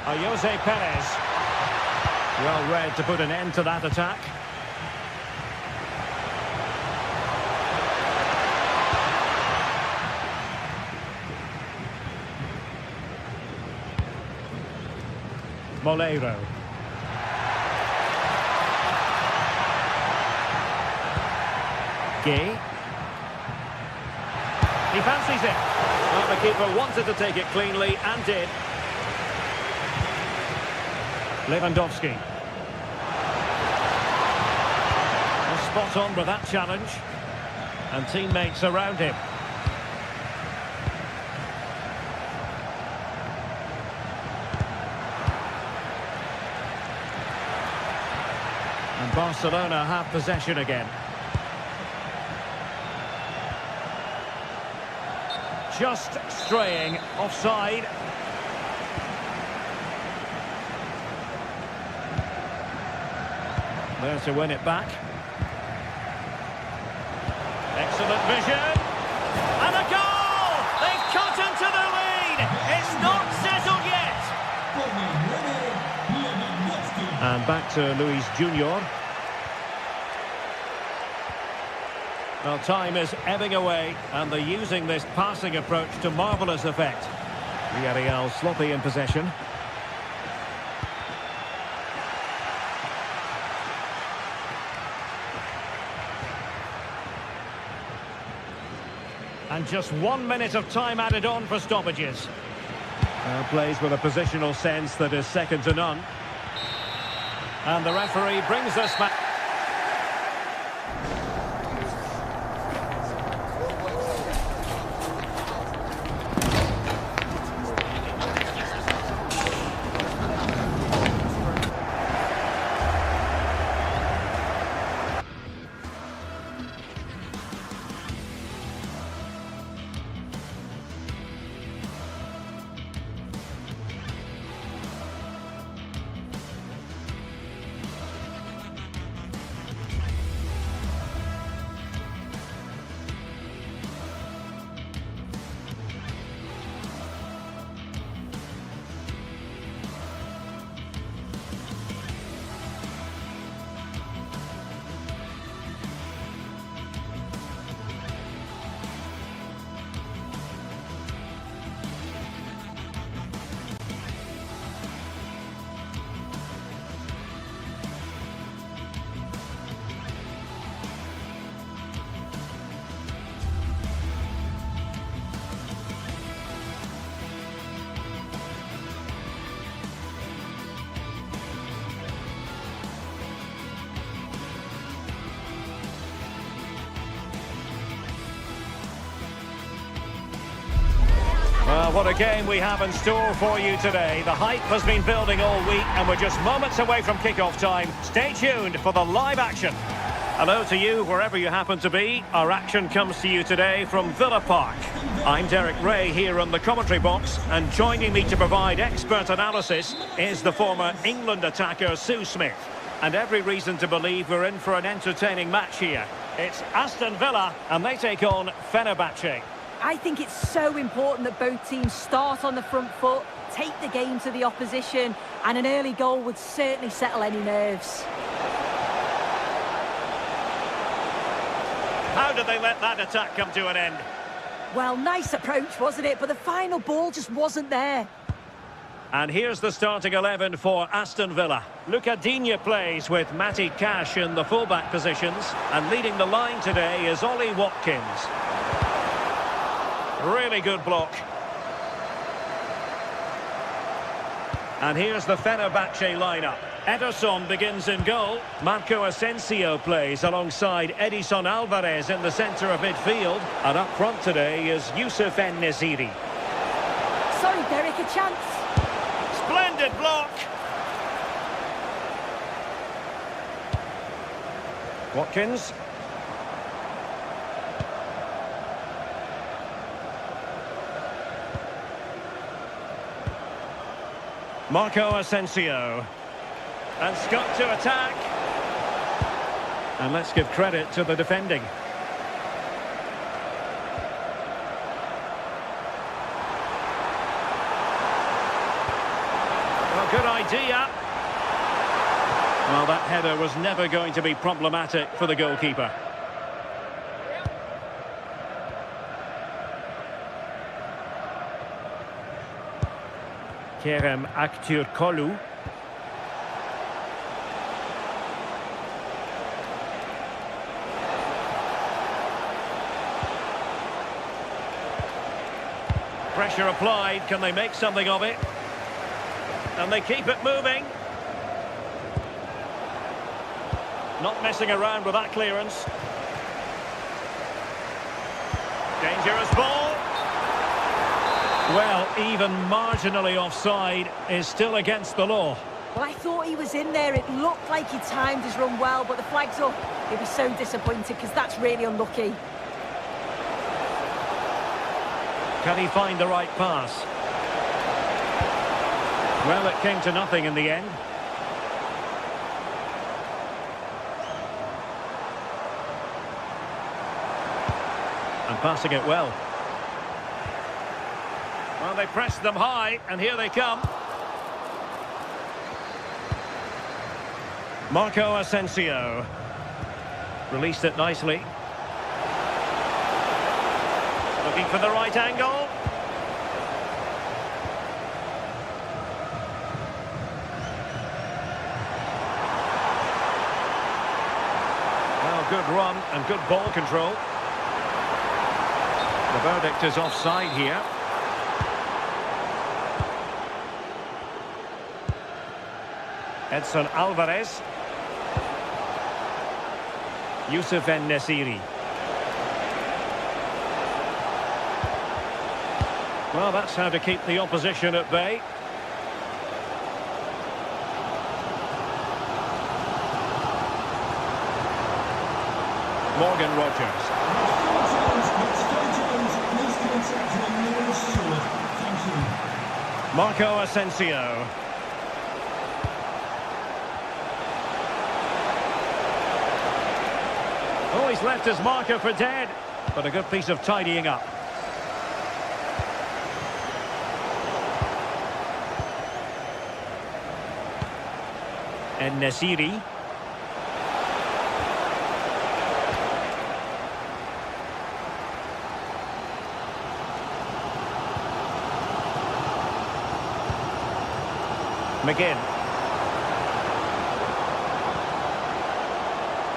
Jose Perez. Well read to put an end to that attack. Moleiro. Gay. He fancies it. Well, the keeper wanted to take it cleanly and did. Lewandowski. Well, spot on with that challenge. And teammates around him. And Barcelona have possession again. Just straying offside. There to win it back. Excellent vision. And a goal! They've cut into the lead! It's not settled yet! And back to Luis Junior. Well, time is ebbing away, and they're using this passing approach to marvellous effect. Villarreal sloppy in possession. And just 1 minute of time added on for stoppages. Plays with a positional sense that is second to none. And the referee brings us back. Well, what a game we have in store for you today. The hype has been building all week and we're just moments away from kick-off time. Stay tuned for the live action. Hello to you, wherever you happen to be. Our action comes to you today from Villa Park. I'm Derek Ray here on the commentary box, and joining me to provide expert analysis is the former England attacker Sue Smith. And every reason to believe we're in for an entertaining match here. It's Aston Villa, and they take on Fenerbahce. I think it's so important that both teams start on the front foot, take the game to the opposition, and an early goal would certainly settle any nerves. How did they let that attack come to an end? Well, nice approach, wasn't it? But the final ball just wasn't there. And here's the starting 11 for Aston Villa. Luca Digne plays with Matty Cash in the fullback positions. And leading the line today is Ollie Watkins. Really good block. And here's the Fenerbahce lineup. Ederson begins in goal. Marco Asensio plays alongside Edison Alvarez in the centre of midfield. And up front today is Youssef En-Nesyri. Sorry, Derek, a chance. Splendid block. Watkins. Marco Asensio. And Scott to attack. And let's give credit to the defending. Well, good idea. Well, that header was never going to be problematic for the goalkeeper. Kerem Aktürkoğlu. Pressure applied. Can they make something of it? And they keep it moving. Not messing around with that clearance. Dangerous ball. Well, even marginally offside is still against the law. Well, I thought he was in there. It looked like he timed his run well, but the flag's up. He'll be so disappointed because that's really unlucky. Can he find the right pass? Well, it came to nothing in the end. And passing it well. Well, they pressed them high, and here they come. Marco Asensio. Released it nicely. Looking for the right angle. Well, good run and good ball control. The verdict is offside here. Edson Alvarez. Youssef En-Nesyri. Well, that's how to keep the opposition at bay. Morgan Rogers. Marco Asensio. Oh, he's left his marker for dead, but a good piece of tidying up. En-Nesyri. McGinn.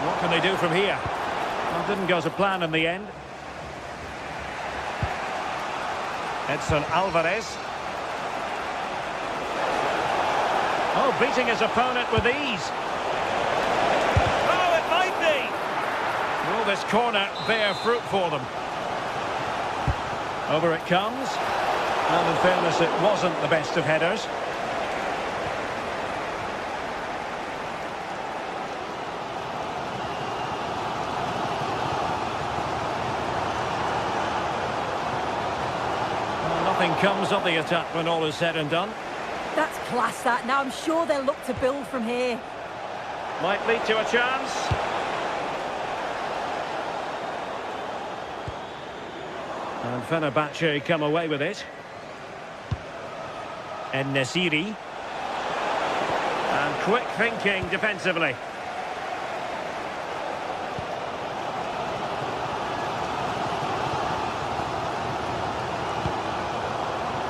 What can they do from here? Well, didn't go to plan in the end. Edson Alvarez. Oh, beating his opponent with ease. Oh, it might be. Will this corner bear fruit for them? Over it comes. And in fairness, it wasn't the best of headers. comes of the attack when all is said and done. That's class, that. Now I'm sure they'll look to build from here. Might lead to a chance. And Fenerbahce come away with it. En-Nesyri. And quick thinking defensively.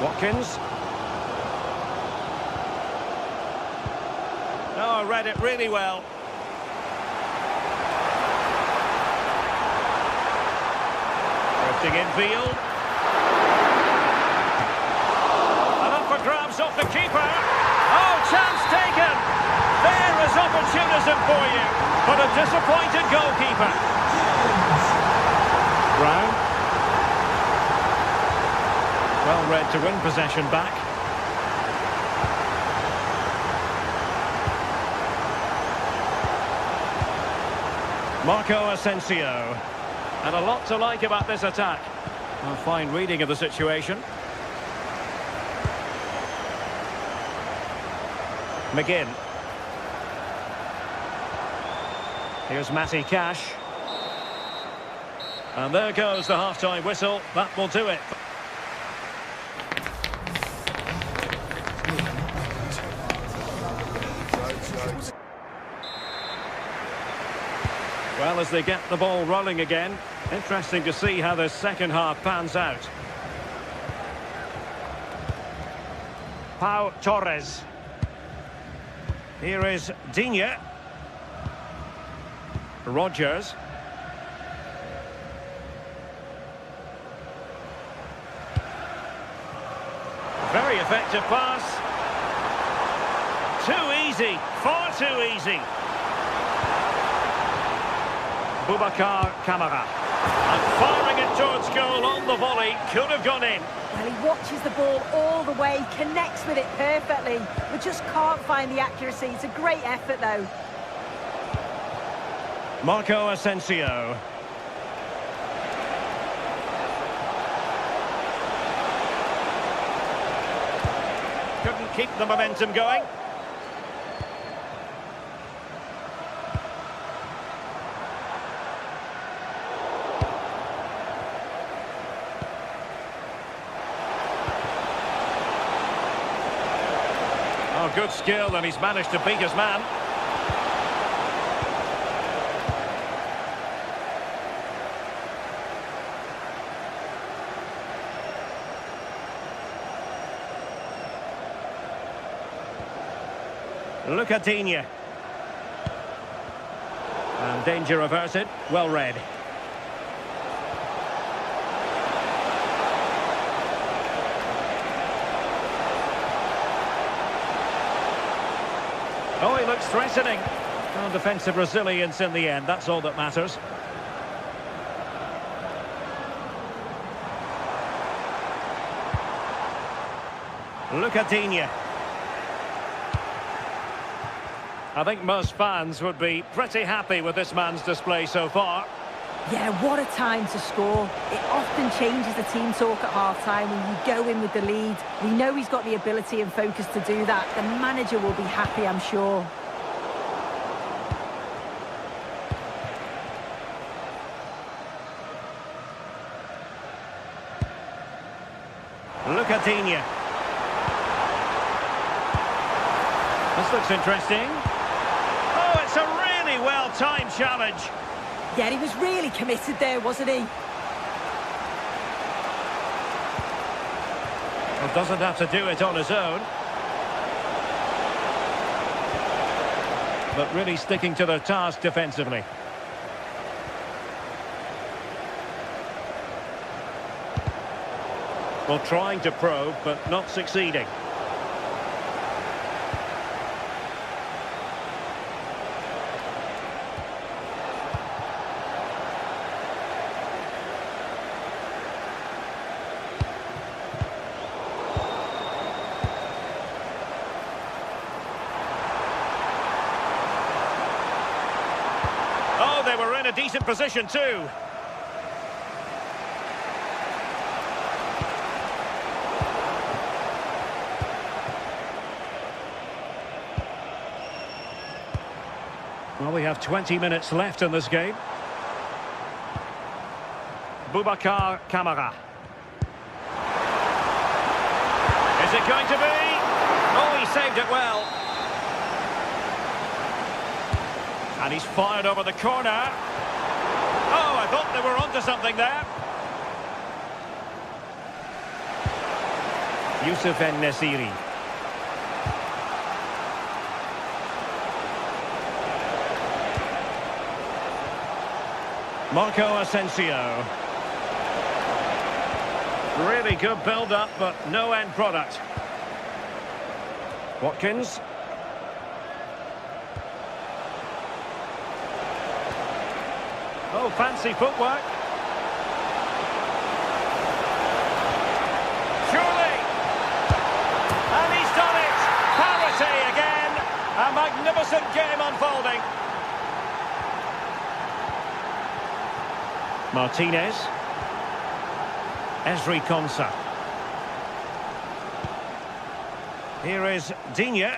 Watkins. Oh, read it really well. Drifting infield. And up for grabs off the keeper. Oh, chance taken. There is opportunism for you. But a disappointed goalkeeper. Brown. Well read to win possession back. Marco Asensio. And a lot to like about this attack. A fine reading of the situation. McGinn. Here's Matty Cash. And there goes the half-time whistle. That will do it. Well, as they get the ball rolling again, interesting to see how the second half pans out. Pau Torres. Here is Digne. Rogers. Very effective pass. Too easy, far too easy. Boubacar Kamara. And firing it towards goal on the volley. Could have gone in. Well, he watches the ball all the way, connects with it perfectly, but just can't find the accuracy. It's a great effort, though. Marco Asensio. Couldn't keep the momentum going. Oh, good skill, and he's managed to beat his man. Look at Digne. And danger averted. Well read. Oh, he looks threatening. Well, defensive resilience in the end. That's all that matters. Look at Digne. I think most fans would be pretty happy with this man's display so far. Yeah, what a time to score. It often changes the team talk at half-time when you go in with the lead. We know he's got the ability and focus to do that. The manager will be happy, I'm sure. Look at Digne. This looks interesting. Oh, it's a really well-timed challenge. Yeah, he was really committed there, wasn't he? Well, doesn't have to do it on his own. But really sticking to their task defensively. Well, trying to probe, but not succeeding. Oh, they were in a decent position too. Well, we have 20 minutes left in this game. Boubacar Kamara. Is it going to be? Oh, he saved it well. And he's fired over the corner. Oh, I thought they were onto something there. Youssef En-Nesyri. Marco Asensio. Really good build-up, but no end product. Watkins. Oh, fancy footwork. Surely. And he's done it. Parity again. A magnificent game unfolding. Martinez. Ezri Konsa. Here is Digne.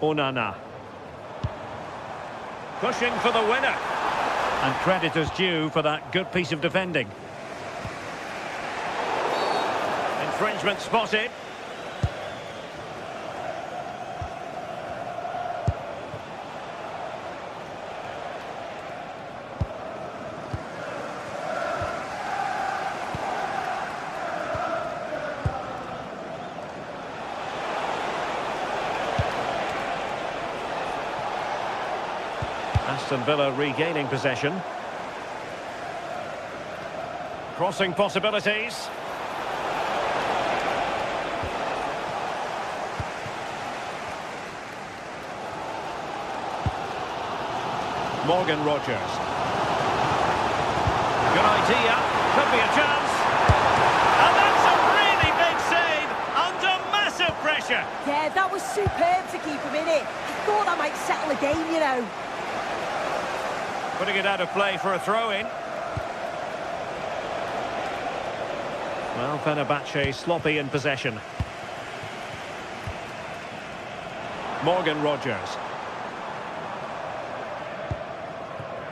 Onana. Pushing for the winner. And credit is due for that good piece of defending. Infringement spotted. Aston Villa regaining possession. Crossing possibilities. Morgan Rogers. Good idea. Could be a chance. And that's a really big save under massive pressure. Yeah, that was superb to keep him in it. I thought that might settle the game, you know. Putting it out of play for a throw-in. Well, Fenerbahce sloppy in possession. Morgan Rogers.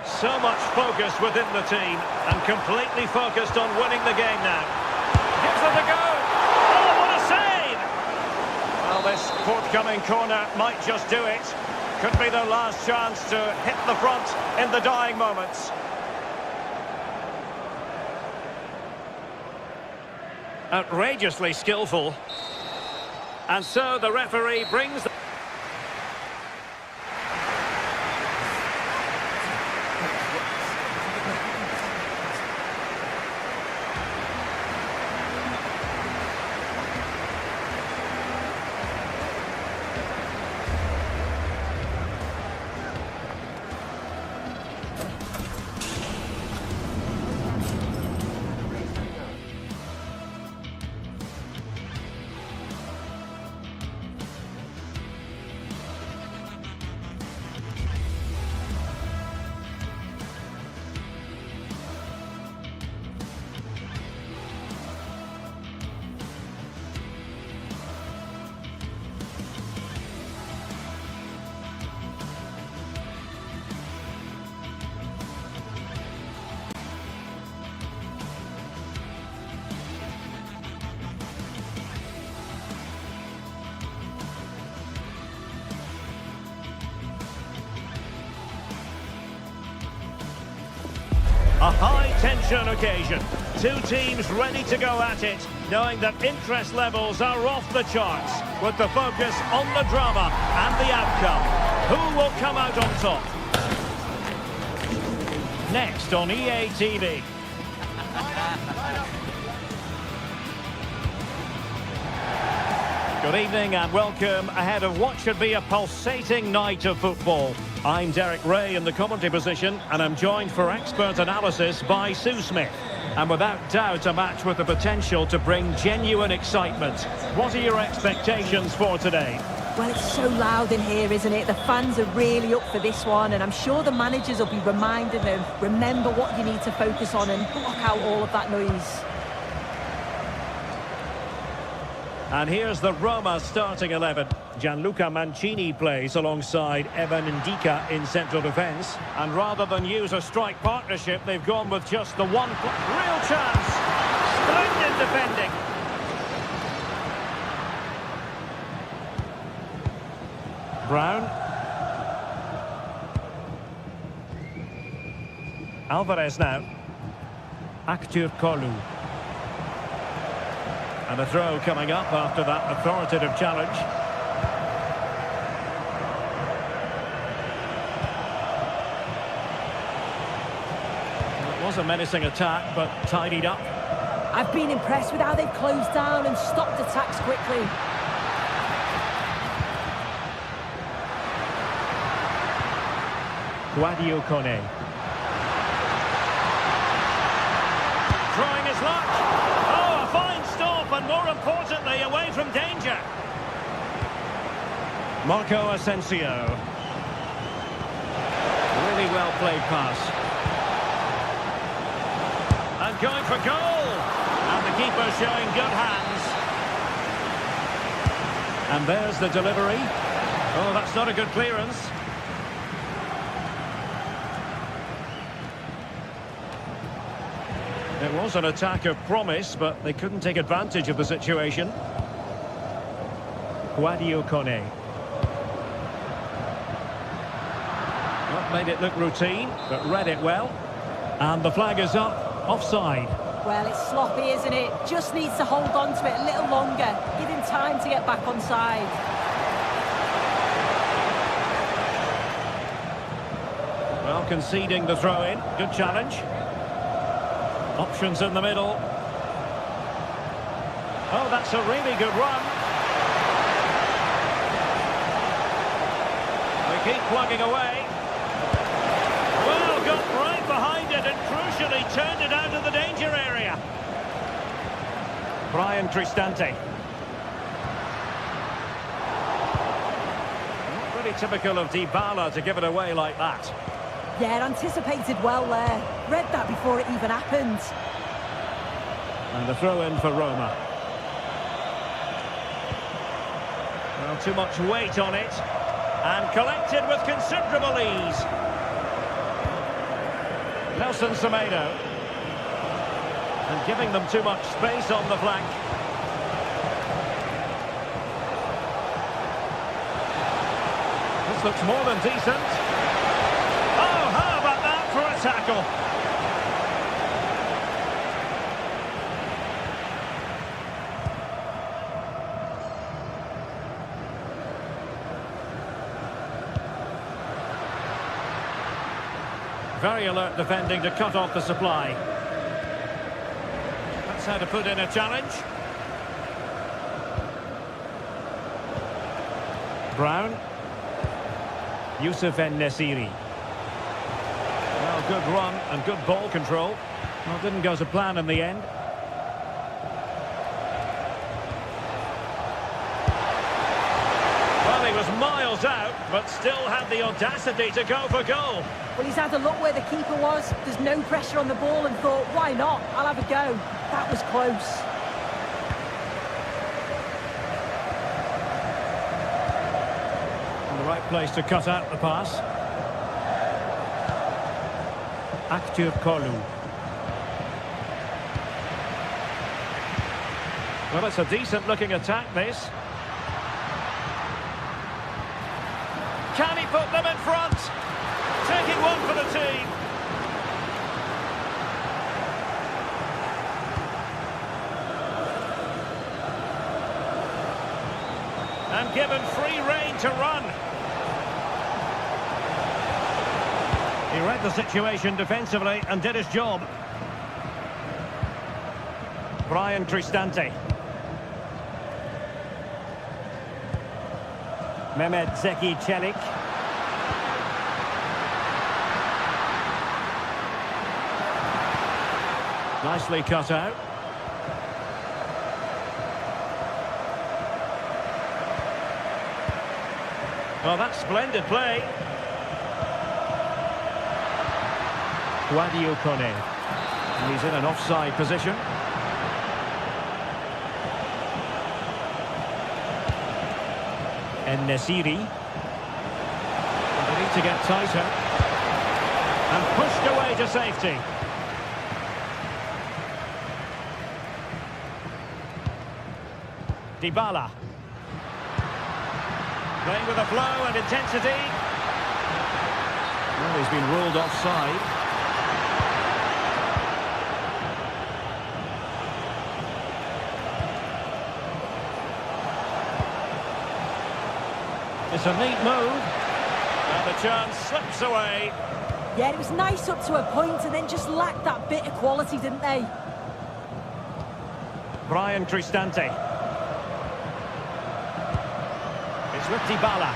So much focus within the team and completely focused on winning the game now. Gives it a go. Oh, what a save! Well, this forthcoming corner might just do it. Could be their last chance to hit the front in the dying moments. Outrageously skillful. And so the referee brings... A high-tension occasion. Two teams ready to go at it, knowing that interest levels are off the charts, with the focus on the drama and the outcome. Who will come out on top? Next on EA TV. Good evening and welcome ahead of what should be a pulsating night of football. I'm Derek Ray in the commentary position, and I'm joined for expert analysis by Sue Smith. And without doubt, a match with the potential to bring genuine excitement. What are your expectations for today? Well, it's so loud in here, isn't it? The fans are really up for this one, and I'm sure the managers will be reminding them, remember what you need to focus on and block out all of that noise. And here's the Roma starting 11. Gianluca Mancini plays alongside Evan Ndika in central defence. And rather than use a strike partnership, they've gone with just the one. Real chance! Splendid defending. Brown. Alvarez now. Aktür Kolu. And a throw coming up after that authoritative challenge. It was a menacing attack, but tidied up. I've been impressed with how they've closed down and stopped attacks quickly. Guadio Kone. Trying his luck. Oh, a fine stop, and more importantly, away from danger. Marco Asensio. Really well played pass. And going for goal. And the keeper showing good hands. And there's the delivery. Oh, that's not a good clearance. It was an attack of promise, but they couldn't take advantage of the situation. Guadio Kone. Not made it look routine, but read it well. And the flag is up. Offside. Well, it's sloppy, isn't it? Just needs to hold on to it a little longer. Give him time to get back on side. Well, conceding the throw-in. Good challenge. Options in the middle. Oh, that's a really good run. They keep plugging away. Well, got right behind it and crucially turned it out of the danger area. Brian Cristante. Not really typical of Dybala to give it away like that. Yeah, anticipated well there. Read that before it even happened. And the throw-in for Roma. Well, too much weight on it. And collected with considerable ease. Nelson Semedo. And giving them too much space on the flank. This looks more than decent. Oh, how about that for a tackle? Very alert defending to cut off the supply. That's how to put in a challenge. Brown. Youssef En-Nesyri. Well, good run and good ball control. Well, didn't go to plan in the end. Well, he was miles out, but still had the audacity to go for goal. Well, he's had a look where the keeper was. There's no pressure on the ball and thought, why not? I'll have a go. That was close. In the right place to cut out the pass. Aktür Kolu. Well, it's a decent-looking attack, this. Can he put them in front? Taking one for the team. And given free rein to run. He read the situation defensively and did his job. Brian Cristante. Mehmet Zeki Çelik. Nicely cut out. Oh, that's splendid play. Guadio Kone. And he's in an offside position. En-Nesyri. They need to get tighter. And pushed away to safety. Dybala. Playing with a flow and intensity. Well, he's been ruled offside. It's a neat move. And the chance slips away. Yeah, it was nice up to a point and then just lacked that bit of quality, didn't they? Brian Cristante. It's with Dybala.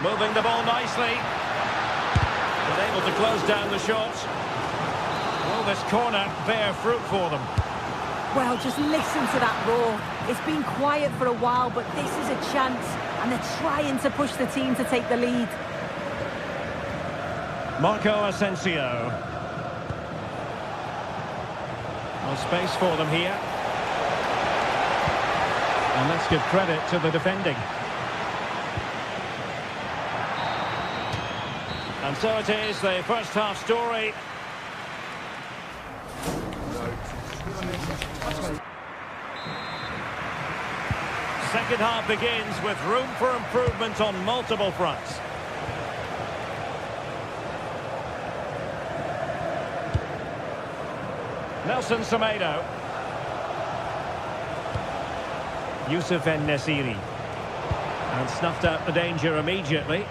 Moving the ball nicely. But able to close down the shot. Will this corner bear fruit for them? Well, just listen to that roar. It's been quiet for a while, but this is a chance, and they're trying to push the team to take the lead. Marco Asensio. No space for them here. And let's give credit to the defending. And so it is, the first half story. Second half begins with room for improvement on multiple fronts. Nelson Semedo. Youssef En-Nesyri. And snuffed out the danger immediately.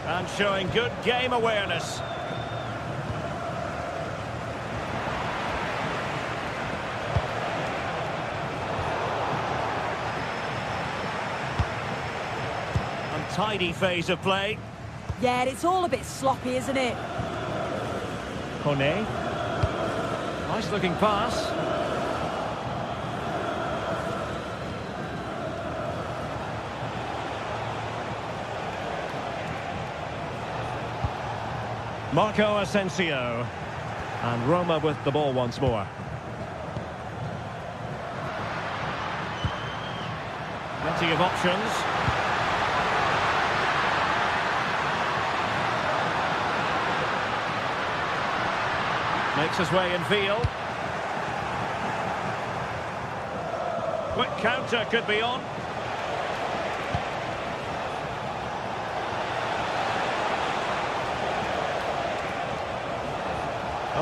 And showing good game awareness. Untidy phase of play. Yeah, it's all a bit sloppy, isn't it? Kone. Nice looking pass. Marco Asensio. And Roma with the ball once more. Plenty of options. Makes his way in field. Quick counter could be on.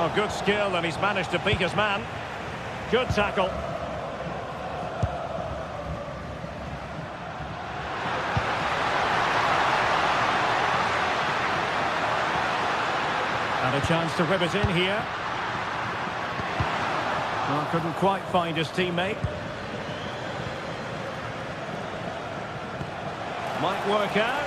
Oh, good skill, and he's managed to beat his man. Good tackle. And a chance to rip it in here. Well, couldn't quite find his teammate. Might work out.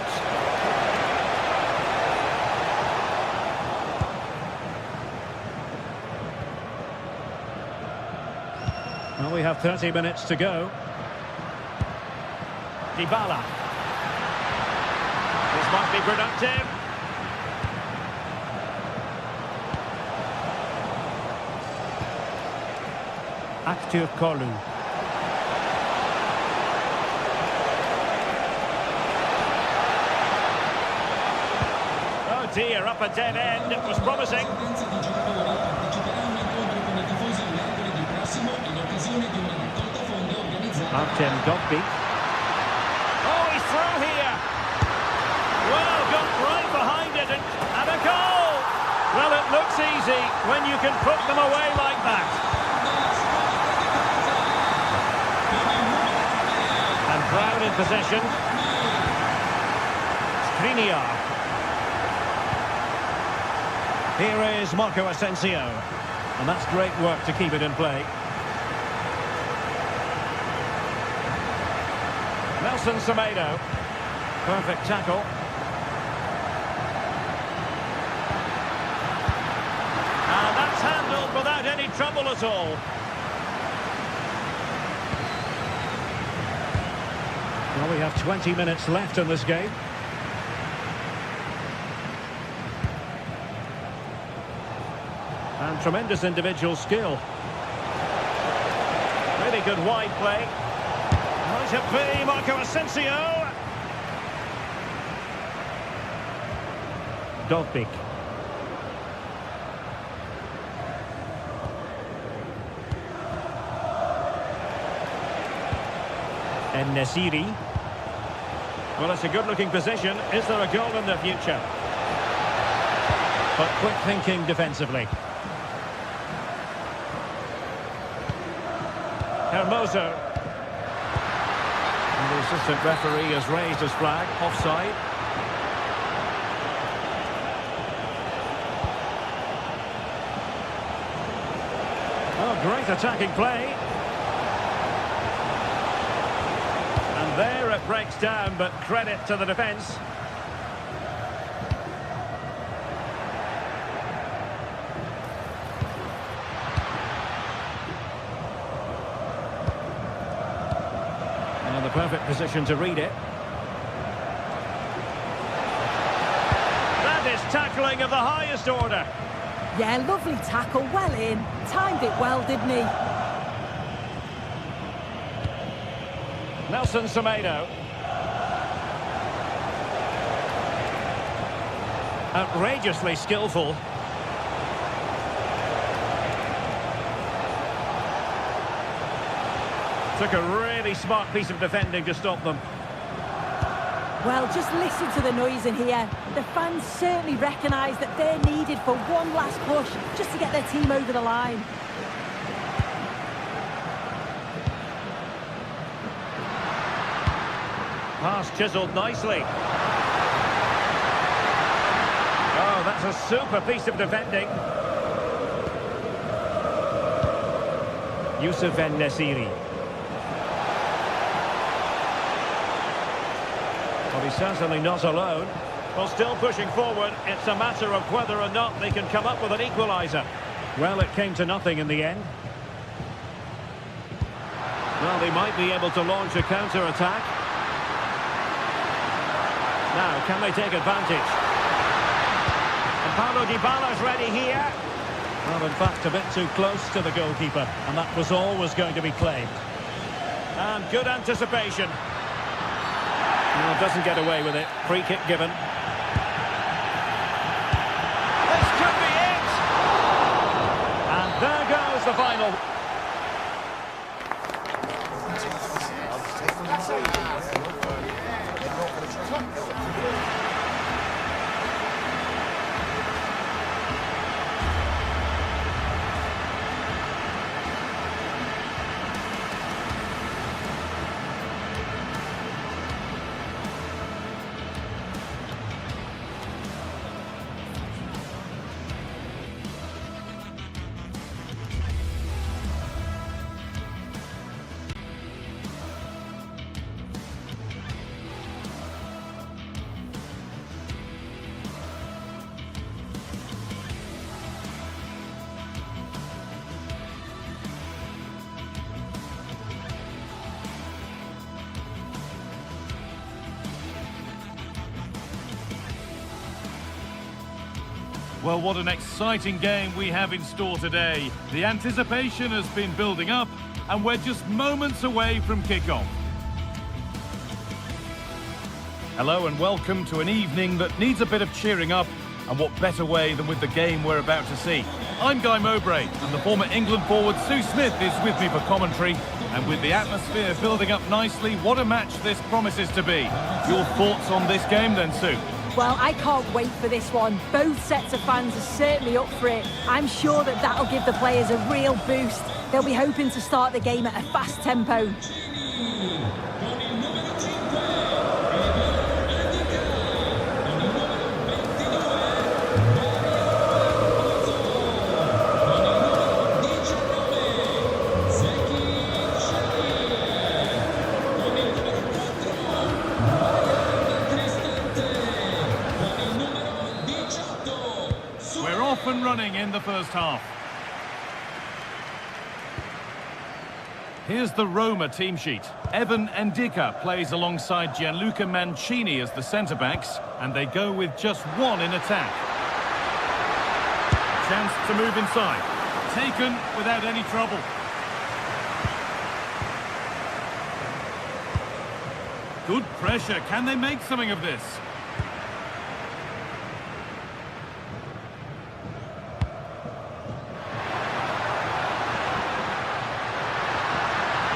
Well, we have 30 minutes to go. Dybala. This might be productive. Active Kolu. Oh dear, up a dead end. It was promising. Artem Dogby. Oh, he's through here. Well, got right behind it and a goal. Well, it looks easy when you can put them away like that. And Brown in possession. Skriniar. Here is Marco Asensio. And that's great work to keep it in play. Nelson Semedo. Perfect tackle. And that's handled without any trouble at all. Well, Well, we have 20 minutes left in this game. And tremendous individual skill. Really good wide play. Might it be Marco Asensio? Dovbik. And Nesiri. Well, it's a good-looking position. Is there a goal in the future? But quick thinking defensively. Hermoso. And the assistant referee has raised his flag. Offside. Oh, great attacking play. And there it breaks down, but credit to the defence. And the perfect position to read it. That is tackling of the highest order. Yeah, lovely tackle, well in. Timed it well, didn't he? Nelson Semedo. Outrageously skillful. Took a really smart piece of defending to stop them. Well, just listen to the noise in here. The fans certainly recognise that they're needed for one last push, just to get their team over the line. Pass chiselled nicely. Oh, that's a super piece of defending. Youssef En-Nesyri. Well, he's certainly not alone. Well, still pushing forward. It's a matter of whether or not they can come up with an equaliser. Well, it came to nothing in the end. Well, they might be able to launch a counter-attack. Now, can they take advantage? And Paulo Dybala's ready here. Well, in fact, a bit too close to the goalkeeper, and that was always going to be claimed. And good anticipation. Well, doesn't get away with it. Free kick given. This could be it! And there goes the final. Well, what an exciting game we have in store today. The anticipation has been building up, and we're just moments away from kickoff. Hello and welcome to an evening that needs a bit of cheering up, and what better way than with the game we're about to see. I'm Guy Mowbray, and the former England forward Sue Smith is with me for commentary. And with the atmosphere building up nicely, what a match this promises to be. Your thoughts on this game then, Sue? Well, I can't wait for this one. Both sets of fans are certainly up for it. I'm sure that that'll give the players a real boost. They'll be hoping to start the game at a fast tempo. Off and running in the first half. Here's the Roma team sheet. Evan Ndika plays alongside Gianluca Mancini as the centre-backs, and they go with just one in attack. Chance to move inside. Taken without any trouble. Good pressure. Can they make something of this?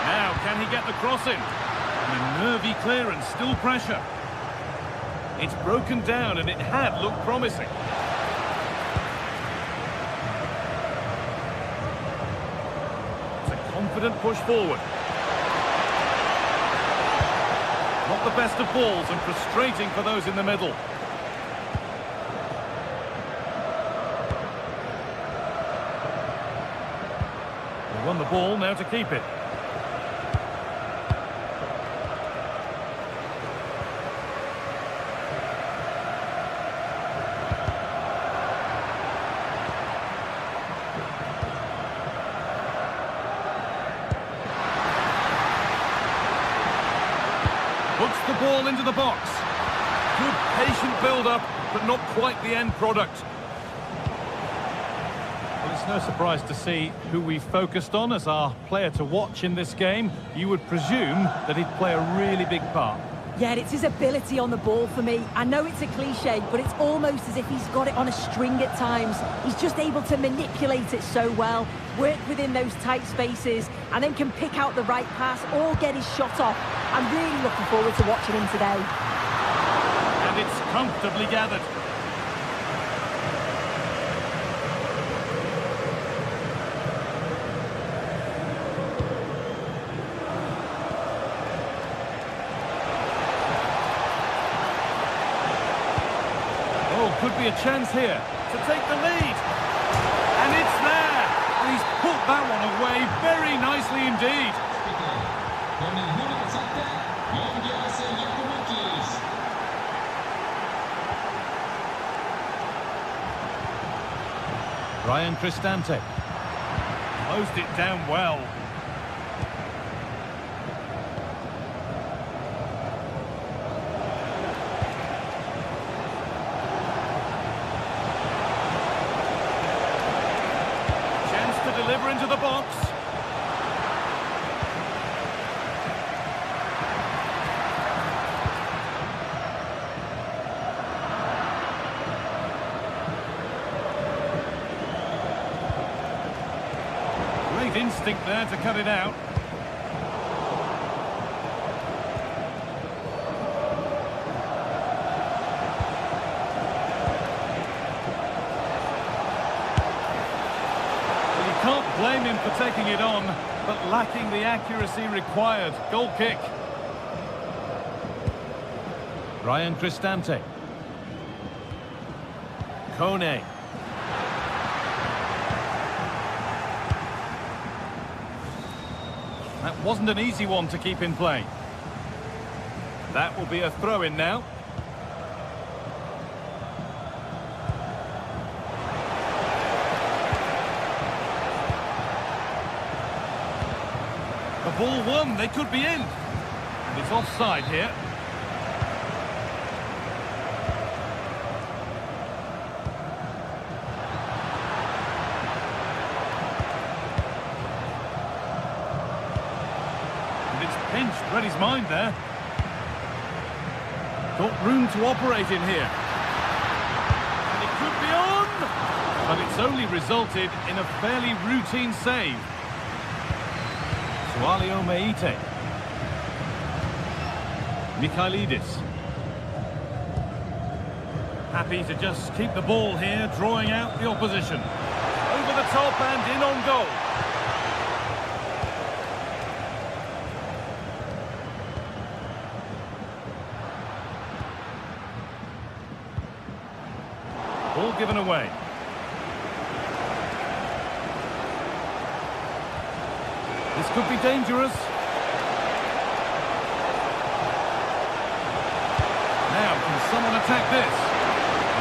Now, can he get the cross in? And a nervy clearance, still pressure. It's broken down and it had looked promising. It's a confident push forward. Not the best of balls and frustrating for those in the middle. They won the ball, now to keep it. Puts the ball into the box. Good patient build-up, but not quite the end product. Well, it's no surprise to see who we focused on as our player to watch in this game. You would presume that he'd play a really big part. Yeah, it's his ability on the ball for me. I know it's a cliche, but it's almost as if he's got it on a string at times. He's just able to manipulate it so well, work within those tight spaces, and then can pick out the right pass or get his shot off. I'm really looking forward to watching him today. And it's comfortably gathered. Oh, could be a chance here to take the lead. And it's there. And he's put that one away very nicely indeed. Ryan Cristante closed it down well. Chance to deliver into the box. Great instinct there to cut it out. Well, you can't blame him for taking it on, but lacking the accuracy required. Goal kick. Ryan Cristante. Kone. That wasn't an easy one to keep in play. That will be a throw-in now. The ball won, they could be in. And it's offside here. Pinched, read his mind there. Got room to operate in here. And it could be on! But it's only resulted in a fairly routine save. Sualio Meite. Mikhailidis. Happy to just keep the ball here, drawing out the opposition. Over the top and in on goal. Ball given away. This could be dangerous. Now, can someone attack this?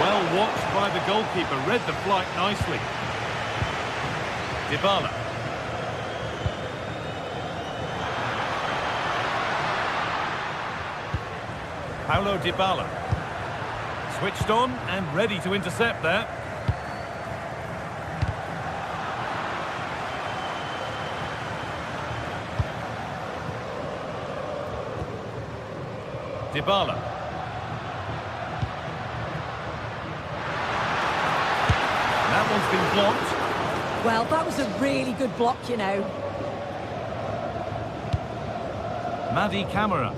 Well watched by the goalkeeper, read the flight nicely. Dybala. Paulo Dybala. Switched on and ready to intercept there. Dybala. That one's been blocked. Well, that was a really good block, you know. Madi Camara.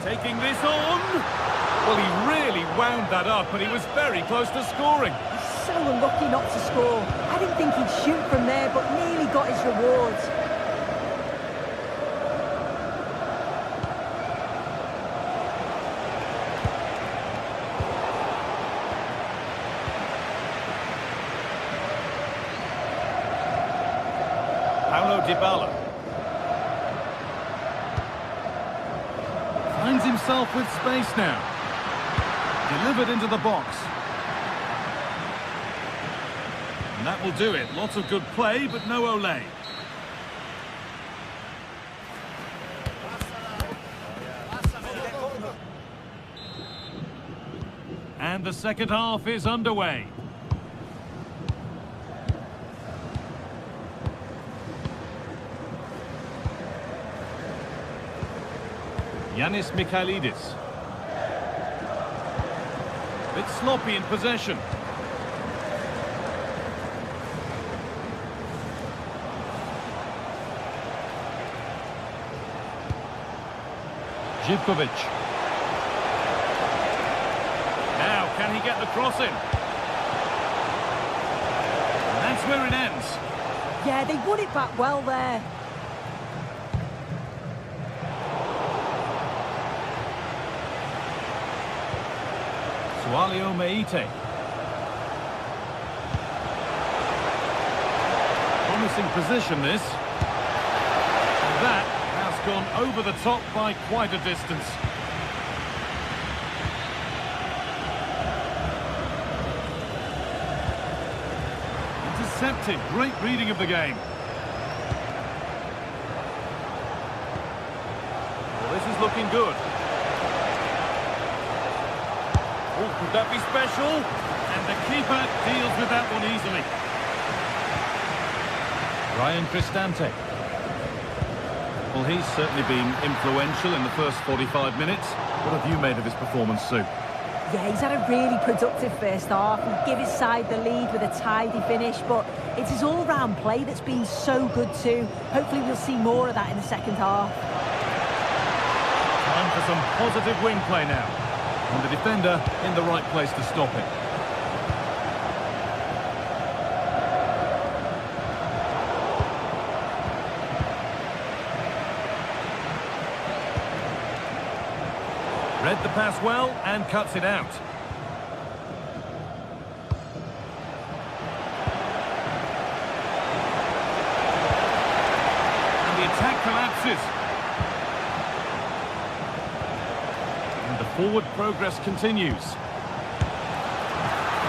Taking this on. Well, he really wound that up, and he was very close to scoring. He's so unlucky not to score. I didn't think he'd shoot from there, but nearly got his rewards. Paulo Dybala. Finds himself with space now. Delivered into the box. And that will do it. Lots of good play, but no Ole. And the second half is underway. Yanis Mikhailidis. Bit sloppy in possession. Živkovic. Now, can he get the cross in? And that's where it ends. Yeah, they won it back well there. Sualio Meite. Promising position, this. And that has gone over the top by quite a distance. Intercepted. Great reading of the game. Well, this is looking good. Oh, could that be special? And the keeper deals with that one easily. Ryan Cristante. Well, he's certainly been influential in the first 45 minutes. What have you made of his performance, Sue? Yeah, he's had a really productive first half. He gave his side the lead with a tidy finish, but it's his all-round play that's been so good too. Hopefully we'll see more of that in the second half. Time for some positive wing play now. And the defender in the right place to stop it. Read the pass well and cuts it out. And the attack collapses. And the forward progress continues.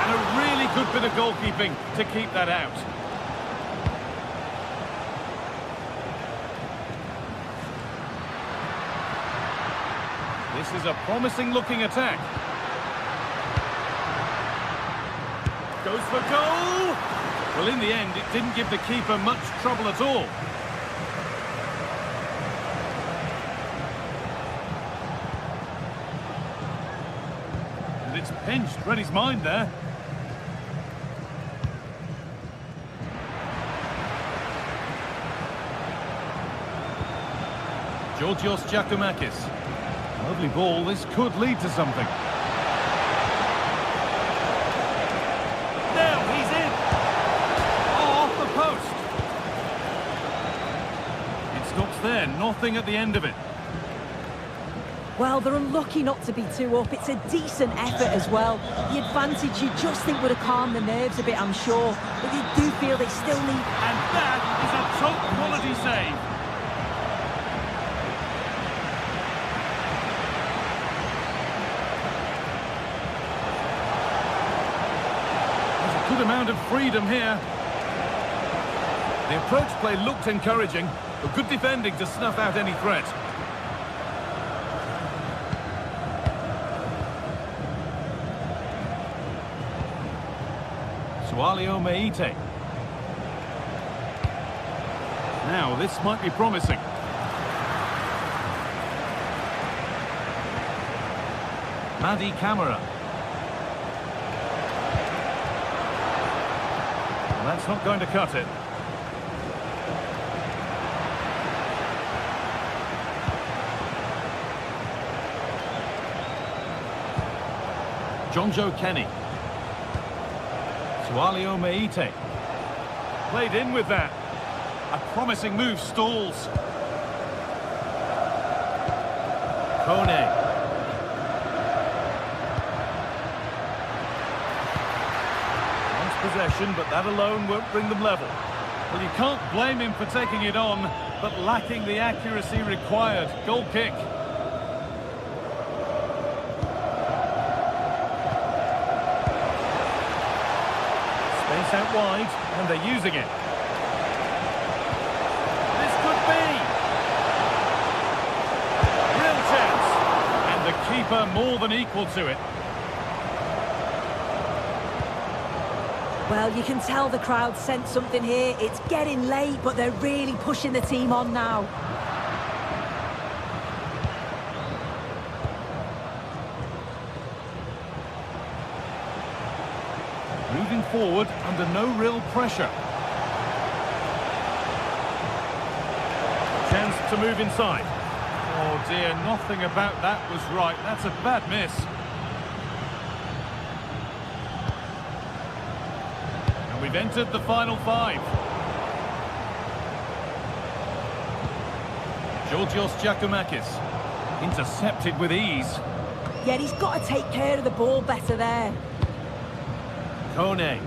And a really good bit of goalkeeping to keep that out. This is a promising-looking attack. Goes for goal! Well, in the end, it didn't give the keeper much trouble at all. And it's pinched, read his mind there. Georgios Giacomakis. Lovely ball, this could lead to something. Now he's in! Oh, off the post! It stops there, nothing at the end of it. Well, they're unlucky not to be 2 up. It's a decent effort as well. The advantage you just think would have calmed the nerves a bit, I'm sure. But you do feel they still need... And that is a top-quality save. Good amount of freedom here. The approach play looked encouraging, but good defending to snuff out any threat. Meite. Now, this might be promising. Madi Camara. That's not going to cut it. Jonjo Kenny. Meite. Played in with that. A promising move stalls. Kone. Wants possession, but that alone won't bring them level. Well, you can't blame him for taking it on, but lacking the accuracy required. Goal kick. Space out wide, and they're using it. This could be. Real chance. And the keeper more than equal to it. Well, you can tell the crowd sensed something here. It's getting late, but they're really pushing the team on now. Moving forward under no real pressure. Chance to move inside. Oh dear, nothing about that was right. That's a bad miss. And we've entered the final 5. Georgios Giacomakis. Intercepted with ease. Yeah, he's got to take care of the ball better there. Kone.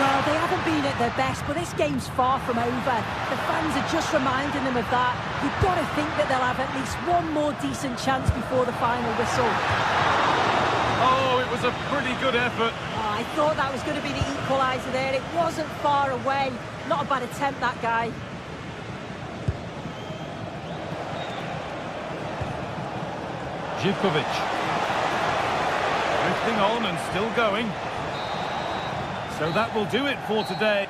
Well, they haven't been at their best, but this game's far from over. The fans are just reminding them of that. You've got to think that they'll have at least one more decent chance before the final whistle. Oh, it was a pretty good effort. Oh, I thought that was going to be the equaliser there. It wasn't far away. Not a bad attempt, that guy. Živković. Drifting on and still going. So that will do it for today.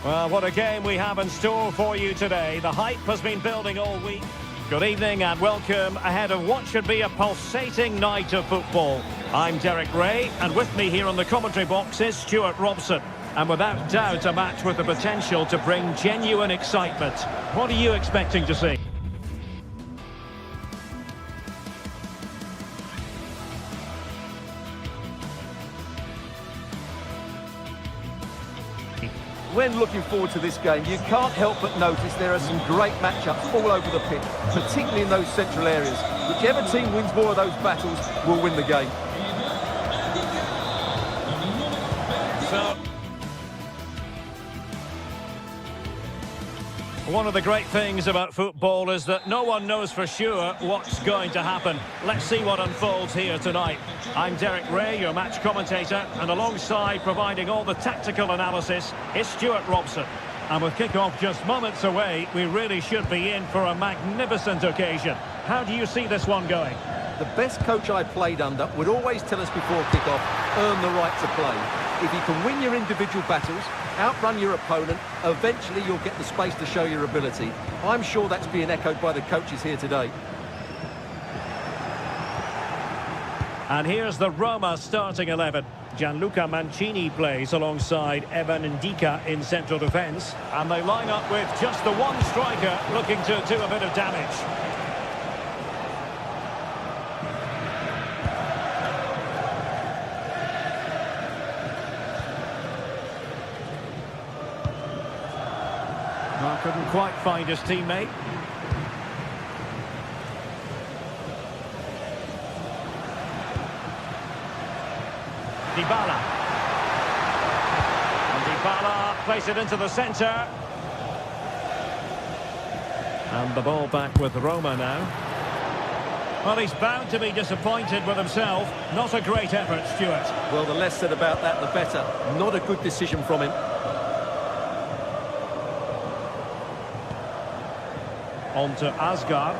Well, what a game we have in store for you today. The hype has been building all week. Good evening and welcome ahead of what should be a pulsating night of football. I'm Derek Ray, and with me here on the commentary box is Stuart Robson. And without doubt, a match with the potential to bring genuine excitement. What are you expecting to see? When looking forward to this game, you can't help but notice there are some great matchups all over the pitch, particularly in those central areas. Whichever team wins more of those battles will win the game. So, one of the great things about football is that no one knows for sure what's going to happen. Let's see what unfolds here tonight. I'm Derek Ray, your match commentator, and alongside providing all the tactical analysis is Stuart Robson. And with kick-off just moments away, we really should be in for a magnificent occasion. How do you see this one going? The best coach I played under would always tell us before kick-off, earn the right to play. If you can win your individual battles, outrun your opponent, eventually you'll get the space to show your ability. I'm sure that's being echoed by the coaches here today. And here's the Roma starting 11. Gianluca Mancini plays alongside Evan Ndika in central defence. And they line up with just the one striker looking to do a bit of damage. Well, couldn't quite find his teammate. Dybala. And Dybala plays it into the centre. And the ball back with Roma now. Well, he's bound to be disappointed with himself. Not a great effort, Stuart. Well, the less said about that, the better. Not a good decision from him. On to Asgard.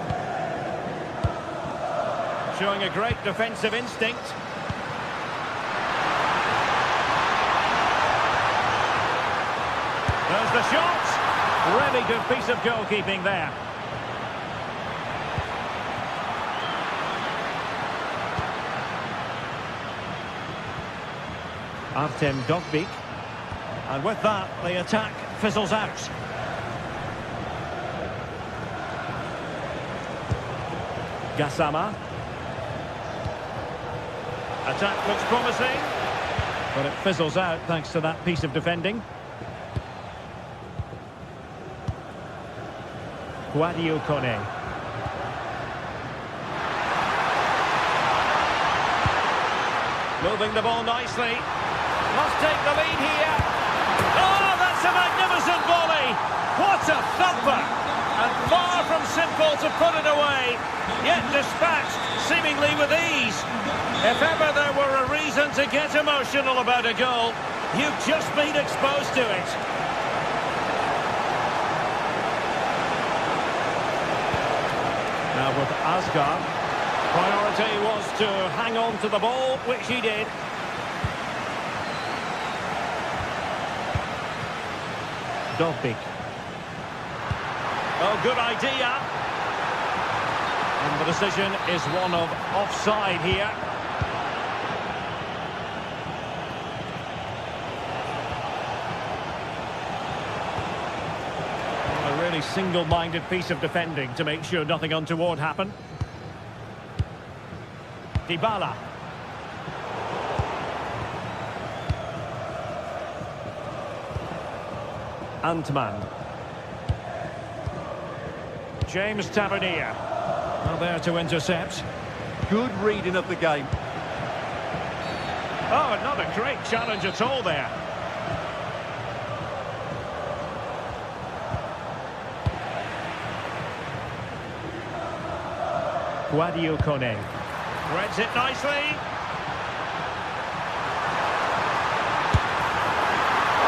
Showing a great defensive instinct. There's the shot. Really good piece of goalkeeping there. Artem Dovbyk. And with that, the attack fizzles out. Gassama. Attack looks promising, but it fizzles out thanks to that piece of defending. Guadio Kone. Moving the ball nicely. Must take the lead here. Oh, that's a magnificent volley. What a thumper. And far from simple to put it away. Yet dispatched, seemingly with ease. If ever there were a reason to get emotional about a goal, you've just been exposed to it. Now with Asgard, priority was to hang on to the ball, which he did. Dovbyk. Oh, good idea. And the decision is one of offside here. A really single-minded piece of defending to make sure nothing untoward happened. Dybala. Antman. James Tavernier. Well, there to intercept. Good reading of the game. Oh, not a great challenge at all there. Guadio Kone. Threads it nicely.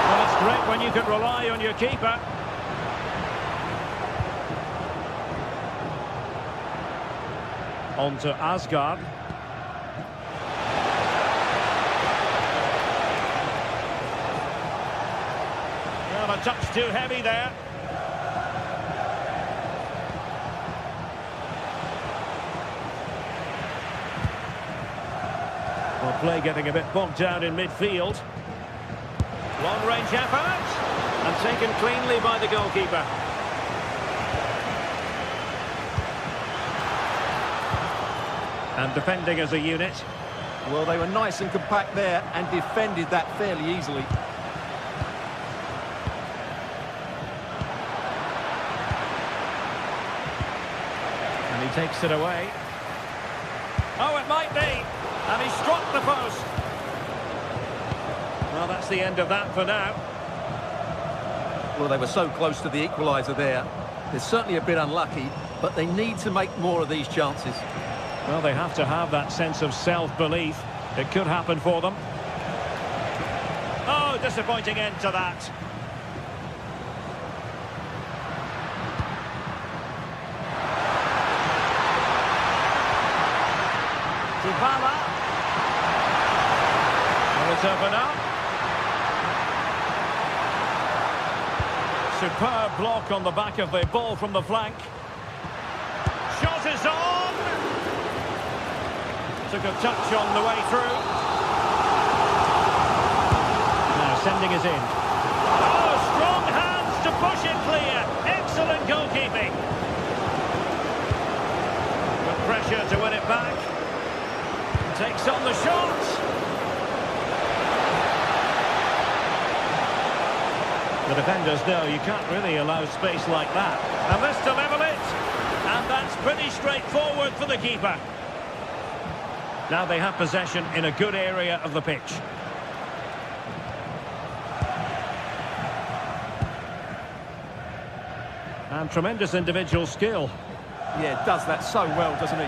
Well, it's great when you can rely on your keeper. On to Asgard. Well, a touch too heavy there. Well, play getting a bit bogged down in midfield. Long-range effort. And taken cleanly by the goalkeeper. And defending as a unit. Well, they were nice and compact there and defended that fairly easily. And he takes it away. Oh, it might be. And he struck the post. Well, that's the end of that for now. Well, they were so close to the equaliser there. They're certainly a bit unlucky, but they need to make more of these chances. Well, they have to have that sense of self-belief. It could happen for them. Oh, disappointing end to that. Space open up. Superb block on the back of the ball from the flank. Shot is on. Took a touch on the way through. Now sending it in. Oh, strong hands to push it clear. Excellent goalkeeping. Good pressure to win it back. Takes on the shot. The defenders know you can't really allow space like that. And this to level it. And that's pretty straightforward for the keeper. Now they have possession in a good area of the pitch. And tremendous individual skill. Yeah, does that so well, doesn't he?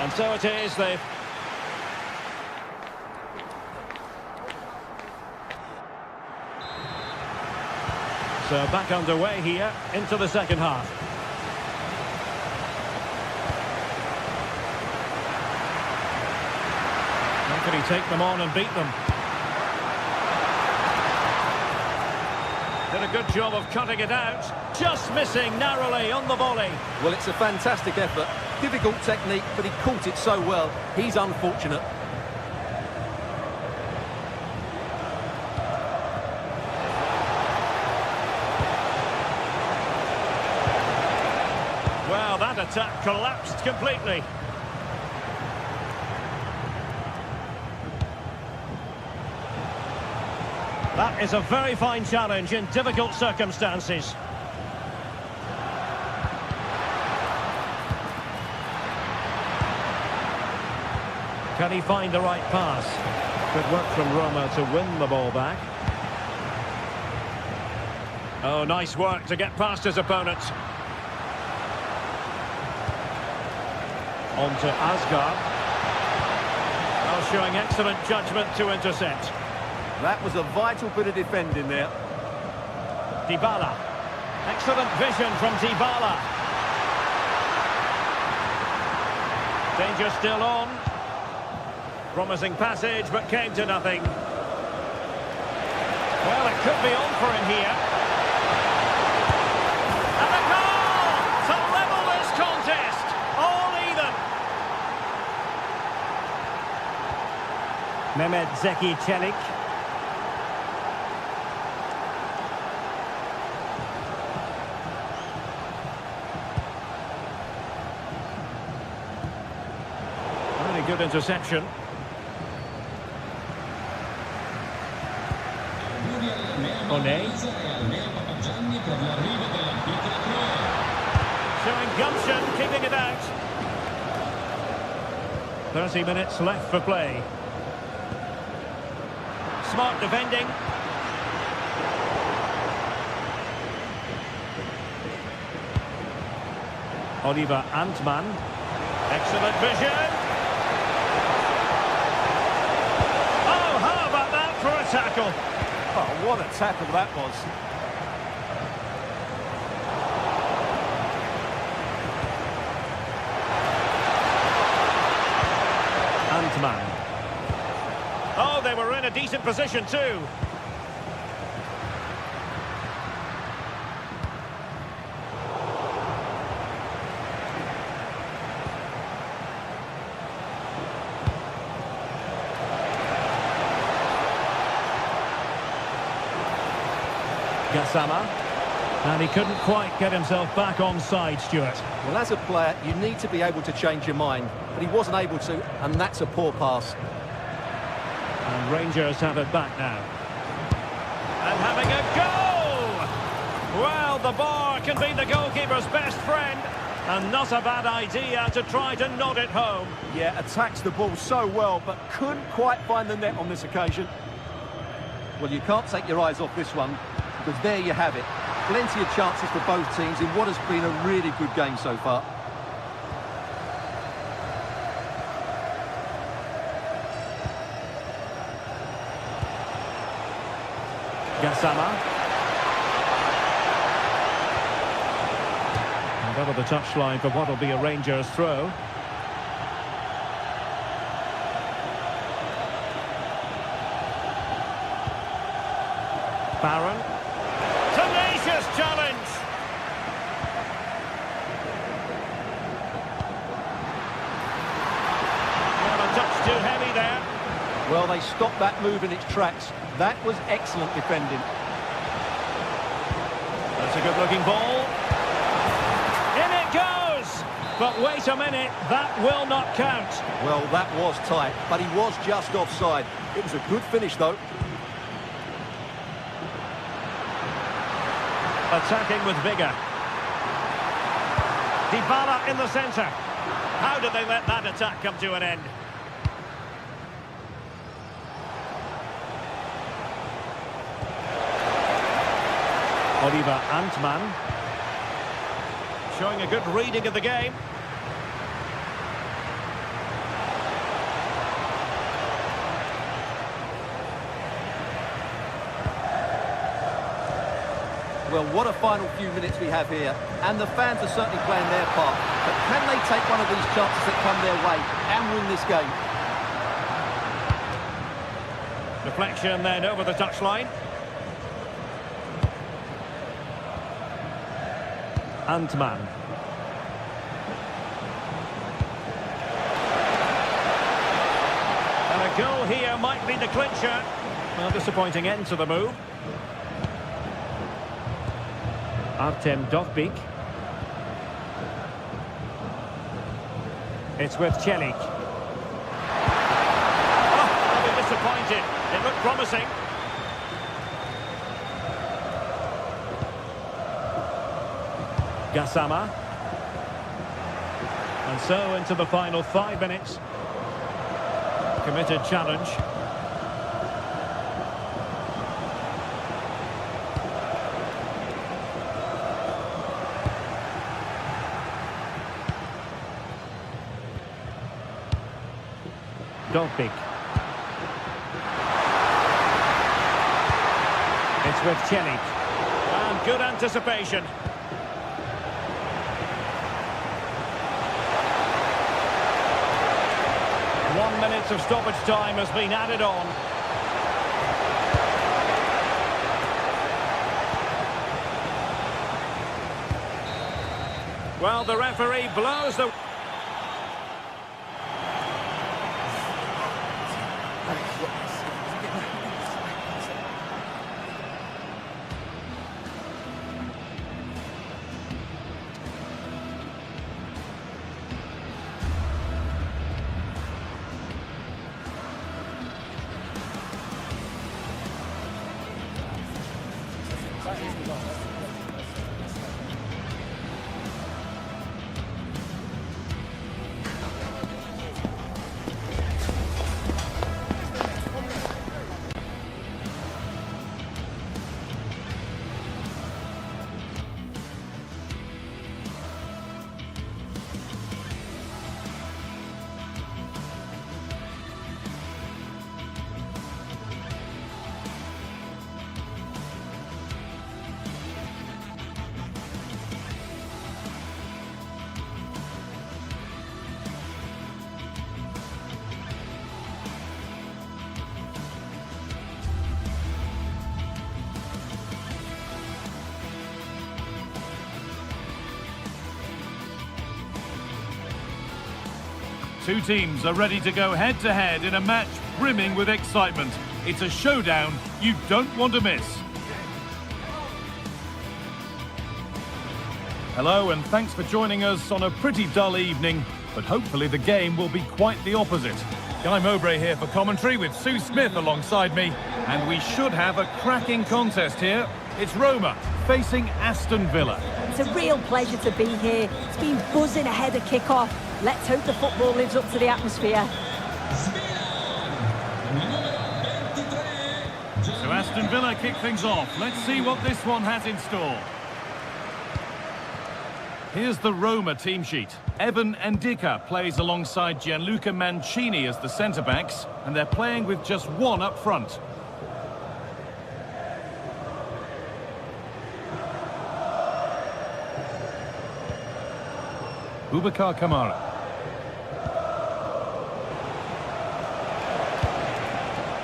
And so it is, they've... So back underway here, into the second half. How can he take them on and beat them? Did a good job of cutting it out. Just missing narrowly on the volley. Well, it's a fantastic effort. Difficult technique, but he caught it so well. He's unfortunate. Well, that attack collapsed completely. That is a very fine challenge in difficult circumstances. Can he find the right pass? Good work from Roma to win the ball back. Oh, nice work to get past his opponent. On to Asgard. Oh, showing excellent judgment to intercept. That was a vital bit of defending there. Dybala. Excellent vision from Dybala. Danger still on. Promising passage, but came to nothing. Well, it could be on for him here. And a goal to level this contest. All even. Mehmet Zeki Çelik. Really good interception. Showing gumption, keeping it out. 30 minutes left for play. Smart defending. Oliver Antman. Excellent vision. Oh, how about that for a tackle? Oh, what a tackle that was. Antman. Oh, they were in a decent position too. Gassama. And he couldn't quite get himself back on side, Stuart. Well, as a player, you need to be able to change your mind, but he wasn't able to, and that's a poor pass. And Rangers have it back now. And having a goal! Well, the bar can be the goalkeeper's best friend, and not a bad idea to try to nod it home. Yeah, attacks the ball so well, but couldn't quite find the net on this occasion. Well, you can't take your eyes off this one, because there you have it. Plenty of chances for both teams in what has been a really good game so far. Gassama. Over the touchline for what will be a Rangers throw. Barron. Tenacious challenge. Well, a touch too heavy there. Well, they stopped that move in its tracks. That was excellent defending. That's a good-looking ball. In it goes! But wait a minute, that will not count. Well, that was tight, but he was just offside. It was a good finish, though. Attacking with vigour. Dybala in the centre. How did they let that attack come to an end? Oliver Antman. Showing a good reading of the game. Well, what a final few minutes we have here. And the fans are certainly playing their part. But can they take one of these chances that come their way and win this game? Deflection then over the touchline. Antman. And a goal here might be the clincher. A disappointing end to the move. Artem Dovbyk. It's with Celik. Oh, I'll be disappointed. It looked promising. Gassama. And so into the final 5 minutes. Committed challenge. Dovbyk. It's with Celik. And good anticipation. One minute of stoppage time has been added on. Well, the referee blows the... Two teams are ready to go head-to-head in a match brimming with excitement. It's a showdown you don't want to miss. Hello and thanks for joining us on a pretty dull evening, but hopefully the game will be quite the opposite. Guy Mowbray here for commentary with Sue Smith alongside me, and we should have a cracking contest here. It's Roma facing Aston Villa. It's a real pleasure to be here. It's been buzzing ahead of kick-off. Let's hope the football lives up to the atmosphere. So Aston Villa kick things off. Let's see what this one has in store. Here's the Roma team sheet. Evan Ndicka plays alongside Gianluca Mancini as the centre-backs, and they're playing with just one up front. Boubacar Kamara.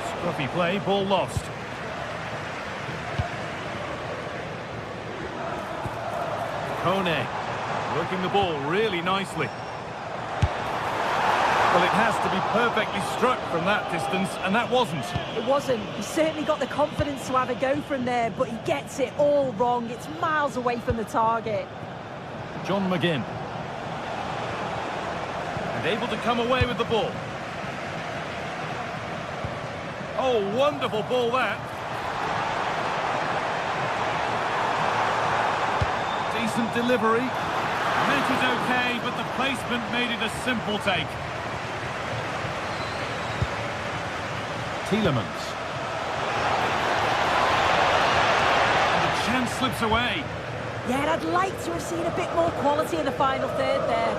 Scruffy play, ball lost. Kone, working the ball really nicely. Well, it has to be perfectly struck from that distance, and that wasn't. It wasn't. He certainly got the confidence to have a go from there, but he gets it all wrong. It's miles away from the target. John McGinn. And able to come away with the ball. Oh, wonderful ball that. Decent delivery. Net is okay, but the placement made it a simple take. Tielemans. And the chance slips away. Yeah, I'd like to have seen a bit more quality in the final third there.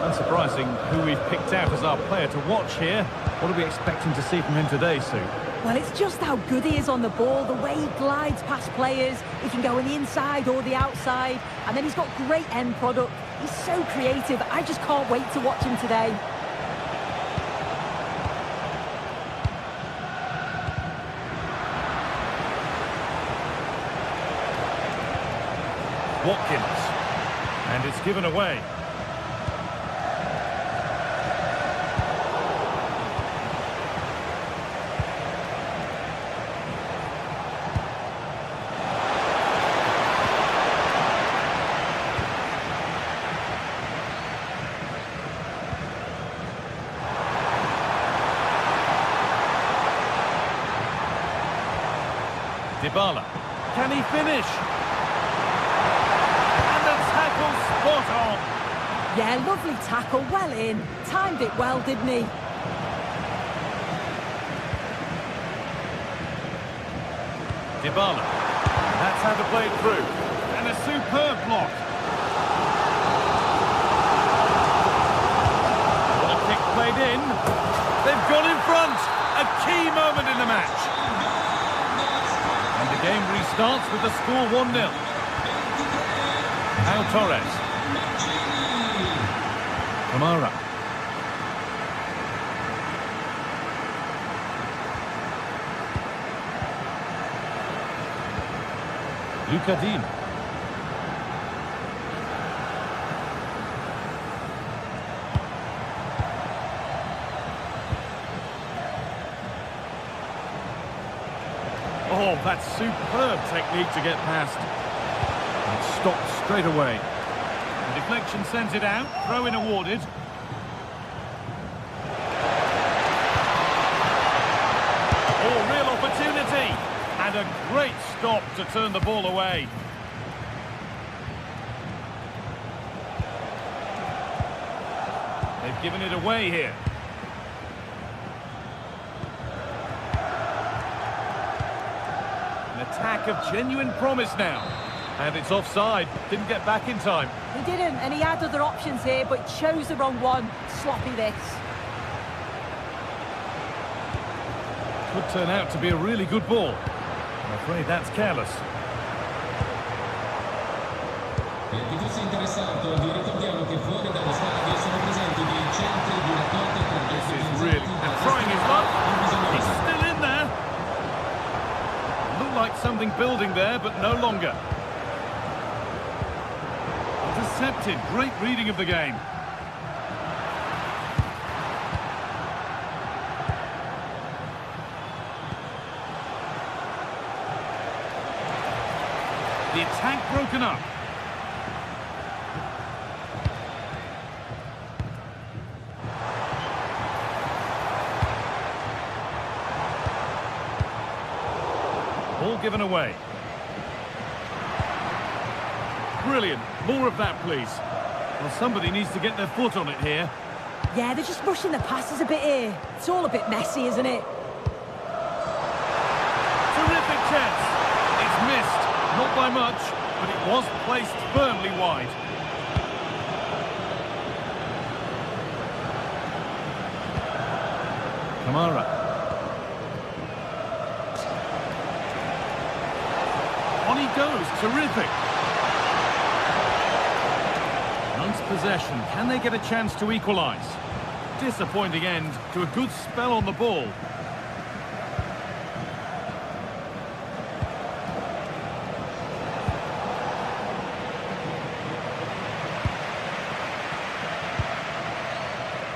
Unsurprising who we've picked out as our player to watch here. What are we expecting to see from him today, Sue? Well, it's just how good he is on the ball, the way he glides past players. He can go on the inside or the outside, and then he's got great end product. He's so creative. I just can't wait to watch him today. Watkins. And it's given away. Dybala. Can he finish? And the tackle spot on. Yeah, lovely tackle, well in. Timed it well, didn't he? Dybala. That's how to play it through. And a superb block. What a kick played in. They've gone in front. A key moment in the match. And the game restarts with the score 1-0. Pau Torres. Kamara. Lucadine. Oh, that's superb technique to get past. And it stopped straight away. The deflection sends it out, throw-in awarded. Oh, real opportunity. And a great stop to turn the ball away. They've given it away here. An attack of genuine promise now. And it's offside. Didn't get back in time. He didn't, and he had other options here, but chose the wrong one. Sloppy this. Could turn out to be a really good ball. I'm afraid that's careless. Per chi fosse interessato, vi ricordiamo che fuori dallo stadio sono presenti dei centri di raccolta per This is really... And trying his luck. He's still in there. Looked like something building there, but no longer. Intercepted. Great reading of the game. The attack broken up. Ball given away. Brilliant. More of that, please. Well, somebody needs to get their foot on it here. Yeah, they're just rushing the passes a bit here. It's all a bit messy, isn't it? Terrific chance. It's missed. Not by much, but it was placed firmly wide. Kamara. On he goes. Terrific. possession. Can they get a chance to equalise? Disappointing end to a good spell on the ball.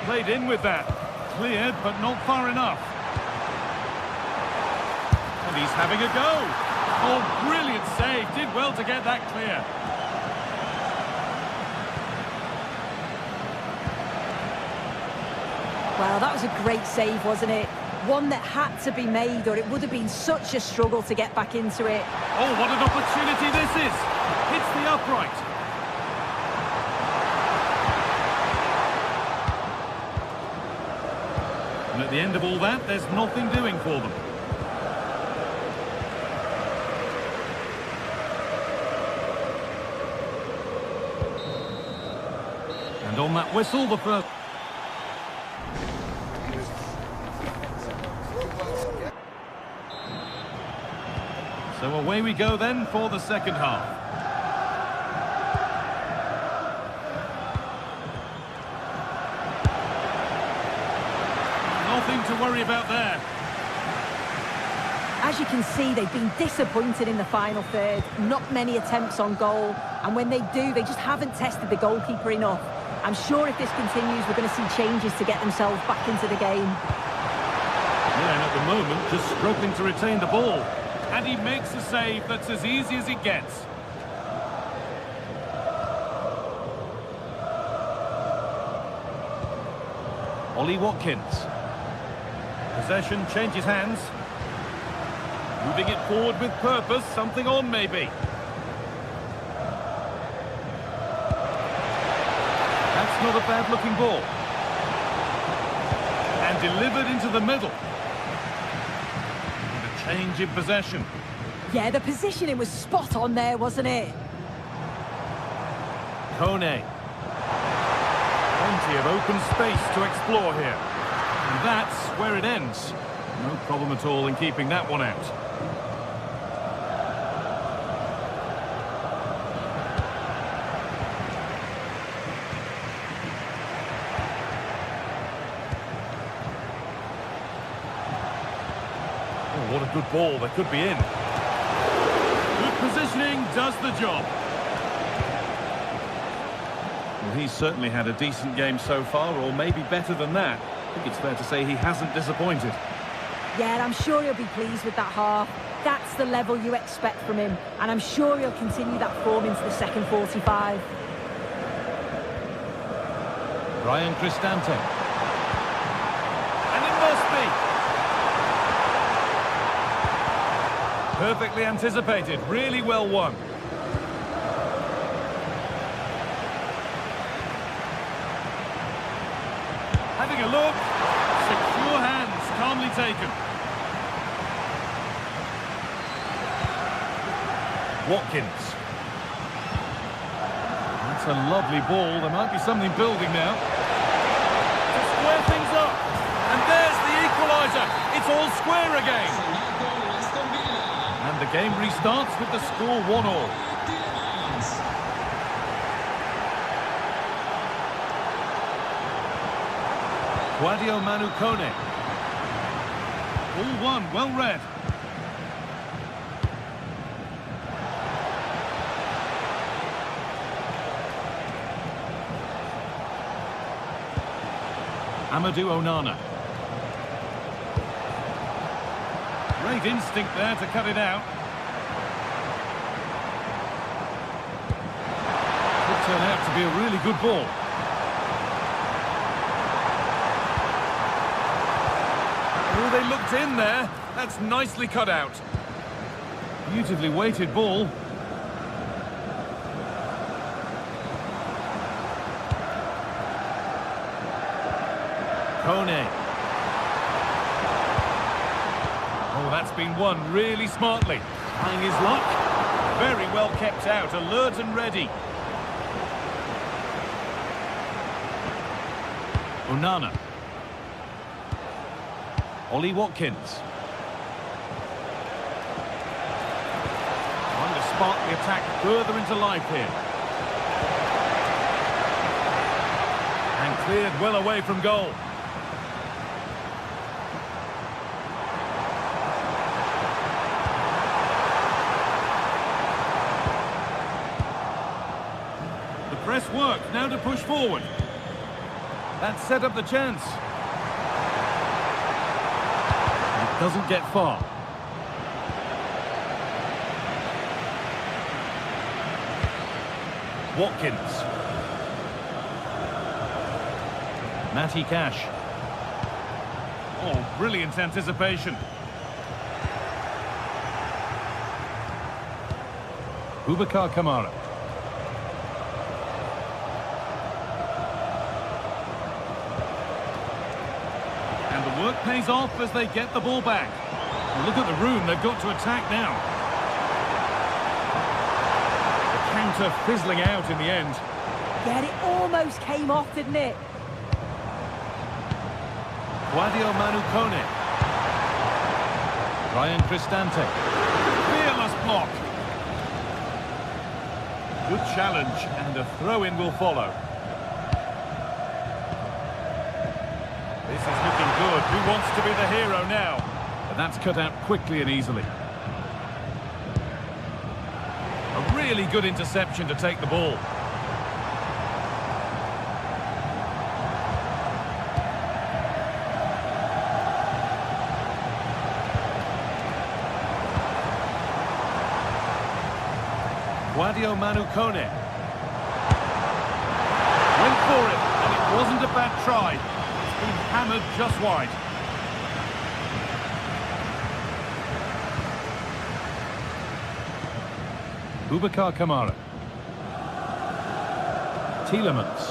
Played in with that. Cleared, but not far enough. And he's having a go. Oh, brilliant save. Did well to get that clear. Well, that was a great save, wasn't it? One that had to be made, or it would have been such a struggle to get back into it. Oh, what an opportunity this is. Hits the upright. And at the end of all that, there's nothing doing for them. And on that whistle, the first... So away we go then for the second half. Nothing to worry about there. As you can see, they've been disappointed in the final third. Not many attempts on goal, and when they do, they just haven't tested the goalkeeper enough. I'm sure if this continues, we're going to see changes to get themselves back into the game. Yeah, and at the moment, just struggling to retain the ball. And he makes a save that's as easy as it gets. Ollie Watkins. Possession changes hands. Moving it forward with purpose, something on maybe. That's not a bad looking ball. And delivered into the middle. And a change in possession. Yeah, the positioning was spot on there, wasn't it? Kone. Plenty of open space to explore here. And that's where it ends. No problem at all in keeping that one out. Oh, what a good ball. They could be in. Good positioning does the job. Well, he's certainly had a decent game so far, or maybe better than that. I think it's fair to say he hasn't disappointed. Yeah, and I'm sure he'll be pleased with that half. That's the level you expect from him, and I'm sure he'll continue that form into the second 45. Brian Cristante. And it must be. Perfectly anticipated, really well won. Having a look, secure hands, calmly taken. Watkins. That's a lovely ball, there might be something building now. To square things up, and there's the equaliser, it's all square again. And the game restarts with the score 1-1. Guadio Manu Kone. All one, well read. Amadou Onana. Great instinct there to cut it out. Could turn out to be a really good ball. Oh, they looked in there. That's nicely cut out. Beautifully weighted ball. Kone. Oh, that's been won really smartly. Trying his luck. Very well kept out, alert and ready. Onana. Ollie Watkins. Trying to spark the attack further into life here. Cleared well away from goal. The press worked, now to push forward. That set up the chance. It doesn't get far. Watkins. Matty Cash. Oh, brilliant anticipation. Boubacar Kamara. And the work pays off as they get the ball back. Well, look at the room, they've got to attack now. The counter fizzling out in the end. Yeah, it almost came off, didn't it? Guadio Manu Kone. Ryan Cristante. Fearless block. Good challenge, and a throw-in will follow. This is looking good. Who wants to be the hero now? But that's cut out quickly and easily. A really good interception to take the ball. Guadio Manu Kone. Went for it, and it wasn't a bad try. It's been hammered just wide. Boubacar Kamara. Tielemans.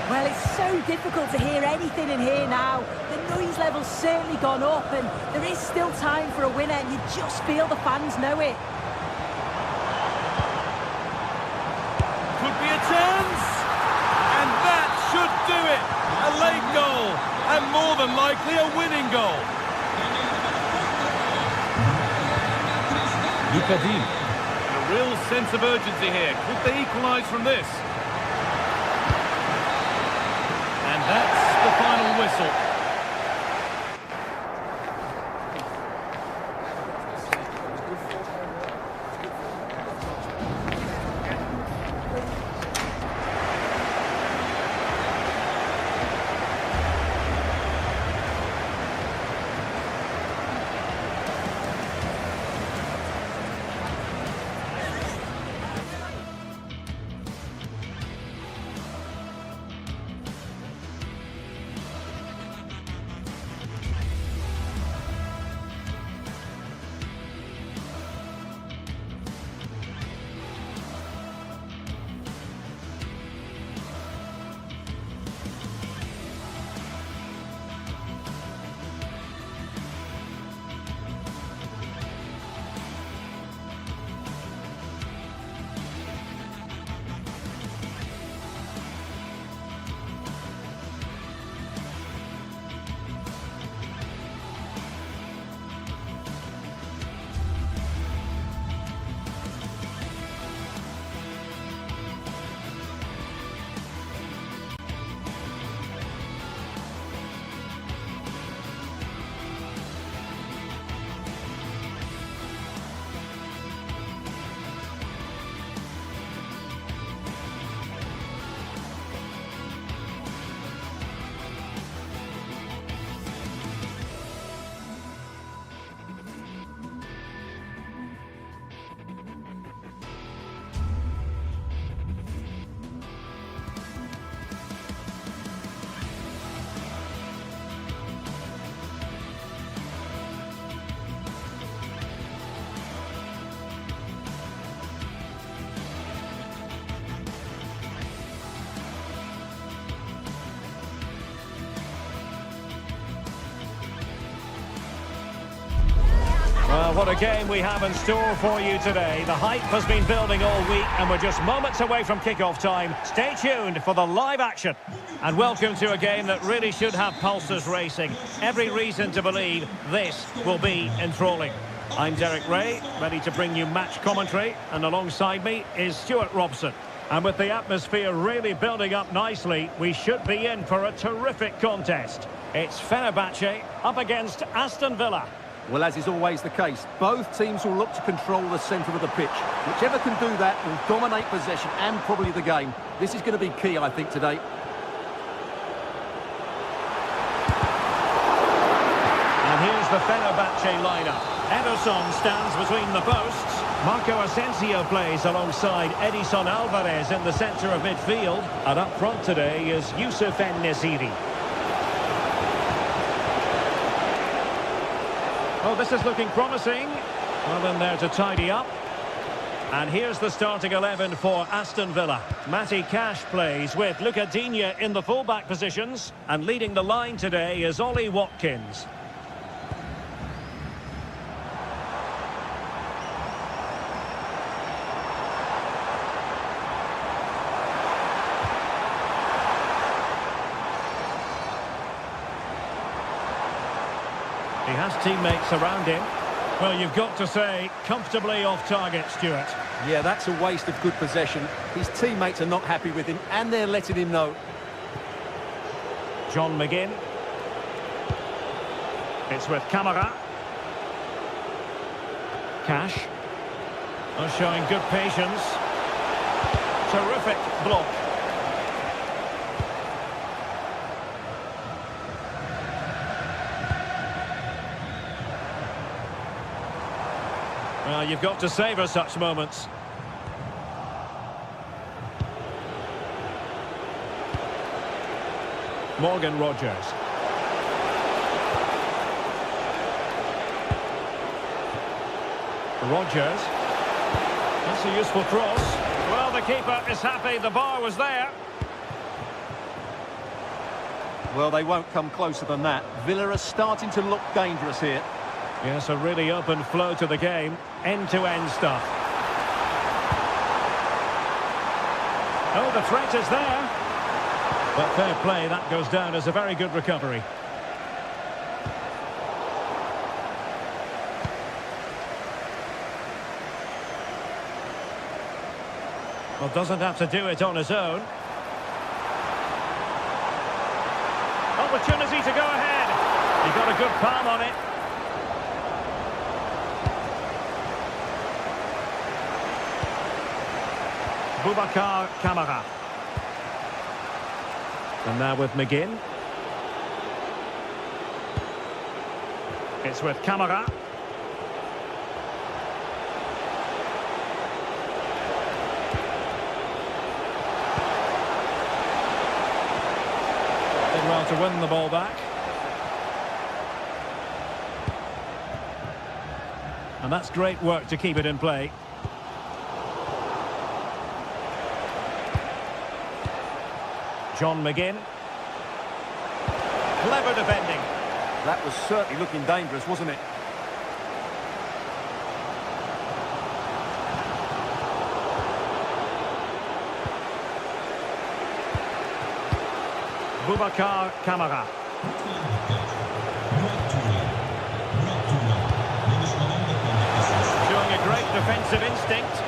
Well, it's so difficult to hear anything in here now. The noise level's certainly gone up, and there is still time for a winner, and you just feel the fans know it. Could be a chance! And that should do it! A late goal, and more than likely a winning goal. Luca Dean. A real sense of urgency here. Could they equalise from this? And that's the final whistle. Well, what a game we have in store for you today. The hype has been building all week, and we're just moments away from kick-off time. Stay tuned for the live action. And welcome to a game that really should have pulses racing. Every reason to believe this will be enthralling. I'm Derek Ray, ready to bring you match commentary, and alongside me is Stuart Robson. And with the atmosphere really building up nicely, we should be in for a terrific contest. It's Fenerbahce up against Aston Villa. Well, as is always the case, both teams will look to control the centre of the pitch. Whichever can do that will dominate possession and probably the game. This is going to be key, I think, today. And here's the Fenerbahce lineup. Ederson stands between the posts. Marco Asensio plays alongside Edison Alvarez in the centre of midfield. And up front today is Youssef En-Nesyri. Oh, this is looking promising. Well in there to tidy up. And here's the starting 11 for Aston Villa. Matty Cash plays with Luca Digne in the full-back positions. And leading the line today is Ollie Watkins. He has teammates around him. Well, you've got to say, comfortably off target, Stuart. Yeah, that's a waste of good possession. His teammates are not happy with him, and they're letting him know. John McGinn. It's with Camara. Cash. Oh, showing good patience. Terrific block. Well, you've got to savour such moments. Morgan Rogers. Rogers. That's a useful cross. Well, the keeper is happy. The bar was there. Well, they won't come closer than that. Villa are starting to look dangerous here. Yes, a really open flow to the game. End-to-end stuff. Oh, the threat is there. But fair play, that goes down as a very good recovery. Well, doesn't have to do it on his own. Opportunity to go ahead. He got a good palm on it. Boubacar Kamara. And now with McGinn. It's with Kamara. Did well to win the ball back. And that's great work to keep it in play. John McGinn. Clever defending. That was certainly looking dangerous, wasn't it? Boubacar Kamara. Showing a great defensive instinct.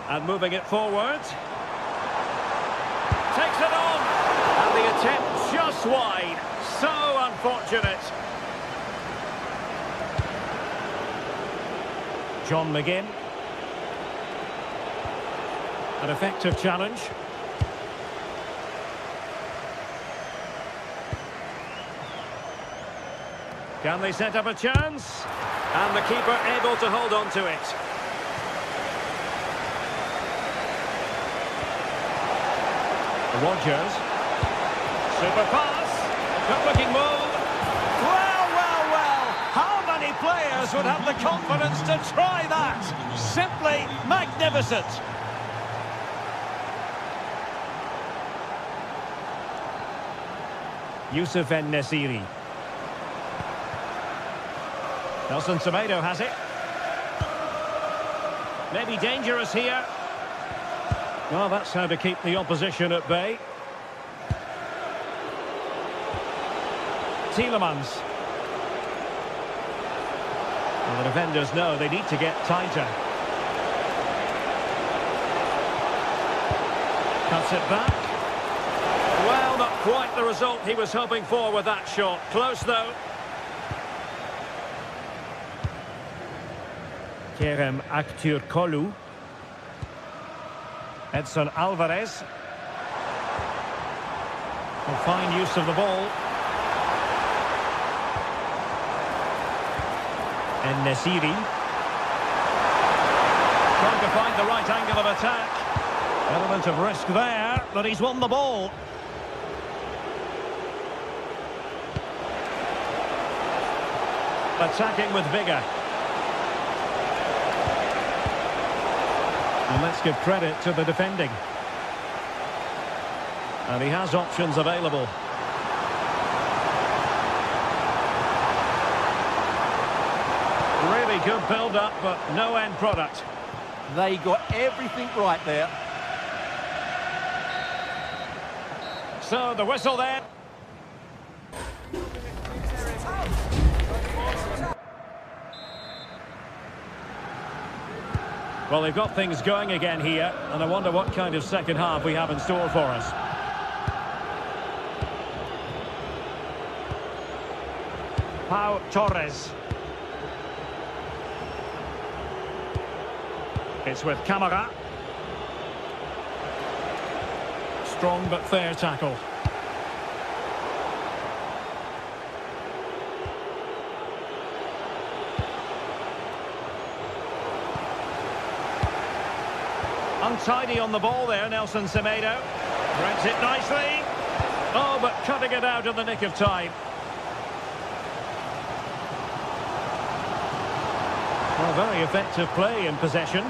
And moving it forward. Takes it on. And the attempt just wide. So unfortunate. John McGinn. An effective challenge. Can they set up a chance? And the keeper able to hold on to it. Rogers. Super pass. Good looking move. Well, well, well. How many players would have the confidence to try that? Simply magnificent. Youssef En-Nesyri. Nelson Semedo has it. Maybe dangerous here. Well, that's how to keep the opposition at bay. Tielemans. Well, the defenders know they need to get tighter. Cuts it back. Well, not quite the result he was hoping for with that shot. Close, though. Kerem Aktürkoğlu. Edson Alvarez. Will find use of the ball. En-Nesyri. Trying to find the right angle of attack. Element of risk there, but he's won the ball. Attacking with vigour. And let's give credit to the defending. And he has options available. Really good build-up, but no end product. They got everything right there. So the whistle there. Well, they've got things going again here, and I wonder what kind of second half we have in store for us. Pau Torres. It's with Camara. Strong but fair tackle. Untidy on the ball there, Nelson Semedo. Threads it nicely. Oh, but cutting it out in the nick of time. Well, very effective play in possession.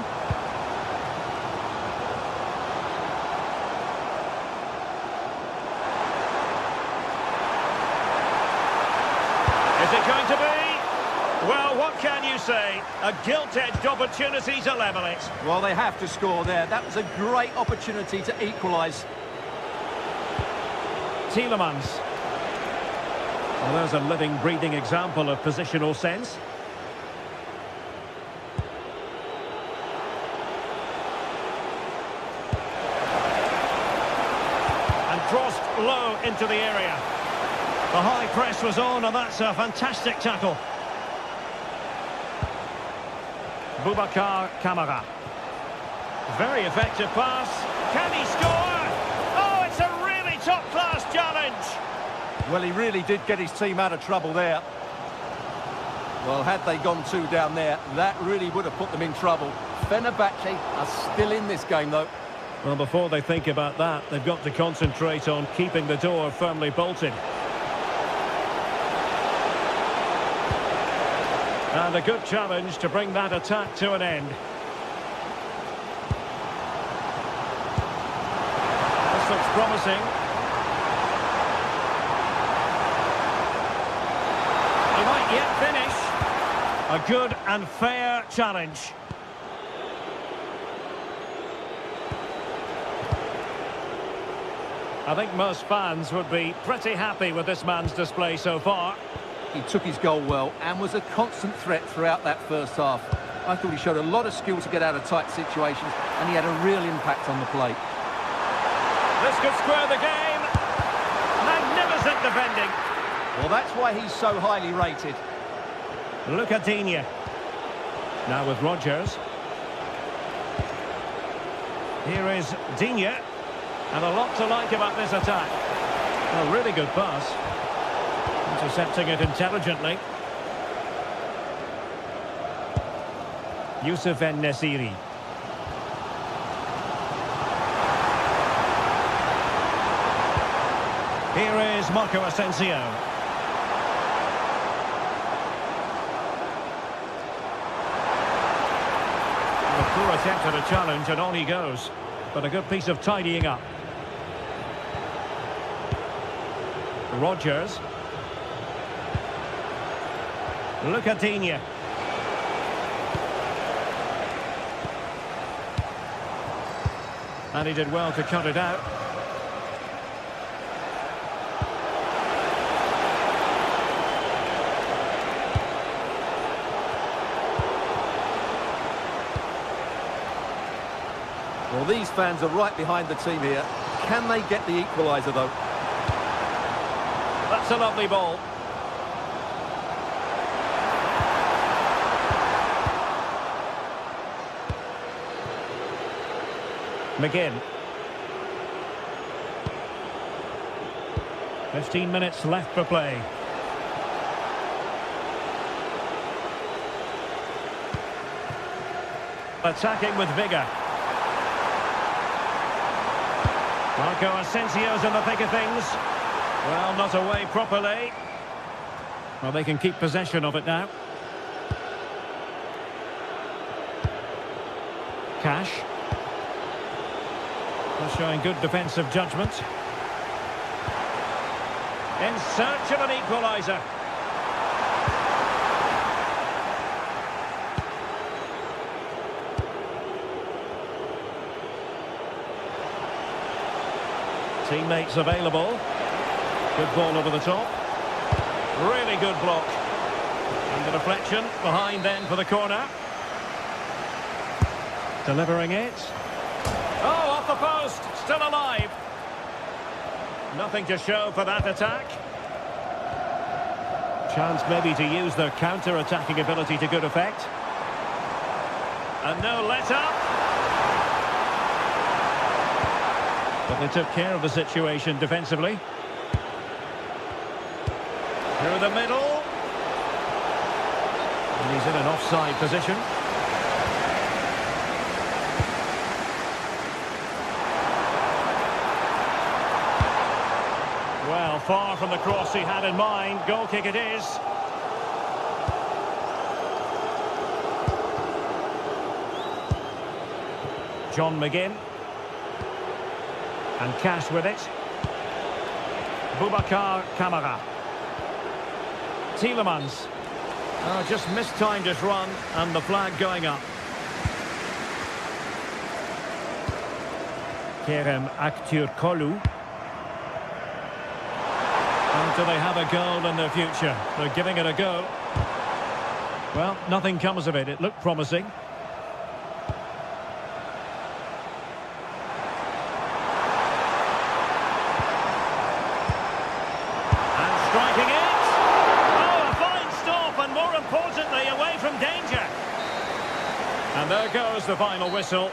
Is it going to be? Well, what can you say? A gilt-edged opportunity to level it. Well, they have to score there. That was a great opportunity to equalise. Tielemans. Well, there's a living, breathing example of positional sense. And crossed low into the area. The high press was on, and that's a fantastic tackle. Boubacar Kamara. Very effective pass. Can he score? Oh, it's a really top-class challenge. Well, he really did get his team out of trouble there. Well, had they gone two down there, that really would have put them in trouble. Fenerbahce are still in this game, though. Well, before they think about that, they've got to concentrate on keeping the door firmly bolted. And a good challenge to bring that attack to an end. This looks promising. He might yet finish. A good and fair challenge. I think most fans would be pretty happy with this man's display so far. He took his goal well and was a constant threat throughout that first half. I thought he showed a lot of skill to get out of tight situations, and he had a real impact on the plate. This could square the game. Magnificent defending. Well, that's why he's so highly rated. Look at Digne. Now with Rodgers. Here is Digne. And a lot to like about this attack. A really good pass. Intercepting it intelligently. Youssef En-Nesyri. Here is Marco Asensio. A poor attempt at a challenge, and on he goes. But a good piece of tidying up. Rodgers. Look at Digne. And he did well to cut it out. these fans are right behind the team here. Can they get the equaliser, though? That's a lovely ball. McGinn. 15 minutes left for play. Attacking with vigour. Marco Asensio's in the thick of things. Well, not away properly. Well, they can keep possession of it now. Cash. They're showing good defensive judgment. In search of an equaliser. Teammates available. Good ball over the top. Really good block. And the deflection behind then for the corner. Delivering it. Oh, off the post. Still alive. Nothing to show for that attack. Chance maybe to use their counter-attacking ability to good effect. And no let-up. But they took care of the situation defensively. Through the middle. And he's in an offside position. Well, far from the cross he had in mind. Goal kick it is. John McGinn. And Cash with it. Boubacar Kamara. Tielemans. Oh, just mistimed his run and the flag going up. Kerem Aktürkoğlu. And do they have a goal in their future? They're giving it a go. Well, nothing comes of it. It looked promising. Striking it. Oh, a fine stop, and more importantly, away from danger. And there goes the final whistle.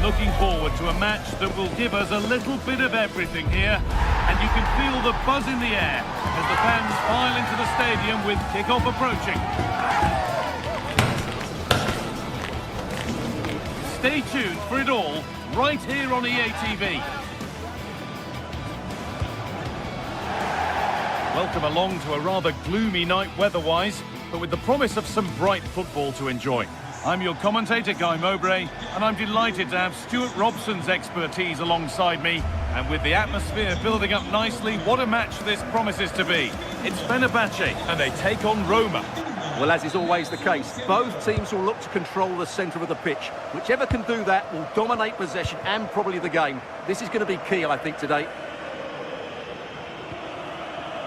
Looking forward to a match that will give us a little bit of everything here. And you can feel the buzz in the air as the fans file into the stadium with kick-off approaching. Stay tuned for it all, right here on EA TV. Welcome along to a rather gloomy night weather-wise, but with the promise of some bright football to enjoy. I'm your commentator, Guy Mowbray, and I'm delighted to have Stuart Robson's expertise alongside me. And with the atmosphere building up nicely, what a match this promises to be. It's Fenerbahce, and they take on Roma. Well, as is always the case, both teams will look to control the centre of the pitch. Whichever can do that will dominate possession and probably the game. This is going to be key, I think, today.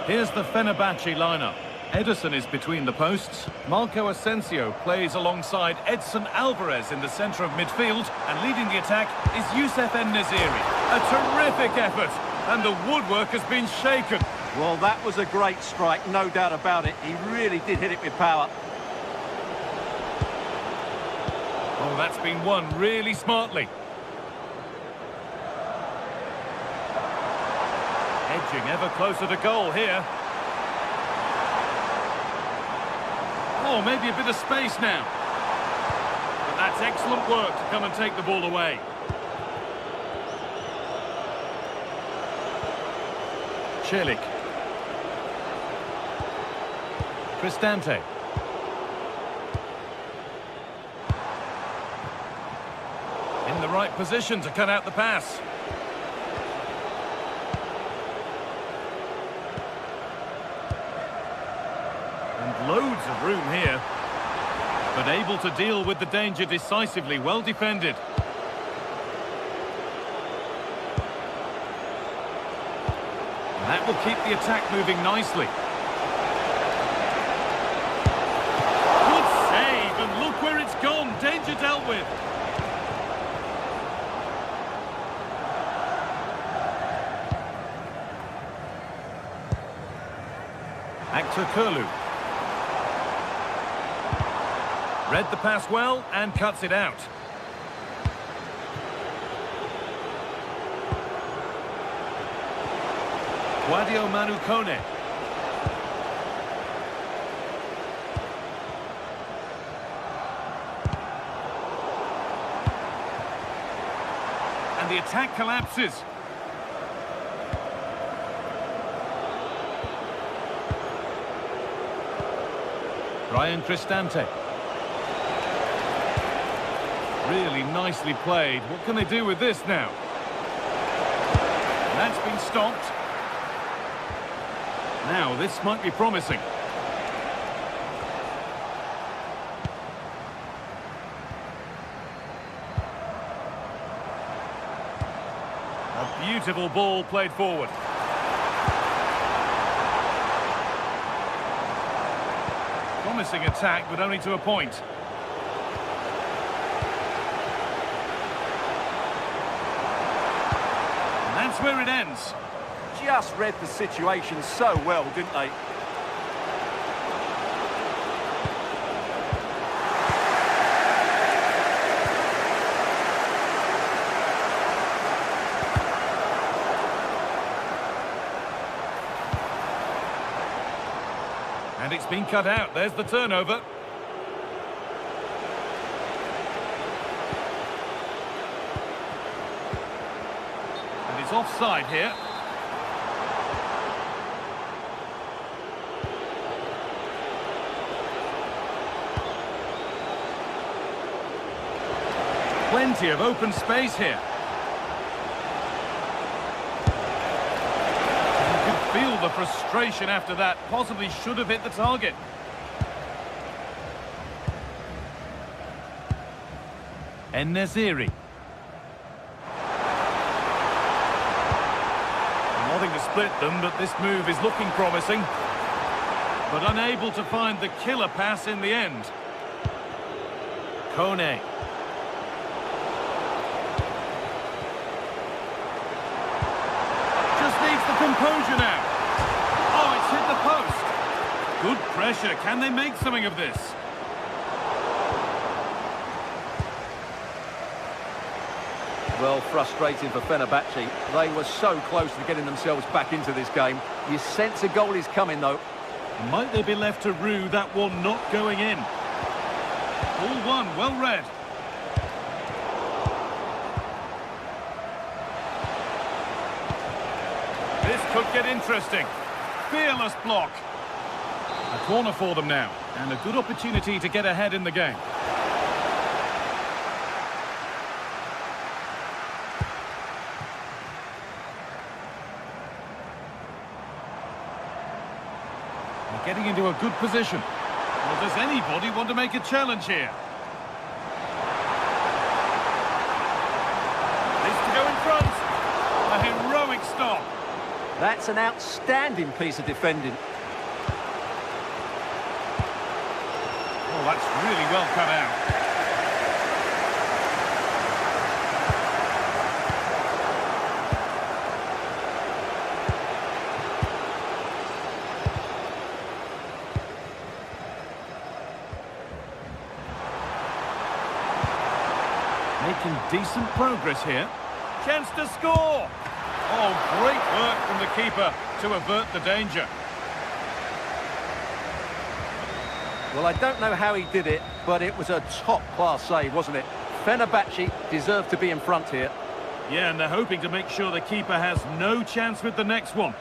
Here's the Fenerbahce lineup. Ederson is between the posts. Marco Asensio plays alongside Edson Alvarez in the centre of midfield. And leading the attack is Youssef En-Nesyri. A terrific effort. And the woodwork has been shaken. Well, that was a great strike, no doubt about it. He really did hit it with power. that's been won really smartly. Edging ever closer to goal here. Oh, maybe a bit of space now. But that's excellent work to come and take the ball away. Celik. Cristante. In the right position to cut out the pass. And loads of room here. But able to deal with the danger decisively, well defended. And that will keep the attack moving nicely. Good save, and look where it's gone. Danger dealt with. Actor Kurlu. Read the pass well and cuts it out. Guadio Manu Kone. And the attack collapses. Ryan Cristante. Really nicely played. What can they do with this now? And that's been stopped. Now, this might be promising. A beautiful ball played forward. Promising attack, but only to a point. And that's where it ends. Just read the situation so well, didn't they? And it's been cut out. There's the turnover. And it's offside here. Plenty of open space here. You could feel the frustration after that. Possibly should have hit the target. En-Nesyri. Nothing to split them, but this move is looking promising. But unable to find the killer pass in the end. Kone. Composure now. Oh, it's hit the post. Good pressure. Can they make something of this? Well, frustrating for Fenerbahce. They were so close to getting themselves back into this game. You sense a goal is coming, though. Might they be left to rue that one not going in? All one, well read. This could get interesting. Fearless block. A corner for them now, and a good opportunity to get ahead in the game. They're getting into a good position. Well, does anybody want to make a challenge here? This to go in front. A heroic stop. That's an outstanding piece of defending. Oh, that's really well cut out. decent progress here. Chance to score! Oh, great work from the keeper to avert the danger. Well, I don't know how he did it, but it was a top-class save, wasn't it? Fenerbahce deserved to be in front here. Yeah, and they're hoping to make sure the keeper has no chance with the next one.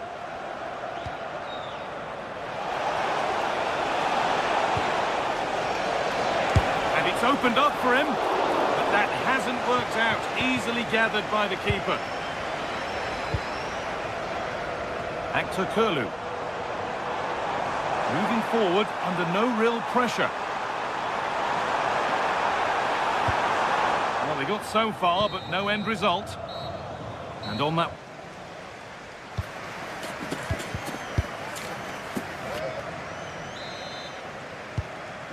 And it's opened up for him, but that hasn't worked out. Easily gathered by the keeper. Actor Kurlu. Moving forward under no real pressure. Well, they got so far, but no end result. And on that...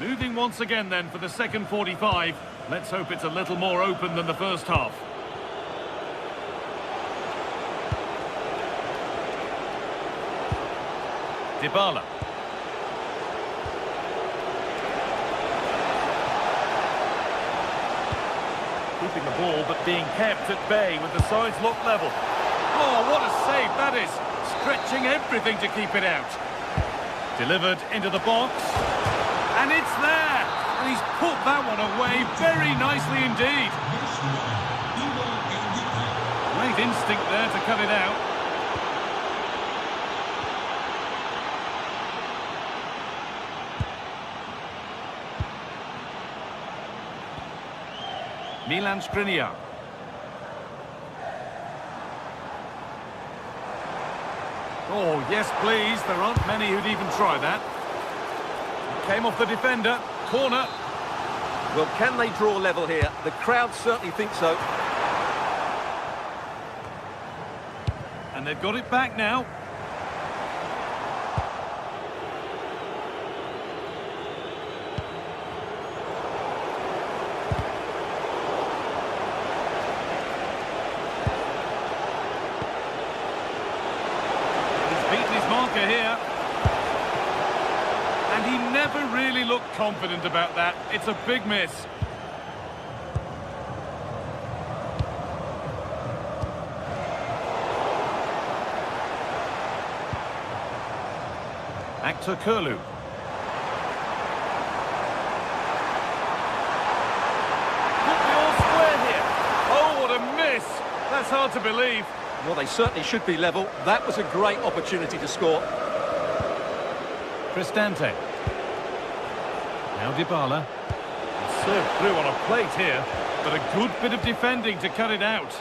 Moving once again then for the second 45. Let's hope it's a little more open than the first half. Dybala. Keeping the ball, but being kept at bay with the sides locked level. Oh, what a save that is! Stretching everything to keep it out. Delivered into the box. And it's there! And he's put that one away very nicely indeed. Great instinct there to cut it out. Milan Skriniar. Oh, yes, please. There aren't many who'd even try that. Came off the defender. Corner. Well, can they draw level here? The crowd certainly think so. And they've got it back now. Here, and he never really looked confident about that. It's a big miss. Actor Kurlu. Put me all square here. Oh, what a miss! That's hard to believe. Well, they certainly should be level. That was a great opportunity to score. Cristante. Now Dybala. Served through on a plate here, but a good bit of defending to cut it out.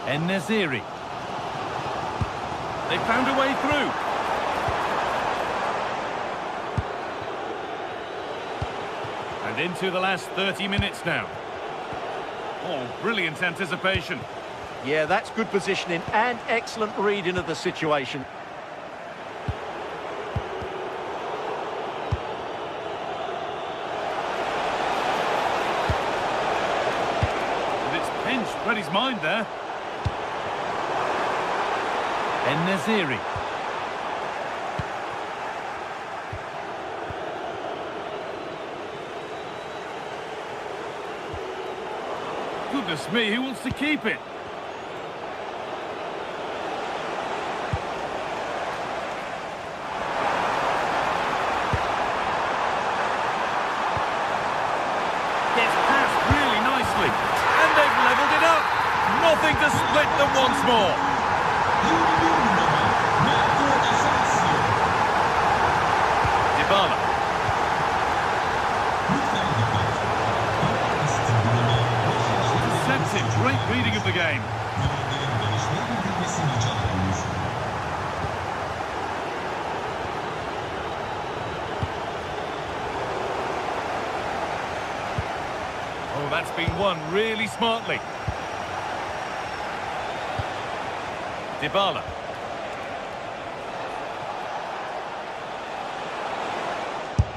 En-Nesyri. They found a way through. And into the last 30 minutes now. Oh, brilliant anticipation. Yeah, that's good positioning and excellent reading of the situation. And it's pinched, read his mind there. En-Nesyri. Goodness me, who wants to keep it? Gets past really nicely. And they've levelled it up. Nothing to split them once more. Dybala. Great reading of the game. Oh, that's been won really smartly. Dybala.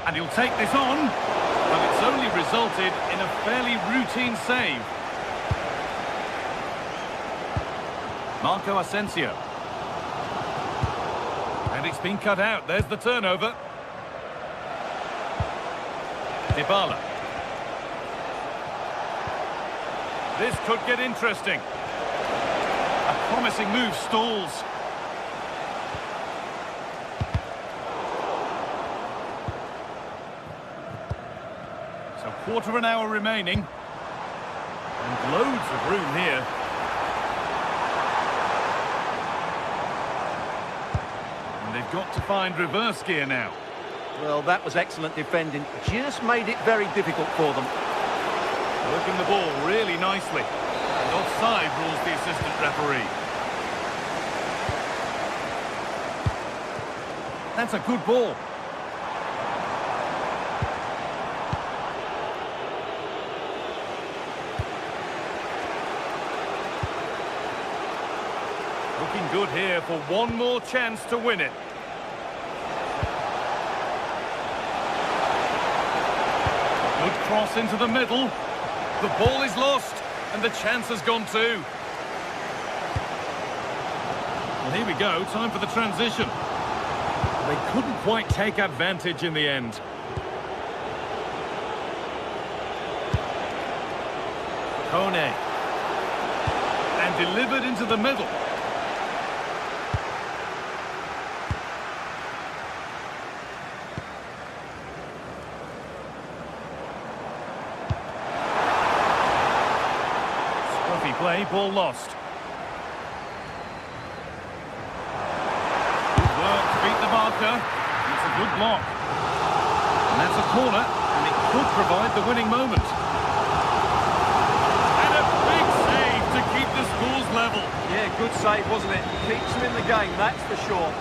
And he'll take this on, but it's only resulted in a fairly routine save. Marco Asensio. And it's been cut out. There's the turnover. Dybala. This could get interesting. A promising move stalls. So quarter of an hour remaining. And loads of room here. And they've got to find reverse gear now. Well, that was excellent defending. Just made it very difficult for them. Working the ball really nicely. And offside rules the assistant referee. That's a good ball. Looking good here for one more chance to win it. Good cross into the middle. The ball is lost, and the chance has gone too. Well, here we go, time for the transition. They couldn't quite take advantage in the end. Kone. And delivered into the middle. Play, ball lost. Good work to beat the marker. It's a good block. And that's a corner, and it could provide the winning moment. And a big save to keep the scores level. Yeah, good save, wasn't it? Keeps them in the game, that's for sure.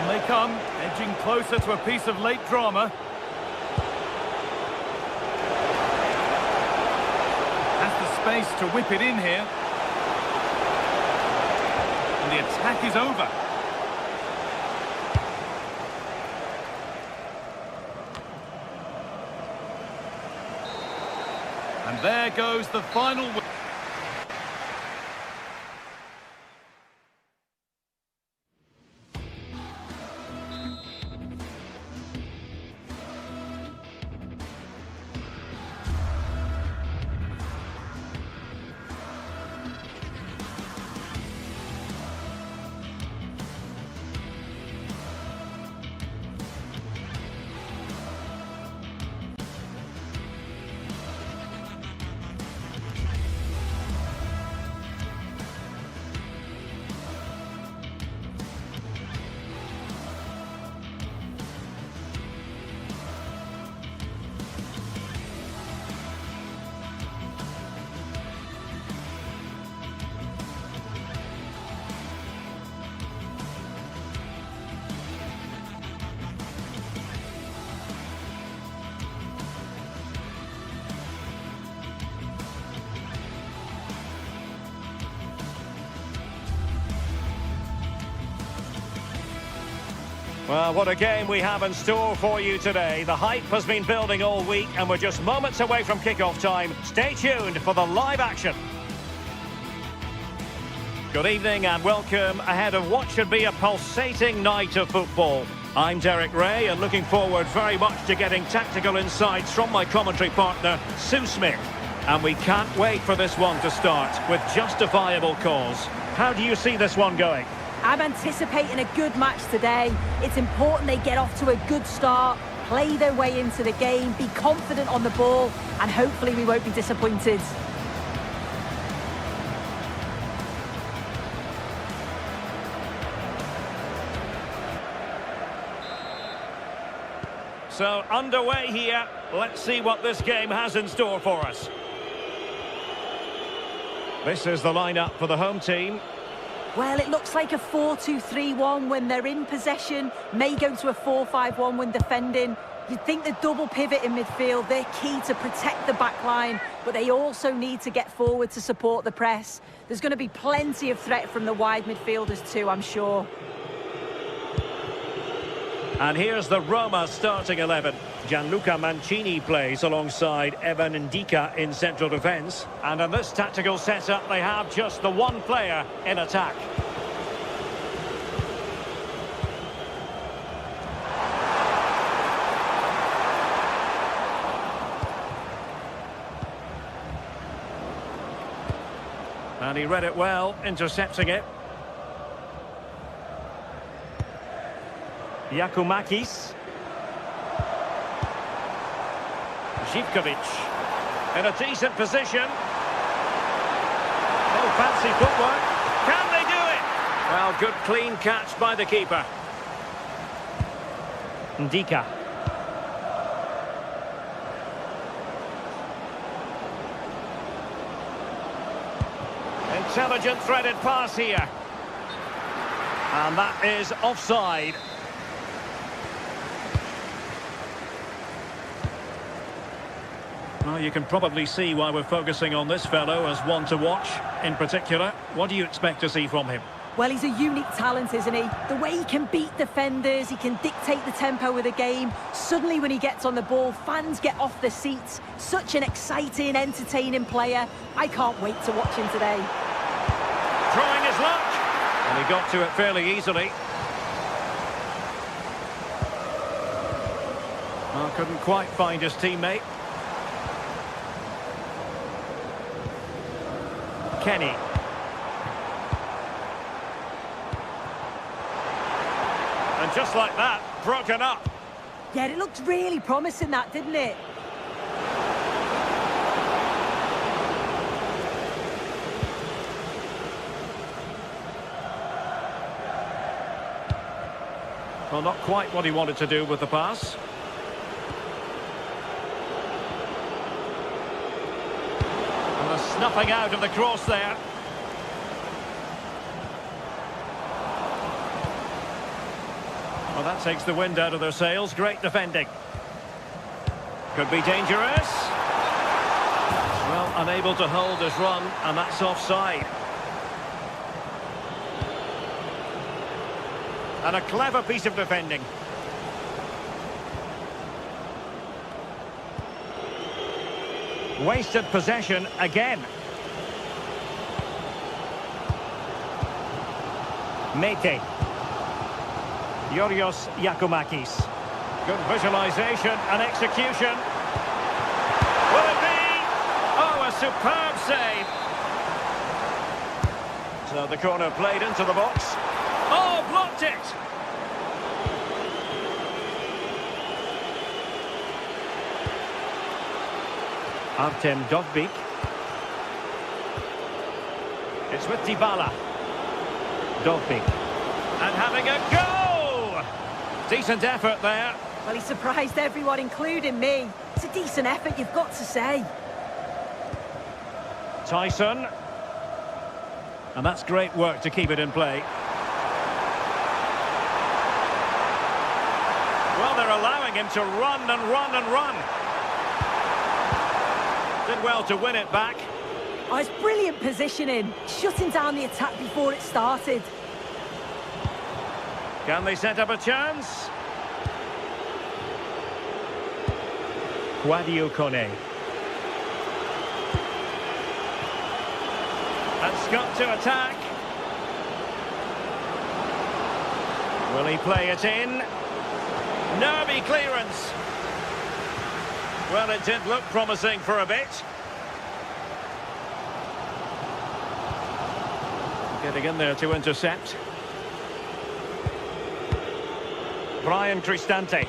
They come, edging closer to a piece of late drama. Has the space to whip it in here. And the attack is over. And there goes the final win. Well, what a game we have in store for you today. The hype has been building all week and we're just moments away from kickoff time. Stay tuned for the live action. Good evening and welcome ahead of what should be a pulsating night of football. I'm Derek Ray and looking forward very much to getting tactical insights from my commentary partner, Sue Smith. And we can't wait for this one to start with justifiable cause. How do you see this one going? I'm anticipating a good match today. It's important they get off to a good start, play their way into the game, be confident on the ball, and hopefully we won't be disappointed. So underway here. Let's see what this game has in store for us. This is the lineup for the home team. Well, it looks like a 4-2-3-1 when they're in possession, may go to a 4-5-1 when defending. You'd think the double pivot in midfield, they're key to protect the back line, but they also need to get forward to support the press. There's going to be plenty of threat from the wide midfielders too, I'm sure. And here's the Roma starting 11. Gianluca Mancini plays alongside Evan Ndika in central defence. And in this tactical setup, they have just the one player in attack. And he read it well, intercepting it. Giacomakis. Zivkovic in a decent position. Oh, fancy footwork. Can they do it? Well, good clean catch by the keeper. Ndika. Intelligent threaded pass here. And that is offside. Well, you can probably see why we're focusing on this fellow as one to watch. In particular, what do you expect to see from him? Well, he's a unique talent, isn't he? The way he can beat defenders, he can dictate the tempo of the game. Suddenly, when he gets on the ball, fans get off their seats. Such an exciting, entertaining player. I can't wait to watch him today. Trying his luck. And he got to it fairly easily. Well, couldn't quite find his teammate. Kenny. And just like that, broken up. Yeah, it looked really promising, that, didn't it? Well, not quite what he wanted to do with the pass. And the snuffing out of the cross there. Well, that takes the wind out of their sails. Great defending. Could be dangerous. Well, unable to hold his run, and that's offside. And a clever piece of defending. Wasted possession again. Mete. Yorios Giacomakis. Good visualization and execution. Will it be? Oh, a superb save. So the corner played into the box. Oh, blocked it! Artem Dovbyk. It's with Dybala. Dovbyk. And having a go! Decent effort there. Well, he surprised everyone, including me. It's a decent effort, you've got to say. Tyson. And that's great work to keep it in play. Well, they're allowing him to run and run and run. Did well to win it back. Oh, it's brilliant positioning, shutting down the attack before it started. Can they set up a chance? Quadio Kone. And Scott to attack. Will he play it in? Nervy clearance. Well, it did look promising for a bit. Getting in there to intercept. Brian Cristante.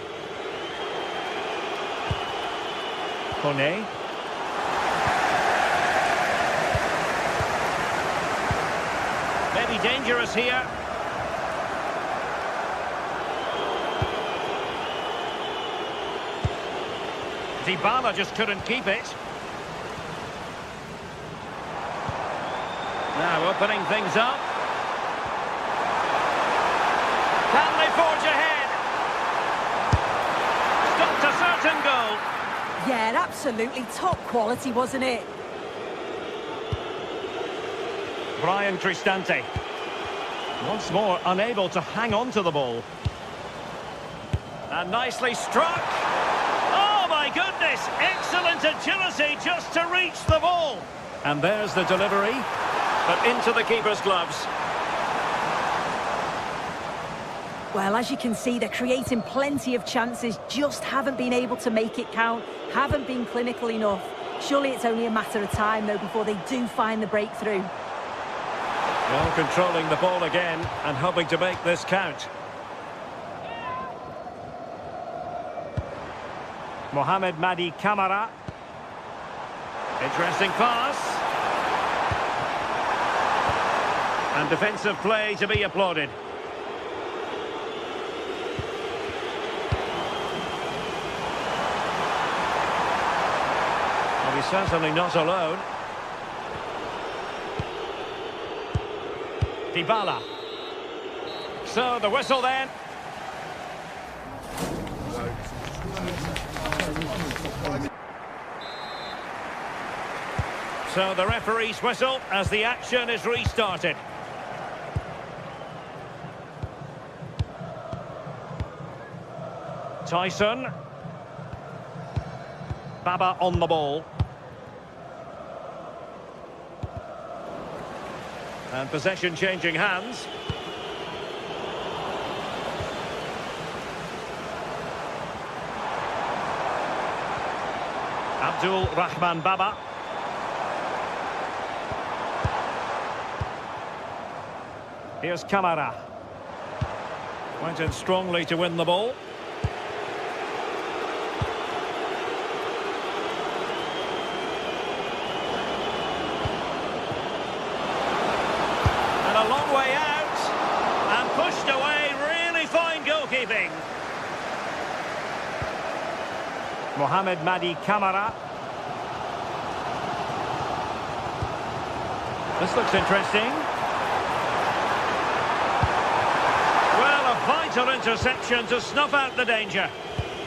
Kone. Maybe dangerous here. Dybala just couldn't keep it. Now opening things up. Can they forge ahead? Stopped a certain goal. Yeah, absolutely top quality, wasn't it? Brian Cristante. Once more unable to hang on to the ball. And nicely struck. this. Excellent agility just to reach the ball. And there's the delivery, but into the keeper's gloves. Well, as you can see, they're creating plenty of chances, just haven't been able to make it count, haven't been clinical enough. Surely it's only a matter of time, though, before they do find the breakthrough. Well, controlling the ball again and hoping to make this count. Mohamed Madi Camara. Interesting pass. And defensive play to be applauded. Well, he's certainly not alone. Dybala. So the whistle then. So the referee's whistle as the action is restarted. Tyson. Baba on the ball. And possession changing hands. Abdul Rahman Baba. Here's Camara. Went in strongly to win the ball. And a long way out. And pushed away. Really fine goalkeeping. Mohamed Madi Camara. This looks interesting. Vital interception to snuff out the danger.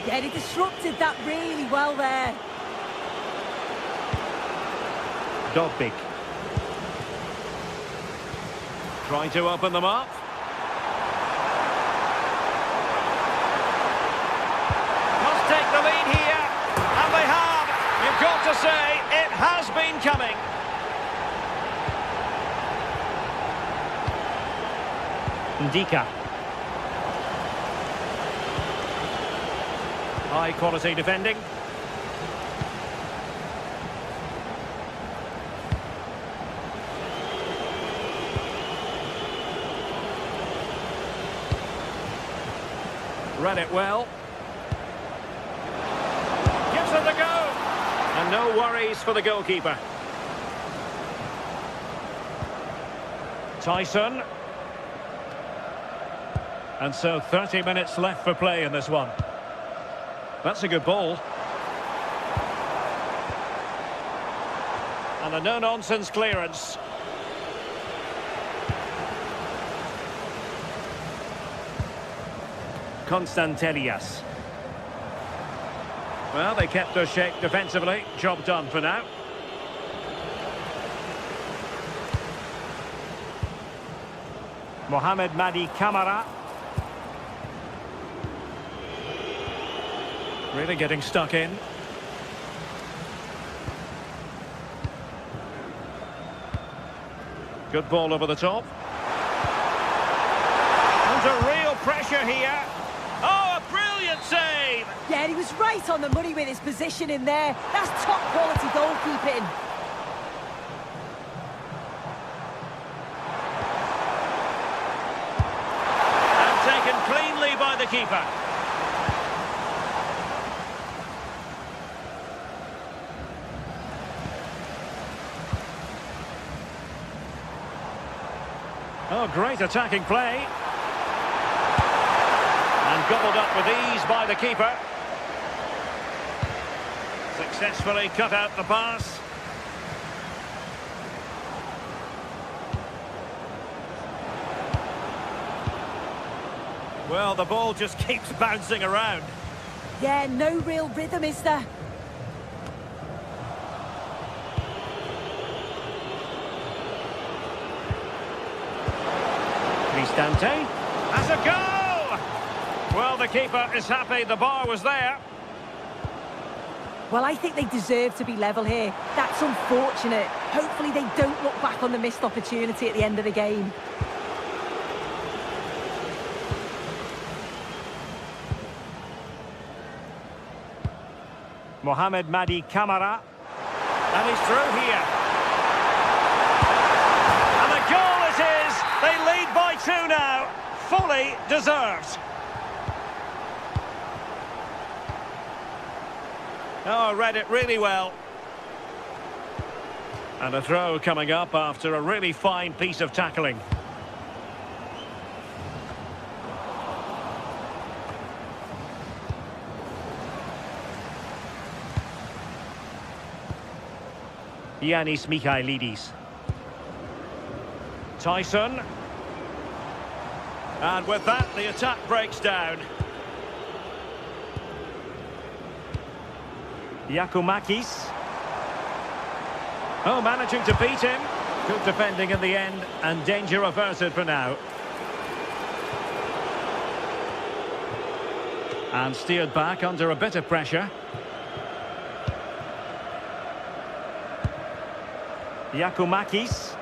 Yeah, he disrupted that really well there. Dobbik. Trying to open them up. Must take the lead here. And they have. You've got to say, it has been coming. Ndika. High quality defending. Read it well. Gives it a go. And no worries for the goalkeeper. Tyson. And so 30 minutes left for play in this one. That's a good ball. And a no-nonsense clearance. Constantelias. Well, they kept their shape defensively. Job done for now. Mohamed Madi Camara. Really getting stuck in. Good ball over the top. Under real pressure here. Oh, a brilliant save! Yeah, he was right on the money with his position in there. That's top quality goalkeeping. And taken cleanly by the keeper. Oh, great attacking play. And gobbled up with ease by the keeper. Successfully cut out the pass. Well, the ball just keeps bouncing around. Yeah, no real rhythm, is there? Cristante has a go! Well, the keeper is happy the bar was there. Well, I think they deserve to be level here. That's unfortunate. Hopefully they don't look back on the missed opportunity at the end of the game. Mohamed Madi Camara. And he's through here. And a goal it is! They lead by 2 now. Fully deserved. Oh, read it really well. And a throw coming up after a really fine piece of tackling. Yanis Michailidis. Tyson. And with that, the attack breaks down. Giacomakis. Oh, managing to beat him. Good defending in the end, and danger averted for now. And steered back under a bit of pressure. Giacomakis.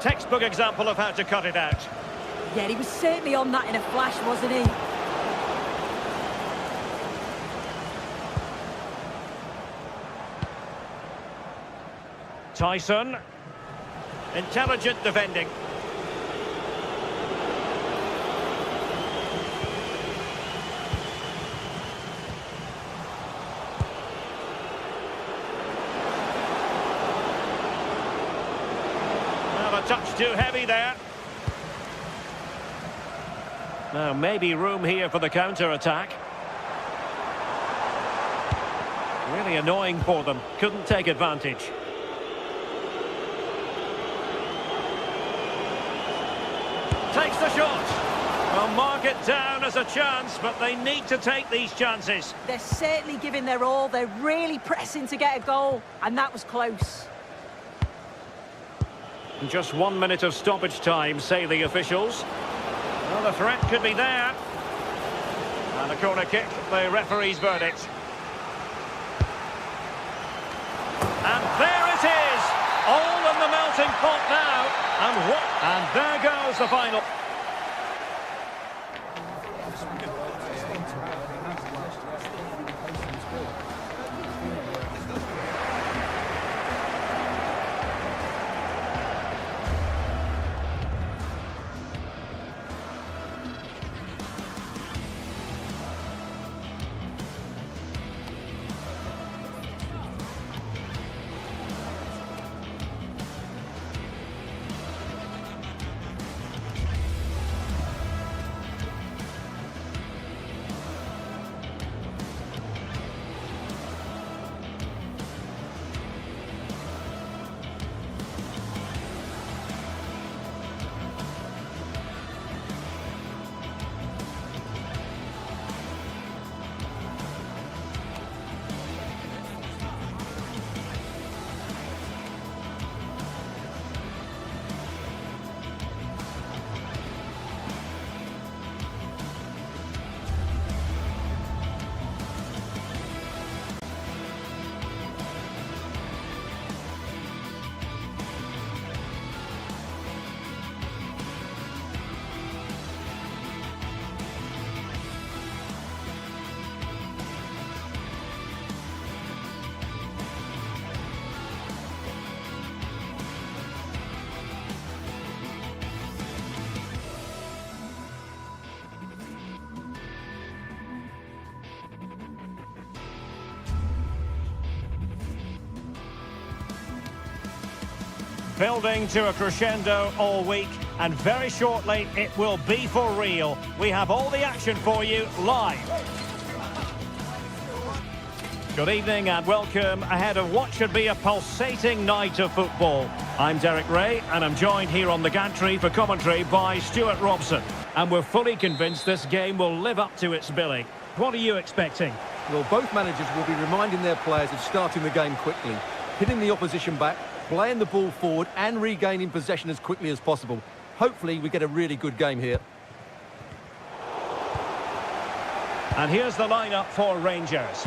Textbook example of how to cut it out. Yeah, he was certainly on that in a flash, wasn't he? Tyson. Intelligent defending. Well, a touch too heavy there. Now, maybe room here for the counter-attack. Really annoying for them. Couldn't take advantage. Takes the shot. Well, mark it down as a chance, but they need to take these chances. They're certainly giving their all. They're really pressing to get a goal, and that was close. Just 1 minute of stoppage time, say the officials. Well, the threat could be there. And a corner kick, the referee's verdict. And there it is! All in the melting pot now. And there goes the final. Building to a crescendo all week, and very shortly it will be for real. We have all the action for you live. Good evening and welcome ahead of what should be a pulsating night of football. I'm Derek Ray and I'm joined here on the gantry for commentary by Stuart Robson. And we're fully convinced this game will live up to its billing. What are you expecting? Well, both managers will be reminding their players of starting the game quickly, hitting the opposition back, playing the ball forward and regaining possession as quickly as possible. Hopefully we get a really good game here. And here's the lineup for Rangers.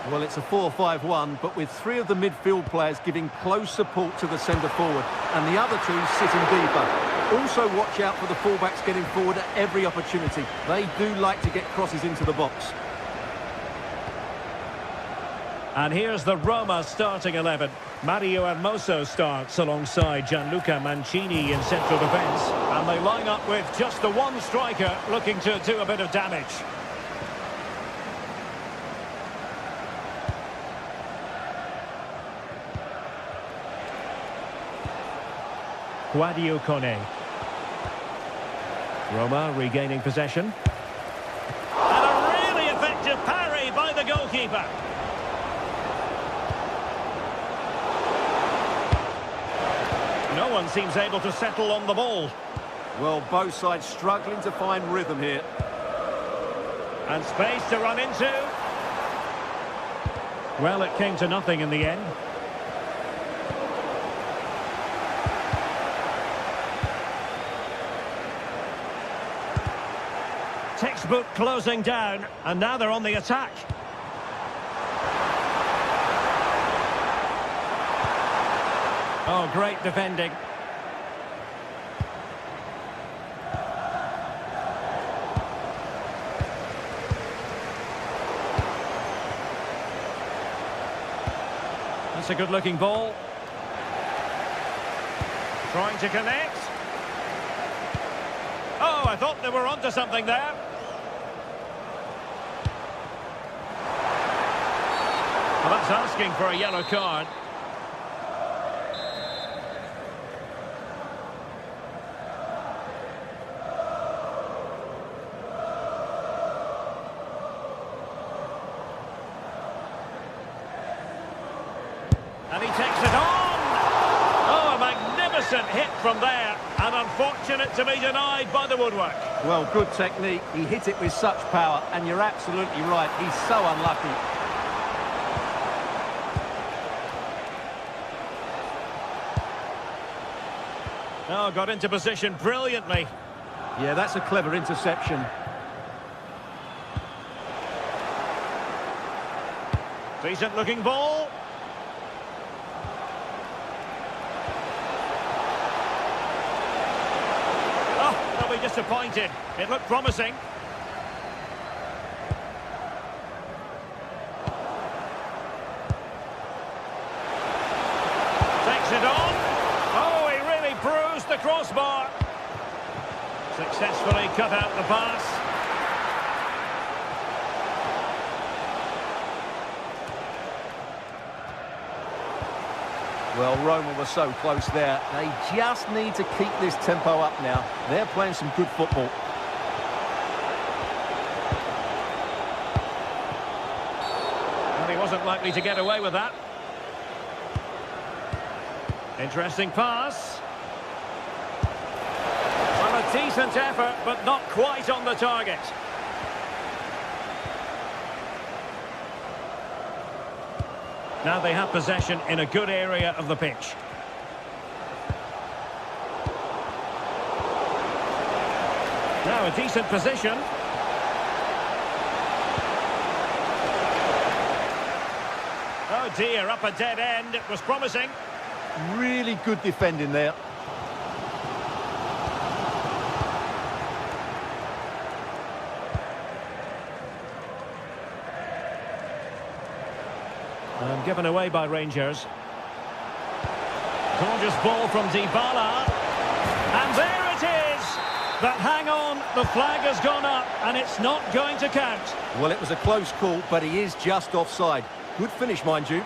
Well, it's a 4-5-1, but with three of the midfield players giving close support to the centre forward, and the other two sitting deeper. Also watch out for the fullbacks getting forward at every opportunity. They do like to get crosses into the box. And here's the Roma starting 11. Mario Hermoso starts alongside Gianluca Mancini in central defence. And they line up with just the one striker looking to do a bit of damage. Guadio Kone. Roma regaining possession. And a really effective parry by the goalkeeper. No one seems able to settle on the ball. Well, both sides struggling to find rhythm here. And space to run into. Well, it came to nothing in the end. Textbook closing down, and now they're on the attack. Oh, great defending. That's a good-looking ball. Trying to connect. Oh, I thought they were onto something there. Well, that's asking for a yellow card. And he takes it on. Oh, a magnificent hit from there. And unfortunate to be denied by the woodwork. Well, good technique. He hit it with such power, and you're absolutely right. He's so unlucky. Oh, got into position brilliantly. Yeah, that's a clever interception. Decent looking ball. Oh, they'll be disappointed. It looked promising. Takes it on. Oh, he really bruised the crossbar. Successfully cut out the pass. Well, Roma were so close there. They just need to keep this tempo up now. They're playing some good football. And he wasn't likely to get away with that. Interesting pass. Well, a decent effort, but not quite on the target. Now they have possession in a good area of the pitch. Now a decent position. Oh dear, up a dead end. It was promising. Really good defending there. And given away by Rangers. Gorgeous ball from Dybala. And there it is! But hang on, the flag has gone up and it's not going to count. Well, it was a close call, but he is just offside. Good finish, mind you.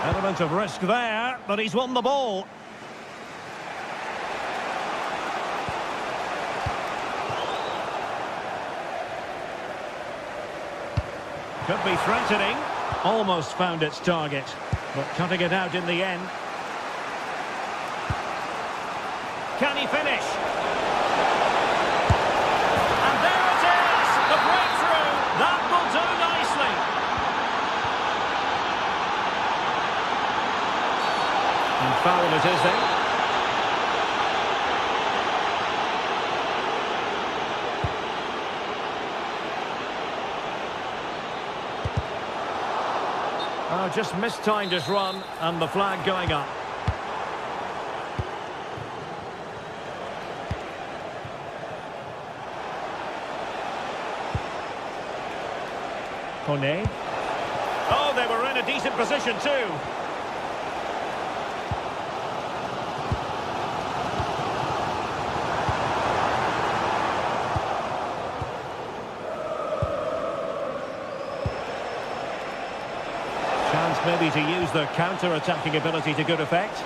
Element of risk there, but he's won the ball. Could be threatening. Almost found its target, but cutting it out in the end. Can he finish? And there it is! The breakthrough! That will do nicely. And foul it is then. Oh, just mistimed his run, and the flag going up. Kone. Oh, they were in a decent position too. Chance maybe to use their counter-attacking ability to good effect.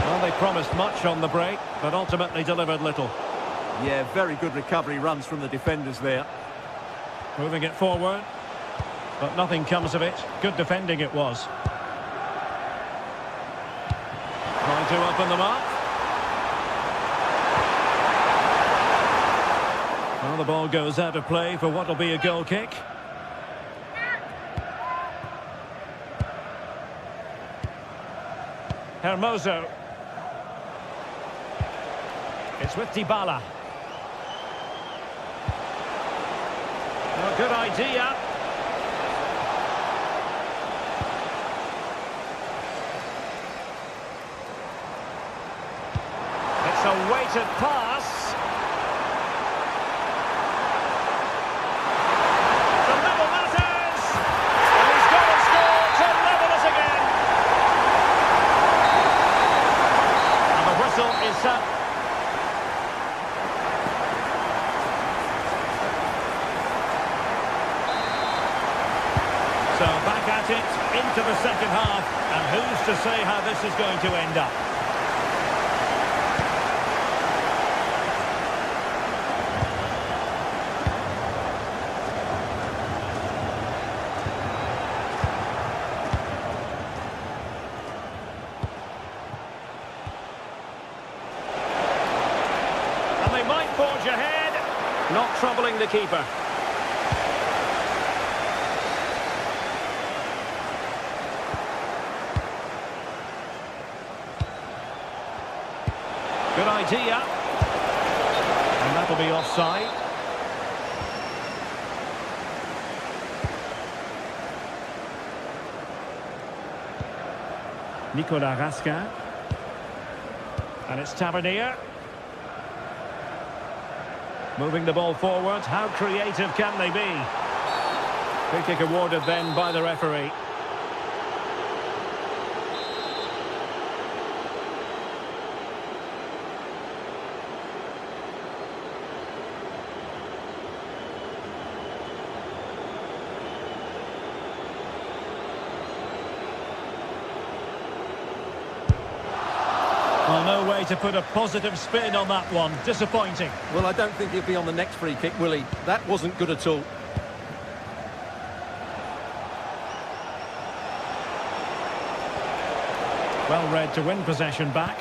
Well, they promised much on the break, but ultimately delivered little. Yeah, very good recovery runs from the defenders there. Moving it forward, but nothing comes of it. Good defending it was. Trying to open them up. Well, the ball goes out of play for what will be a goal kick. Hermoso. It's with Dybala. Oh, good idea. It's a weighted pass. The level matters. And he's got to score to level it again. And the whistle is up. So back at it, into the second half, and who's to say how this is going to end up? And they might forge ahead, not troubling the keeper. Good idea. And that'll be offside. Nicolas Raskin. And it's Tavernier. Moving the ball forward. How creative can they be? Free kick awarded then by the referee. Well, no way to put a positive spin on that one. Disappointing. Well, I don't think he'll be on the next free kick, will he? That wasn't good at all. Well read to win possession back.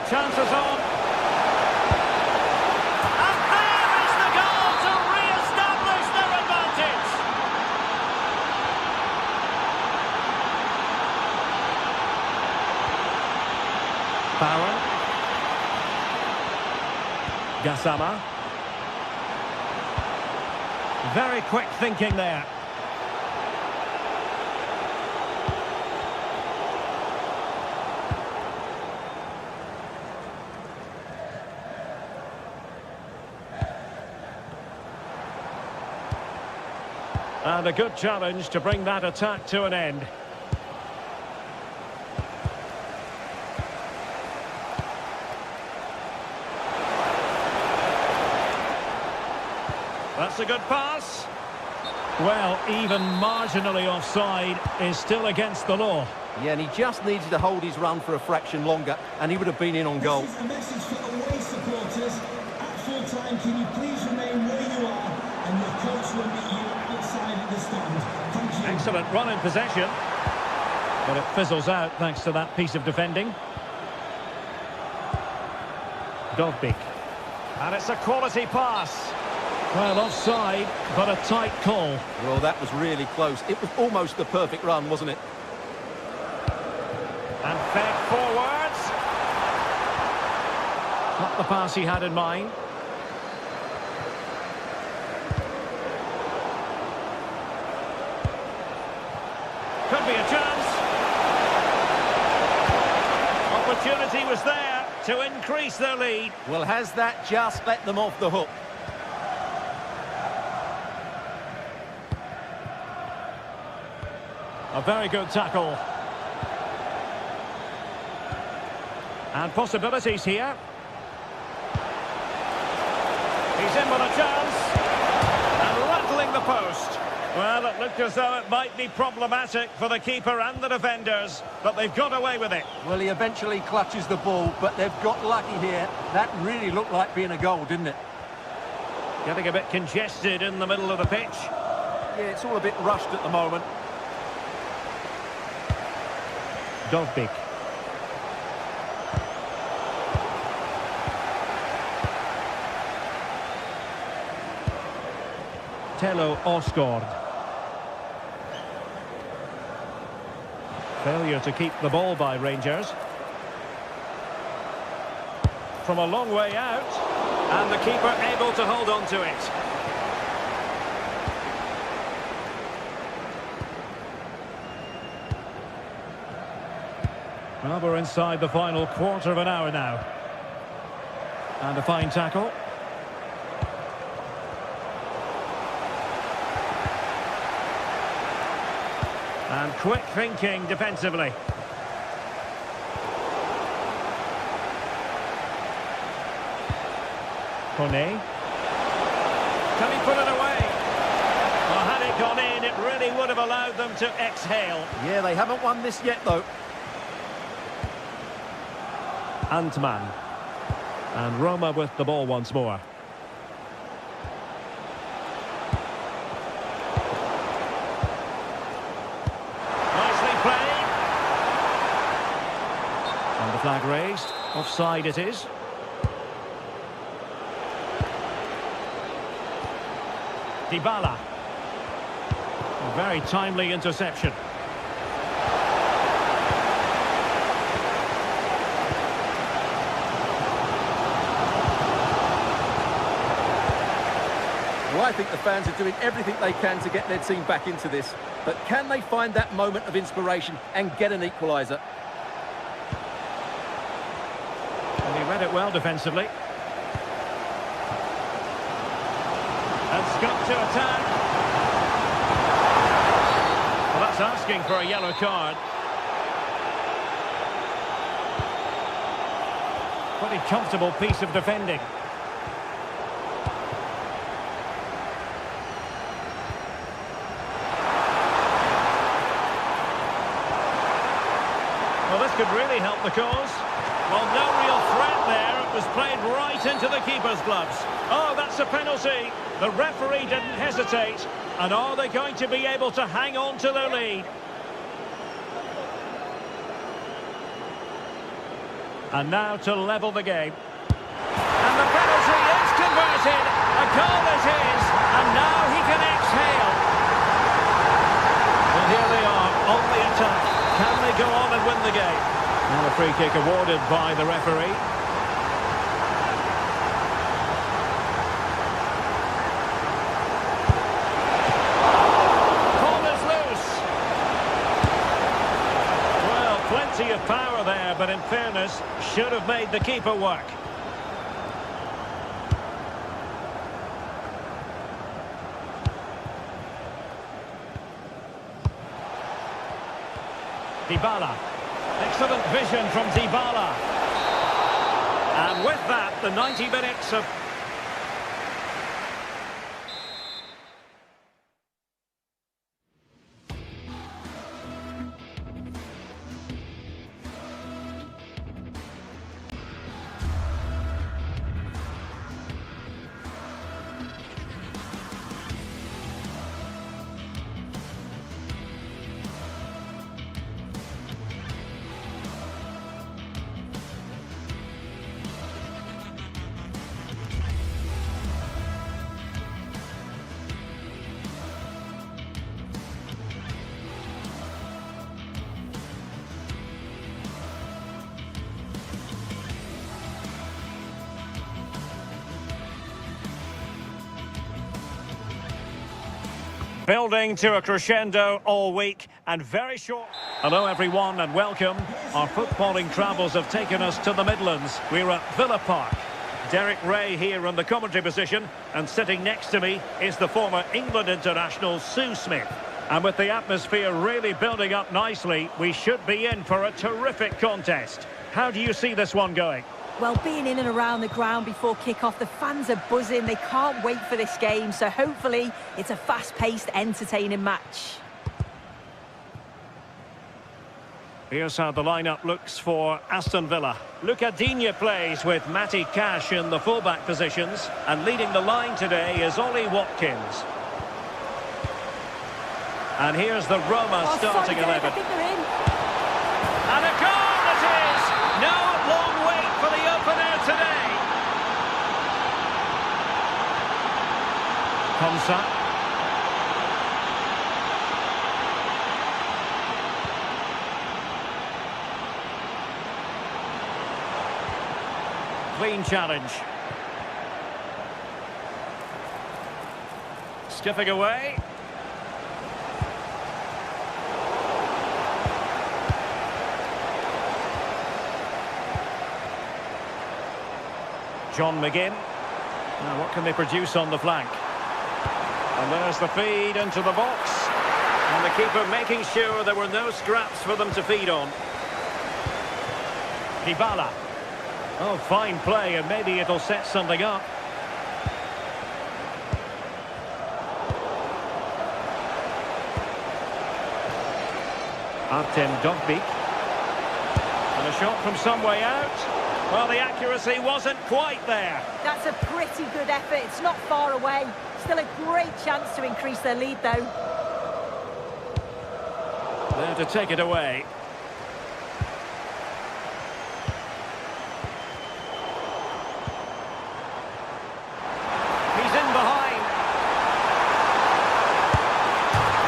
Chances on. And there is the goal to re-establish their advantage. Barron. Gassama. Very quick thinking there. And a good challenge to bring that attack to an end. That's a good pass. Well, even marginally offside is still against the law. Yeah, and he just needed to hold his run for a fraction longer, and he would have been in on goal. This is a message for away supporters. At full time, can you please remain where you are, and your coach will meet you outside of the stand. Thank you. Excellent run in possession. But it fizzles out thanks to that piece of defending. Dovbik. And it's a quality pass. Well, offside, but a tight call. Well, that was really close. It was almost the perfect run, wasn't it? And fed forwards. Not the pass he had in mind. Could be a chance. Opportunity was there to increase their lead. Well, has that just let them off the hook? A very good tackle. And possibilities here. He's in with a chance. And rattling the post. Well, it looked as though it might be problematic for the keeper and the defenders, but they've got away with it. Well, he eventually clutches the ball, but they've got lucky here. That really looked like being a goal, didn't it? Getting a bit congested in the middle of the pitch. Yeah, it's all a bit rushed at the moment. Dovbik. Tello Osgård. Failure to keep the ball by Rangers. From a long way out. And the keeper able to hold on to it. Well, we're inside the final quarter of an hour now. And a fine tackle. And quick thinking defensively. Kone. Can he put it away? Well, had it gone in, it really would have allowed them to exhale. Yeah, they haven't won this yet, though. Antman. And Roma with the ball once more. Nicely played. And the flag raised. Offside it is. Dybala. A very timely interception. Well, I think the fans are doing everything they can to get their team back into this. But can they find that moment of inspiration and get an equaliser? And he read it well defensively. And Scott to attack. Well, that's asking for a yellow card. Pretty comfortable piece of defending. Well, this could really help the cause. Well, no real threat there. It was played right into the keeper's gloves. Oh, that's a penalty. The referee didn't hesitate. And are they going to be able to hang on to their lead? And now to level the game. And the penalty is converted. A goal it is. And now he can exhale. Well, here they are on the attack. Can they go on and win the game? Now a free kick awarded by the referee. Ball is loose. Well, plenty of power there, but in fairness, should have made the keeper work. Dybala. Excellent vision from Dybala. And with that, the 90 minutes of... Building to a crescendo all week and very short. Hello everyone and welcome. Our footballing travels have taken us to the Midlands. We're at Villa Park. Derek Ray here in the commentary position, and sitting next to me is the former England international Sue Smith. And with the atmosphere really building up nicely, we should be in for a terrific contest. How do you see this one going? Well, being in and around the ground before kick-off, the fans are buzzing. They can't wait for this game, so hopefully it's a fast-paced, entertaining match. Here's how the lineup looks for Aston Villa. Luca Digne plays with Matty Cash in the fullback positions, and leading the line today is Ollie Watkins. And here's the Roma starting 11. I think they're in. And a goal it is! No long wait for the opener today. Konsa. Clean challenge. Skipping away. John McGinn. Now what can they produce on the flank? And there's the feed into the box. And the keeper making sure there were no scraps for them to feed on. Dybala. Oh, fine play, and maybe it'll set something up. Artem Dovbyk. And a shot from some way out. Well, the accuracy wasn't quite there. That's a pretty good effort. It's not far away. Still a great chance to increase their lead, though. There to take it away. He's in behind.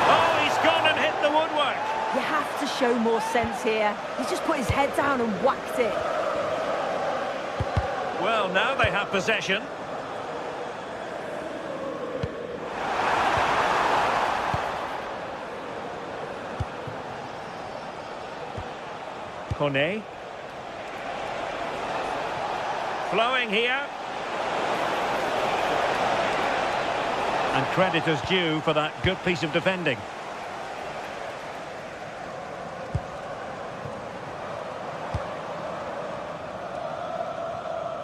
Oh, he's gone and hit the woodwork. You have to show more sense here. He's just put his head down and whacked it. Well, now they have possession. Kone. Flowing here. And credit is due for that good piece of defending.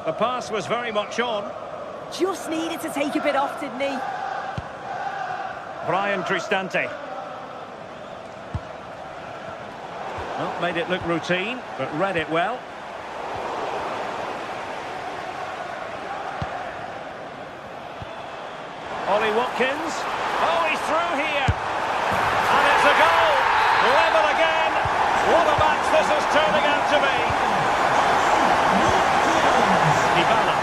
The pass was very much on. Just needed to take a bit off, didn't he? Brian Cristante. Well, made it look routine, but read it well. Ollie Watkins. Oh, he's through here. And it's a goal. Level again. What a match this is turning out to be. Dybala.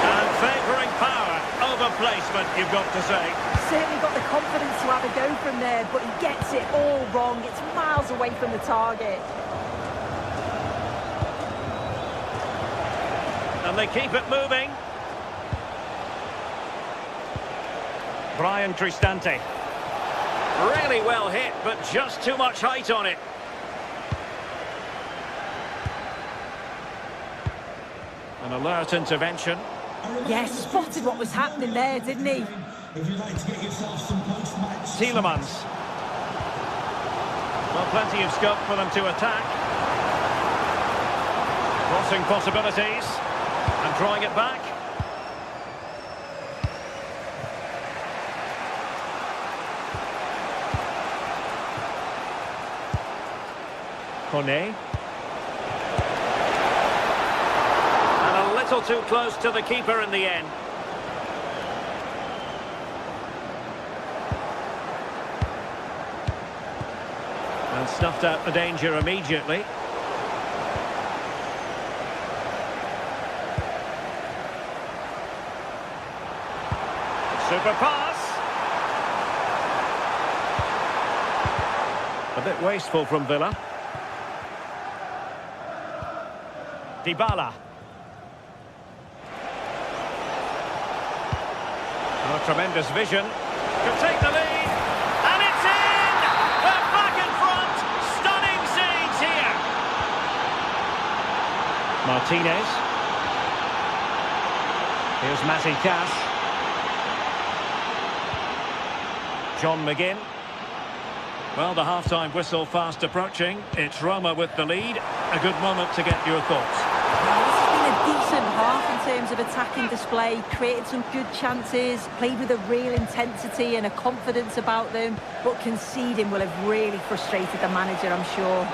And favouring power over placement, you've got to say. Certainly got the confidence to have a go from there, but he gets it all wrong. It's miles away from the target. And they keep it moving. Brian Cristante. Really well hit, but just too much height on it. An alert intervention. Yes, spotted what was happening there, didn't he? If you'd like to get yourself some post-match... Tielemans. Well, plenty of scope for them to attack. Crossing possibilities. And drawing it back. Kone. And a little too close to the keeper in the end. And snuffed out the danger immediately. Super pass. A bit wasteful from Villa. Dybala. Oh, tremendous vision. Could take the lead. And it's in! They're back in front. Stunning scenes here. Martinez. Here's Matty Cash. John McGinn. Well, the half-time whistle fast approaching. It's Roma with the lead. A good moment to get your thoughts. Well, this has been a decent half in terms of attacking display, created some good chances, played with a real intensity and a confidence about them, but conceding will have really frustrated the manager, I'm sure.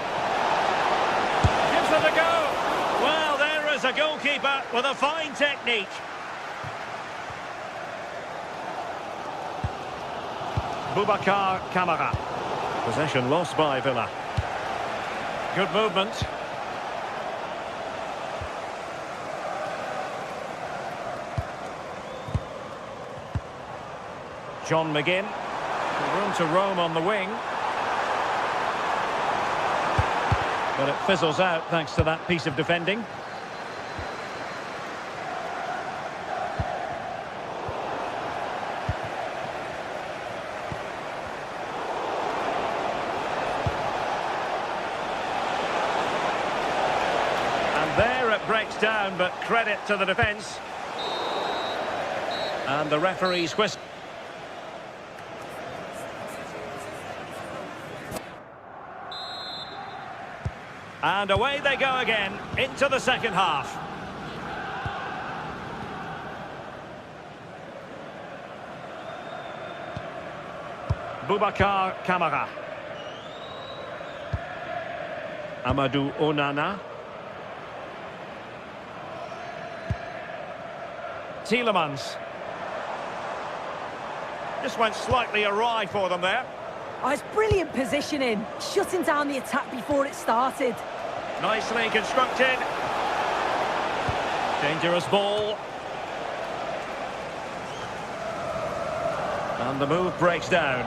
Gives it a go. Well, there is a goalkeeper with a fine technique. Boubacar Kamara. Possession lost by Villa. Good movement. John McGinn. Room to roam on the wing. But it fizzles out thanks to that piece of defending. There it breaks down, but credit to the defence. And the referee's whistle. And away they go again, into the second half. Boubacar Kamara. Amadou Onana. Tielemans. Just went slightly awry for them there. Oh, it's brilliant positioning, shutting down the attack before it started. Nicely constructed. Dangerous ball. And the move breaks down.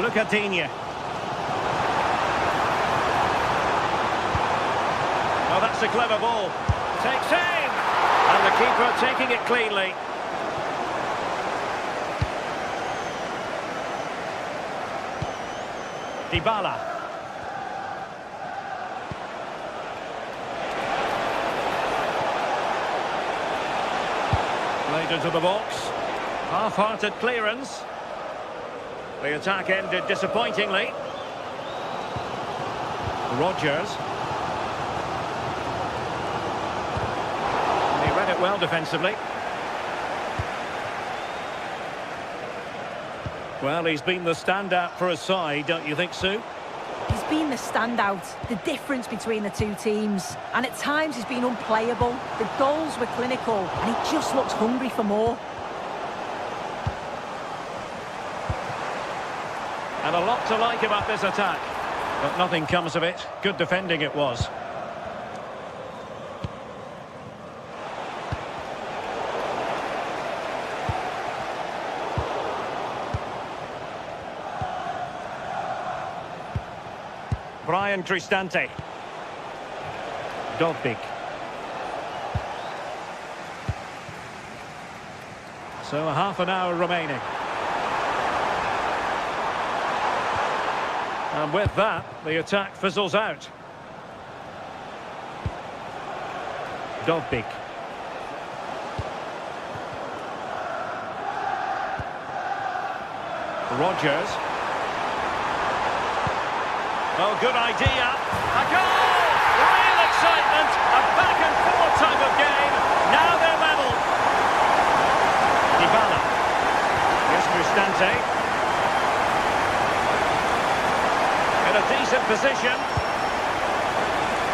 Look at Digne. Oh, that's a clever ball. Takes aim. And the keeper taking it cleanly. Dybala. Played into the box. Half-hearted clearance. The attack ended disappointingly. Rodgers. He read it well defensively. Well, he's been the standout for his side, don't you think, Sue? He's been the standout, the difference between the two teams. And at times he's been unplayable. The goals were clinical and he just looks hungry for more. And a lot to like about this attack. But nothing comes of it. Good defending it was. Brian Cristante. Dovbik. So a half an hour remaining. And with that, the attack fizzles out. Dovbik. Rodgers. Oh, good idea. A goal! Real excitement. A back-and-forth type of game. Now they're level. Dybala. Here's Cristante. In a decent position.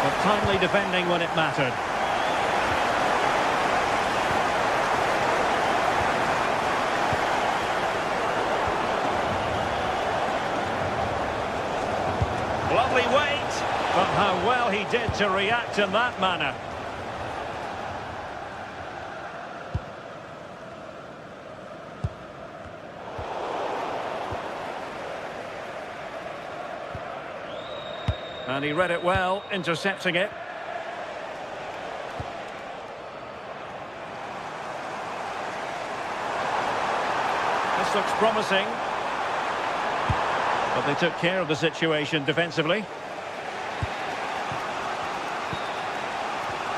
But timely defending when it mattered. Lovely weight, but how well he did to react in that manner. And he read it well, intercepting it. This looks promising. But they took care of the situation defensively.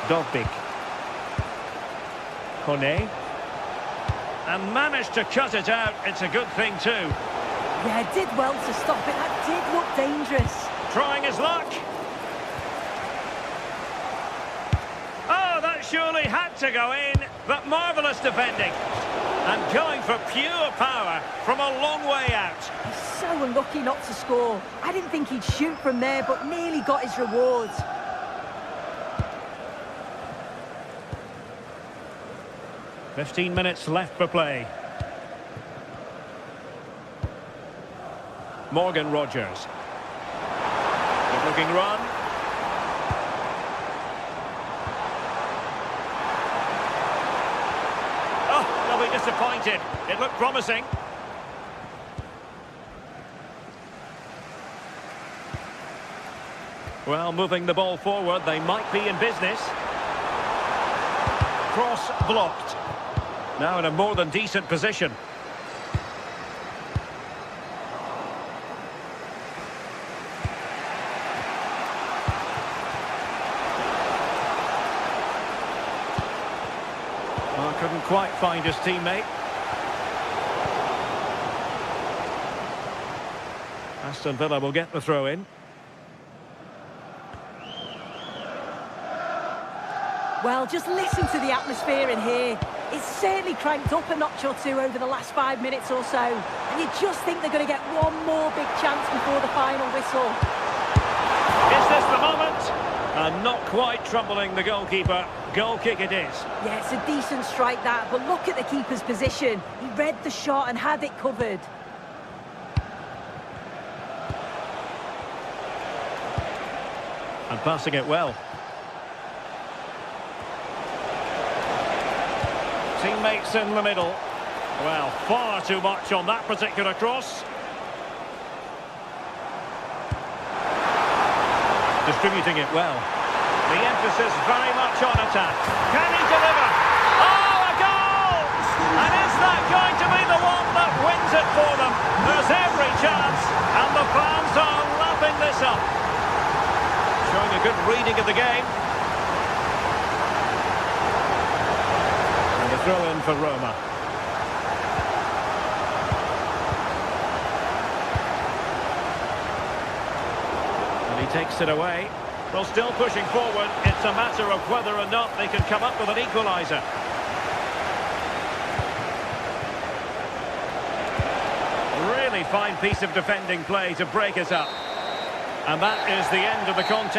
Dogbik. Kone. And managed to cut it out. It's a good thing too. Yeah, did well to stop it. That did look dangerous. Trying his luck. Oh, that surely had to go in. But marvellous defending. And going for pure power from a long way out. He's so unlucky not to score. I didn't think he'd shoot from there, but nearly got his reward. "15 minutes left for play. Morgan Rogers. Good looking run. Oh, they'll be disappointed. It looked promising. Well, moving the ball forward, they might be in business. Cross blocked. Now in a more than decent position. Well, couldn't quite find his teammate. Aston Villa will get the throw in. Well, just listen to the atmosphere in here. It's certainly cranked up a notch or two over the last 5 minutes or so. And you just think they're going to get one more big chance before the final whistle. Is this the moment? And not quite troubling the goalkeeper. Goal kick it is. Yeah, it's a decent strike that, but look at the keeper's position. He read the shot and had it covered. And passing it well. Teammates in the middle. Well, far too much on that particular cross. Distributing it well. The emphasis very much on attack. Can he deliver? Oh, a goal! And is that going to be the one that wins it for them? There's every chance, and the fans are lapping this up. Showing a good reading of the game. And a throw in for Roma. And he takes it away. Well, still pushing forward. It's a matter of whether or not they can come up with an equaliser. Really fine piece of defending play to break us up. And that is the end of the contest.